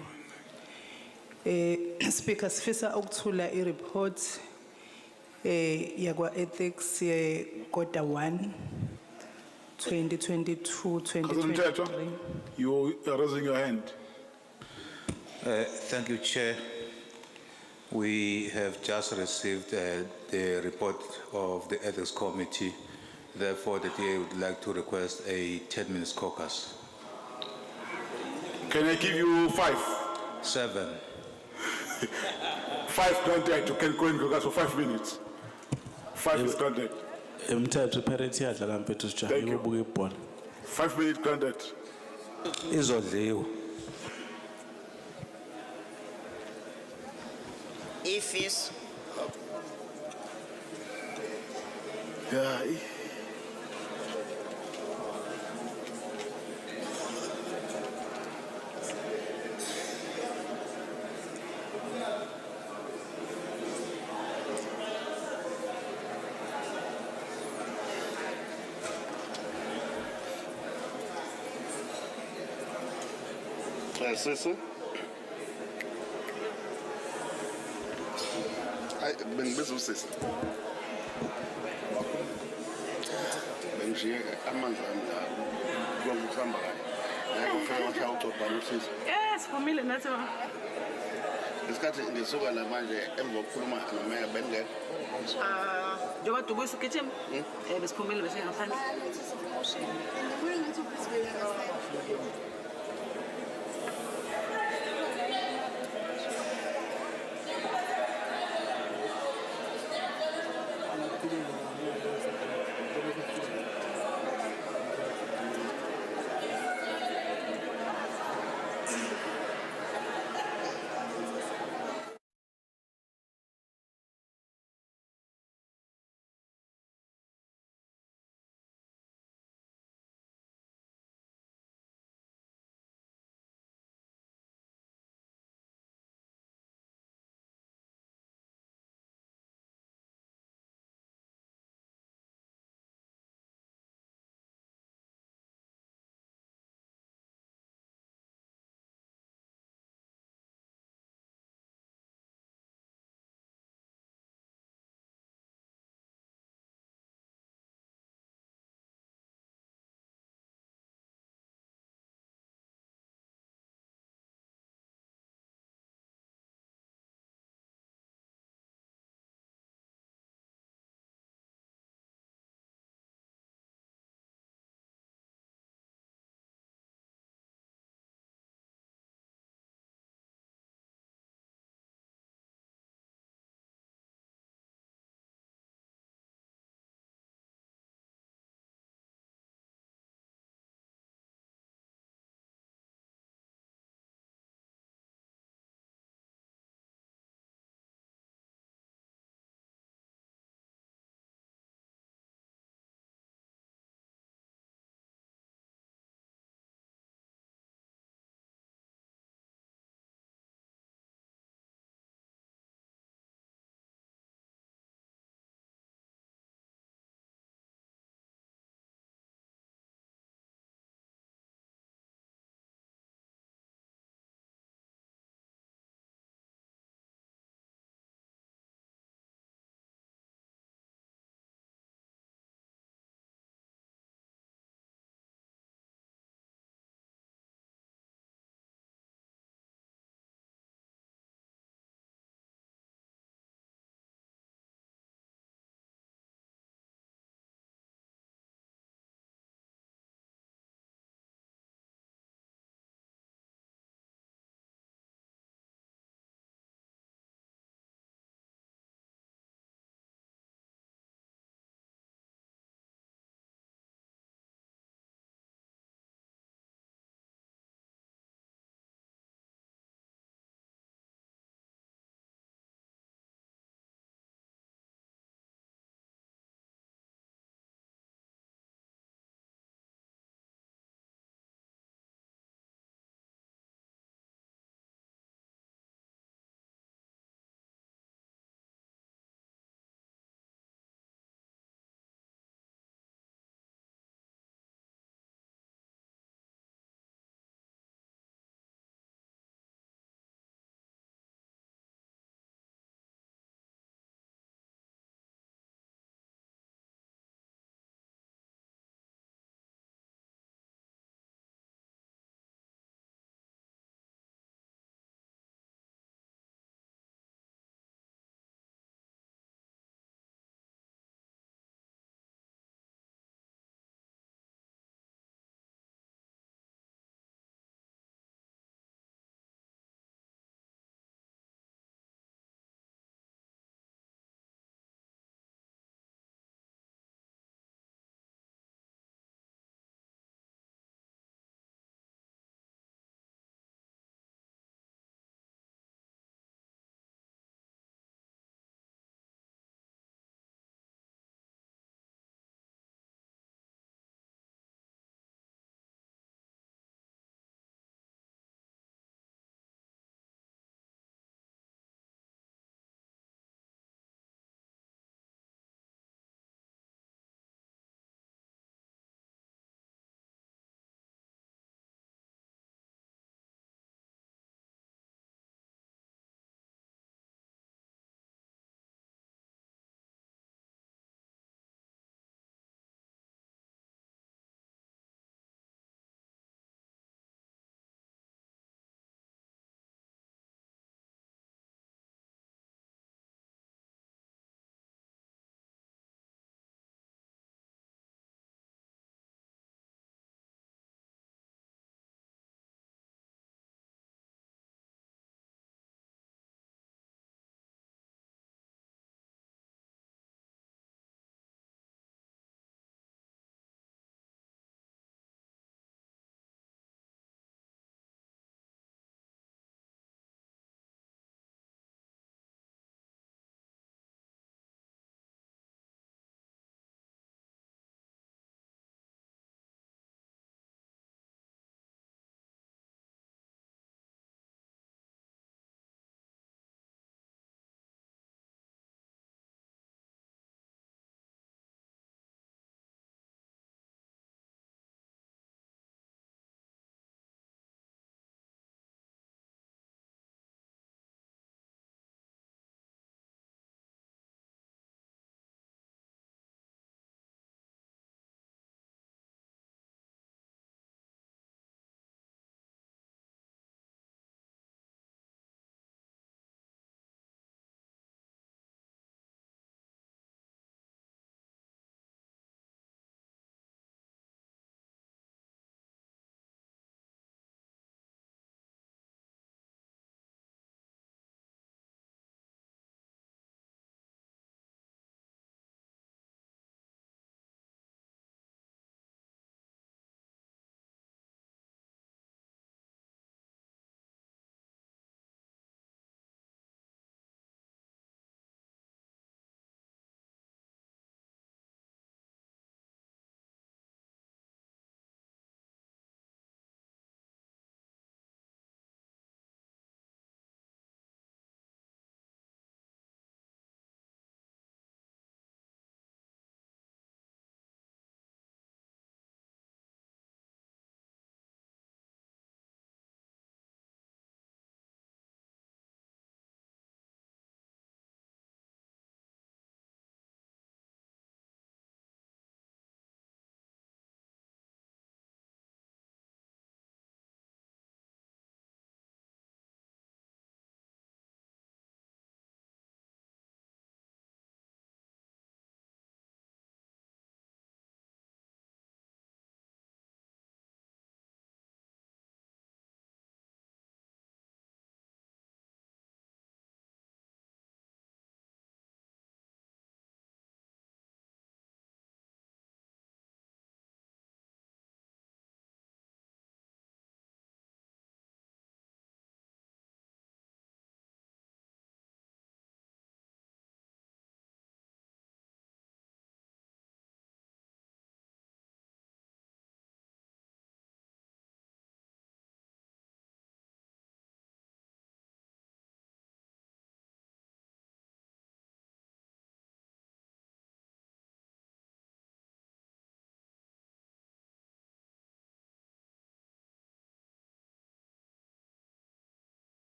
Speaker, sifisa ukuthula i-report yakwa ethics quarter 1 2022-2023. You are raising your hand. Thank you, Chair. We have just received the report of the Ethics Committee. Therefore, the DA would like to request a 10-minute caucus. Can I give you 5? 7. 5 granted, you can go in caucus for 5 minutes. 5 is granted. Umthetho parity yadlala mfethu sijaha yobuka ibhola. 5 minutes granted. Izodliwa. Ifis. Yeah. Sisi. Ay, bengibiza usisi. Bengishiye amanzi ami la. Ngokuhamba kahle. Ngeke ufike washaya ucobhana usisi. Yes, phumile nathi ba. Isikhathi ngisuka la manje emva kokukhuluma nomeya bengekho. Njengoba dubuyisa ugijima? Besiphumile bese ngaphandle.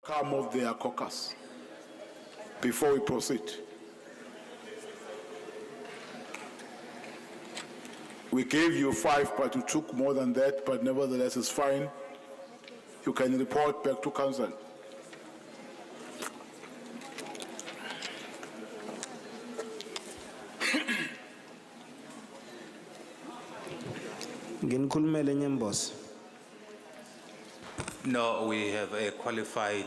Come of their caucus before we proceed. We gave you 5, but you took more than that, but nevertheless it's fine. You can report back to council. Nginikhulumele Nyembos. No, we have a qualified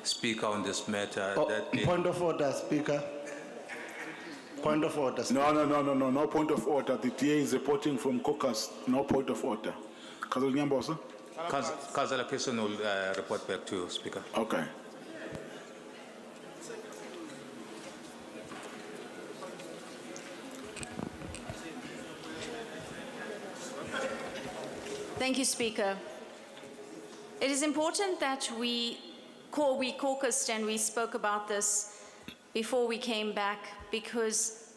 speaker on this matter. That being- Point of order, Speaker. Point of order. Speaker. No point of order. The DA is reporting from caucus, no point of order. Councillor Nyambosa? Councillor Pearson will report back to you, Speaker. Okay. Thank you, Speaker. It is important that we caucused and we spoke about this before we came back, because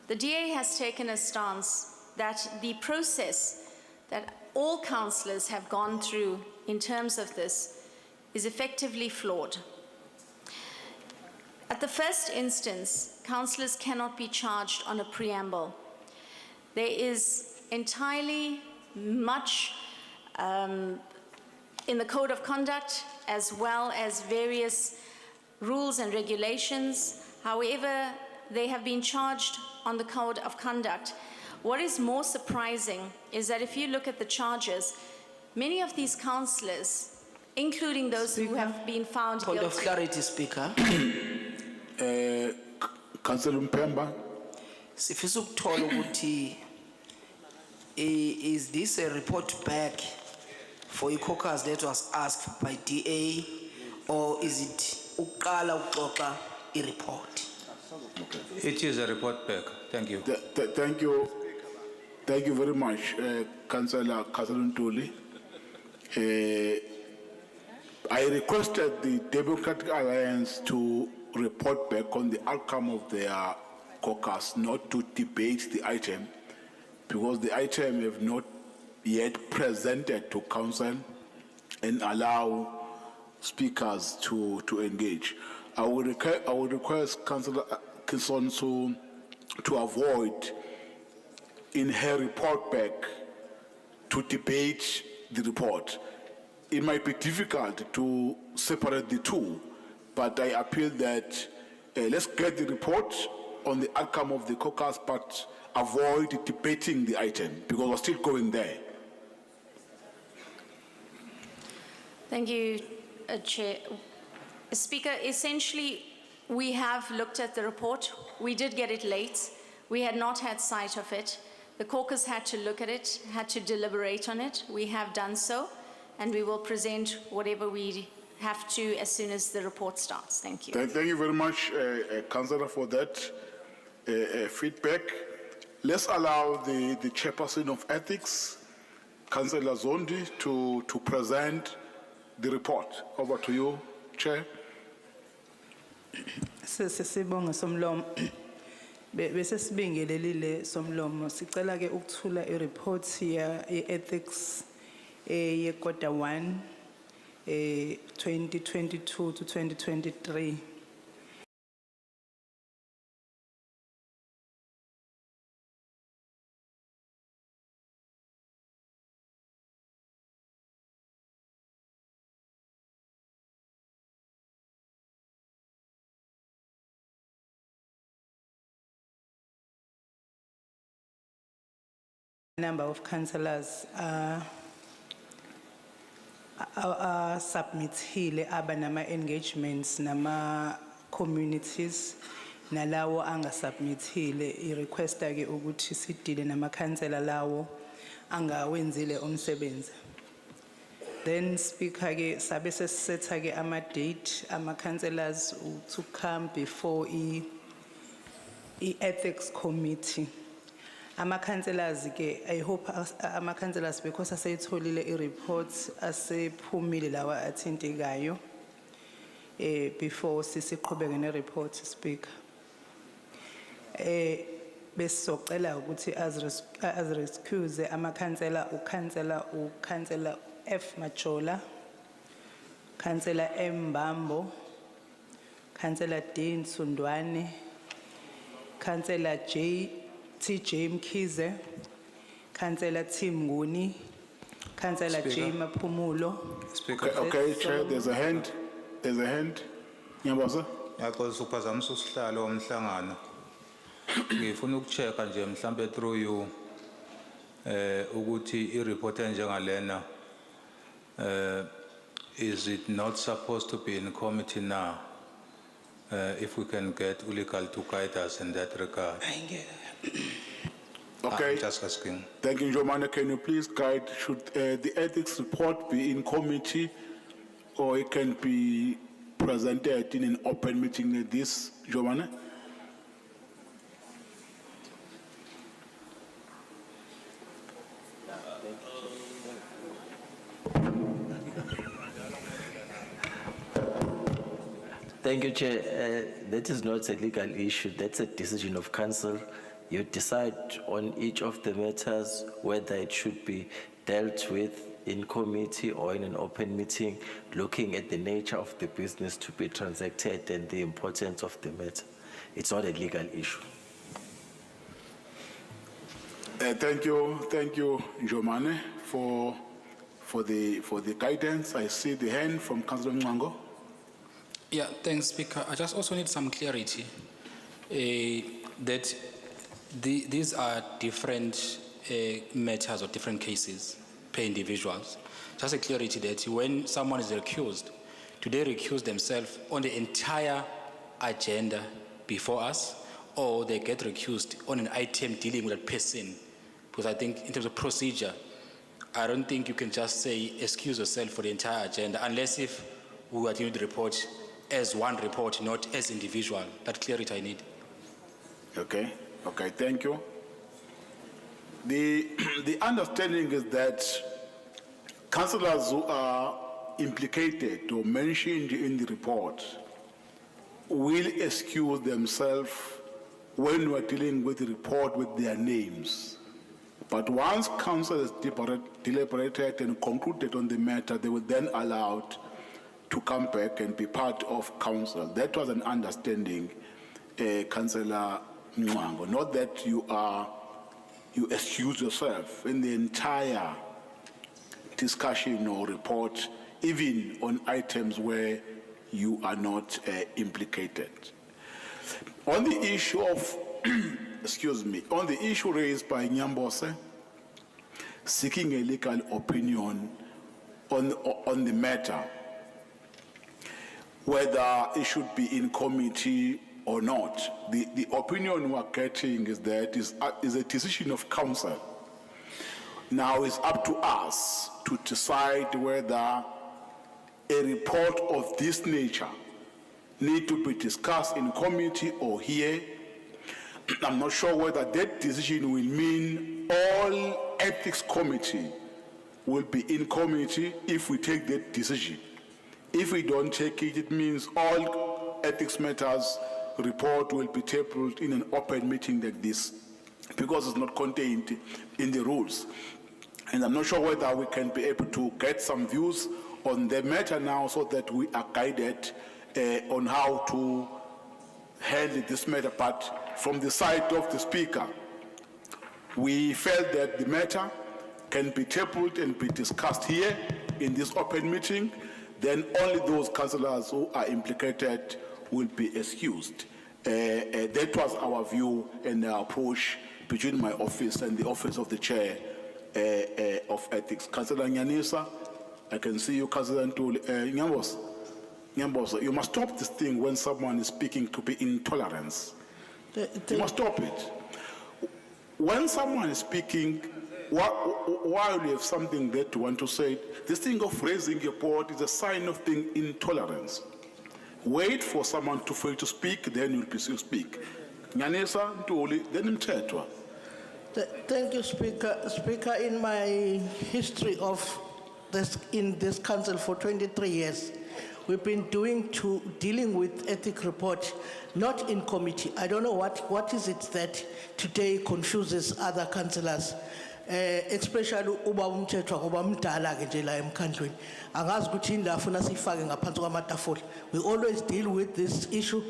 the DA has taken a stance that the process that all councillors have gone through in terms of this is effectively flawed. At the first instance, councillors cannot be charged on a preamble. There is entirely much in the Code of Conduct, as well as various rules and regulations. However, they have been charged on the Code of Conduct. What is more surprising is that if you look at the charges, many of these councillors, including those who have been found Point of guilty. clarity, Speaker. Councillor Mpemba? Sifisa ukuthola ukuthi is this a report back for a caucus that was asked by DA, or is it uqala uxoxa a report? It is a report back. Thank you. Thank you. Thank you very much, Councillor Ntuli. I requested the Democratic Alliance to report back on the outcome of their caucus, not to debate the item, because the item have not yet presented to council and allow speakers to engage. I would request Councillor Atkinson to avoid in her report back to debate the report. It might be difficult to separate the two, but I appeal that let's get the report on the outcome of the caucus, but avoid debating the item, because we're still going there. Thank you, Chair. Speaker, essentially, we have looked at the report. We did get it late. We had not had sight of it. The caucus had to look at it, had to deliberate on it. We have done so, and we will present whatever we have to as soon as the report starts. Thank you. Thank you very much, Councillor, for that feedback. Let's allow the chairperson of ethics, Councillor Zondi, to present the report. Over to you, Chair. Sisibonga somlomo. Bese sibingelelile somlomo. Sicela ke ukuthula i-report ya ethics ye quarter 1 2022 to 2023. Number of councillors submithile aba nama engagements nama communities nalawo anga submithile I requesta ke ukuthi sidile nama councillor lawo anga wenzile umsebenzi. Then speaker ke sabe sesisetha ke ama date ama councillors to come before I ethics committee. Ama councillors ke I hope ama councillors because asayitholile I reports asephumile lawa athintekayo before sisiqhubeke ne report speaker. Besizocela ukuthi as excuse ama councillor uCouncillor F Majola, Councillor Mbambo, Councillor Dean Sundwane, Councillor TJ Mkhize, Councillor Tim Nguni, Councillor J Speaker. Mapumulo. Speaker. Okay, Chair, there's a hand. There's a hand. Nyambosa? Ngiyaxolisa ukuphazamisa usihlalo womhlangano. Ngifuna ukuchecka nje mhlambe through you ukuthi i-report enjengalena is it not supposed to be in committee now? If we can get legal to guide us in that regard. Okay. I'm just asking. Thank you, Jomane. Can you please guide, should the ethics report be in committee or it can be presented in an open meeting like this, Jomane? Thank you, Chair. That is not a legal issue. That's a decision of council. You decide on each of the matters whether it should be dealt with in committee or in an open meeting, looking at the nature of the business to be transacted and the importance of the matter. It's not a legal issue. Thank you, Jomane, for the guidance. I see the hand from Councillor Mwango. Yeah, thanks, Speaker. I just also need some clarity that these are different matters or different cases per individuals. Just a clarity that when someone is recused, do they recuse themselves on the entire agenda before us, or they get recused on an item dealing with a person? Because I think in terms of procedure, I don't think you can just say excuse yourself for the entire agenda unless if we are doing the report as one report, not as individual. That clarity I need. Okay, thank you. The understanding is that councillors who are implicated or mentioned in the report will excuse themselves when we're dealing with the report with their names. But once council has deliberated and concluded on the matter, they will then allowed to come back and be part of council. That was an understanding, Councillor Mwango. Not that you excuse yourself in the entire discussion or report, even on items where you are not implicated. On the issue of, on the issue raised by Nyambose, seeking a legal opinion on the matter, whether it should be in committee or not. The opinion we're getting is that is a decision of council. Now it's up to us to decide whether a report of this nature need to be discussed in committee or here. I'm not sure whether that decision will mean all ethics committee will be in committee if we take that decision. If we don't take it, it means all ethics matters report will be tabled in an open meeting like this because it's not contained in the rules. And I'm not sure whether we can be able to get some views on the matter now so that we are guided on how to handle this matter. But from the side of the Speaker, we felt that the matter can be tabled and be discussed here in this open meeting. Then only those councillors who are implicated will be excused. That was our view and our approach between my office and the office of the chair of ethics. Councillor Nyanisa, I can see you, Councillor Ntuli. Nyambos, you must stop this thing when someone is speaking to be intolerance. You must stop it. When someone is speaking, while you have something that you want to say, this thing of raising your board is a sign of being intolerance. Wait for someone to fail to speak, then you'll speak. Nyanesa, Ntuli, then Mtetwa. Thank you, Speaker. Speaker, in my history of in this council for 23 years, we've been dealing with ethic report, not in committee. I don't know what is it that today confuses other councillors. especially uba umthethwa ngoba mdala ke nje la emkhandlweni angazi ukuthi indafuna sifake ngaphansi kwamatafula. We always deal with this issue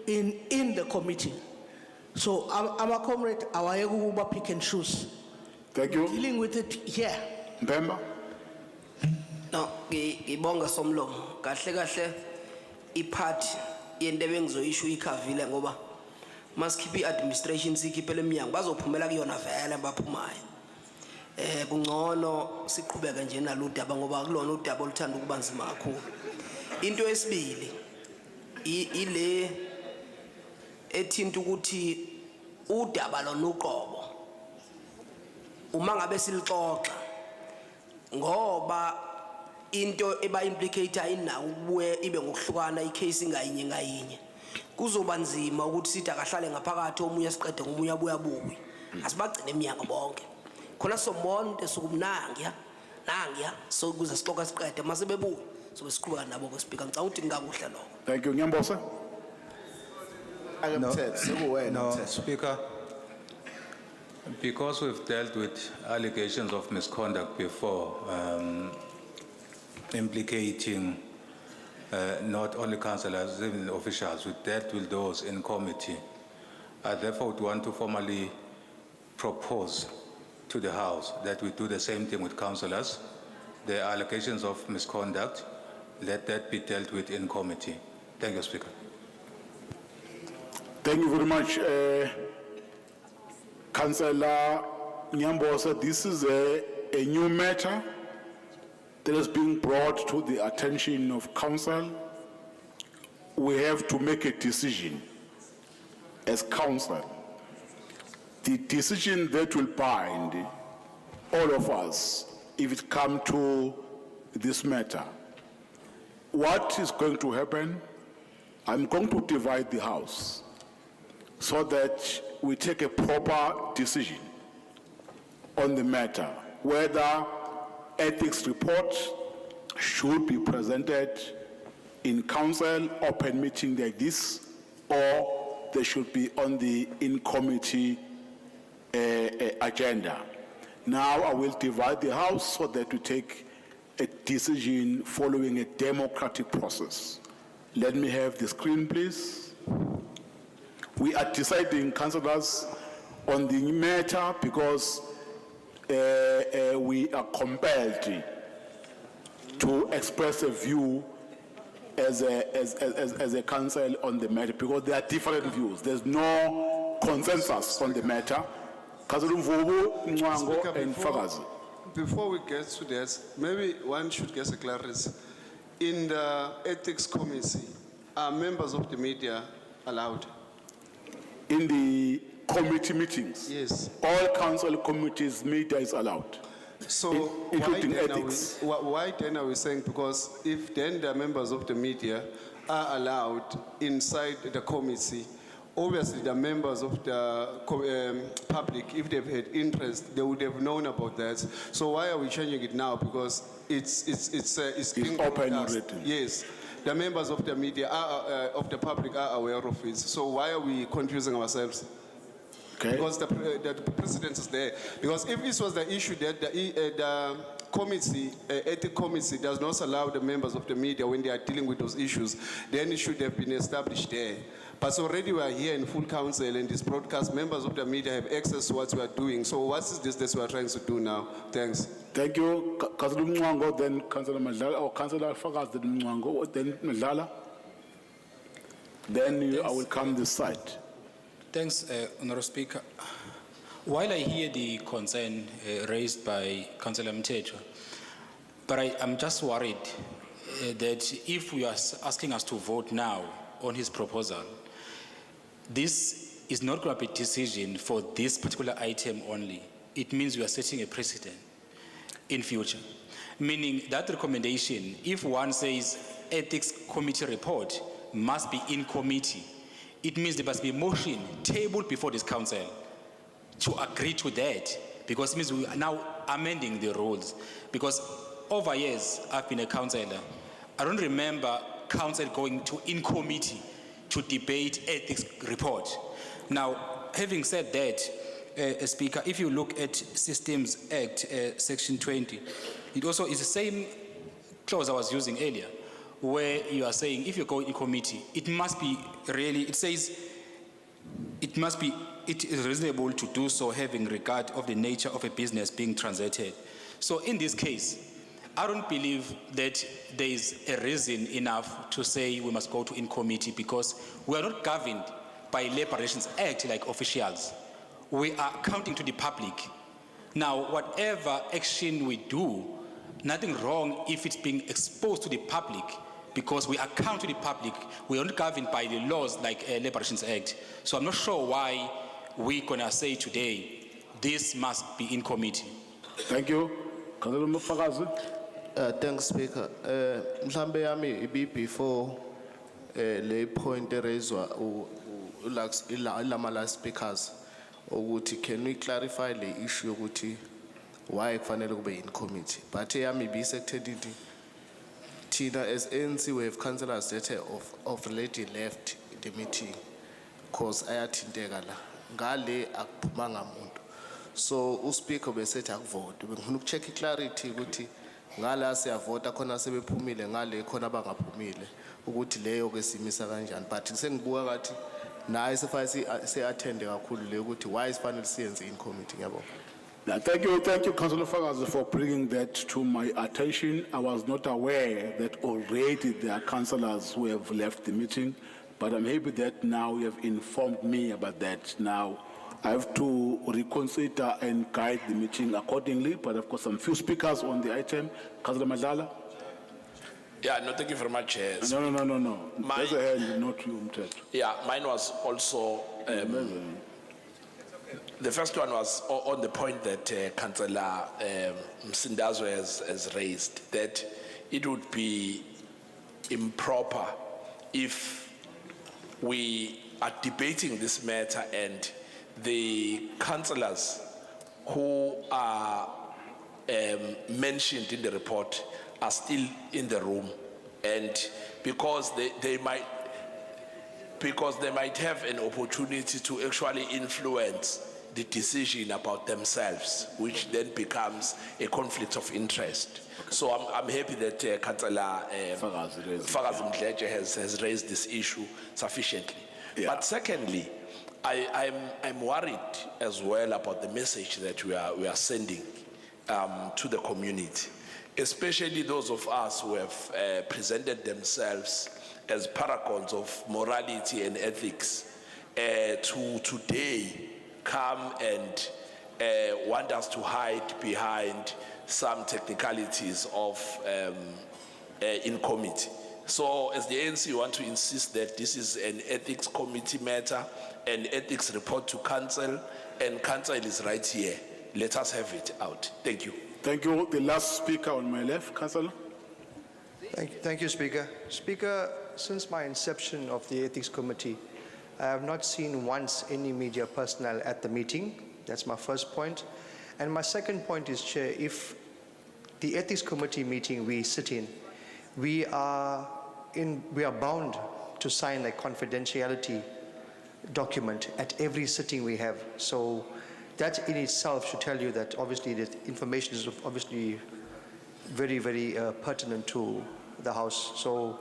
in the committee. So our comrade awayeka ukuba pick and choose. Thank you. Dealing with it here. Mbemba. No, ngibonga somlomo. Kahle kahle ipart yento bengizoyisho ikhavile ngoba masikhipha iadministration sikhiphele eminyango bazophumela kuyona vele baphumayo. Kungcono siqhubeke nje naludaba ngoba kulona udaba oluthanda ukuba nzima kakhulu. Into esibili ile ethinta ukuthi udaba lona uqobo uma ngabe silixoxa ngoba into eba implicator inawo ukubuye ibe ngokuhlukana icase ngayinye ngayinye kuzoba nzima ukuthi sithi akahlale ngaphakathi omunye siqede ngomunye abuya bubi asibagcine eminyango bonke khona somonde sokumnangiya nangiya so kuze sixoxa siqede mase bebuya so besiqhubeka nabo kwespeaker ngicabanga ukuthi ngikakuhle lokho. Thank you. Nyambose. No, Speaker, because we've dealt with allegations of misconduct before, implicating not only councillors, even officials, we dealt with those in committee. I therefore would want to formally propose to the House that we do the same thing with councillors. The allegations of misconduct, let that be dealt with in committee. Thank you, Speaker. Thank you very much, Councillor Nyambosa. This is a new matter that is being brought to the attention of council. We have to make a decision as council. The decision that will bind all of us if it comes to this matter. What is going to happen? I'm going to divide the House so that we take a proper decision on the matter, whether ethics report should be presented in council, open meeting like this, or they should be on the in-committee agenda. Now I will divide the House so that we take a decision following a democratic process. Let me have the screen, please. We are deciding, councillors, on the matter because we are compelled to express a view as a council on the matter because there are different views. There's no consensus on the matter. Councillor Mvubu, Mwango, and Fagazi. Before we get to this, maybe one should get a clarity. In the ethics committee, are members of the media allowed? In the committee meetings? Yes. All council committees, media is allowed. So including why then ethics. Why then are we saying, because if then the members of the media are allowed inside the committee, obviously the members of the public, if they've had interest, they would have known about that. So why are we changing it now? Because it's being open broadcast. already. Yes. The members of the media, of the public are aware of it. So why are we confusing ourselves? Okay. Because the precedent is there. Because if this was the issue that the committee, ethics committee does not allow the members of the media when they are dealing with those issues, then it should have been established there. But already we are here in full council and this broadcast, members of the media have access to what we are doing. So what is this that we are trying to do now? Thanks. Thank you. Councillor Mwango, then Councillor Madlala, or Councillor Fagazi, then Mwango, then Madlala. Then I will come this side. Thanks, Honourable Speaker. While I hear the concern raised by Councillor Mthethwa, but I'm just worried that if we are asking us to vote now on his proposal, this is not going to be a decision for this particular item only. It means we are setting a precedent in future. Meaning that recommendation, if one says ethics committee report must be in committee, it means there must be a motion tabled before this council to agree to that, because it means we are now amending the rules. Because over years, I've been a councillor. I don't remember council going to in committee to debate ethics report. Now, having said that, Speaker, if you look at Systems Act, Section 20, it also is the same clause I was using earlier, where you are saying if you go in committee, it must be really, it says, it is reasonable to do so having regard of the nature of a business being transacted. So in this case, I don't believe that there is a reason enough to say we must go to in committee because we are not governed by Labor Relations Act like officials. We are accounting to the public. Now, whatever action we do, nothing wrong if it's being exposed to the public because we account to the public. We are not governed by the laws like Labor Relations Act. So I'm not sure why we're gonna say today, this must be in committee. Thank you. Councillor Mufakazi. Thanks, Speaker. Mhlambe yami ibi before le point raised lama last speakers ukuthi can we clarify the issue ukuthi why kufanele kube in committee. But yami ibi seconded Tina as ANC we have councillors that have already left the meeting because ayathinteka la ngale akuphumanga umuntu. So uSpeaker besethi akuvote. Ngifuna ukucheck clarity ukuthi ngala siyavota khona sebephumile ngale khona abangaphumile ukuthi leyo ke simisa kanjani. But sengibuka ngathi naye se attend kakhulu le ukuthi why isifanele siyenze in committee yabo. Thank you, Councillor Fakazi, for bringing that to my attention. I was not aware that already there are councillors who have left the meeting, but I'm happy that now you have informed me about that. Now, I have to reconsider and guide the meeting accordingly, but I've got some few speakers on the item. Councillor Madlala? Yeah, no, thank you very much. No. There's a hand, not you, Mthetho. Yeah, mine was also, the first one was on the point that Councillor Msindazwe has raised, that it would be improper if we are debating this matter and the councillors who are mentioned in the report are still in the room, and because they might have an opportunity to actually influence the decision about themselves, which then becomes a conflict of interest. So I'm happy that Councillor Fakazi Mdletshe has raised this issue sufficiently. Yeah. But secondly, I'm worried as well about the message that we are sending to the community, especially those of us who have presented themselves as paragons of morality and ethics to today come and want us to hide behind some technicalities of in committee. So as the ANC, we want to insist that this is an ethics committee matter, an ethics report to council, and council is right here. Let us have it out. Thank you. Thank you. The last speaker on my left, Councillor. Thank you, Speaker. Speaker, since my inception of the Ethics Committee, I have not seen once any media personnel at the meeting. That's my first point. And my second point is, Chair, if the Ethics Committee meeting we sit in, we are bound to sign a confidentiality document at every sitting we have. So that in itself should tell you that obviously the information is obviously very, very pertinent to the House. So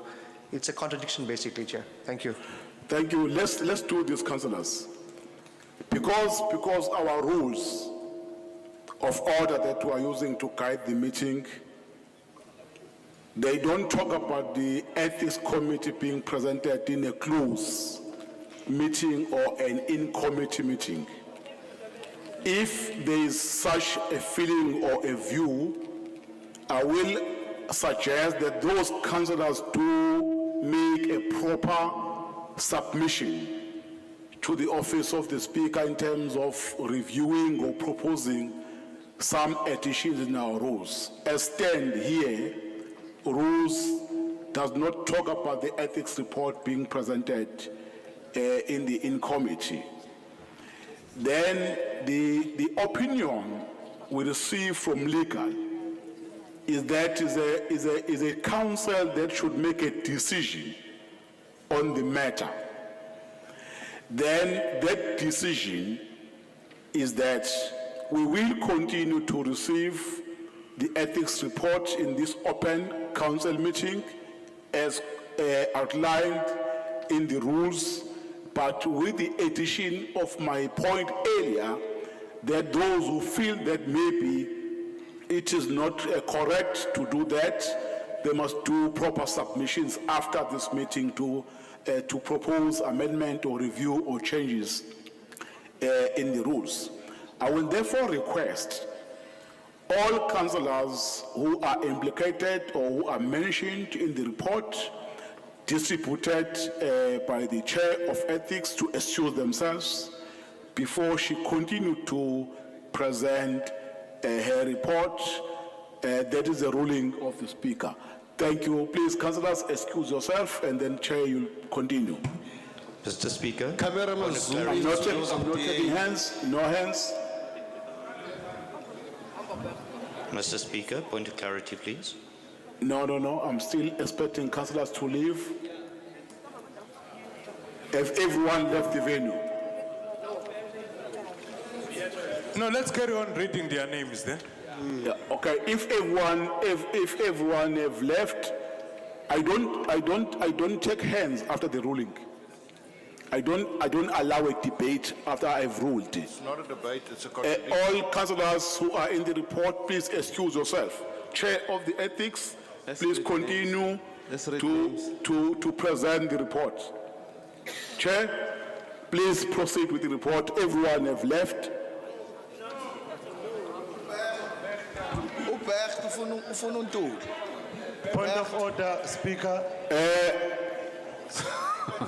it's a contradiction basically, Chair. Thank you. Thank you. Let's do this, councillors. Because our rules of order that we are using to guide the meeting, they don't talk about the ethics committee being presented in a closed meeting or an in-committee meeting. If there is such a feeling or a view, I will suggest that those councillors do make a proper submission to the office of the Speaker in terms of reviewing or proposing some additions in our rules. As stand here, rules does not talk about the ethics report being presented in the in-committee. Then the opinion we receive from legal is that is a council that should make a decision on the matter. Then that decision is that we will continue to receive the ethics report in this open council meeting as outlined in the rules, but with the addition of my point earlier that those who feel that maybe it is not correct to do that, they must do proper submissions after this meeting to propose amendment or review or changes in the rules. I will therefore request all councillors who are implicated or who are mentioned in the report distributed by the chair of ethics to excuse themselves before she continued to present her report. That is the ruling of the speaker. Thank you. Please, councillors, excuse yourself, and then chair, you'll continue. Mr. Speaker. I'm not taking hands. No hands. Mr. Speaker, point of clarity, please. No. I'm still expecting councillors to leave. Have everyone left the venue? No, let's carry on reading their names then. Yeah, okay. If everyone have left, I don't take hands after the ruling. I don't allow a debate after I've ruled. It's not a debate, it's a contradiction. All councillors who are in the report, please excuse yourself. Chair of the ethics, please continue to present the report. Chair, please proceed with the report. Everyone have left. Point of order, Speaker.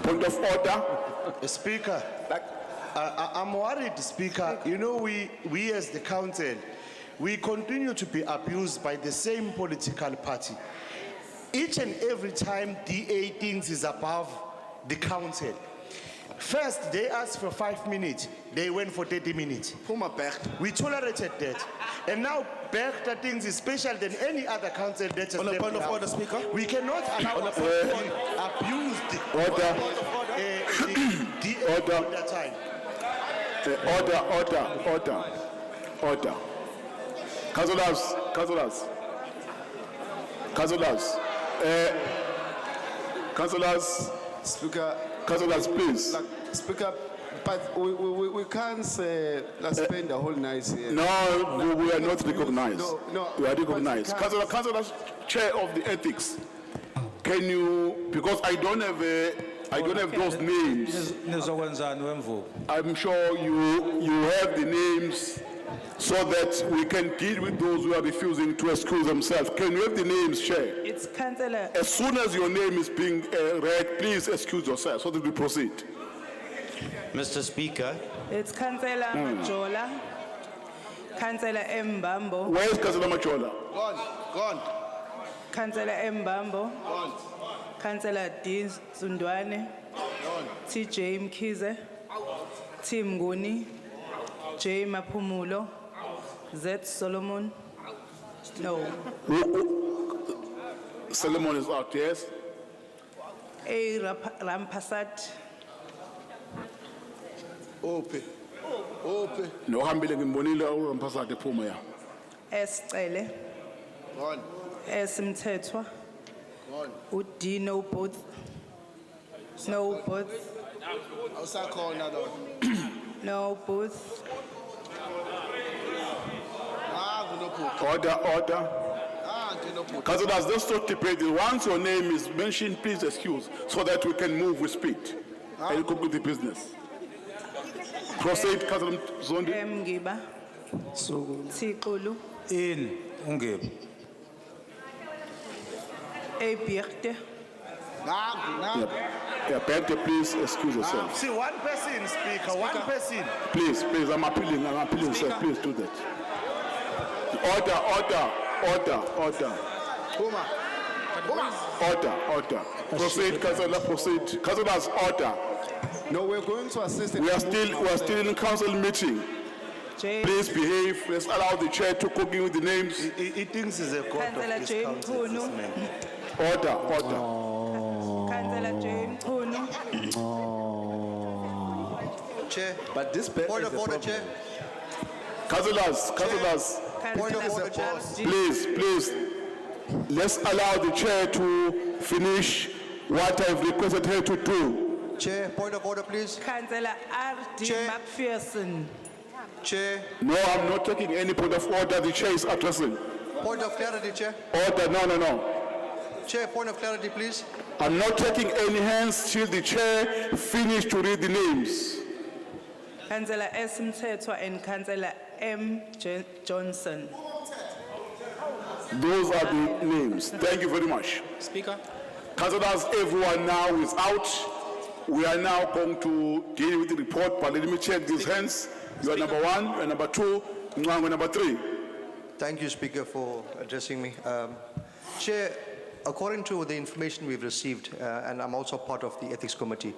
Point of order. Speaker, I'm worried, Speaker. You know, we as the council, we continue to be abused by the same political party. Each and every time DA thinks is above the council. First, they asked for 5 minutes. They went for 30 minutes. We tolerated that. And now, Bertha thinks is special than any other council that has On a left point of now. order, Speaker. We cannot allow ourselves to abuse the Order. DA Order. all the time. Order. Councillors. Speaker. Councillors, please. Speaker, but we can't spend the whole night here. No, we are not recognized. No. We are recognized. Councillors, chair of the ethics, can you, because I don't have those names. I'm sure you have the names so that we can deal with those who are refusing to excuse themselves. Can you have the names, Chair? It's Councillor. As soon as your name is being read, please excuse yourself so that we proceed. Mr. Speaker. It's Councillor Majola, Councillor Mbambo, Where is Councillor Machola? Gone. Councillor Mbambo, Councillor D. Zundwane, TJ Mkize, Tim Nguni, J. Mapumulo, Z. Solomon. No. Solomon is out, yes? A. Rampasat. Ope. No, hambile ngimbonile uRampasade ephuma ya. S. Cele, Gone. S. Mthethwa, Gone. U-D. No both. No both. Awusakhona lo. No both. Order. Councillors, let's not debate. Once your name is mentioned, please excuse so that we can move with speed and conclude the business. Proceed, Councillor Zondi. Mgiba, Tikulu, In, Ungib. A. Birte, Yeah, Bertha, please excuse yourself. See, one person, Speaker, one person. Please, I'm appealing, sir. Please do that. Order. Proceed, Councillor, proceed. Councillors, order. No, we're going to assist. We are still in council meeting. Please behave. Let's allow the chair to continue with the names. He thinks he's a court of Councillor this J. council. Mkhunu, Order. Councillor J. Mkhunu, Chair. But this Point of order, Chair. Councillors, Point of order, Chair. please, let's allow the chair to finish what I've requested her to do. Chair, point of order, please. Councillor R.D. Chair. McPherson. Chair, No, I'm not taking any point of order, the chair is addressing. point of clarity, Chair. Order, no. Chair, point of clarity, please. I'm not taking any hands till the chair finish to read the names. Councillor S. Mthethwa and Councillor M. Johnson. Those are the names. Thank you very much. Speaker. Councillors, everyone now is out. We are now going to deal with the report, but let me check these hands. You are number 1, you are number 2, Mngwango number 3. Thank you, Speaker, for addressing me. Chair, according to the information we've received, and I'm also part of the Ethics Committee,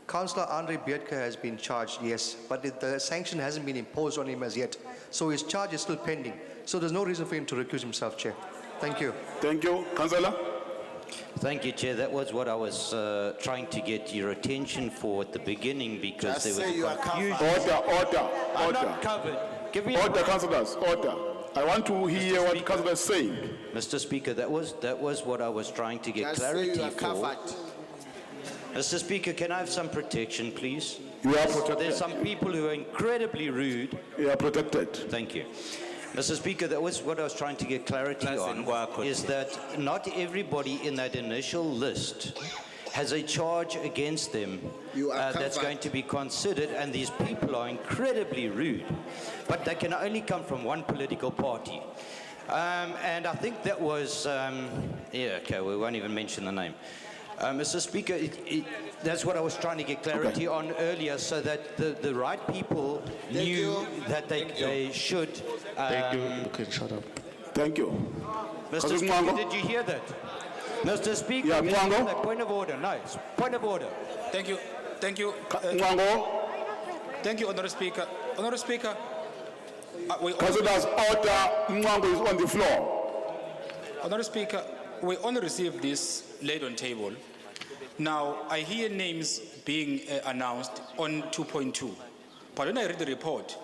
Councillor Andre Biertke has been charged, yes, but the sanction hasn't been imposed on him as yet. So his charge is still pending. So there's no reason for him to recuse himself, Chair. Thank you. Thank you. Councillor? Thank you, Chair. That was what I was trying to get your attention for at the beginning because Just there say you was are confusion. I'm not covered. Give me Order, councillors, order. I want to hear what councillor is saying. Mr. Speaker, that was what I was trying to get Just say clarity you are for. covered. Mr. Speaker, can I have some protection, please? You are protected. There's some people who are incredibly rude. You are protected. Thank you. Mr. Speaker, that was what I was trying to get clarity on, is that not everybody in that initial list has a charge against them You are that's covered. going to be considered, and these people are incredibly rude. But they can only come from one political party. And I think that was, yeah, okay, we won't even mention the name. Mr. Speaker, that's what I was trying to get clarity on earlier, so that the right people knew that they should. You can shut up. Thank you. Mr. Councillor Speaker, Mngwango? did you hear that? Mr. Speaker, Yeah, did you hear Mngwango? that? Point of order. No, point of order. Thank you. Mngwango? Thank you, Honourable Speaker. Honourable Speaker. Councillors, order. Mngwango is on the floor. Honourable Speaker, we only received this laid on table. Now, I hear names being announced on 2.2. But when I read the report,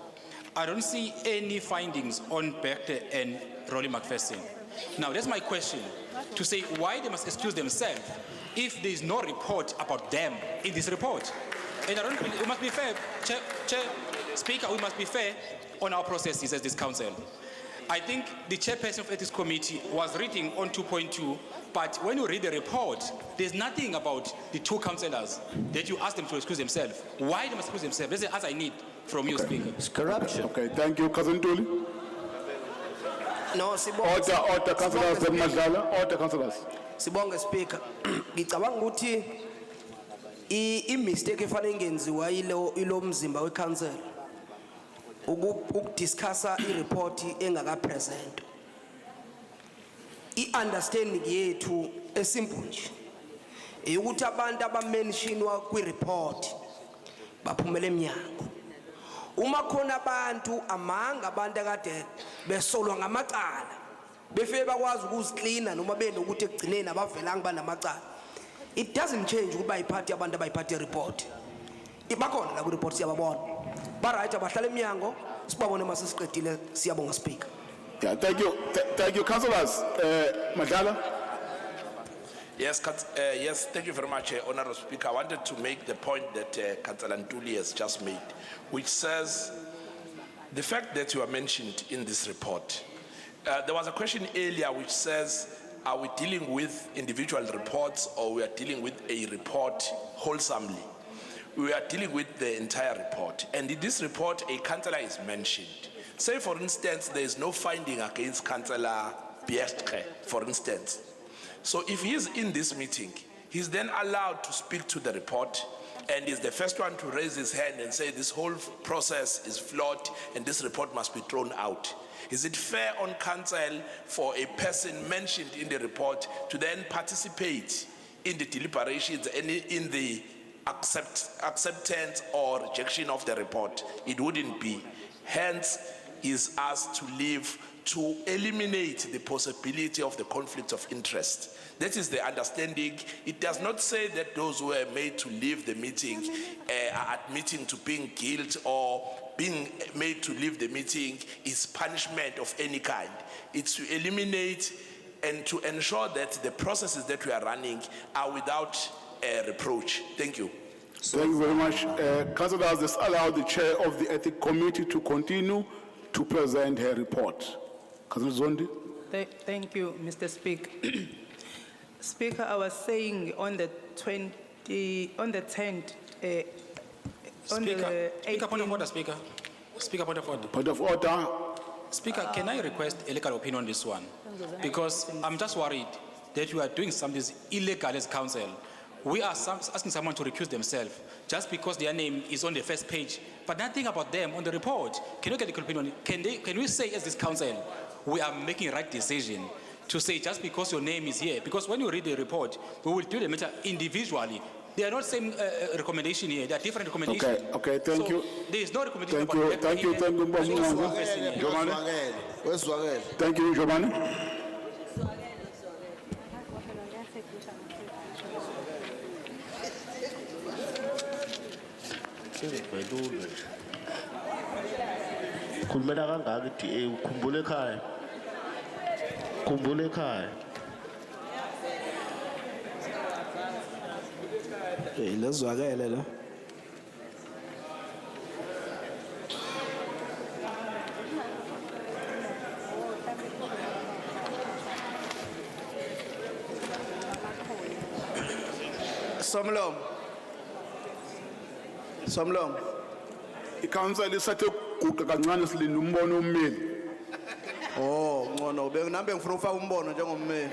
I don't see any findings on Berkte and Rolly McPherson. Now, that's my question, to say why they must excuse themselves if there is no report about them in this report. And I don't believe, we must be fair, Speaker, we must be fair on our processes as this council. I think the chairperson of Ethics Committee was reading on 2.2, but when you read the report, there's nothing about the two councillors that you ask them to excuse themselves. Why they must excuse themselves? That's the answer I need from you, Speaker. It's corruption. Okay, thank you, Cousin Tuli. No, Sibonge. Order, councillors, Madlala. Order, councillors. Sibonge Speaker. Ngicabanga ukuthi i-mistake efanele ingenziwa ilo mzimba we-council ukudiscussa i-report engaka-present. I-understanding yethu esimple nje ukuthi abantu abamentionwa kwi-report baphumele emnyango. Uma khona abantu amanga abantu akade besolwa ngamacala befike bakwazi ukuzicleana noma benokuthi ekugcineni abavelanga banamacala. It doesn't change ukuba iphathi abantu abayiphathe report. Ibakhona la ku report siyababona. Ba right abahlala emnyango sibabone masisiqedile siyabonga Speaker. Yeah, thank you. Thank you, councillors. Madlala. Yes, yes, thank you very much, Honourable Speaker. I wanted to make the point that Councillor Ntuli has just made, which says the fact that you are mentioned in this report. There was a question earlier which says, are we dealing with individual reports or we are dealing with a report wholesomely? We are dealing with the entire report. And in this report, a councillor is mentioned. Say, for instance, there is no finding against Councillor Biertke, for instance. So if he is in this meeting, he's then allowed to speak to the report and is the first one to raise his hand and say this whole process is flawed and this report must be thrown out. Is it fair on council for a person mentioned in the report to then participate in the deliberations and in the acceptance or rejection of the report? It wouldn't be. Hence, is asked to leave to eliminate the possibility of the conflict of interest. That is the understanding. It does not say that those who are made to leave the meeting are admitting to being guilty or being made to leave the meeting is punishment of any kind. It's to eliminate and to ensure that the processes that we are running are without reproach. Thank you. Thank you very much. Councillors, this allow the chair of the Ethics Committee to continue to present her report. Councillor Zondi. Thank you, Mr. Speaker. Speaker, I was saying on the 10th, on the Speaker, point of order, Speaker. Speaker, point of order. Point of order. Speaker, can I request a legal opinion on this one? Because I'm just worried that you are doing something illegal as council. We are asking someone to recuse themselves just because their name is on the first page, but nothing about them on the report. Can you get a legal opinion? Can we say as this council, we are making a right decision to say just because your name is here? Because when you read the report, we will do the matter individually. They are not same recommendation here. They are different recommendations. Okay, thank you. There is no recommendation. Thank you, Thank you, Jomani. Khulumela kangaka iDA ukhumbule ekhaya. Khumbule ekhaya. Lezwakele lo. Somlong. I-council isathe guqa kancane silinda umbono wommeli. Oh, ngono benginambe ngifuna ufaka umbono njengommeli.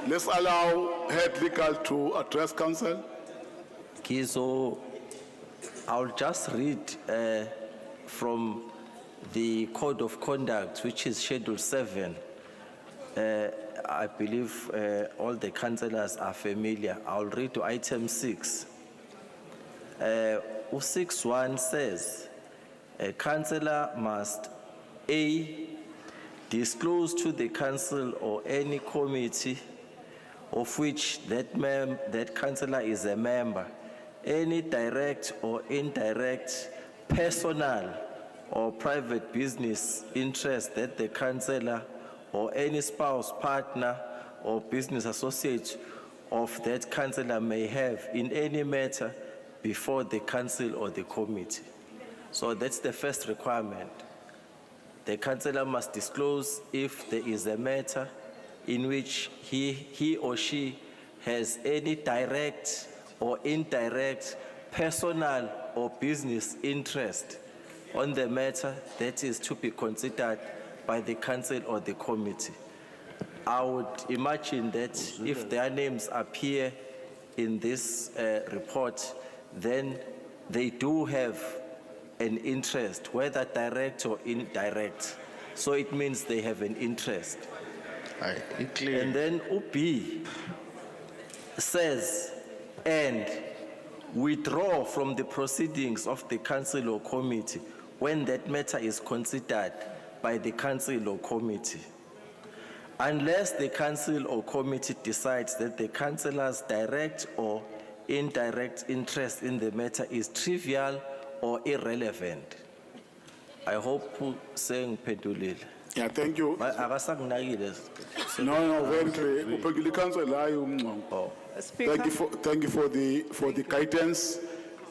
Let's allow head legal to address council. Okay, so I'll just read from the Code of Conduct, which is Schedule 7. I believe all the councillors are familiar. I'll read to item 6. 6.1 says, a councillor must A, disclose to the council or any committee of which that councillor is a member, any direct or indirect personal or private business interest that the councillor or any spouse, partner, or business associate of that councillor may have in any matter before the council or the committee. So that's the first requirement. The councillor must disclose if there is a matter in which he or she has any direct or indirect personal or business interest on the matter that is to be considered by the council or the committee. I would imagine that if their names appear in this report, then they do have an interest, whether direct or indirect. So it means they have an interest. And then UB says, and withdraw from the proceedings of the council or committee when that matter is considered by the council or committee, unless the council or committee decides that the councillor's direct or indirect interest in the matter is trivial or irrelevant. I hope saying pedulile. Yeah, thank you. No, very clear. Upegili council ayo umnqongo. Thank you for the guidance.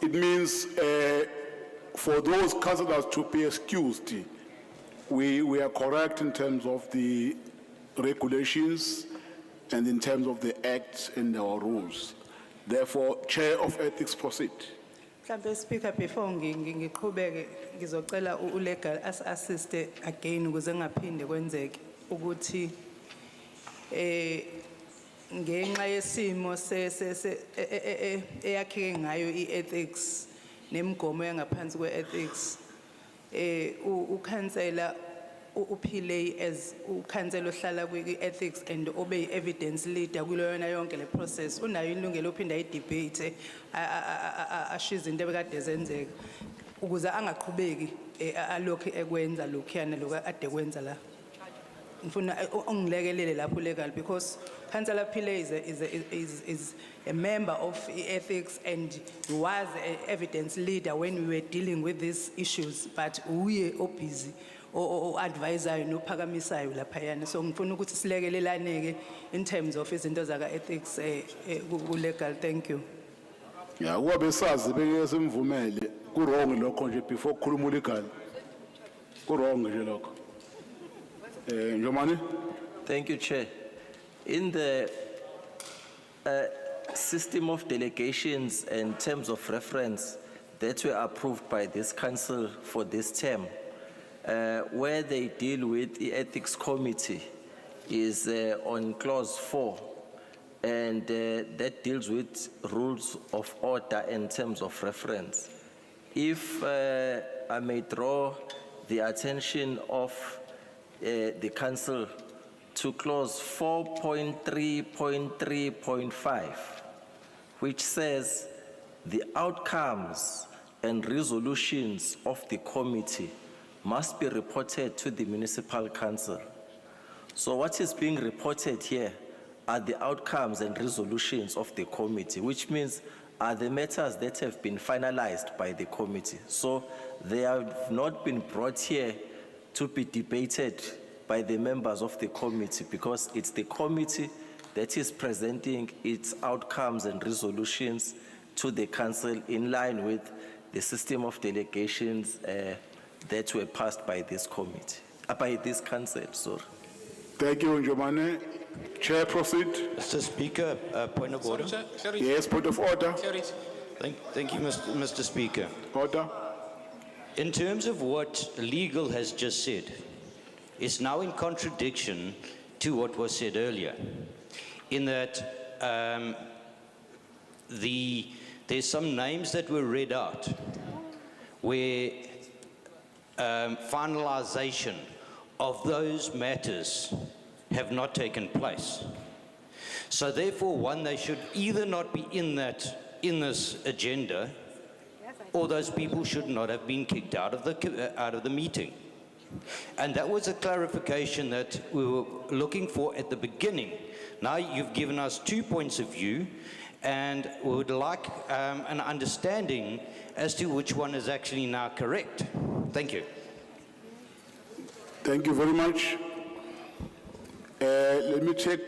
It means for those councillors to be excused, we are correct in terms of the regulations and in terms of the acts and our rules. Therefore, Chair of Ethics, proceed. Mhlambe Speaker, before ngiqhubeke ngizocela ulegal assist again ukuze ngaphinde kwenzeke ukuthi ngenxa yesimo eyakheke ngayo iethics nemigomo yangaphansi kweethics ukhansela uphile as ukhansela ohlala kwi-ethics and obe evidence leader kuloyona yonke le process unayo ilungelo uphinda idebate ashize into ebekade zenzeka ukuze angaqhubeki alokhu ekwenza lokhuyana lokhu ade kwenza la. Ngifuna ungilekelele lapho legal because Councillor Pillay is a member of ethics and he was an evidence leader when we were dealing with these issues, but we are busy or advisor no phakamisayo laphayana. So ngifuna ukuthi silekelelane in terms of izinto zaka ethics legal. Thank you. Ya kuba besazi beke simvumele ku wrong lokho nje before khuluma legal. Ku wrong nje lokho. Njomani? Thank you, Chair. In the system of delegations and terms of reference that were approved by this council for this term, where they deal with the ethics committee is on clause 4, and that deals with rules of order and terms of reference. If I may draw the attention of the council to clause 4.3.3.5, which says the outcomes and resolutions of the committee must be reported to the municipal council. So what is being reported here are the outcomes and resolutions of the committee, which means are the matters that have been finalized by the committee. So they have not been brought here to be debated by the members of the committee, because it's the committee that is presenting its outcomes and resolutions to the council in line with the system of delegations that were passed by this committee, by this council, sorry. Thank you, Njomane. Chair, proceed. Mr. Speaker, point of order. Yes, point of order. Thank you, Mr. Speaker. Order. In terms of what legal has just said, it's now in contradiction to what was said earlier, in that there's some names that were read out where finalization of those matters have not taken place. So therefore, one, they should either not be in this agenda, or those people should not have been kicked out of the meeting. And that was a clarification that we were looking for at the beginning. Now you've given us 2 points of view, and we would like an understanding as to which one is actually now correct. Thank you. Thank you very much. Let me check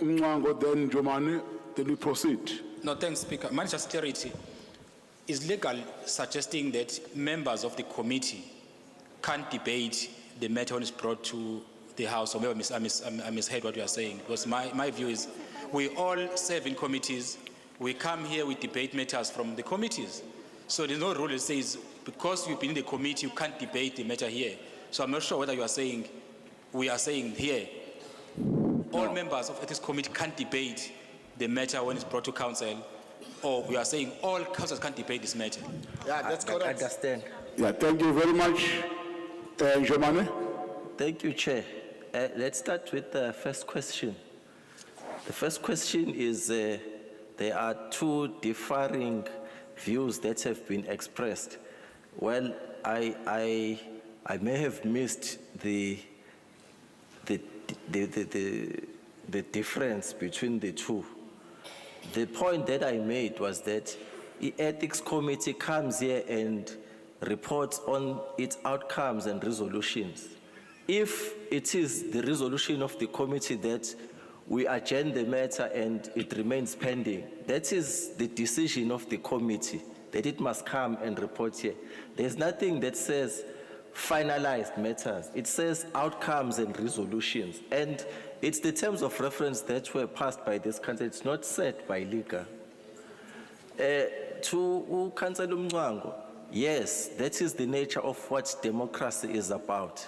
Mwango, then Njomane, then we proceed. No, thanks, Speaker. Manager Security, is legal suggesting that members of the committee can't debate the matter when it's brought to the House, or maybe I misheard what you are saying, because my view is we all serve in committees, we come here, we debate matters from the committees. So there's no rule that says because you've been in the committee, you can't debate the matter here. So I'm not sure whether you are saying, we are saying here, all members of this committee can't debate the matter when it's brought to council, or we are saying all councils can't debate this matter. Yeah, that's correct. I understand. Yeah, thank you very much. Njomane? Thank you, Chair. Let's start with the first question. The first question is there are two differing views that have been expressed. Well, I may have missed the difference between the two. The point that I made was that the Ethics Committee comes here and reports on its outcomes and resolutions. If it is the resolution of the committee that we adjourn the matter and it remains pending, that is the decision of the committee, that it must come and report here. There's nothing that says finalized matters. It says outcomes and resolutions. And it's the terms of reference that were passed by this council. It's not set by legal. To Councillor Mngwango, yes, that is the nature of what democracy is about.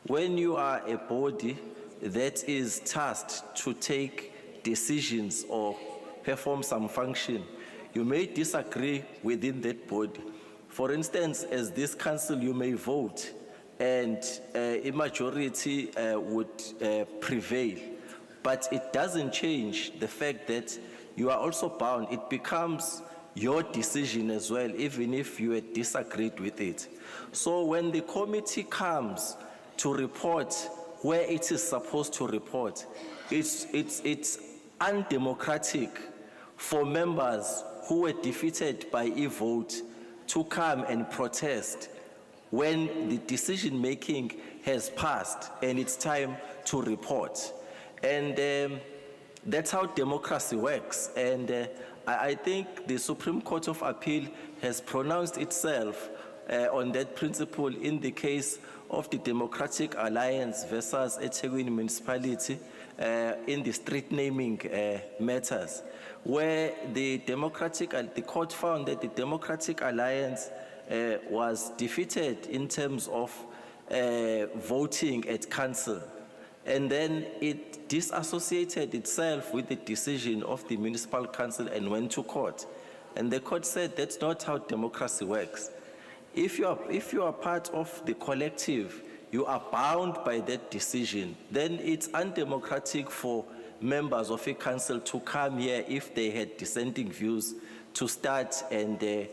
When you are a body that is tasked to take decisions or perform some function, you may disagree within that body. For instance, as this council, you may vote and a majority would prevail, but it doesn't change the fact that you are also bound. It becomes your decision as well, even if you had disagreed with it. So when the committee comes to report where it is supposed to report, it's undemocratic for members who were defeated by a vote to come and protest when the decision-making has passed and it's time to report. And that's how democracy works. And I think the Supreme Court of Appeal has pronounced itself on that principle in the case of the Democratic Alliance versus eThekwini Municipality in the street naming matters, where the court found that the Democratic Alliance was defeated in terms of voting at council. And then it disassociated itself with the decision of the municipal council and went to court. And the court said that's not how democracy works. If you are part of the collective, you are bound by that decision, then it's undemocratic for members of a council to come here if they had dissenting views to start and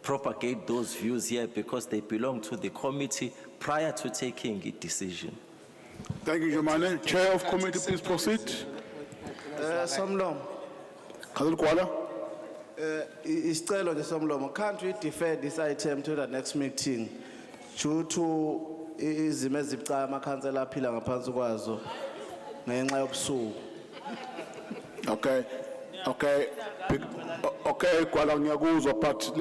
propagate those views here because they belong to the committee prior to taking a decision. Thank you, Jomane. Chair of committee, please proceed. Somlomo. Councillor Kuala. Isicelo nje Somlomo, can't we defer this item to the next meeting due to izimo ezibucayi amakhansela aphila ngaphansi kwazo ngenxa yobusuku? Okay, Kuala ngiyakuzwa, but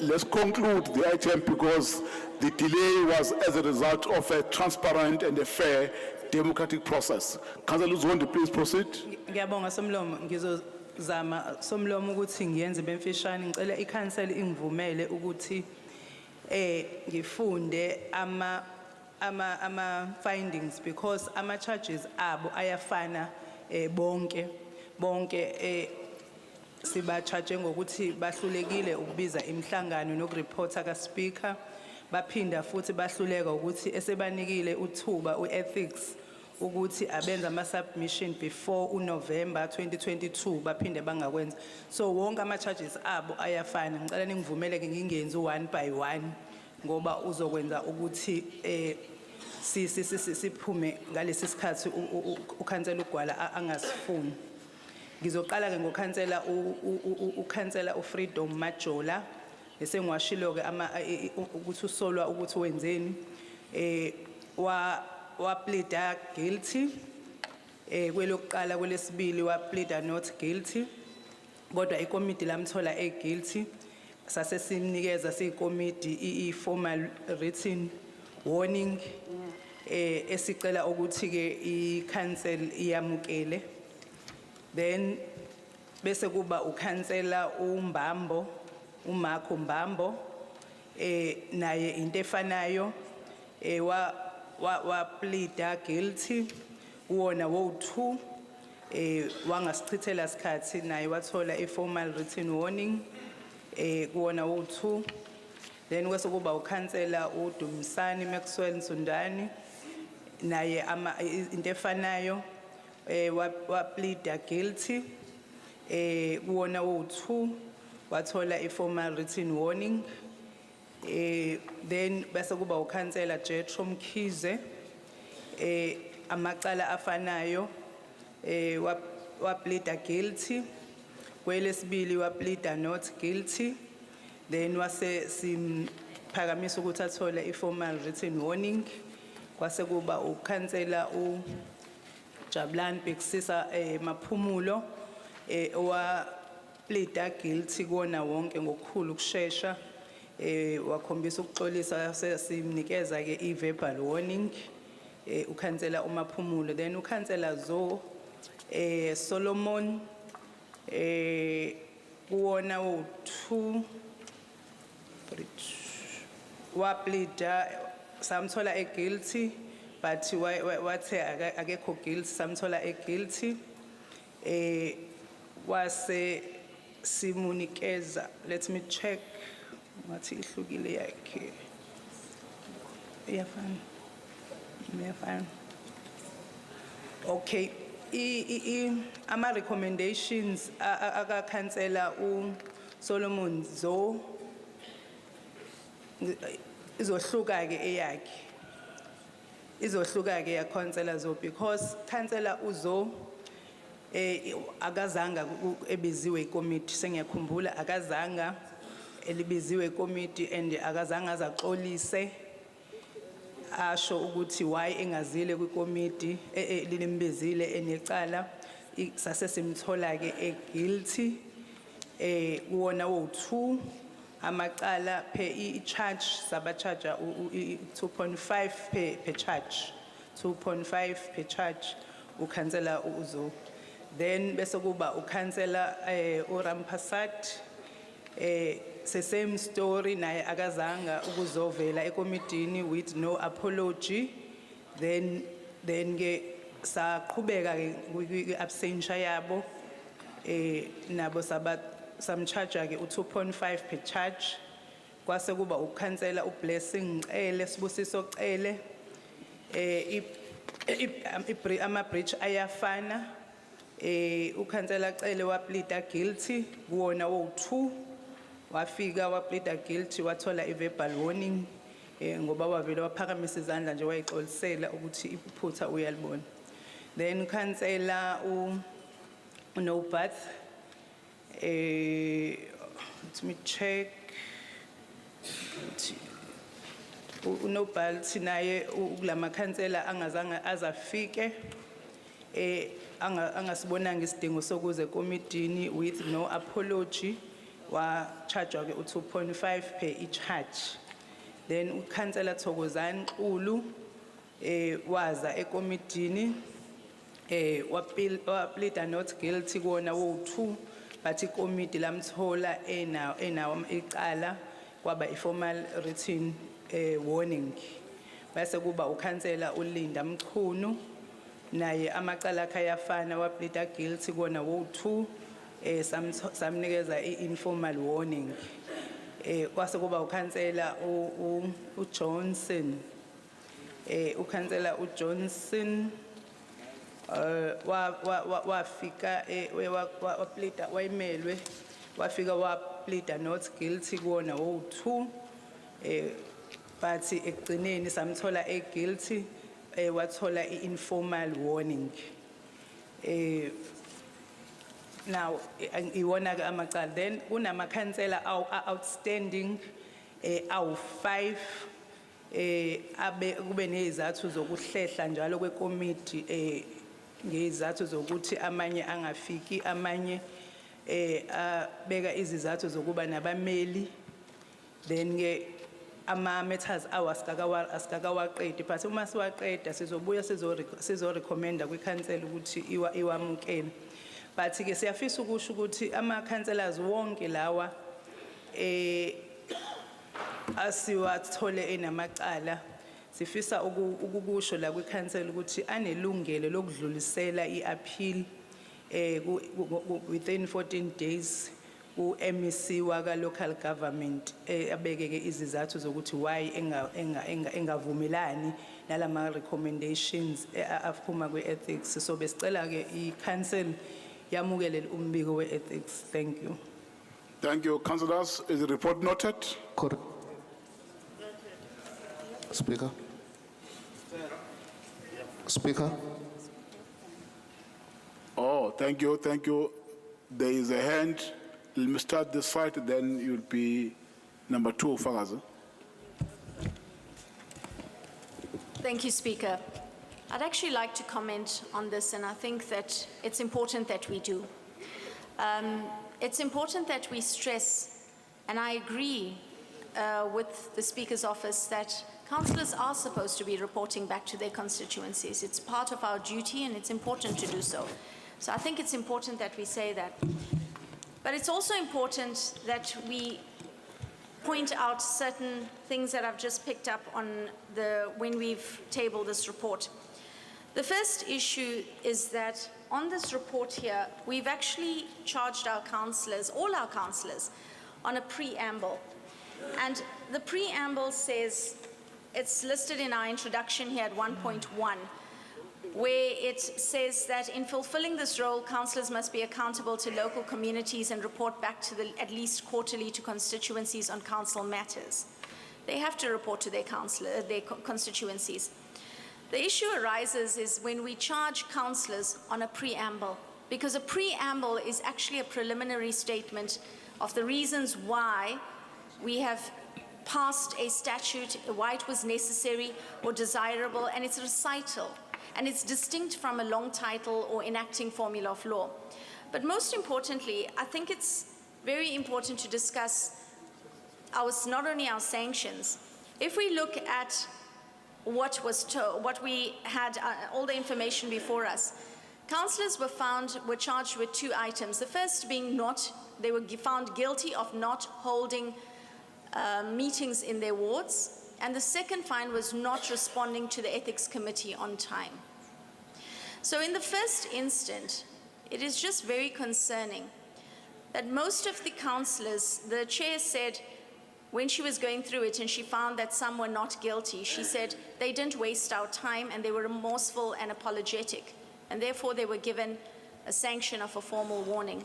let's conclude the item because the delay was as a result of a transparent and a fair democratic process. Councillor Zondi, please proceed. Ngiyabonga Somlomo, ngizozama Somlomo ukuthi ngiyenze bemfishane, ngicela ikhansela ingivumele ukuthi ngifunde ama findings because ama charges abo ayafana bonke siba charge ngokuthi bahlulekile ukubiza imihlangano nokureporta ka speaker, baphinda futhi bahluleka ukuthi esebanikile uthuba uethics ukuthi abenza ama submission before uNovember 2022 baphinde bangakwenza. So wonke ama charges abo ayafana. Ngicela ningivumele ke ngingenzi one by one ngoba uzokwenza ukuthi siphume ngalesi sikhathi ukhansela uGwala angasifuni. Ngizoqala ke ngokhansela ukhansela uFreedom Majola bese ngiwashilo ke ukuthi usolwa ukuthi wenzeni wa plead guilty kwelokuqala kwelesibili wa plead not guilty kodwa ikomiti lamthola guilty sase simnikeza siyikomiti i-formal written warning esicela ukuthi ke i-council iyamukele. Then bese kuba ukhansela uMbambo uMarco Mbambo naye into efanayo wa plead guilty wona wo2 wangasichithela isikhathi naye wathola i-formal written warning kuwona wo2. Then kwase kuba ukhansela uDumsani Maxwell Nsundani naye into efanayo wa plead guilty kuwona wo2 wathola i-formal written warning. Then bese kuba ukhansela Jethro Mkhize amacala afanayo wa plead guilty kwelesibili wa plead not guilty. Then wase simphakamisa ukuthi athole i-formal written warning. Kwase kuba ukhansela Jabulani Bhekisisa Maphumulo wa plead guilty kuona wonke ngokukhulu ukusheshsha wakhombisa ukuxolisa simnikeza ke i-verbal warning ukhansela uMaphumulo. Then ukhansela Solomon kuona wo2 wa plead samthola guilty but wathe akekho guilty samthola guilty wase simunikeza, let me check ngathi ihlukile yakhe iyafana. Okay, ama recommendations aka councillor Solomon Zo izohluka ke eyakhe. Izohluka ke ya councillor Zo because councillor Uzo akazanga ebiziwe ikomiti sengiyakhumbula akazanga elibiziwe ikomiti and akazanga azaxolise asho ukuthi why engazile kwikomiti lilimbizile enecala sase simthola ke guilty kuwona wo2 amacala pay charge sabacharge 2.5 per charge 2.5 per charge ukhansela uzo then bese kuba ukhansela uRampasat the same story naye akazanga ukuzovela ekomitini with no apology then ke saqhubeka ke absentia yabo nabo samcharge ke u2.5 per charge kwase kuba ukhansela uBlessing Cele Sibusiso Cele ama bridge ayafana ukhansela Cele wa plead guilty kuwona wo2 wafika wa plead guilty wathola i-verbal warning ngoba wavele waphakamisa izandla nje wayixolisela ukuthi iphutha uyalibona then councillor uNobath let me check uNobath naye kulama councillor angazange azafike angasibonanga isidingo sokuze komitini with no apology wa charge ke u2.5 per each charge then ukhansela Thokozani Xulu waza ekomitini wa plead not guilty kuona wo2 but ikomiti lamthola enawo icala kwaba informal written warning bese kuba ukhansela uLinda Mchunu naye amacala akhe ayafana wa plead guilty kuona wo2 samnikeza informal warning kwase kuba ukhansela uJohnson ukhansela uJohnson wafika wa plead wayimelwe wafika wa plead not guilty kuona wo2 but ekugcineni samthola guilty wathola informal warning now iwona ke amacala then kunama councillor outstanding awu5 abe kube nezathu zokuhlehla njalo kwekomiti ngezathu zokuthi amanye angafiki amanye abeka izizathu zokuba nabameli then ke ama matters asikakawaqedi but uma siwaqeda sizobuya sizo recommenda kwiCouncil ukuthi iwamukele but ke siyafisa ukusho ukuthi ama councillors wonke lawa asiwathole enamacala sifisa ukukusho la kwiCouncil ukuthi anelungelo lokudlulisela iappeal within 14 days uMEC waka local government abekeke izizathu zokuthi why engavumelani nalama recommendations aphuma kweethics so besicela ke iCouncil yamukele umbiko weethics. Thank you. Thank you, councillors. Is the report noted? Correct. Speaker. Speaker. Oh, thank you, thank you. There is a hand. Let me start this side, then you'll be number 2, Fagaza. Thank you, Speaker. I'd actually like to comment on this, and I think that it's important that we do. It's important that we stress, and I agree with the Speaker's office, that councillors are supposed to be reporting back to their constituencies. It's part of our duty, and it's important to do so. So I think it's important that we say that. But it's also important that we point out certain things that I've just picked up on when we've tabled this report. The first issue is that on this report here, we've actually charged our councillors, all our councillors, on a preamble. And the preamble says, it's listed in our introduction here at 1.1, where it says that in fulfilling this role, councillors must be accountable to local communities and report back to at least quarterly to constituencies on council matters. They have to report to their constituencies. The issue arises is when we charge councillors on a preamble, because a preamble is actually a preliminary statement of the reasons why we have passed a statute, why it was necessary or desirable, and it's a recital. And it's distinct from a long title or enacting formula of law. But most importantly, I think it's very important to discuss not only our sanctions. If we look at what we had, all the information before us, councillors were charged with 2 items. The first being they were found guilty of not holding meetings in their wards. And the second fine was not responding to the Ethics Committee on time. So in the first instant, it is just very concerning that most of the councillors, the chair said, when she was going through it and she found that some were not guilty, she said they didn't waste our time and they were remorseful and apologetic, and therefore they were given a sanction of a formal warning.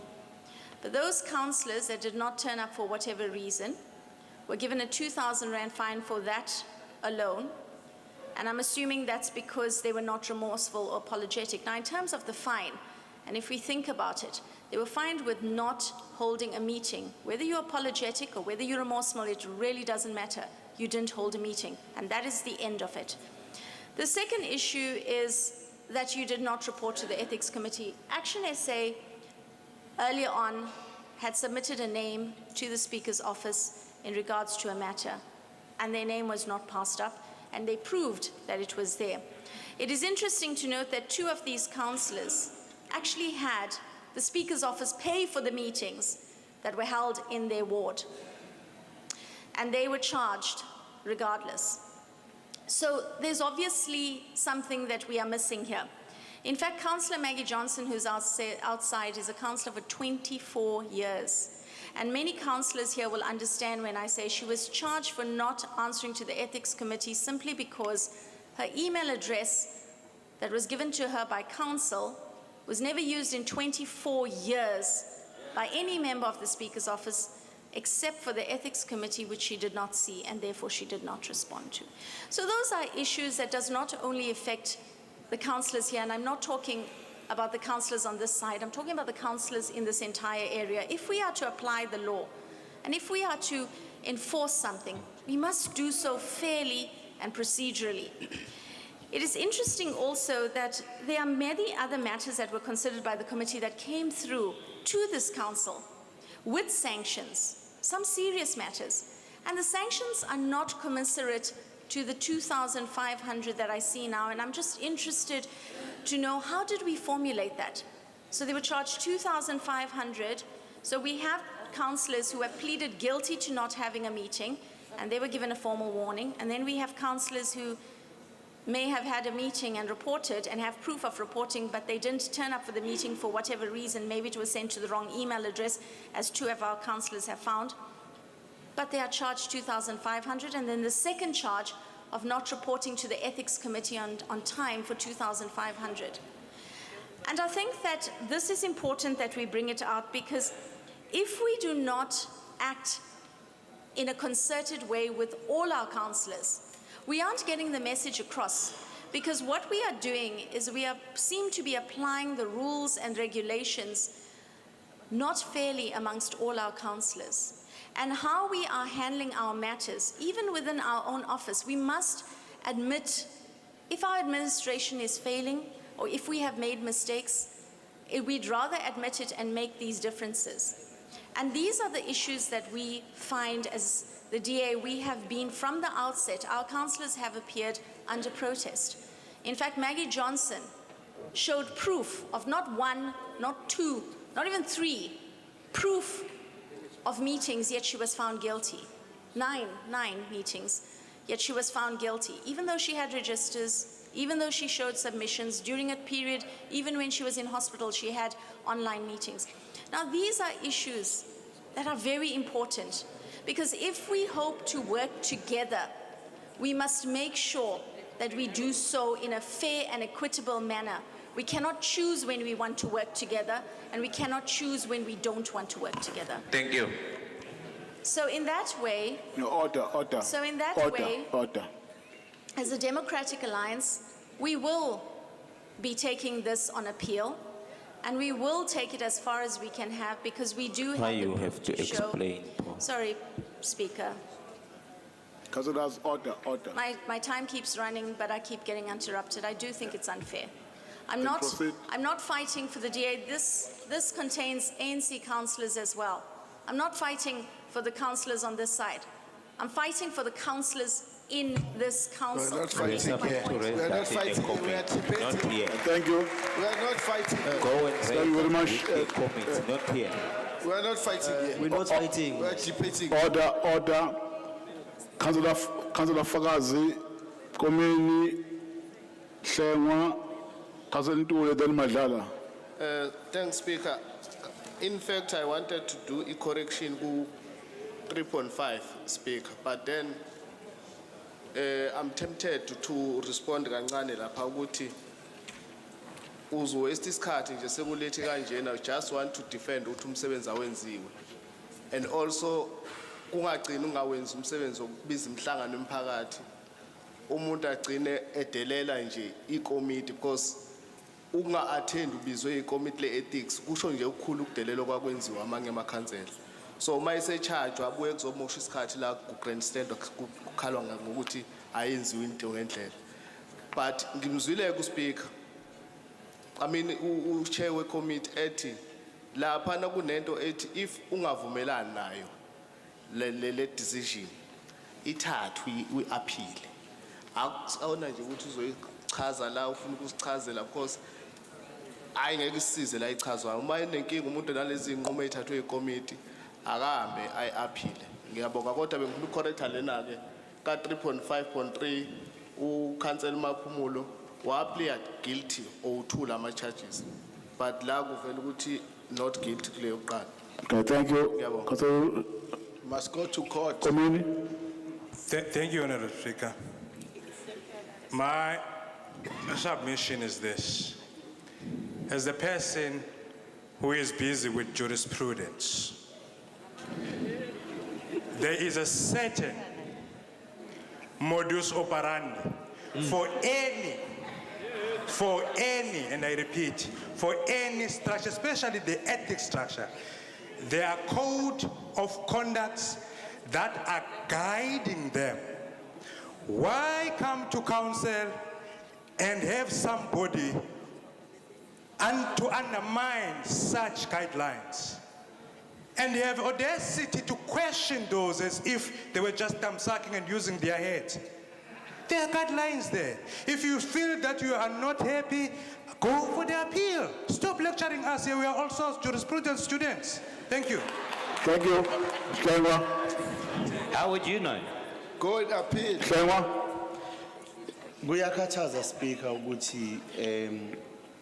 But those councillors that did not turn up for whatever reason were given a 2,000 Rand fine for that alone. And I'm assuming that's because they were not remorseful or apologetic. Now, in terms of the fine, and if we think about it, they were fined with not holding a meeting. Whether you're apologetic or whether you're remorseful, it really doesn't matter. You didn't hold a meeting, and that is the end of it. The second issue is that you did not report to the Ethics Committee. Action SA earlier on had submitted a name to the Speaker's office in regards to a matter, and their name was not passed up, and they proved that it was there. It is interesting to note that 2 of these councillors actually had the Speaker's office pay for the meetings that were held in their ward, and they were charged regardless. So there's obviously something that we are missing here. In fact, Councillor Maggie Johnson, who's outside, is a councillor for 24 years. And many councillors here will understand when I say she was charged for not answering to the Ethics Committee simply because her email address that was given to her by council was never used in 24 years by any member of the Speaker's office except for the Ethics Committee, which she did not see and therefore she did not respond to. So those are issues that does not only affect the councillors here, and I'm not talking about the councillors on this side, I'm talking about the councillors in this entire area. If we are to apply the law, and if we are to enforce something, we must do so fairly and procedurally. It is interesting also that there are many other matters that were considered by the committee that came through to this council with sanctions, some serious matters. And the sanctions are not commensurate to the 2,500 that I see now, and I'm just interested to know, how did we formulate that? So they were charged 2,500, so we have councillors who have pleaded guilty to not having a meeting, and they were given a formal warning, and then we have councillors who may have had a meeting and reported and have proof of reporting, but they didn't turn up for the meeting for whatever reason. Maybe it was sent to the wrong email address, as 2 of our councillors have found. But they are charged 2,500, and then the second charge of not reporting to the Ethics Committee on time for 2,500. And I think that this is important that we bring it out, because if we do not act in a concerted way with all our councillors, we aren't getting the message across, because what we are doing is we seem to be applying the rules and regulations not fairly amongst all our councillors. And how we are handling our matters, even within our own office, we must admit if our administration is failing or if we have made mistakes, we'd rather admit it and make these differences. And these are the issues that we find as the DA. We have been, from the outset, our councillors have appeared under protest. In fact, Maggie Johnson showed proof of not 1, not 2, not even 3, proof of meetings, yet she was found guilty. 9 meetings, yet she was found guilty, even though she had registers, even though she showed submissions during a period, even when she was in hospital, she had online meetings. Now, these are issues that are very important, because if we hope to work together, we must make sure that we do so in a fair and equitable manner. We cannot choose when we want to work together, and we cannot choose when we don't want to work together. Thank you. So in that way, No, order. So in that way- Order. as a Democratic Alliance, we will be taking this on appeal, and we will take it as far as we can have, because we do have Why the you proof have to show. explain, Paul? Sorry, Speaker. Councillors, order. My time keeps running, but I keep getting interrupted. I do think it's unfair. I'm Then not, proceed. I'm not fighting for the DA. This contains ANC councillors as well. I'm not fighting for the councillors on this side. I'm fighting for the councillors in this council. We're supposed to raise that in the comment, not here. Thank you. We are not fighting. Go and raise Thank you very much. the comment, not here. We are not fighting here. We're not fighting. We are debating. Order. Councillor Fakazi, Komeni, Hlengwa, Councillor Ntule, then Madlala. Thanks, Speaker. In fact, I wanted to do a correction to 3.5, Speaker, but then I'm tempted to respond kancane lapha ukuthi uzowaste isikhathi nje sekulethi kanjena. I just want to defend ukuthi umsebenzi awenziwe, and also kungagcina ungawenzi umsebenzi wokubiza imhlangano emphakathi umuntu agcine edelela nje ikomiti, because unga-attend ubizwe ikomiti le-ethics kusho nje ukukhulu ukudelela okwakwenziwa amanye amakhansela. So uma esechajwa abuye kuzomosha isikhathi la ku-grandstand kukhalwa ngokuthi ayenziwe into ngendlela. But ngimzwile ku-speaker, I mean u-chair we-committee ethi laphana kunento ethi if ungavumelani nayo le decision ithathwe uyi-aphile. Awuna nje ukuthi uzoyichaza la ufuna ukusichazela, because hayi ngeke isize la ichazwayo. Uma enenkinga umuntu nalezi inqumo ezithathwe ikomiti akahambe ayi-aphile. Ngiyabonga kodwa bengifuna ukucorrecta lena ke ka 3.5.3 uKhansela Maphumulo wa-plead guilty or uthula ama-charges, but la kuvela ukuthi not guilty kuleyo kuqala. Okay, thank you. Councillor Must go to court. Komeni. Thank you, Honorable Speaker. My submission is this. As the person who is busy with jurisprudence, there is a certain modus operandi for any, and I repeat, for any structure, especially the ethics structure. There are code of conducts that are guiding them. Why come to council and have somebody to undermine such guidelines? And they have audacity to question those as if they were just sucking and using their heads. There are guidelines there. If you feel that you are not happy, go for the appeal. Stop lecturing us here. We are also jurisprudence students. Thank you. Thank you. Hlengwa. How would you know? Go and appeal. Hlengwa. Kuyakhathaza Speaker ukuthi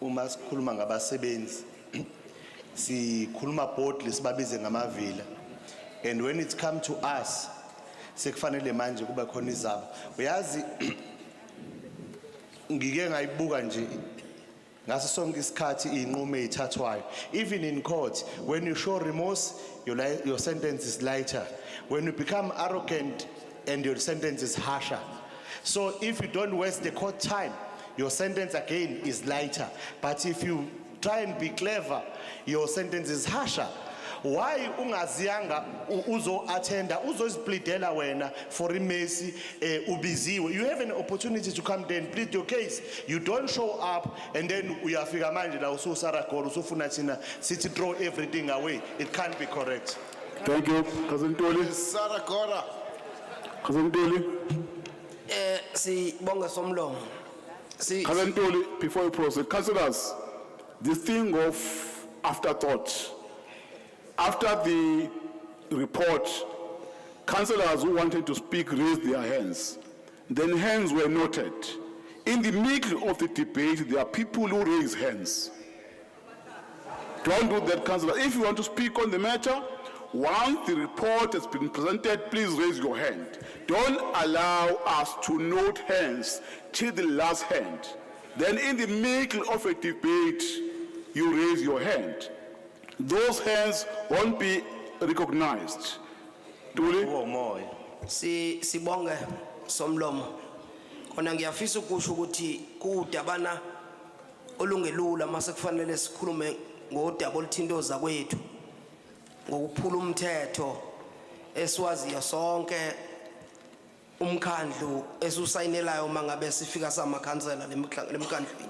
uma sikhuluma ngabasebenzi sikhuluma boldly sibabize ngamavila, and when it come to us sekufanele manje kuba khona izaba. Uyazi ngike ngayibuka nje ngaso sonke isikhathi inqumo ezithathwayo, even in court, when you show remorse your sentence is lighter, when you become arrogant and your sentence is harsher. So if you don't waste the court time, your sentence again is lighter. But if you try and be clever, your sentence is harsher. Why ungaziyanga uzo attenda uzosplitela wena for imesi ubiziwe? You have an opportunity to come there and plead your case. You don't show up and then uyafika manje la ususaragora usufuna thina sithi throw everything away. It can't be correct. Thank you. Cousin Tuli. Saragora. Cousin Tuli. Sibonga somlomo. Cousin Tuli, before you proceed, councillors, the thing of afterthought. After the report, councillors who wanted to speak raised their hands. Then hands were noted. In the middle of the debate, there are people who raise hands. Don't do that, councillor. If you want to speak on the matter, Once the report has been presented, please raise your hand. Don't allow us to note hands till the last hand. Then in the middle of a debate, you raise your hand. Those hands won't be recognized. Duli? Sibonge somlomo. Kona ngiyafisa ukusho ukuthi kudabana olungelula mase kufanele sikhulume ngodaba oluthinto zakwethu. Ngokuphula umthetho esiwaziyo sonke umkhandlu esusayinelayo mangabe sifika samakhansela lemkhandlweni.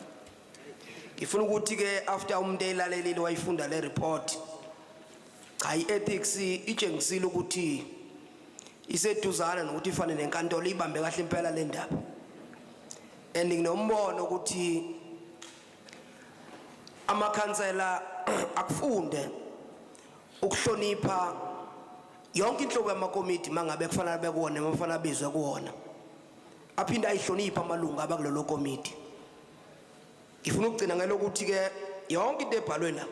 Ngifuna ukuthi ke after umuntu elalelile wayifunda le report cha iethics itshengisile ukuthi iseduzana nokuthi ifanele nenkantolo ibambe kahle impela le ndaba. And nginombono ukuthi amakhansela akufunde ukuhlonipha yonke inhlobo yamakomiti mangabe kufanele bekuwona emafanele bizwe kuwona. Aphinda ayihlonipha amalungu abakulelo komiti. Ngifuna ukugcina ngelokuthi ke yonke into ebhalwe la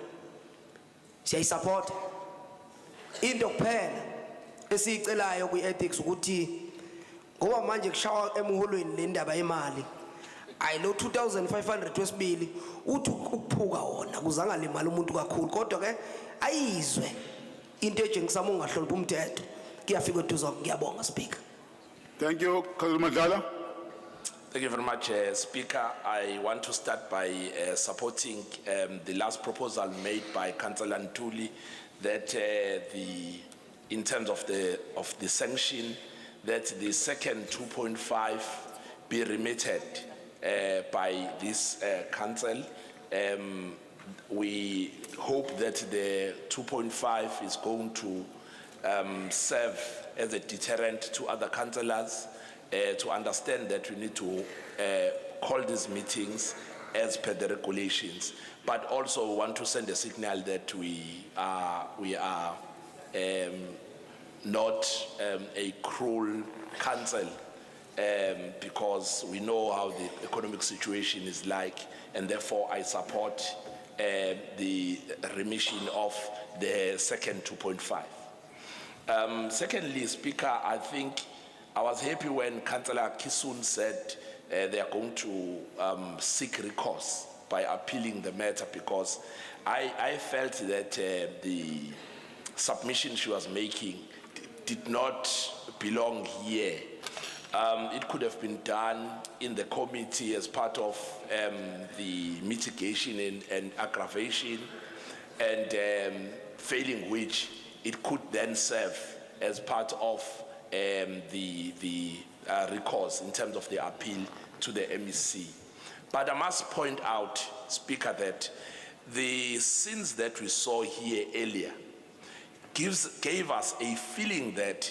siyayisupport. Into kuphela esicelayo kwi-ethics ukuthi ngoba manje kushawa emuholweni le ndaba yemali ayilo 2500 wesibili uthi ukuphuka wona kuzanga limali umuntu kakhulu kodwa ke ayizwe into ejengisama ungahlonipha umthetho kuyafika eduza. Ngiyabonga speaker. Thank you, Councilor Madlala. Thank you very much, Speaker. I want to start by supporting the last proposal made by Councillor Ntuli that in terms of the sanction, that the second 2.5 be remitted by this council. We hope that the 2.5 is going to serve as a deterrent to other councillors to understand that we need to call these meetings as per the regulations, but also want to send a signal that we are not a cruel council, because we know how the economic situation is like, and therefore I support the remission of the second 2.5. Secondly, Speaker, I think I was happy when Councillor Kisun said they are going to seek recourse by appealing the matter, because I felt that the submission she was making did not belong here. It could have been done in the committee as part of the mitigation and aggravation, and failing which it could then serve as part of the recourse in terms of the appeal to the MEC. But I must point out, Speaker, that the scenes that we saw here earlier gave us a feeling that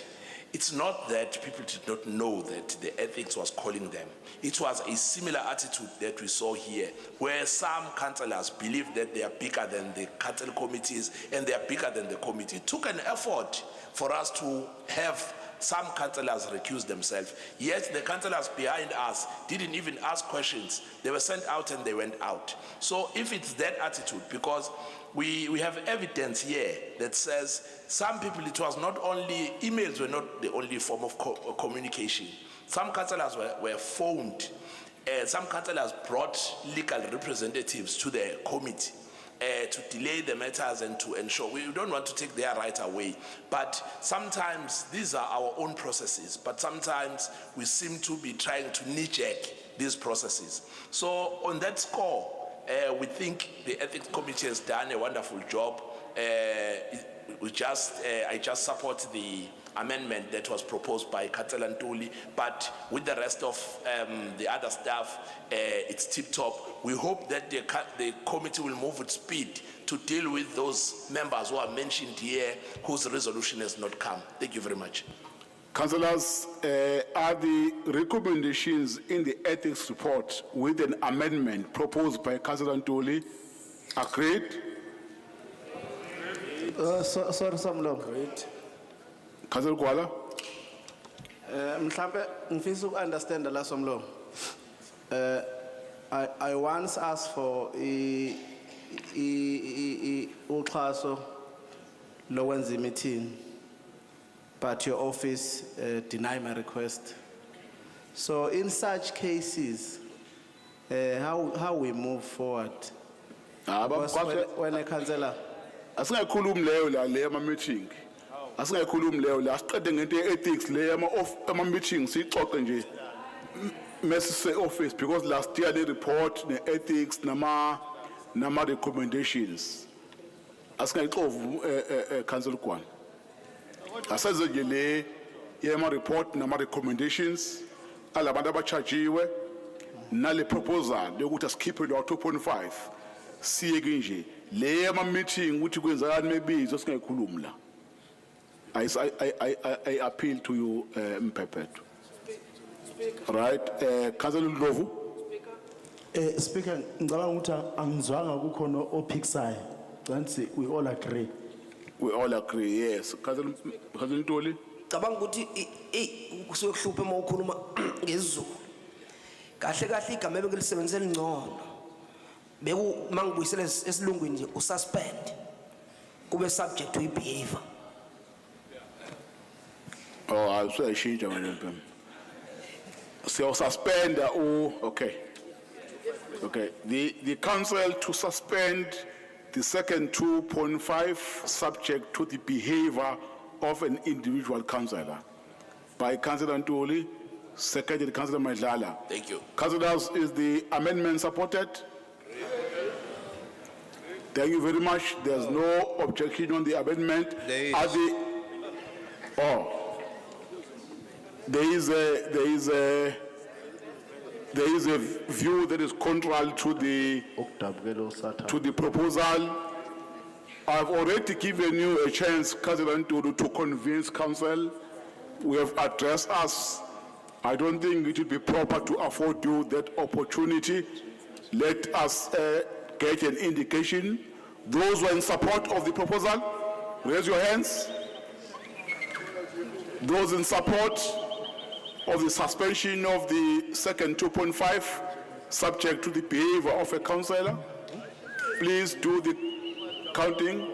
it's not that people did not know that the ethics was calling them. It was a similar attitude that we saw here, where some councillors believe that they are bigger than the council committees and they are bigger than the committee. It took an effort for us to have some councillors recuse themselves, yet the councillors behind us didn't even ask questions. They were sent out and they went out. So if it's that attitude, because we have evidence here that says some people, it was not only, emails were not the only form of communication. Some councillors were phoned. Some councillors brought legal representatives to the committee to delay the matters and to ensure. We don't want to take their right away, but sometimes these are our own processes, but sometimes we seem to be trying to knee-jerk these processes. So on that score, we think the Ethics Committee has done a wonderful job. I just support the amendment that was proposed by Councillor Ntuli, but with the rest of the other staff, it's tip-top. We hope that the committee will move with speed to deal with those members who are mentioned here whose resolution has not come. Thank you very much. Councillors, are the recommendations in the ethics report with an amendment proposed by Councillor Ntuli agreed? Sorry, Somlo. Great. Councillor Kuala? Mhlambe ngifisa ukunderstand la Somlo. I once asked for uxhaso lowenza meeting, but your office denied my request. So in such cases, how we move forward? Because when a councillor, Asingayikhulumi leyo la le ama meeting. Asingayikhulumi leyo la siqede ngento ethics le ama meeting sixoxe nje. Message office because last year the report the ethics nama recommendations. Asingayixovu council kwan. Asaze nje le yema report nama recommendations alabantu abachajiwe nale proposal yokuthi asikhiphe lo 2.5 siye nje le ama meeting ukuthi kwenzakani mebizo singayikhulumi la. I appeal to you Mpepetu. Right, Councillor Ndlovu. Speaker, ngicabanga ukuthi angizwanga kukhona ophiksayo. Ngithi we all agree. We all agree, yes. Councillor Ntuli. Cabanga ukuthi kusuke kuhluphe uma ukhuluma ngezulu. Kahle kahle igama ebelisebenzisa elingcono. Beku mangibuyisela esilungwini nje ususpend. Kube subject to behavior. Oh, I say shintsha manje mpela. So suspend, okay. Okay, the council to suspend the second 2.5 subject to the behavior of an individual councillor. By Councillor Ntuli, seconded Councillor Madlala. Thank you. Councillors, is the amendment supported? Thank you very much. There's no objection on the amendment. There is. There is a view that is contrary to the proposal. I've already given you a chance, Councillor Ntuli, to convince council. We have addressed us. I don't think it would be proper to afford you that opportunity. Let us get an indication. Those who are in support of the proposal, raise your hands. Those in support of the suspension of the second 2.5, subject to the behavior of a councillor, please do the counting.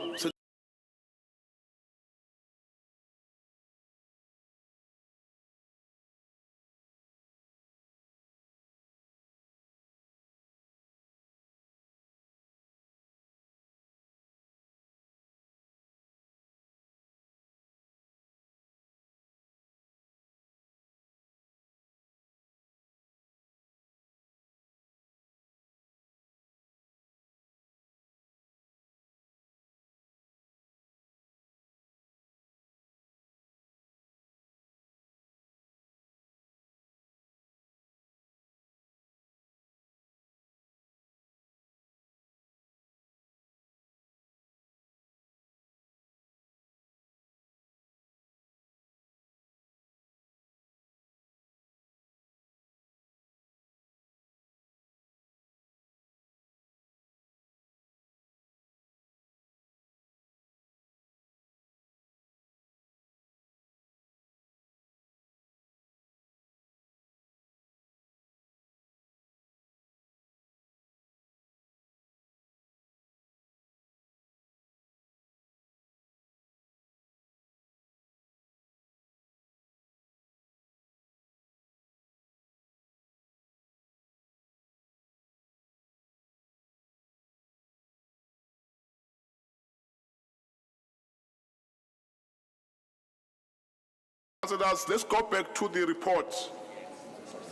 Councillors, let's go back to the report.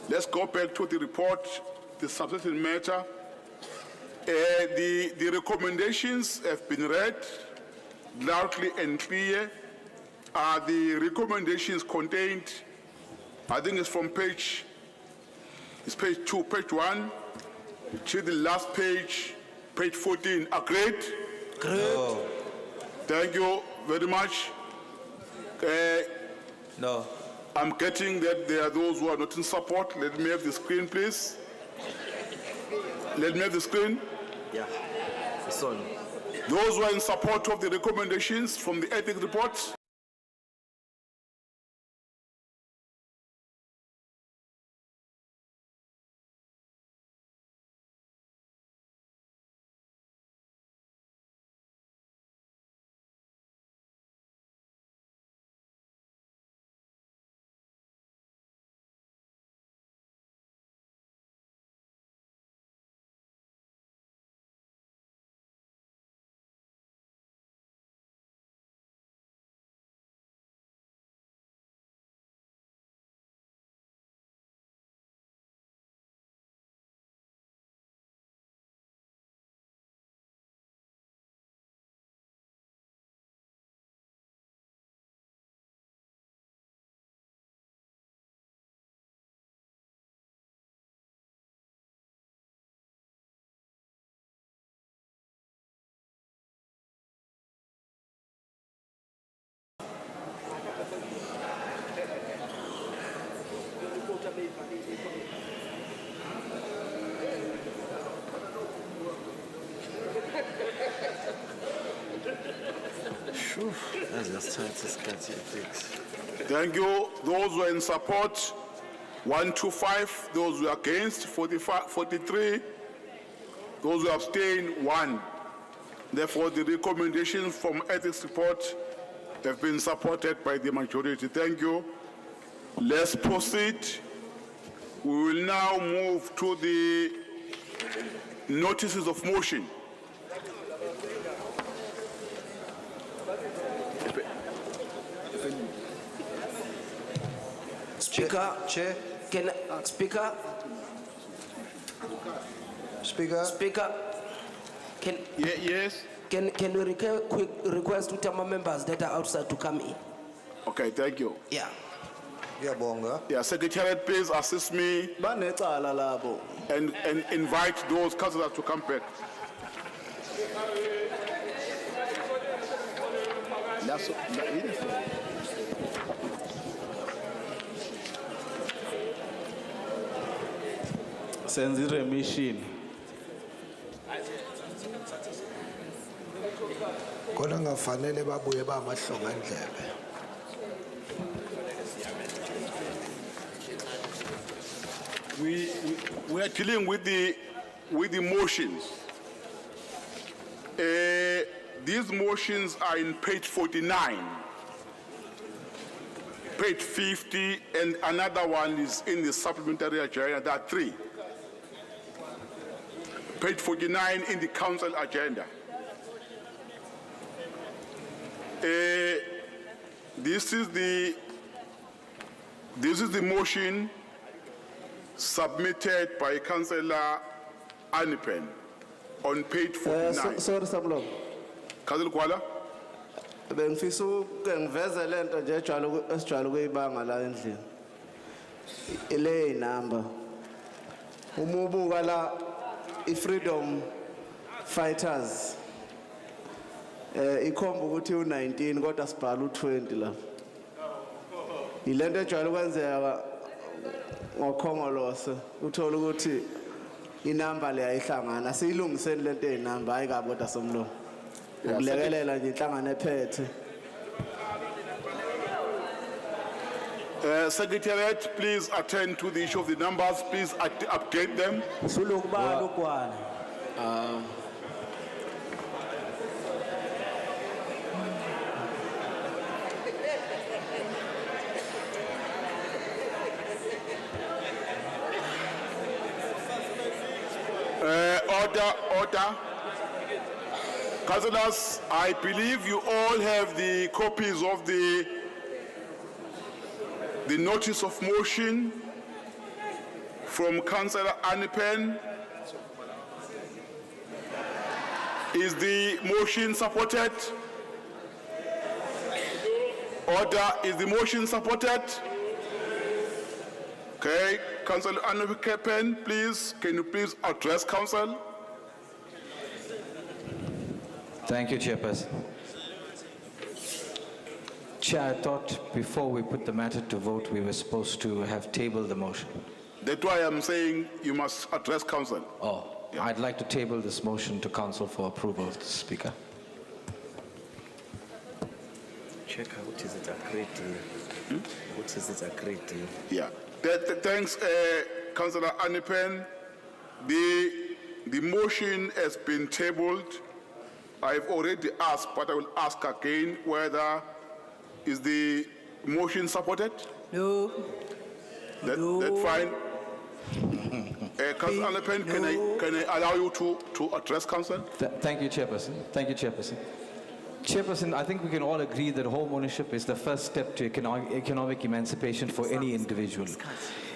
Let's go back to the report, the substantive matter. The recommendations have been read loudly and clear. The recommendations contained, I think it's from page 2, page 1, to the last page, page 14. Agreed? Great. Thank you very much. No. I'm getting that there are those who are not in support. Let me have the screen, please. Let me have the screen. Yeah, it's on. Those who are in support of the recommendations from the ethics report. Thank you. Those who are in support, 125. Those who are against, 43. Those who abstain, 1. Therefore, the recommendations from ethics report have been supported by the majority. Thank you. Let's proceed. We will now move to the notices of motion. Speaker, Chair. can, Speaker, Speaker, can, Yes. can we quick request to Tama members that are outside to come in? Okay, thank you. Yeah. Yeah, Secretariat, please assist me banecala labo and invite those councillors to come back. senza i-remission Kona ngafanele babuye bamahlonga ndlebe. We are dealing with the motions. These motions are in page 49, page 50, and another one is in the supplementary agenda. There are 3. Page 49 in the council agenda. This is the motion submitted by Councillor Anipen on page 49. sorry Samlo Councillor Kuala? bengifisa ukungiveze lento nje esijwayele ukuyibanga la endlini ile number uma ubuka la i-freedom fighters ikhomba ukuthi u19 kodwa sibhala u20 la ilento ejwayele ukwenzeka ngokhongolose uthola ukuthi inamba le ayihlangana siyilungiseni lento eyinamba hayi kabi kodwa somlomo ukulekelela nje inhlangano ephethe. Secretariat, please attend to the issue of the numbers. Please update them. Order. Councillors, I believe you all have the copies of the notice of motion from Councillor Anipen. Is the motion supported? Order. Is the motion supported? Okay, Councillor Anipen, please, can you please address Council? Thank you, Chairperson. Chair, I thought before we put the matter to vote, we were supposed to have tabled the motion. That's why I'm saying you must address Council. Oh, I'd like to table this motion to Council for approval, Speaker. Check what is it agreed to? What is it agreed to? Yeah. Thanks, Councillor Anipen. The motion has been tabled. I've already asked, but I will ask again whether is the motion supported? No. That's fine. Councillor Anipen, can I allow you to address Council? Thank you, Chairperson. Thank you, Chairperson. Chairperson, I think we can all agree that home ownership is the first step to economic emancipation for any individual.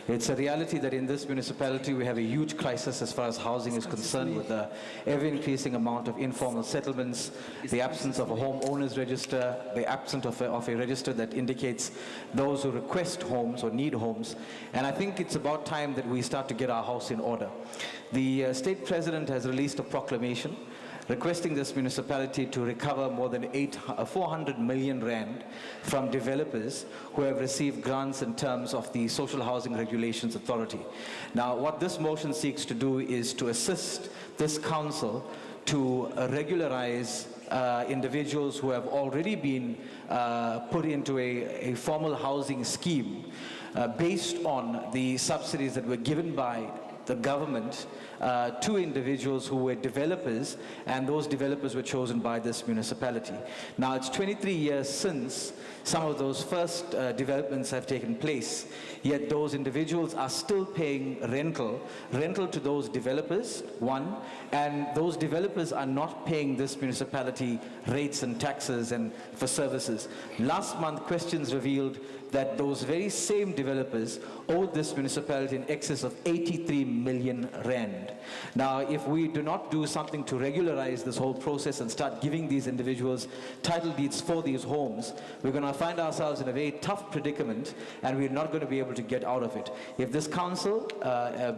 It's a reality that in this municipality we have a huge crisis as far as housing is concerned, with the ever-increasing amount of informal settlements, the absence of a homeowners register, the absence of a register that indicates those who request homes or need homes. And I think it's about time that we start to get our house in order. The state president has released a proclamation requesting this municipality to recover more than 400 million rand from developers who have received grants in terms of the Social Housing Regulations Authority. Now, what this motion seeks to do is to assist this council to regularize individuals who have already been put into a formal housing scheme based on the subsidies that were given by the government to individuals who were developers, and those developers were chosen by this municipality. Now, it's 23 years since some of those first developments have taken place, yet those individuals are still paying rental to those developers, one, and those developers are not paying this municipality rates and taxes and for services. Last month, questions revealed that those very same developers owed this municipality in excess of 83 million rand. Now, if we do not do something to regularize this whole process and start giving these individuals title deeds for these homes, we're going to find ourselves in a very tough predicament, and we're not going to be able to get out of it. If this council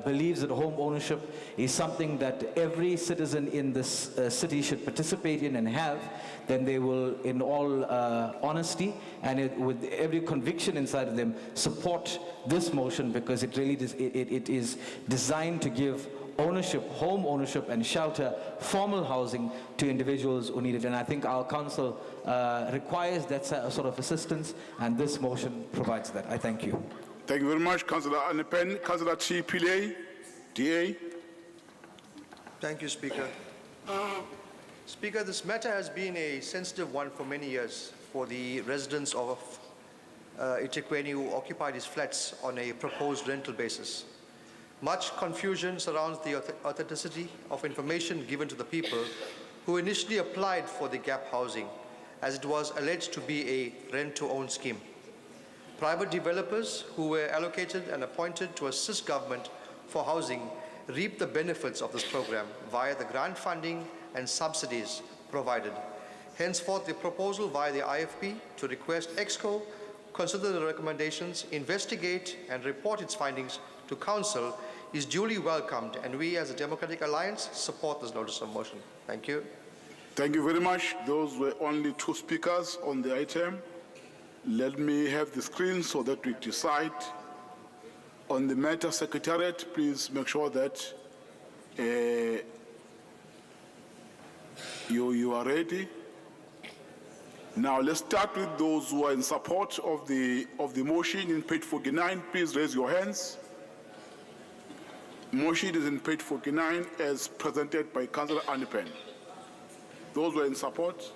believes that home ownership is something that every citizen in this city should participate in and have, then they will, in all honesty and with every conviction inside of them, support this motion, because it really it is designed to give ownership, home ownership and shelter, formal housing to individuals who need it. And I think our council requires that sort of assistance, and this motion provides that. I thank you. Thank you very much, Councillor Anipen. Councillor T. Pillay, DA. Thank you, Speaker. Speaker, this matter has been a sensitive one for many years for the residents of eThekwini who occupy these flats on a proposed rental basis. Much confusion surrounds the authenticity of information given to the people who initially applied for the gap housing, as it was alleged to be a rent-to-own scheme. Private developers who were allocated and appointed to assist government for housing reap the benefits of this program via the grant funding and subsidies provided. Henceforth, the proposal via the IFP to request EXCO consider the recommendations, investigate and report its findings to Council is duly welcomed, and we as a Democratic Alliance support this notice of motion. Thank you. Thank you very much. Those were only two speakers on the item. Let me have the screen so that we decide. On the matter, Secretariat, please make sure that you are ready. Now let's start with those who are in support of the motion in page 49. Please raise your hands. Motion is in page 49 as presented by Councillor Anipen. Those who are in support.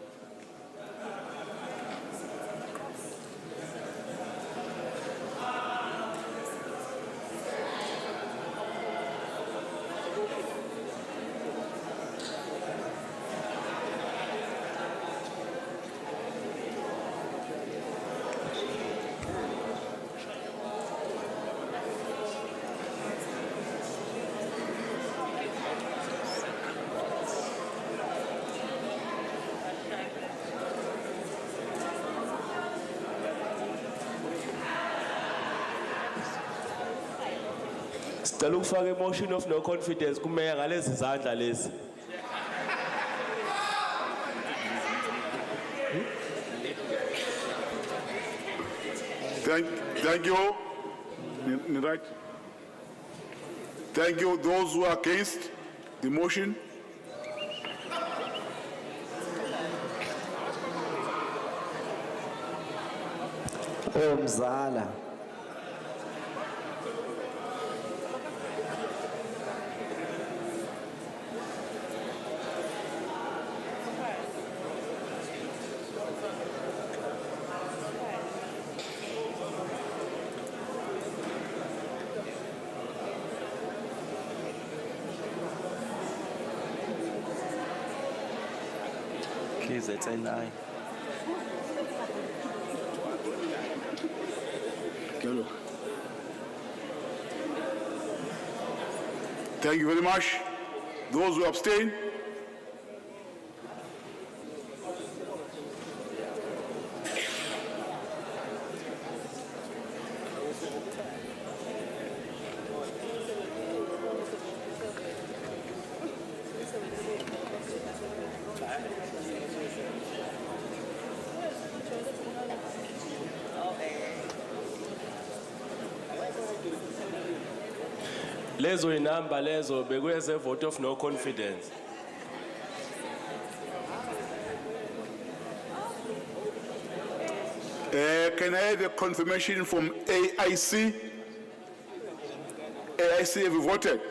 Sicela ukufaka motion of no confidence kumeya ngalezi izandla lezi. Thank you. Right. Thank you. Those who are against the motion. Mzala. Please, that's an aye. Thank you very much. Those who abstain. Lezo inamba lezo bekuyeze vote of no confidence. Can I have a confirmation from AIC? AIC, have you voted?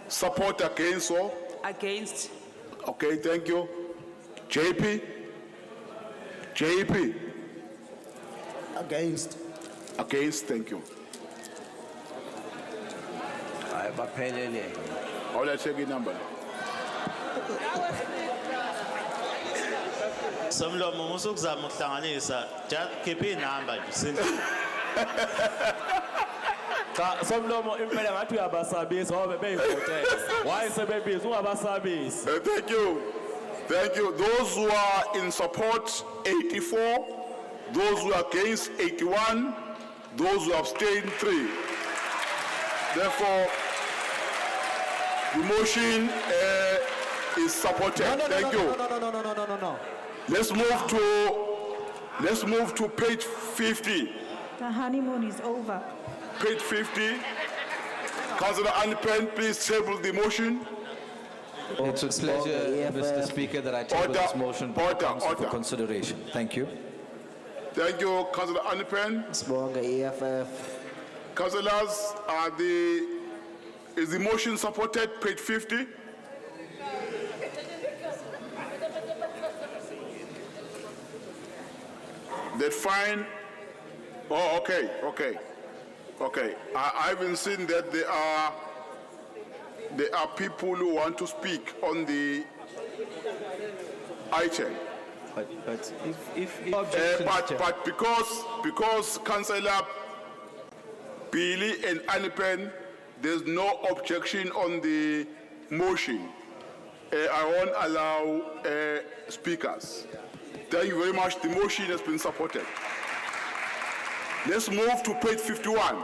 Support, against, or? Against. Okay, thank you. JP? JP? Against. Against, thank you. All I take a number. Somlomo musukuzama ukuhlanganisa, just keep inamba nje sendlini. Cha somlomo impela ngathi uyabasabisa ngoba beyivotela. Why sebebiza ungabasabisi? Thank you. Thank you. Those who are in support, 84. Those who are against, 81. Those who abstain, 3. Therefore, the motion is supported. Thank you. No. Let's move to page 50. The honeymoon is over. Page 50. Councillor Anpen, please table the motion. It's with pleasure, Mr. Speaker, that I table this motion before council for consideration. Thank you. Thank you, Councillor Anpen. Councillors, is the motion supported? Page 50. That's fine. Oh, okay. I haven't seen that there are people who want to speak on the item. But if But because Councillor Billy and Anipen, there's no objection on the motion. I won't allow speakers. Thank you very much. The motion has been supported. Let's move to page 51.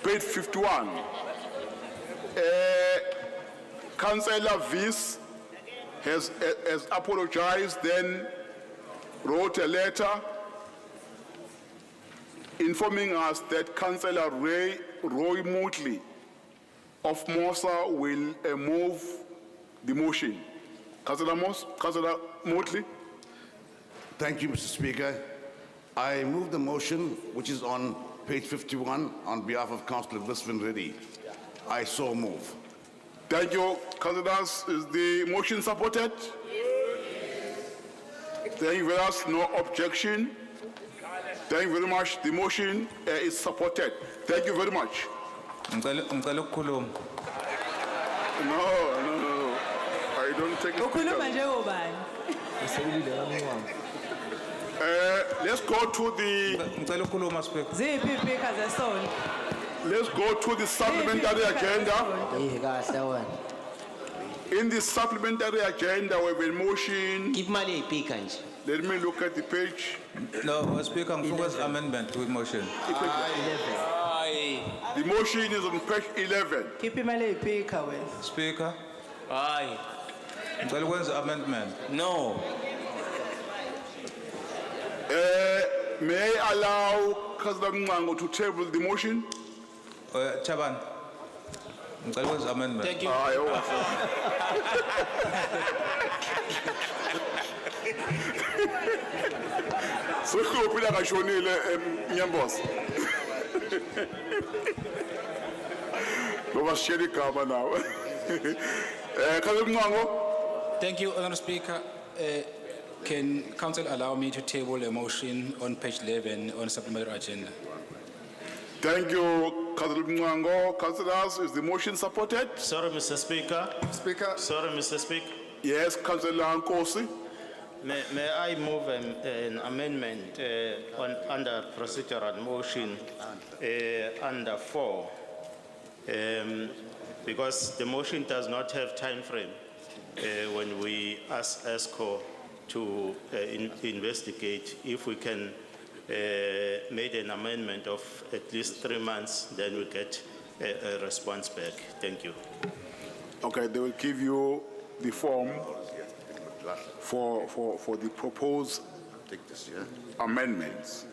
Page 51. Councillor Vies has apologized, then wrote a letter informing us that Councillor Roy Motley of Mosa will move the motion. Councillor Motley. Thank you, Mr. Speaker. I move the motion, which is on page 51, on behalf of Councillor Visvin Reddy. I so move. Thank you, councillors. Is the motion supported? Thank you very much. No objection. Thank you very much. The motion is supported. Thank you very much. Ngicela ukukhuluma. No. I don't take it. Ukhuluma njengobani? Let's go to the. Ngicela ukukhuluma Speaker. Ziphi speaker zesonto? Let's go to the supplementary agenda. In the supplementary agenda, we have a motion. Give money, Let me look at the page. No, Speaker, ngifuna amendment with motion. The motion is on page 11. Keep him a speaker. Speaker. Aye. Ngicela ukwenza amendment. No. May I allow Councillor Mngango to table the motion? Chairman. Ngicela ukwenza amendment. Thank you. Sokuphila kashonile Nyambos. Ngoba sheri igama nawe. Councillor Mngango. Thank you, Honourable Speaker. Can Council allow me to table a motion on page 11 on supplementary agenda? Thank you, Councillor Mngango. Councillors, is the motion supported? Sorry, Mr. Speaker. Sorry, Mr. Speaker. Yes, Councillor Nkosi. May I move an amendment under procedural motion under 4, because the motion does not have time frame when we ask ESCO to investigate. If we can make an amendment of at least 3 months, then we get a response back. Thank you. Okay, they will give you the form for the proposed amendments.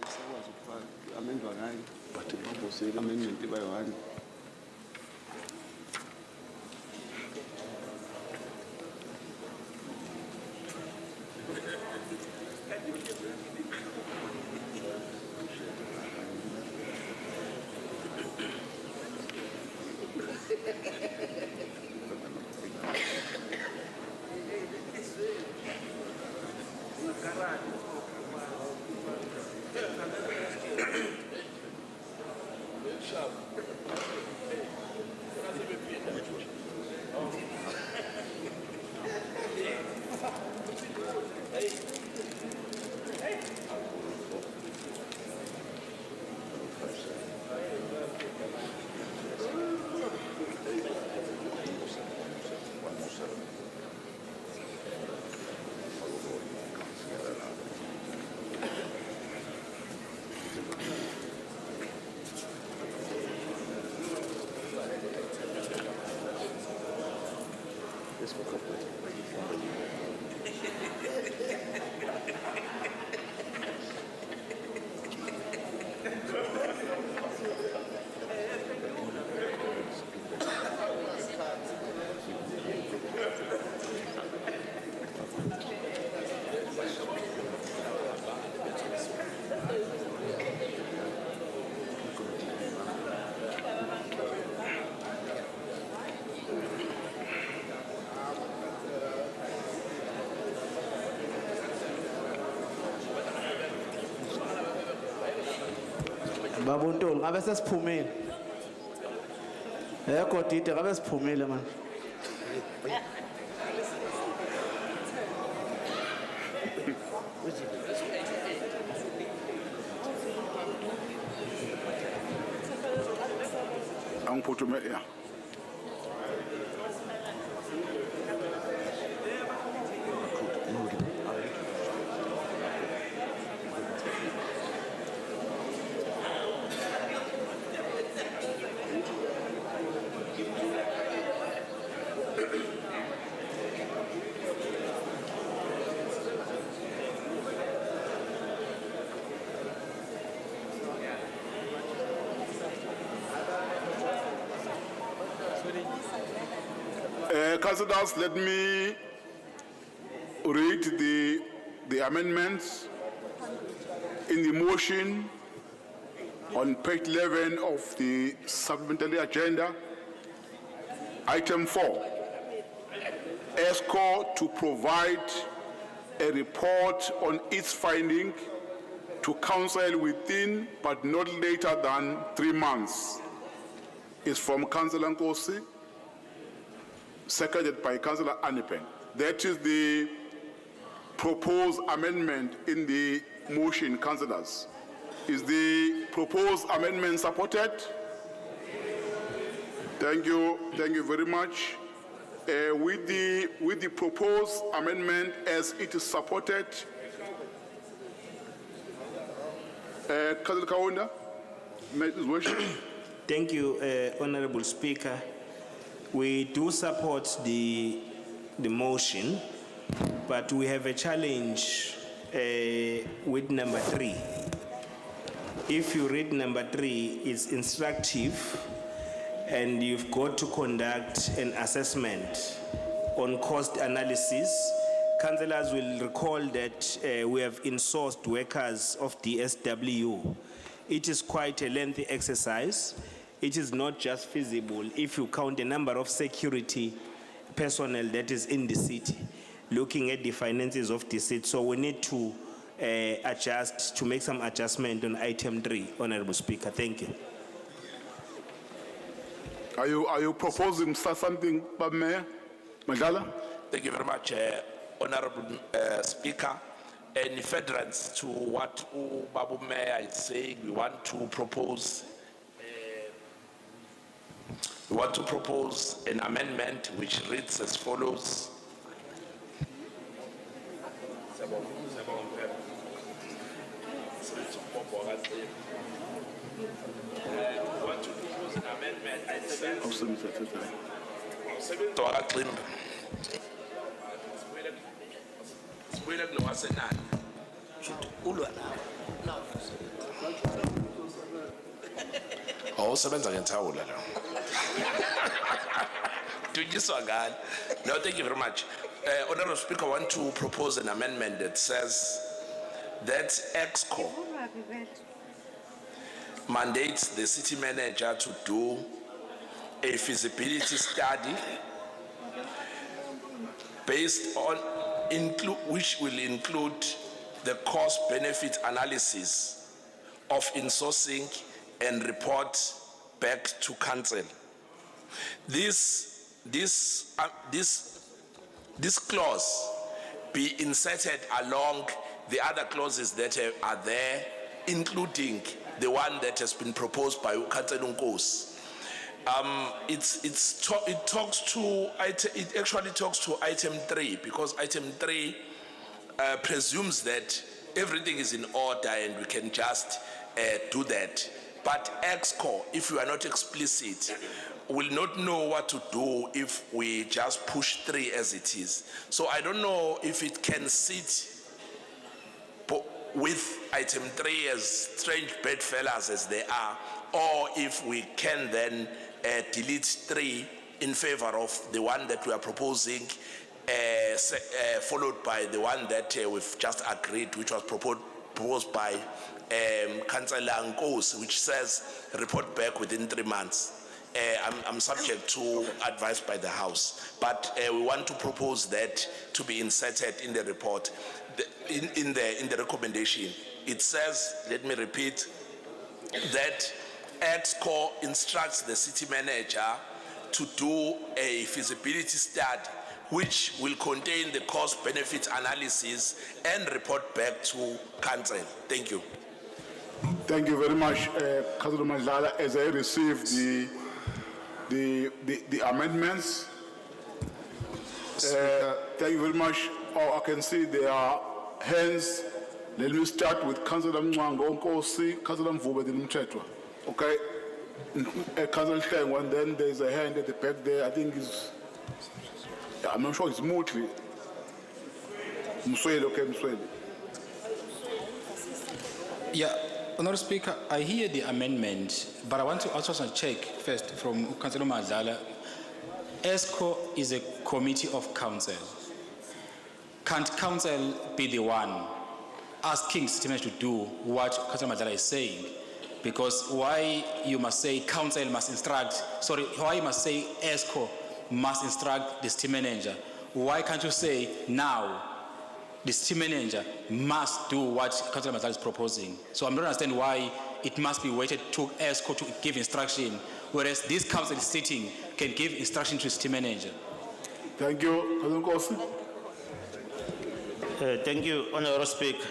Babuntoni, ngabe sesiphumile. Kodide ngabe siphumile manje. Angiphuthume yeah. Councillors, let me read the amendments in the motion on page 11 of the supplementary agenda. Item 4, ESCO to provide a report on its finding to council within but not later than 3 months. Is from Councillor Nkosi, seconded by Councillor Anipen. That is the proposed amendment in the motion, councillors. Is the proposed amendment supported? Thank you very much. With the proposed amendment as it is supported, Councillor Kaunda, His Worship. Thank you, Honorable Speaker. We do support the motion, but we have a challenge with number 3. If you read number 3, it's instructive, and you've got to conduct an assessment on cost analysis. Councillors will recall that we have insourced workers of DSW. It is quite a lengthy exercise. It is not just feasible if you count the number of security personnel that is in the city, looking at the finances of the city. So we need to make some adjustment on item 3, Honorable Speaker. Thank you. Are you proposing something, Mayor Madala? Thank you very much, Honorable Speaker. In furtherance to what Babu Mayor is saying, we want to propose an amendment which reads as follows. We want to propose an amendment that No, thank you very much. Honorable Speaker, I want to propose an amendment that says that EXCO mandates the city manager to do a feasibility study based on which will include the cost-benefit analysis of insourcing and report back to council. This clause be inserted along the other clauses that are there, including the one that has been proposed by Councillor Nkosi. It actually talks to item 3, because item 3 presumes that everything is in order and we can just do that. but EXCO, if you are not explicit, will not know what to do if we just push 3 as it is. So I don't know if it can sit with item 3 as strange bedfellows as they are, or if we can then delete 3 in favor of the one that we are proposing, followed by the one that we've just agreed, which was proposed by Councillor Nkosi, which says report back within 3 months. I'm subject to advice by the House, but we want to propose that to be inserted in the report. In the recommendation, it says, let me repeat, that EXCO instructs the city manager to do a feasibility study which will contain the cost-benefit analysis and report back to council. Thank you. Thank you very much, Councillor Mandlala. As I received the amendments, thank you very much. Oh, I can see there are hands. Let me start with Councillor Mwango Nkosi, Councillor Mvube Mtetwa. Okay, Councillor Hlengwa, and then there's a hand at the back there. I think it's, I'm not sure it's Mutli. Msweli, okay, Msweli. Yeah, Honourable Speaker, I hear the amendment, but I want to also check first from Councillor Madlala. ESCO is a committee of council. Can't council be the one asking city manager to do what Councillor Madlala is saying? Because why you must say council must instruct, sorry, why you must say ESCO must instruct the city manager? Why can't you say now the city manager must do what Councillor Madlala is proposing? So I'm not understanding why it must be waited to ESCO to give instruction, whereas this council is sitting can give instruction to the city manager. Thank you, Councillor Nkosi. Thank you, Honourable Speaker.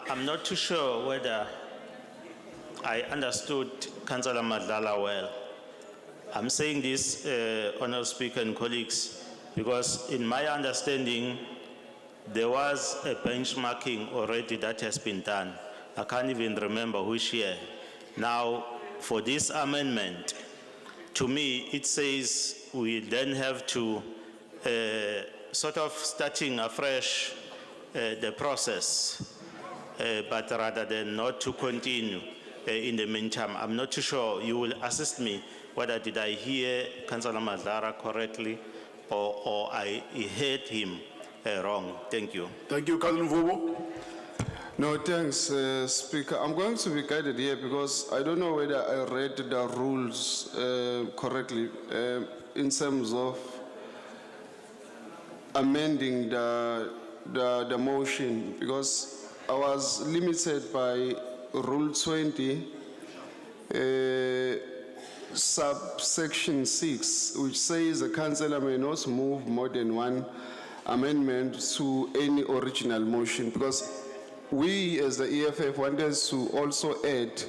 I'm not too sure whether I understood Councillor Madlala well. I'm saying this, Honourable Speaker and colleagues, because in my understanding, there was a benchmarking already that has been done. I can't even remember which year. Now, for this amendment, to me, it says we then have to sort of starting afresh the process, but rather than not to continue in the meantime. I'm not too sure. You will assist me whether did I hear Councillor Madlala correctly or I heard him wrong. Thank you. Thank you, Councillor Mvubu. No, thanks, Speaker. I'm going to be guided here because I don't know whether I read the rules correctly in terms of amending the motion, because I was limited by Rule 20, subsection 6, which says the councillor may not move more than one amendment to any original motion, because we as the EFF wanted to also add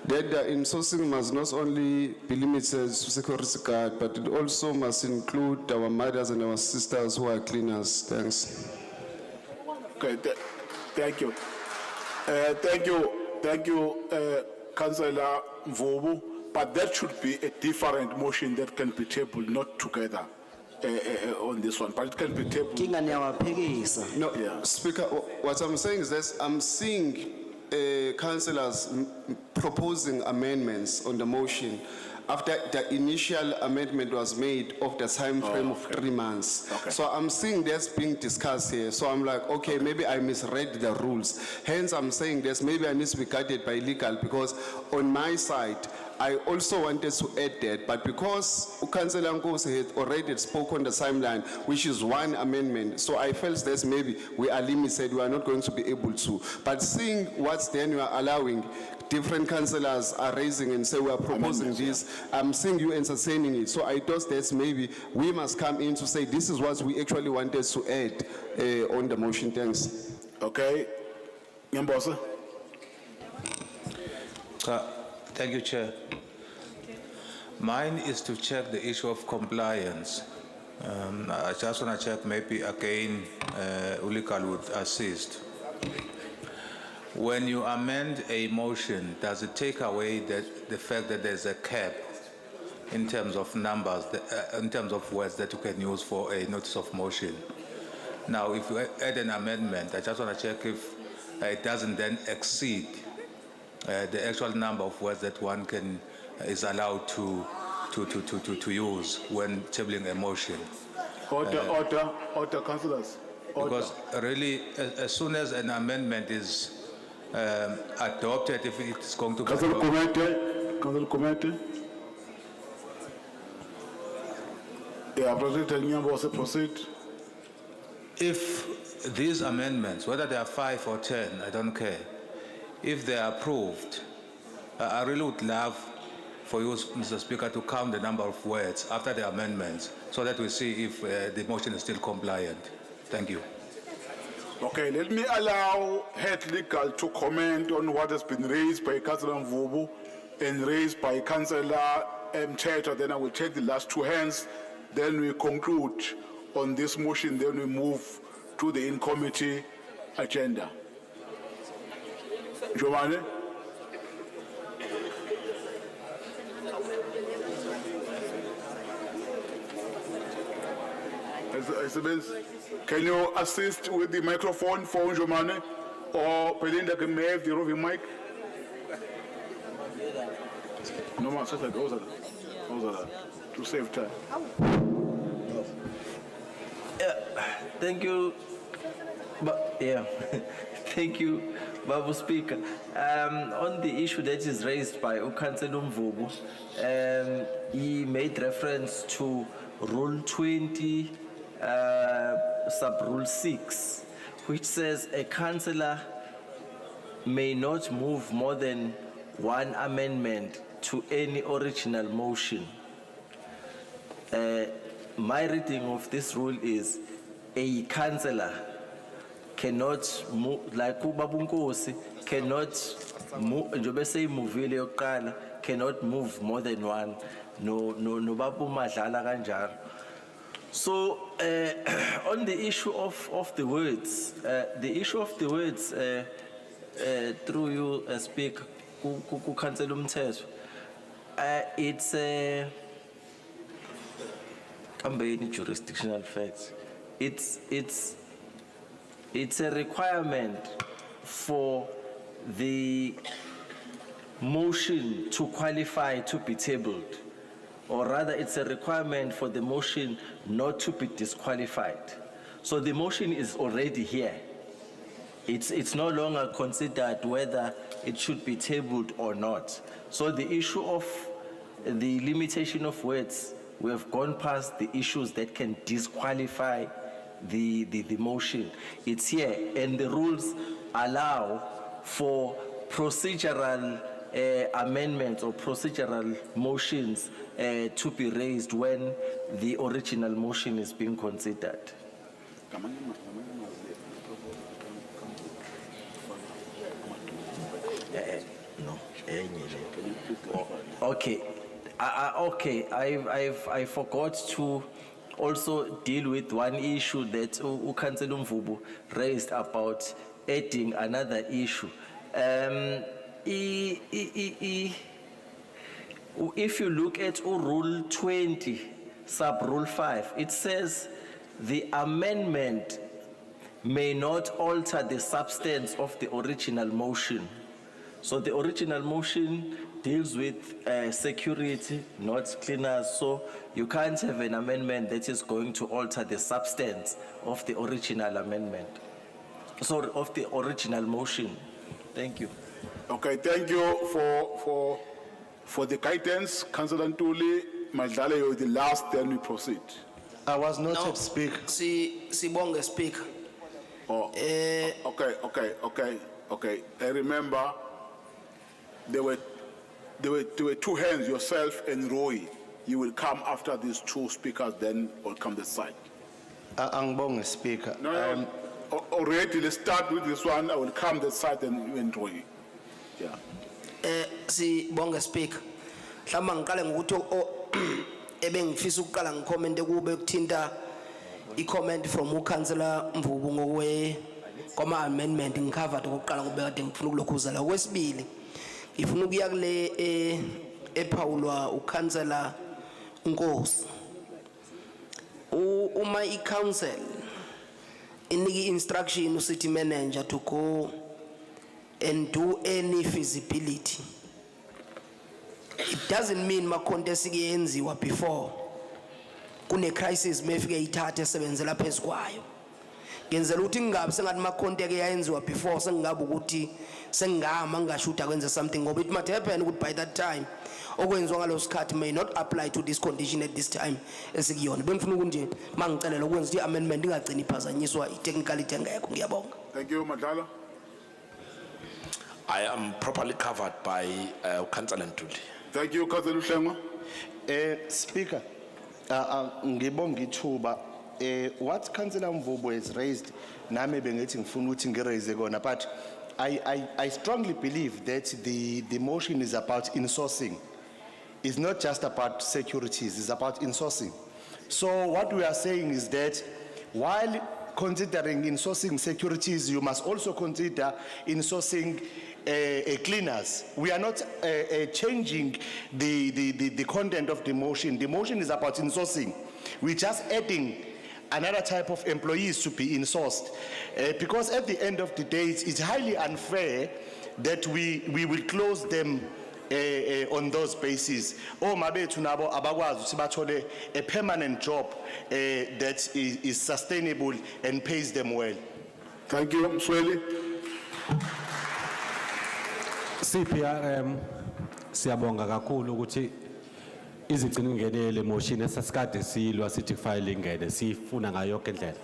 that the insourcing must not only be limited to security guard, but it also must include our mothers and our sisters who are cleaners. Thanks. Okay, thank you. Thank you, Councillor Mvubu. But that should be a different motion that can be tabled, not together on this one. But it can be tabled. No, yeah. Speaker, what I'm saying is that I'm seeing councillors proposing amendments on the motion after the initial amendment was made of the time frame of 3 months. Okay. So I'm seeing that's being discussed here. So I'm like, okay, maybe I misread the rules. Hence I'm saying this, maybe I need to be guided by legal, because on my side, I also wanted to add that, but because Councillor Nkosi had already spoken on the timeline, which is one amendment, so I felt that maybe we are limited, we are not going to be able to. But seeing what then you are allowing, different councillors are raising and say we are proposing this, I'm seeing you entertaining it. So I thought that maybe we must come in to say this is what we actually wanted to add on the motion. Thanks. Okay. Nyambosa. Thank you, Chair. Mine is to check the issue of compliance. I just want to check, maybe again, Ulikal would assist. When you amend a motion, does it take away the fact that there's a cap in terms of numbers, in terms of words that you can use for a notice of motion? Now, if you add an amendment, I just want to check if it doesn't then exceed the actual number of words that one is allowed to use when tabling a motion. Order, councillors. Because really, as soon as an amendment is adopted, if it's going to be Councillor adopted, Comete. Yeah, President Nyambo, proceed. if these amendments, whether they are 5 or 10, I don't care, if they are approved, I really would love for you, Mr. Speaker, to count the number of words after the amendments so that we see if the motion is still compliant. Thank you. Okay, let me allow Head Legal to comment on what has been raised by Councillor Mvubu and raised by Councillor Mthetho. Then I will take the last two hands. Then we conclude on this motion. Then we move to the in-committee agenda. Giovanni? Can you assist with the microphone for Jomane? Or Belinda, can you have the roving mic? No, man, sister, those are to save time. Thank you. Thank you, Babu Speaker. On the issue that is raised by Councillor Mvubu, he made reference to Rule 20, Sub-Rule 6, which says a councillor may not move more than one amendment to any original motion. My reading of this rule is a councillor cannot move, like Ubabunkosi, cannot move, njobe seyimuvile yokuqala, cannot move more than one. No Babu Madlala kanjalo. So on the issue of the words, through you, Speak, Councillor Mthetho, it's a jurisdictional facts. It's a requirement for the motion to qualify to be tabled, or rather it's a requirement for the motion not to be disqualified. So the motion is already here. It's no longer considered whether it should be tabled or not. So the issue of the limitation of words, we have gone past the issues that can disqualify the motion. It's here, and the rules allow for procedural amendments or procedural motions to be raised when the original motion is being considered. Okay. I forgot to also deal with one issue that Councillor Mvubu raised about adding another issue. If you look at Rule 20, Sub-Rule 5, it says the amendment may not alter the substance of the original motion. So the original motion deals with security, not cleaners, so you can't have an amendment that is going to alter the substance of the original amendment. Sorry, of the original motion. Thank you. Okay, thank you for the guidance. Councillor Ntuli, Madlala, you're the last, then we proceed. I was noted, Speaker. Sibonge, Speaker. Okay. I remember there were two hands, yourself and Roy. You will come after these two speakers, then will come this side. Angbonge, Speaker. No, already, let's start with this one. I will come this side and Roy. Yeah. Sibonge, Speaker. Mhlawumbe ngiqale ngokuthi ebengifisa ukuqala ngicommente kube ukuthinta i-comment from uCouncillor Mvubu kwama amendment ngicovered okokuqala ngoba kade ngifuna ukulokhuza la. Okwesibili ngifuna ukuya kule ephawulwa ukansela Nkosi. Uma i-council iniki instruction city manager to go and do any feasibility, it doesn't mean makhonto esikuyenziwa before kune crisis mefike ithathe esebenzela phezukwayo. Ngenzela ukuthi ngingabi sengathi makhonto eke yayenziwa before sengingabe ukuthi sengingama ngingashuda kwenze something ngoba it might happen ukuthi by that time okwenziwa ngalowo sikhathi may not apply to this condition at this time esikuyona. Bengifuna ukuthi mangicelela ukwenza ukuthi amendment ingagcini iphazanyiswa itechnicality engekho. Ngiyabonga. Thank you, Madlala. I am properly covered by Councillor Ntuli. Thank you, Councillor Uhlengwa. Speaker, ngibonga ithuba. What Councillor Mvubu has raised, nami bengithi ngifuna ukuthi ngiraise kona, but I strongly believe that the motion is about insourcing. It's not just about securities, it's about insourcing. So what we are saying is that while considering insourcing securities, you must also consider insourcing cleaners. We are not changing the content of the motion. The motion is about insourcing. We're just adding another type of employees to be insourced. Because at the end of the day, it's highly unfair that we will close them on those bases. Oh, mabethu nabo abakwazi ukuthi bathole a permanent job that is sustainable and pays them well. Thank you, Msweli. CPRM siyabonga kakhulu ukuthi izigcina ingenele motion esasikade silwa sithi file ingene sifuna ngayo yonke indlela.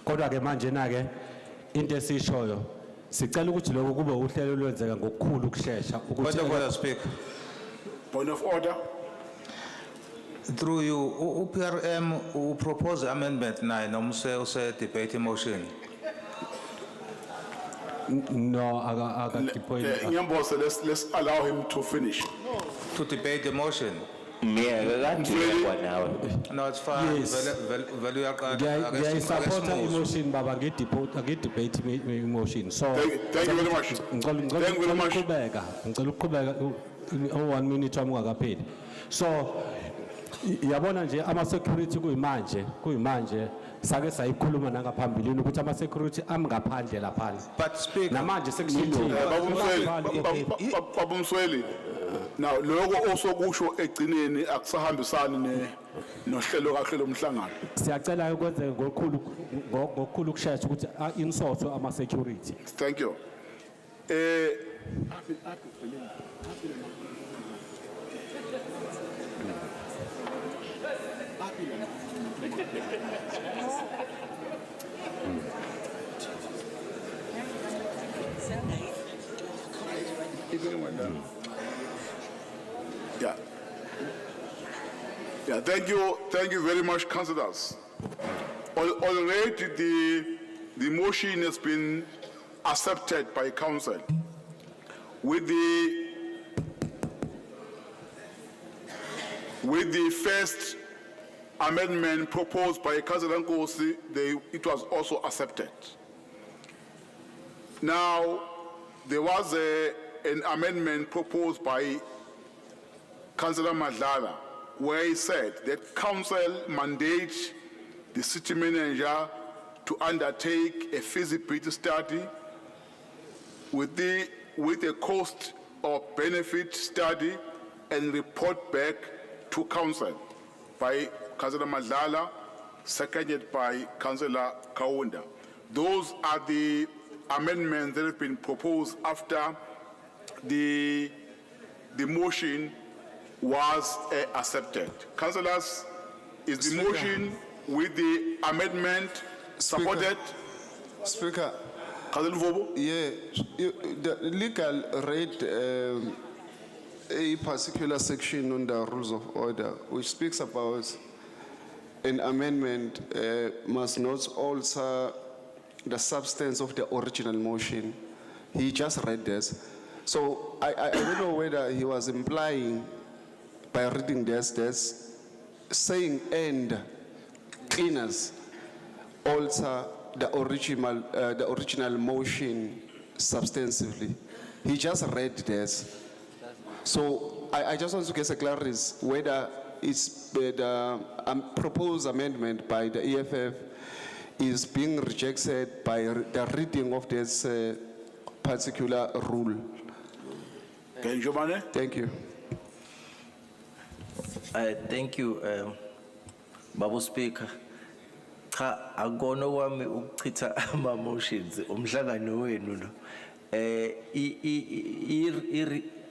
Kodwa ke manje na ke into esishoyo sicela ukuthi lokho kube uhlelo lwenzeka ngokukhulu ukusheshsha ukuthi Point of order. Through you, UPRM propose amendment 9 nomse debate motion. No, I got the point. Nyambosa, let's allow him to finish. To debate the motion. No, it's fine. Yes. They support the emotion, Baba. Get debate emotion. So Thank you very much. Thank you very much. 1 minute amungakapheli. So yabona nje ama security kuyimanje sake sayikhuluma nangaphambilini ukuthi ama security amngaphandle lapha. But speak namanje sekusithi Baba Msweli. Now lokho osokusho egcineni akusahambisani nohlelo kahle lomhlangano. Siyacela ukwenze ngokukhulu ukusheshsha ukuthi insource ama security. Thank you. Yeah, thank you very much, councillors. Already the motion has been accepted by council with the first amendment proposed by Councillor Nkosi, it was also accepted. Now, there was an amendment proposed by Councillor Madlala, where he said that council mandates the city manager to undertake a feasibility study with a cost or benefit study and report back to council by Councillor Madlala, seconded by Councillor Kaunda. Those are the amendments that have been proposed after the motion was accepted. Councillors, is the Speaker. motion with the amendment supported? Speaker. Councillor Mvubu? Yeah, the legal read a particular section on the rules of order which speaks about an amendment must not alter the substance of the original motion. He just read this. So I don't know whether he was implying by reading this saying and cleaners alter the original motion substantively. He just read this. So I just want to get a clarity whether it's the proposed amendment by the EFF is being rejected by the reading of this particular rule. Thank you. Thank you, Babu Speaker. Cha akona wami ukuchitha ama motions umhlangano wenu lo.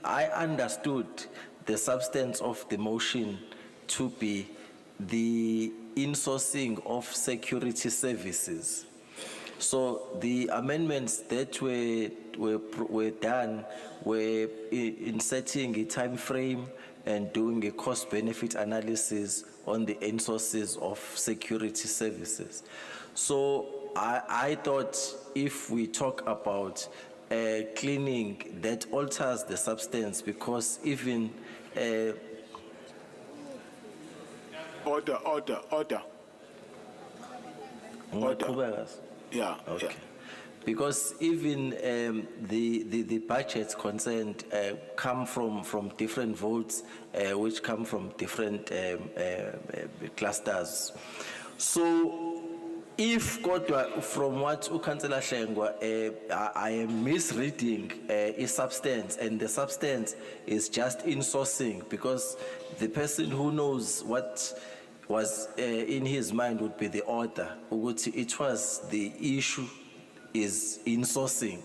I understood the substance of the motion to be the insourcing of security services. So the amendments that were done were in setting a time frame and doing a cost-benefit analysis on the end sources of security services. So I thought if we talk about cleaning, that alters the substance, because even Order. Yeah. Okay. Because even the budgets concerned come from different votes, which come from different clusters. So, if kodwa from what uKouncillor Hlengwa, I am misreading a substance, and the substance is just insourcing, because the person who knows what was in his mind would be the author. Ukuthi it was the issue is insourcing,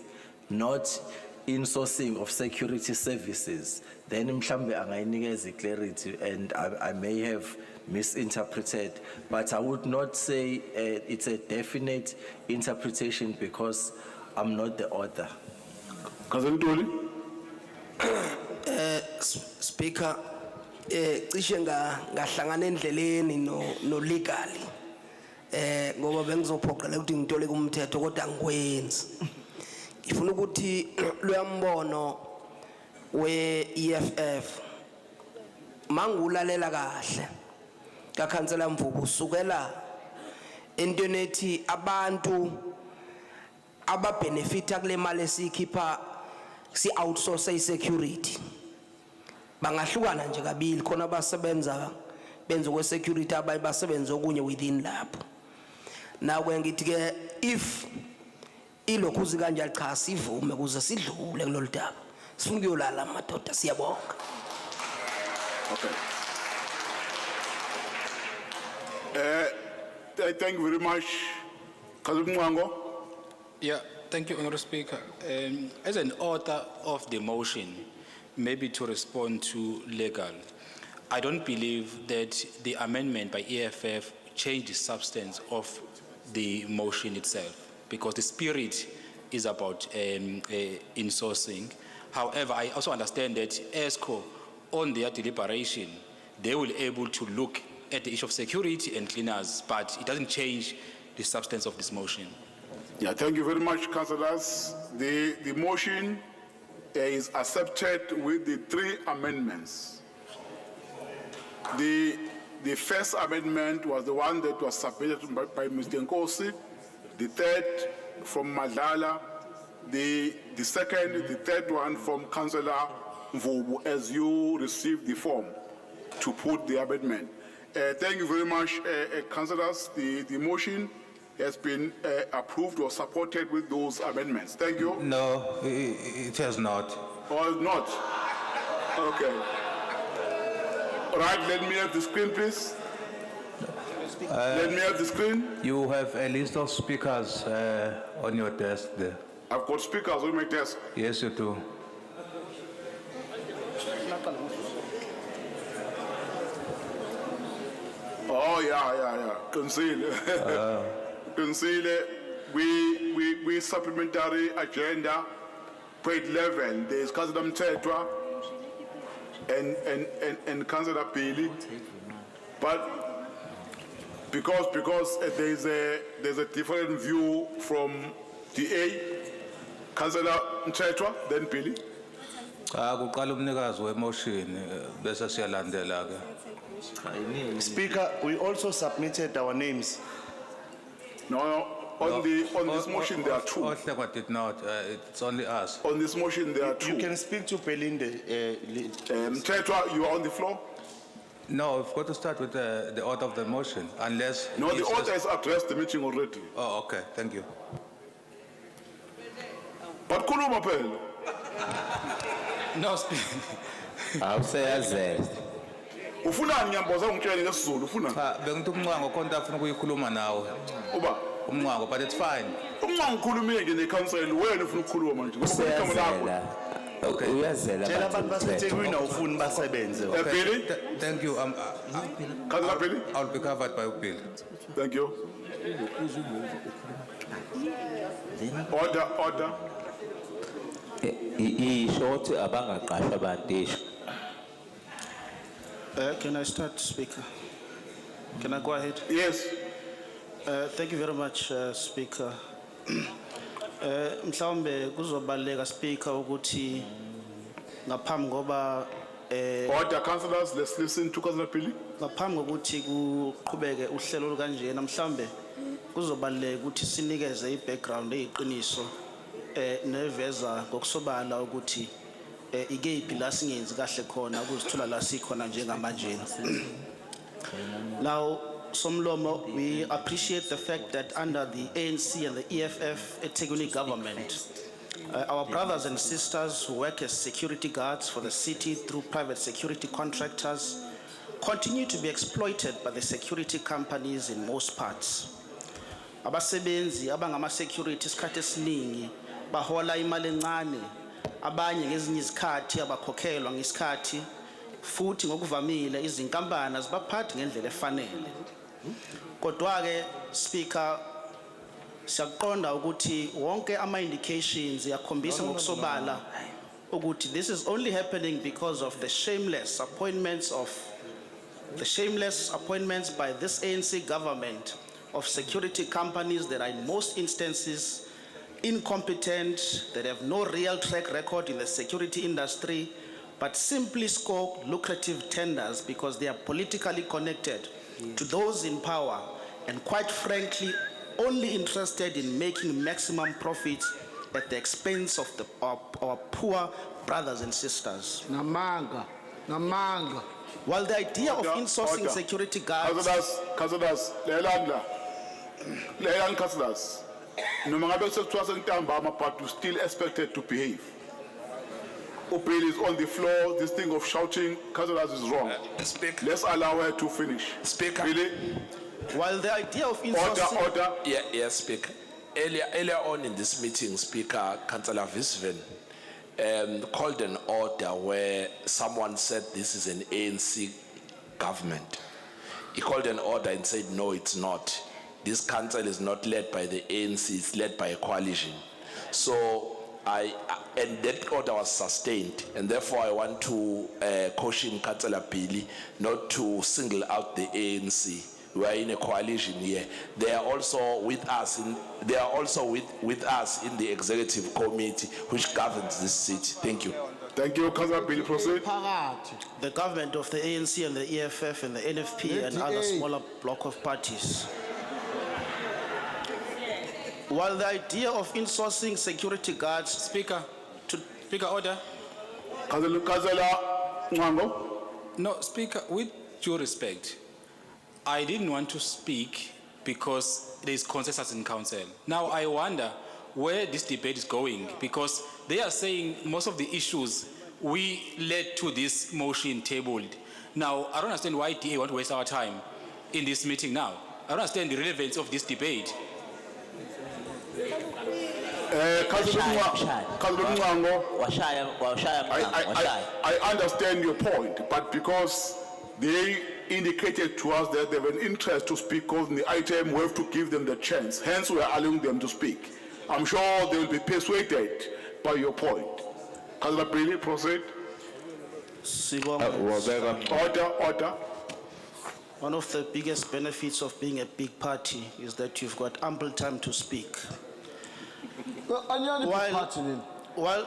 not insourcing of security services. Then mhlambe angayinikeza clarity, and I may have misinterpreted, but I would not say it's a definite interpretation because I'm not the author. Speaker, cishe ngahlangana endleleni no legally. Ngoba bengizophoqela ukuthi ngitole kumthetho kodwa angikwenzi. Ngifuna ukuthi luyambono we-EFF mangulalela kahle kaKhansela Mvubu usukela entweni ethi abantu ababenefita kule mali esikhipha si-outsource i-security bangahlukana nje kabili, khona abasebenza benza kwe-security, abanye basebenza okunye within lapho. Nawe ngithi ke if ilokhu zikanjalo cha sivume ukuze sidlule kulolu daba, sifuna ukuyolala madoda, siyabonga. Okay. Thank you very much. Kazumwango. Yeah, thank you, Honourable Speaker. As an author of the motion, maybe to respond to legal, I don't believe that the amendment by EFF changed the substance of the motion itself, because the spirit is about insourcing. However, I also understand that ESCO, on their deliberation, they will be able to look at the issue of security and cleaners, but it doesn't change the substance of this motion. Yeah, thank you very much, councillors. The motion is accepted with the 3 amendments. The first amendment was the one that was submitted by Mr. Nkosi, the third from Madlala, the second, the third one from Councillor Mvubu, as you received the form to put the amendment. Thank you very much, councillors. The motion has been approved or supported with those amendments. Thank you. No, it has not. Or not? Okay. All right, let me have the screen, please. Let me have the screen. You have a list of speakers on your desk there. I've got speakers on my desk. Yes, you do. Oh, yeah. Conceal. Conceal. We supplementary agenda, point 11. There's Councillor Mthethwa and Councillor Pili. But because there's a different view from DA, Councillor Mthethwa, then Pili. Kuqala umnikazi wemotion bese siyalandela ke. Speaker, we also submitted our names. No, on this motion there are two. Ohlekwa did not, it's only us. On this motion there are two. You can speak to Belinda. Mthethwa, you are on the floor. No, we've got to start with the order of the motion, unless... No, he the says- order has addressed the meeting already. Oh, okay, thank you. But khuluma phela. No, Speaker. Awuseyazela. Ufunani ngiyamboza ngitshele ngesizulu ufuna? Cha, bengithi umnqango konke afuna ukuyikhuluma nawe. Uba Umnqango, but it's fine. umnqango ngikhulumile nje necouncil wena ufuna ukukhuluma manje. Ngoba igama lakho. Okay. Uyazela. Tshela abantu baseThekwini awufuni basebenze. Okay, Billy? thank you. Councillor Billy? I'll be covered by Bill. Thank you. Order. Ishort abangaqashwa abantu. Can I start, Speaker? Can I go ahead? Yes. Thank you very much, Speaker. Mhlawumbe kuzobaleka Speaker ukuthi ngaphambi ngoba Order, councillors, let's listen to Councillor Billy. ngaphambi kokuthi kuqhubeke uhlelo olukanjena mhlawumbe kuzobaleka ukuthi sinikeze i-background eyiqiniso neveza ngokusobala ukuthi ikephi la singenzi kahle khona ukuzithola la sikhona njengamanje. Now Somlomo, we appreciate the fact that under the ANC and the EFF eThekwini government, our brothers and sisters who work as security guards for the city through private security contractors continue to be exploited by the security companies in most parts. Abasebenzi abangama security isikhathi esiningi bahola imali encane, abanye ngezinye izikhathi abakhokhelwa ngesikhathi, futhi ngokuvamile izinkampani azibaphathi ngendlela efanele. Kodwa ke Speaker, siyaqonda ukuthi wonke ama indications yakhombisa ngokusobala ukuthi this is only happening because of the shameless appointments by this ANC government of security companies that are in most instances incompetent, that have no real track record in the security industry, but simply score lucrative tenders because they are politically connected to those in power and quite frankly only interested in making maximum profits at the expense of our poor brothers and sisters. Namanga. While the idea of insourcing Order. security guards... Councillors, lelandla. Leland councillors. Noma ngabe sekuthiwa sentambama but you still expected to behave. Bill is on the floor, this thing of shouting, councillors is wrong. Speaker. Let's allow her to finish. Speaker. Billy? While the idea of insourcing... Order. Yes, Speaker. Earlier on in this meeting, Speaker, Councillor Visven called an order where someone said this is an ANC government. He called an order and said, no, it's not. This council is not led by the ANC, it's led by a coalition. So, and that order was sustained, and therefore I want to caution Councillor Billy not to single out the ANC. We are in a coalition here. They are also with us in the executive committee which governs this city. Thank you. Thank you, Councillor Billy. Proceed. The government of the ANC and the EFF and the NFP and other smaller block of parties. While the idea of insourcing security guards... Speaker, order. Councillor Ngango. No, Speaker, with due respect, I didn't want to speak because there is consensus in council. Now I wonder where this debate is going because they are saying most of the issues we led to this motion tabled. Now, I don't understand why DA want to waste our time in this meeting now. I don't understand the relevance of this debate. I understand your point, but because they indicated to us that they have an interest to speak on the item, we have to give them the chance. Hence, we are allowing them to speak. I'm sure they will be persuaded by your point. Councillor Billy, proceed. Order. One of the biggest benefits of being a big party is that you've got ample time to speak. While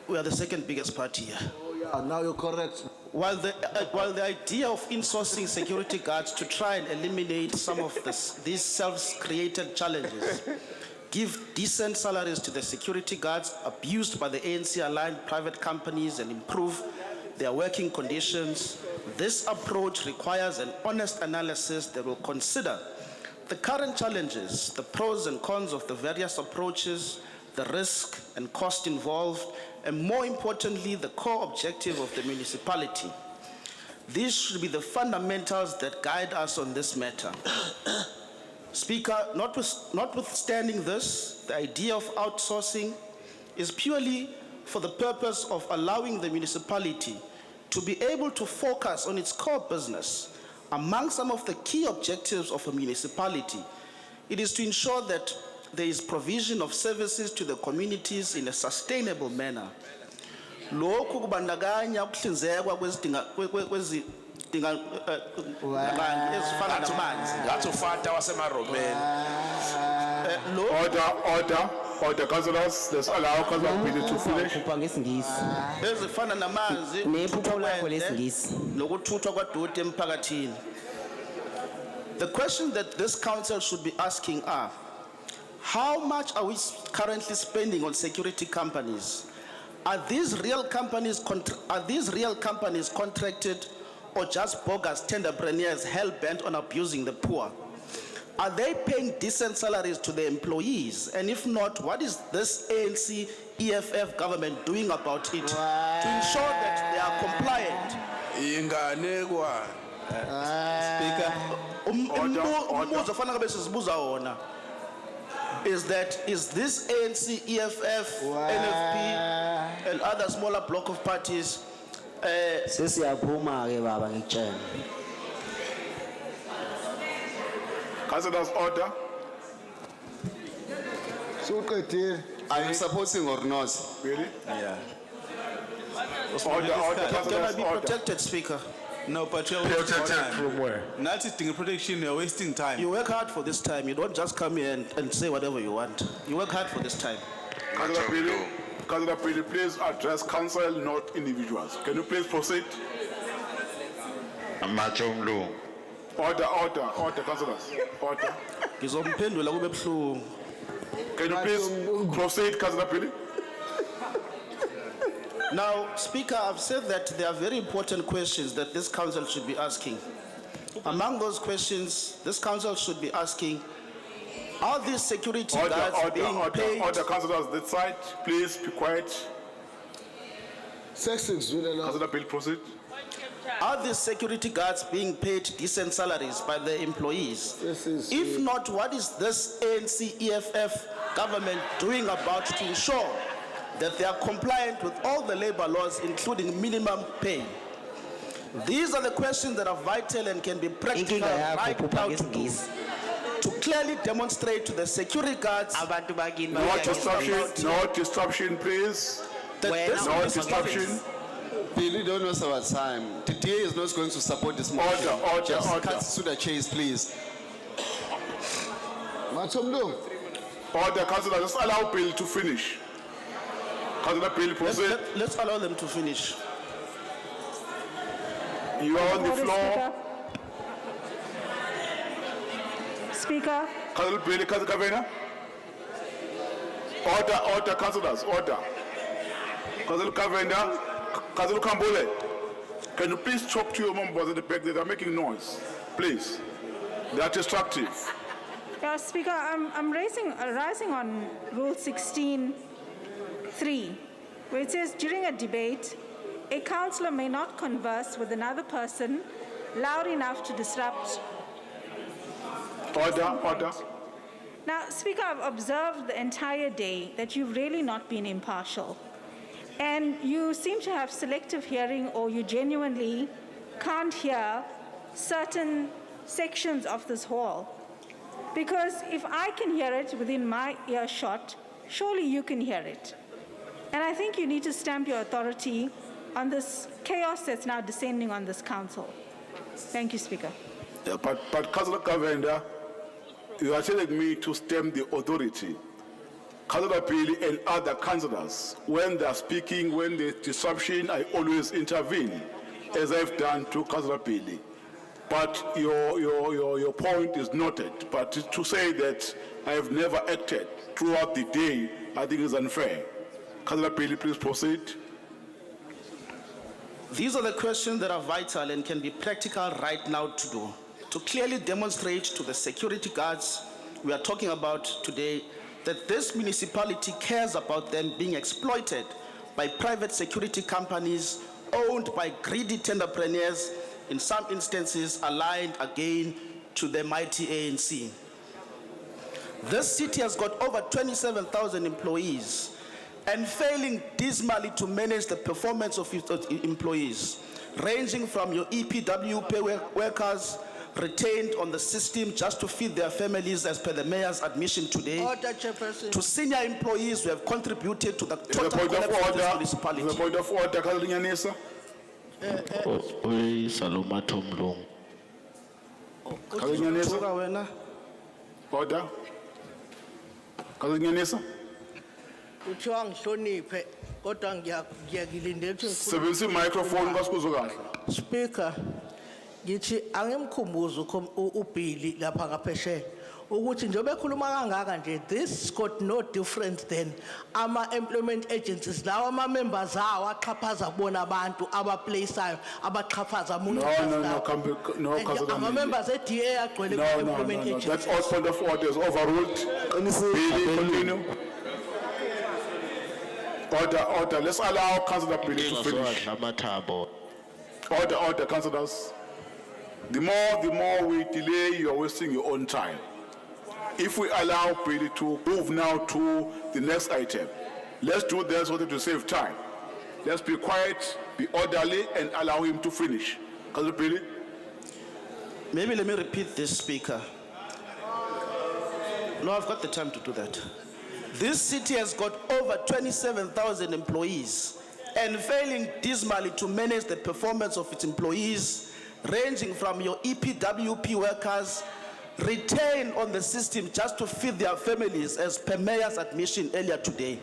we are the second biggest party here. Now you're correct. While the idea of insourcing security guards to try and eliminate some of these self-created challenges, give decent salaries to the security guards abused by the ANC-aligned private companies and improve their working conditions, this approach requires an honest analysis that will consider the current challenges, the pros and cons of the various approaches, the risk and cost involved, and more importantly, the core objective of the municipality. These should be the fundamentals that guide us on this matter. Speaker, notwithstanding this, the idea of outsourcing is purely for the purpose of allowing the municipality to be able to focus on its core business. Among some of the key objectives of a municipality, it is to ensure that there is provision of services to the communities in a sustainable manner. Lokhu kubandakanya ukuhlinzekwa ezifana namanzi. Ngathi ufata wasemaromeni. Order, councillors, let's allow Councillor Pili to finish. Ezifana namanzi, nokuthuthwa kwadoti emphakathini. The question that this council should be asking are, how much are we currently spending on security companies? Are these real companies contracted or just bogus tenderpreneurs hell-bent on abusing the poor? Are they paying decent salaries to their employees? And if not, what is this ANC EFF government doing about it to ensure that they are compliant? Speaker, umbuzo fanele kube sizibuza wona. Is this ANC, EFF, NFP, and other smaller block of parties? Councillors, order. Are you supporting or not? Really? Yeah. Order, Can I be order. protected, Speaker? No, but you're wasting time. From where? Not sitting protection, you're wasting time. You work hard for this time. You don't just come here and say whatever you want. You work hard for this time. Councillor Pili, please address council, not individuals. Can you please proceed? Order, councillors. Order. Can you please proceed, Councillor Pili? Now, Speaker, I've said that there are very important questions that this council should be asking. Among those questions, this council should be asking, are these security guards being paid? Order, councillors, this side, please be quiet. Councillor Pili, proceed. Are these security guards being paid decent salaries by their employees? If not, what is this ANC EFF government doing about to ensure that they are compliant with all the labor laws, including minimum pay? These are the questions that are vital and can be practical right now to clearly demonstrate to the security guards. No disruption, please. No disruption. Billy, don't waste our time. The DA is not going to support this motion. Order. Cut to the chase, please. Order, councillor, just allow Bill to finish. Councillor Bill, proceed. Let's allow them to finish. You are on the floor. Speaker. Councillor Bill, Councillor Kavena. Order, councillors, order. Councillor Kavena, Councillor Kambole, can you please talk to your members at the back? They are making noise. Please. They are destructive. Yeah, Speaker, I'm rising on Rule 16(3), where it says, during a debate, a councillor may not converse with another person loud enough to disrupt. Order. Now, Speaker, I've observed the entire day that you've really not been impartial. And you seem to have selective hearing, or you genuinely can't hear certain sections of this hall. Because if I can hear it within my earshot, surely you can hear it. And I think you need to stamp your authority on this chaos that's now descending on this council. Thank you, Speaker. Yeah, but Councillor Kavenda, you are telling me to stamp the authority. Councillor Pili and other councillors, when they are speaking, when there's disruption, I always intervene, as I've done to Councillor Pili. But your point is noted. But to say that I have never acted throughout the day, I think is unfair. Councillor Pili, please proceed. These are the questions that are vital and can be practical right now to do. To clearly demonstrate to the security guards we are talking about today that this municipality cares about them being exploited by private security companies owned by greedy tenderpreneurs, in some instances aligned again to the mighty ANC. This city has got over 27,000 employees and failing dismally to manage the performance of its employees, ranging from your EPWP workers retained on the system just to feed their families as per the mayor's admission today, Order, Chairperson. to senior employees who have contributed to the Is the total point of collapse of this order? municipality. Is the point of order, Councillor Nyanisa? Salomato Mlungu. Councillor Nyanisa? Usuka wena. Order. Councillor Nyanisa? Kuthiwa ngihloniphe kodwa ngiyakilindela ukuthi Sebenzisa i-microphone kwasikuzwe kahle. Speaker, ngithi angimkhumbuza uBilly lapha ngaphesheya ukuthi njengoba ekhuluma kangaka nje, this got no different than ama-employment agencies lawa ama-members awo axhaphaza kubona abantu abaplayisayo abaxhaphaza ama-members e-DA agcwele ku-employment agencies. That's all point of order is overruled. Billy, continue. Order. Let's allow Councillor Billy to finish. Order, councillors. The more we delay, you are wasting your own time. If we allow Billy to move now to the next item, let's do that so that to save time. Let's be quiet, be orderly, and allow him to finish. Councillor Billy? Maybe let me repeat this, Speaker. No, I've got the time to do that. This city has got over 27,000 employees and failing dismally to manage the performance of its employees, ranging from your EPWP workers retained on the system just to feed their families as per mayor's admission earlier today,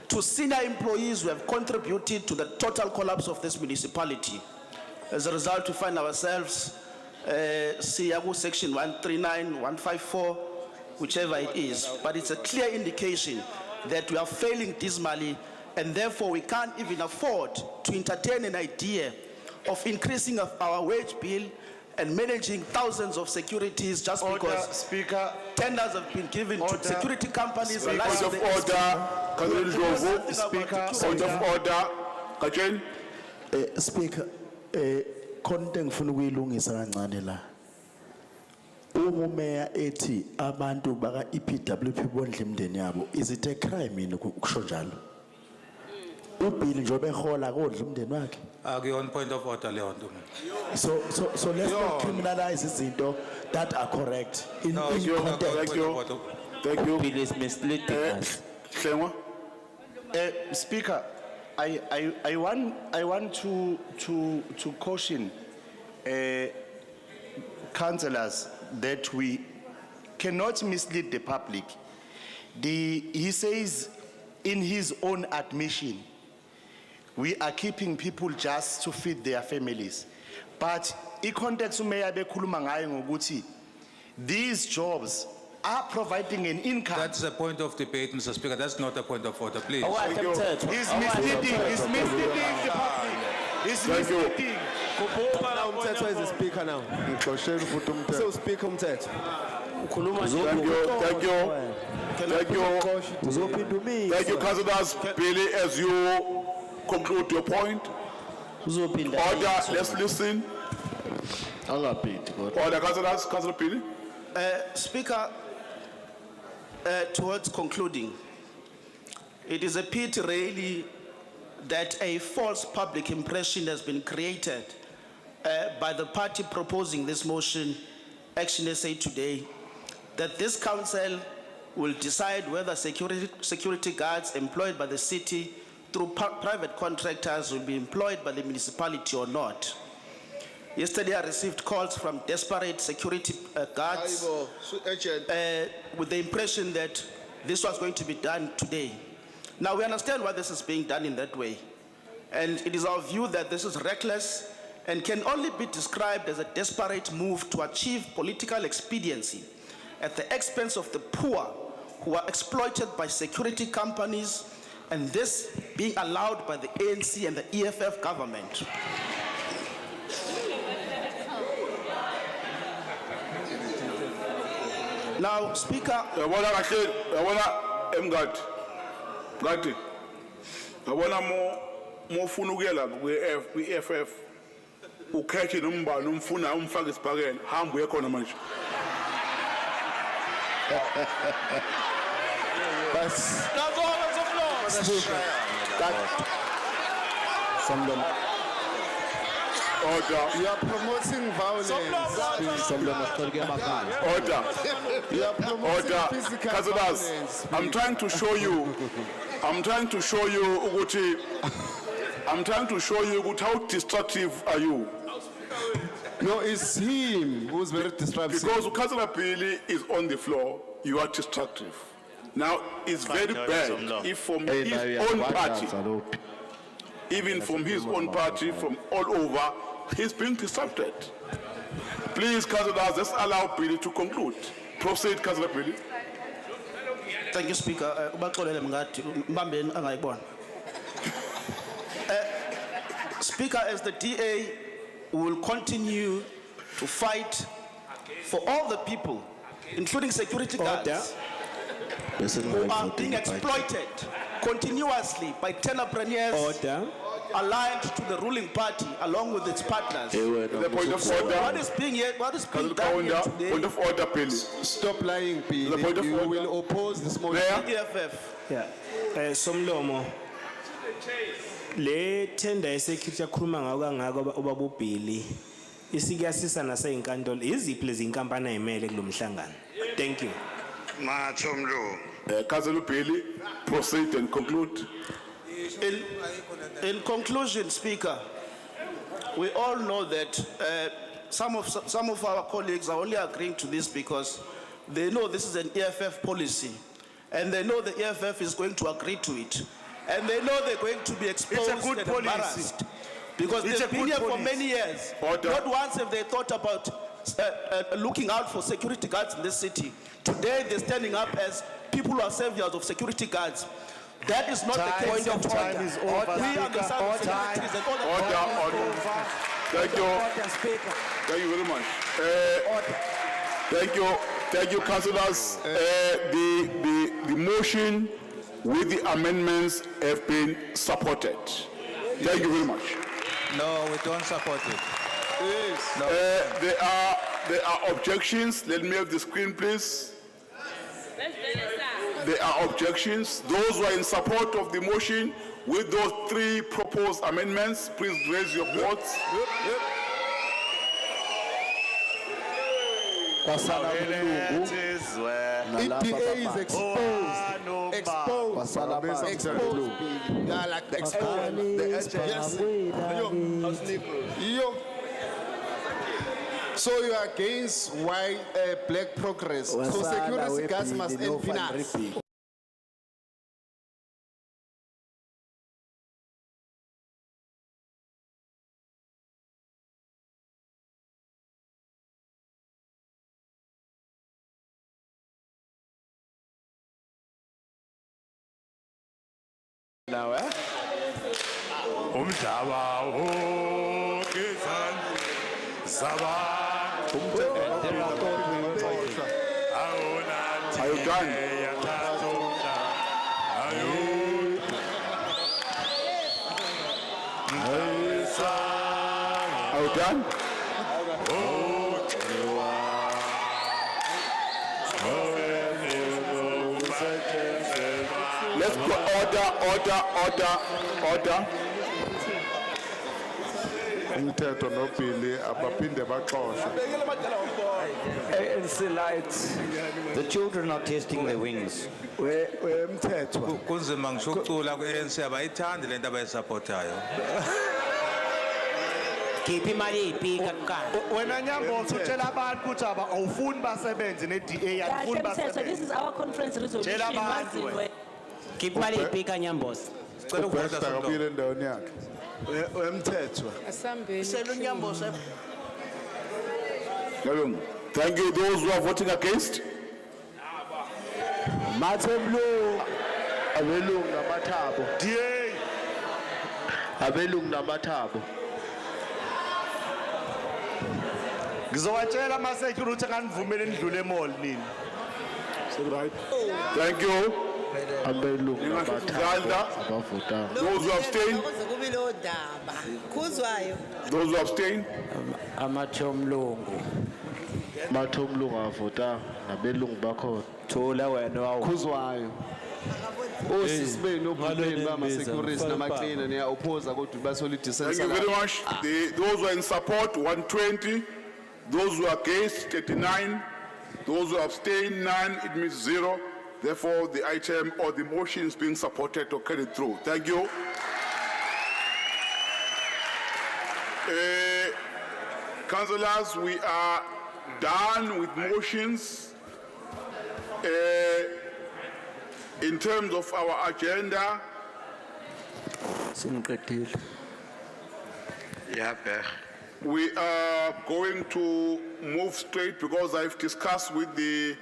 to senior employees who have contributed to the total collapse of this municipality. As a result, we find ourselves Siyagu section 139, 154, whichever it is, but it's a clear indication that we are failing dismally, and therefore we can't even afford to entertain an idea of increasing of our wage bill and managing thousands of securities just because Speaker, tenders have been given to security companies. Point of order, Councillor Ndlovu. Point of order, Kajeni. Speaker, konke ngifuna ukuyilungisa kancane la. Umeya ethi abantu baka EPWP bondla imndeni yabo, is it a crime yini ukusho njalo? uBill njobe ehola kodla umndeni wakhe. On point of order leyo nto. So let's not criminalize izinto that are correct in context. Thank you. Bill is misleading us. Hlengwa? Speaker, I want to caution councillors that we cannot mislead the public. He says in his own admission, we are keeping people just to feed their families. But in context umeya bekhuluma ngayo ngokuthi these jobs are providing an income. That's a point of debate, Mr. Speaker. That's not a point of order, please. He's misleading the public. He's misleading. Umthetho is the speaker now. So speaker umthetho. Thank you, councillors. Billy, as you conclude your point. Order, let's listen. Order, councillors. Councillor Billy. Speaker, towards concluding, it is a pity really that a false public impression has been created by the party proposing this motion, Action SA today, that this council will decide whether security guards employed by the city through private contractors will be employed by the municipality or not. Yesterday I received calls from desperate security guards with the impression that this was going to be done today. Now, we understand why this is being done in that way. And it is our view that this is reckless and can only be described as a desperate move to achieve political expediency at the expense of the poor who are exploited by security companies, and this being allowed by the ANC and the EFF government. Now, Speaker. Yabona kahle, yabona emngadi. Ngadi. Yabona mo ufuna ukuyela kwi-EFF. Ukhethe nombani umfuna umfaka isibhakeni, hamba uye khona manje. Bas. Order. You are promoting violence. Order. You are promoting Order. physical Councillors, violence. I'm trying to show you ukuthi how destructive are you? No, it's him who's very disruptive. Because Councillor Billy is on the floor, you are destructive. Now, it's very bad if from his own party, even from his own party, from all over, he's being disrupted. Please, Councillors, let's allow Billy to conclude. Proceed, Councillor Billy. Thank you, Speaker. Ubaxolele mngadi, mbambeni angayibona. Speaker, as the DA, we will continue to fight for all the people, including security guards, who are being exploited continuously by entrepreneurs aligned to the ruling party along with its partners. The point of order. What is being done here today? Point of order, Billy. Stop lying, Billy. You will oppose this motion. EFF. Yeah. Somlomo. Le tender esekhitha yakhuluma ngawo kangaka obabubhili. Isikuyasisa nasey'nkantolo. Iziphi lezi inkampani ayimele kulomhlangano? Thank you. Councillor Billy, proceed and conclude. In conclusion, Speaker, we all know that some of our colleagues are only agreeing to this because they know this is an EFF policy, and they know the EFF is going to agree to it, and they know they're going to be exposed and embarrassed because they've been here for many years. Not once have they thought about looking out for security guards in this city. Today they're standing up as people who are saviors of security guards. That is not the case. Time is over. We understand the securities and all the Order. Thank you. Thank you very much. Thank you, councillors. The motion with the amendments have been supported. Thank you very much. No, we don't support it. No. There are objections. Let me have the screen, please. There are objections. Those who are in support of the motion with those three proposed amendments, please raise your votes. EPA is exposed. So you are against white black progress. So security guards must end finance. Now, Are you done? Are you done? Let's go order. Umthetho nobhili abaphinde baxoxe. ANC lights. The children are testing their wings. Umthetho. Kunzima ngisho ukucula ku-ANC abayithandi lento abayisupportayo. khipha imali yey'pika kuqala. Wena Nyamboza utshela abantu ukuthi awufuni basebenze ne-DA, awufuni This is basebenze. our conference resolution. Tshela abantu Wazi wena. wena. Khipha imali yey'pika Nyamboza. Ubesta kabile endaweni yakhe. Wemthethwa. Thank you. Those who are voting against? Mathemlu abelungu namathabo. DA. Abelungu namathabo. Ngizowatshela ama-security kanivumele nidlule emall nini. Thank you. Abelungu Zalda. abavotanga. Those who abstain? Those who abstain? Amathomlungu. Mathomlungu avotanga nabelungu bakhona. Thula wena wawu. Khuzwayo. Osisi benu ophumeni bama-security namaqina niya-opposa kodwa basola Thank you very much. Those who are in support, 120. Those who are against, 39. Those who abstain, 9. It means 0. Therefore, the item or the motion is being supported or carried through. Thank you. Councillors, we are done with motions. In terms of our agenda, we are going to move straight because I've discussed with the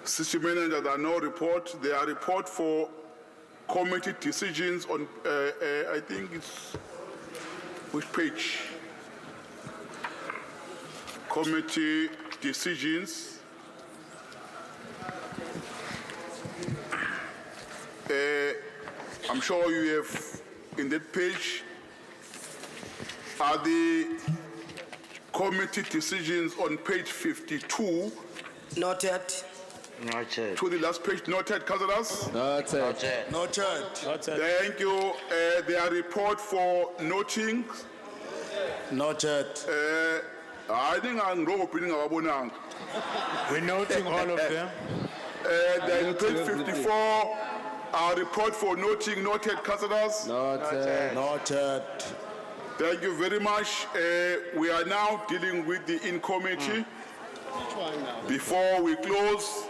city manager that no report. There are report for committee decisions on, I think it's, which page? Committee decisions. I'm sure you have in that page are the committee decisions on page 52 Noted. to the last page. Noted, councillors? Noted. Thank you. There are report for noting. Noted. I think I'm opening our bonang. We're noting all of them. Then page 54, our report for noting. Noted, councillors? Noted. Thank you very much. We are now dealing with the in-committee. Before we close,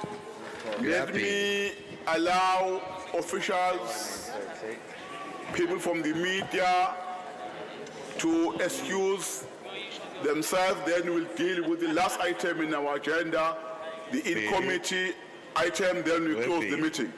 let me allow officials, people from the media to excuse themselves. Then we'll deal with the last item in our agenda, the in-committee item, then we close the meeting.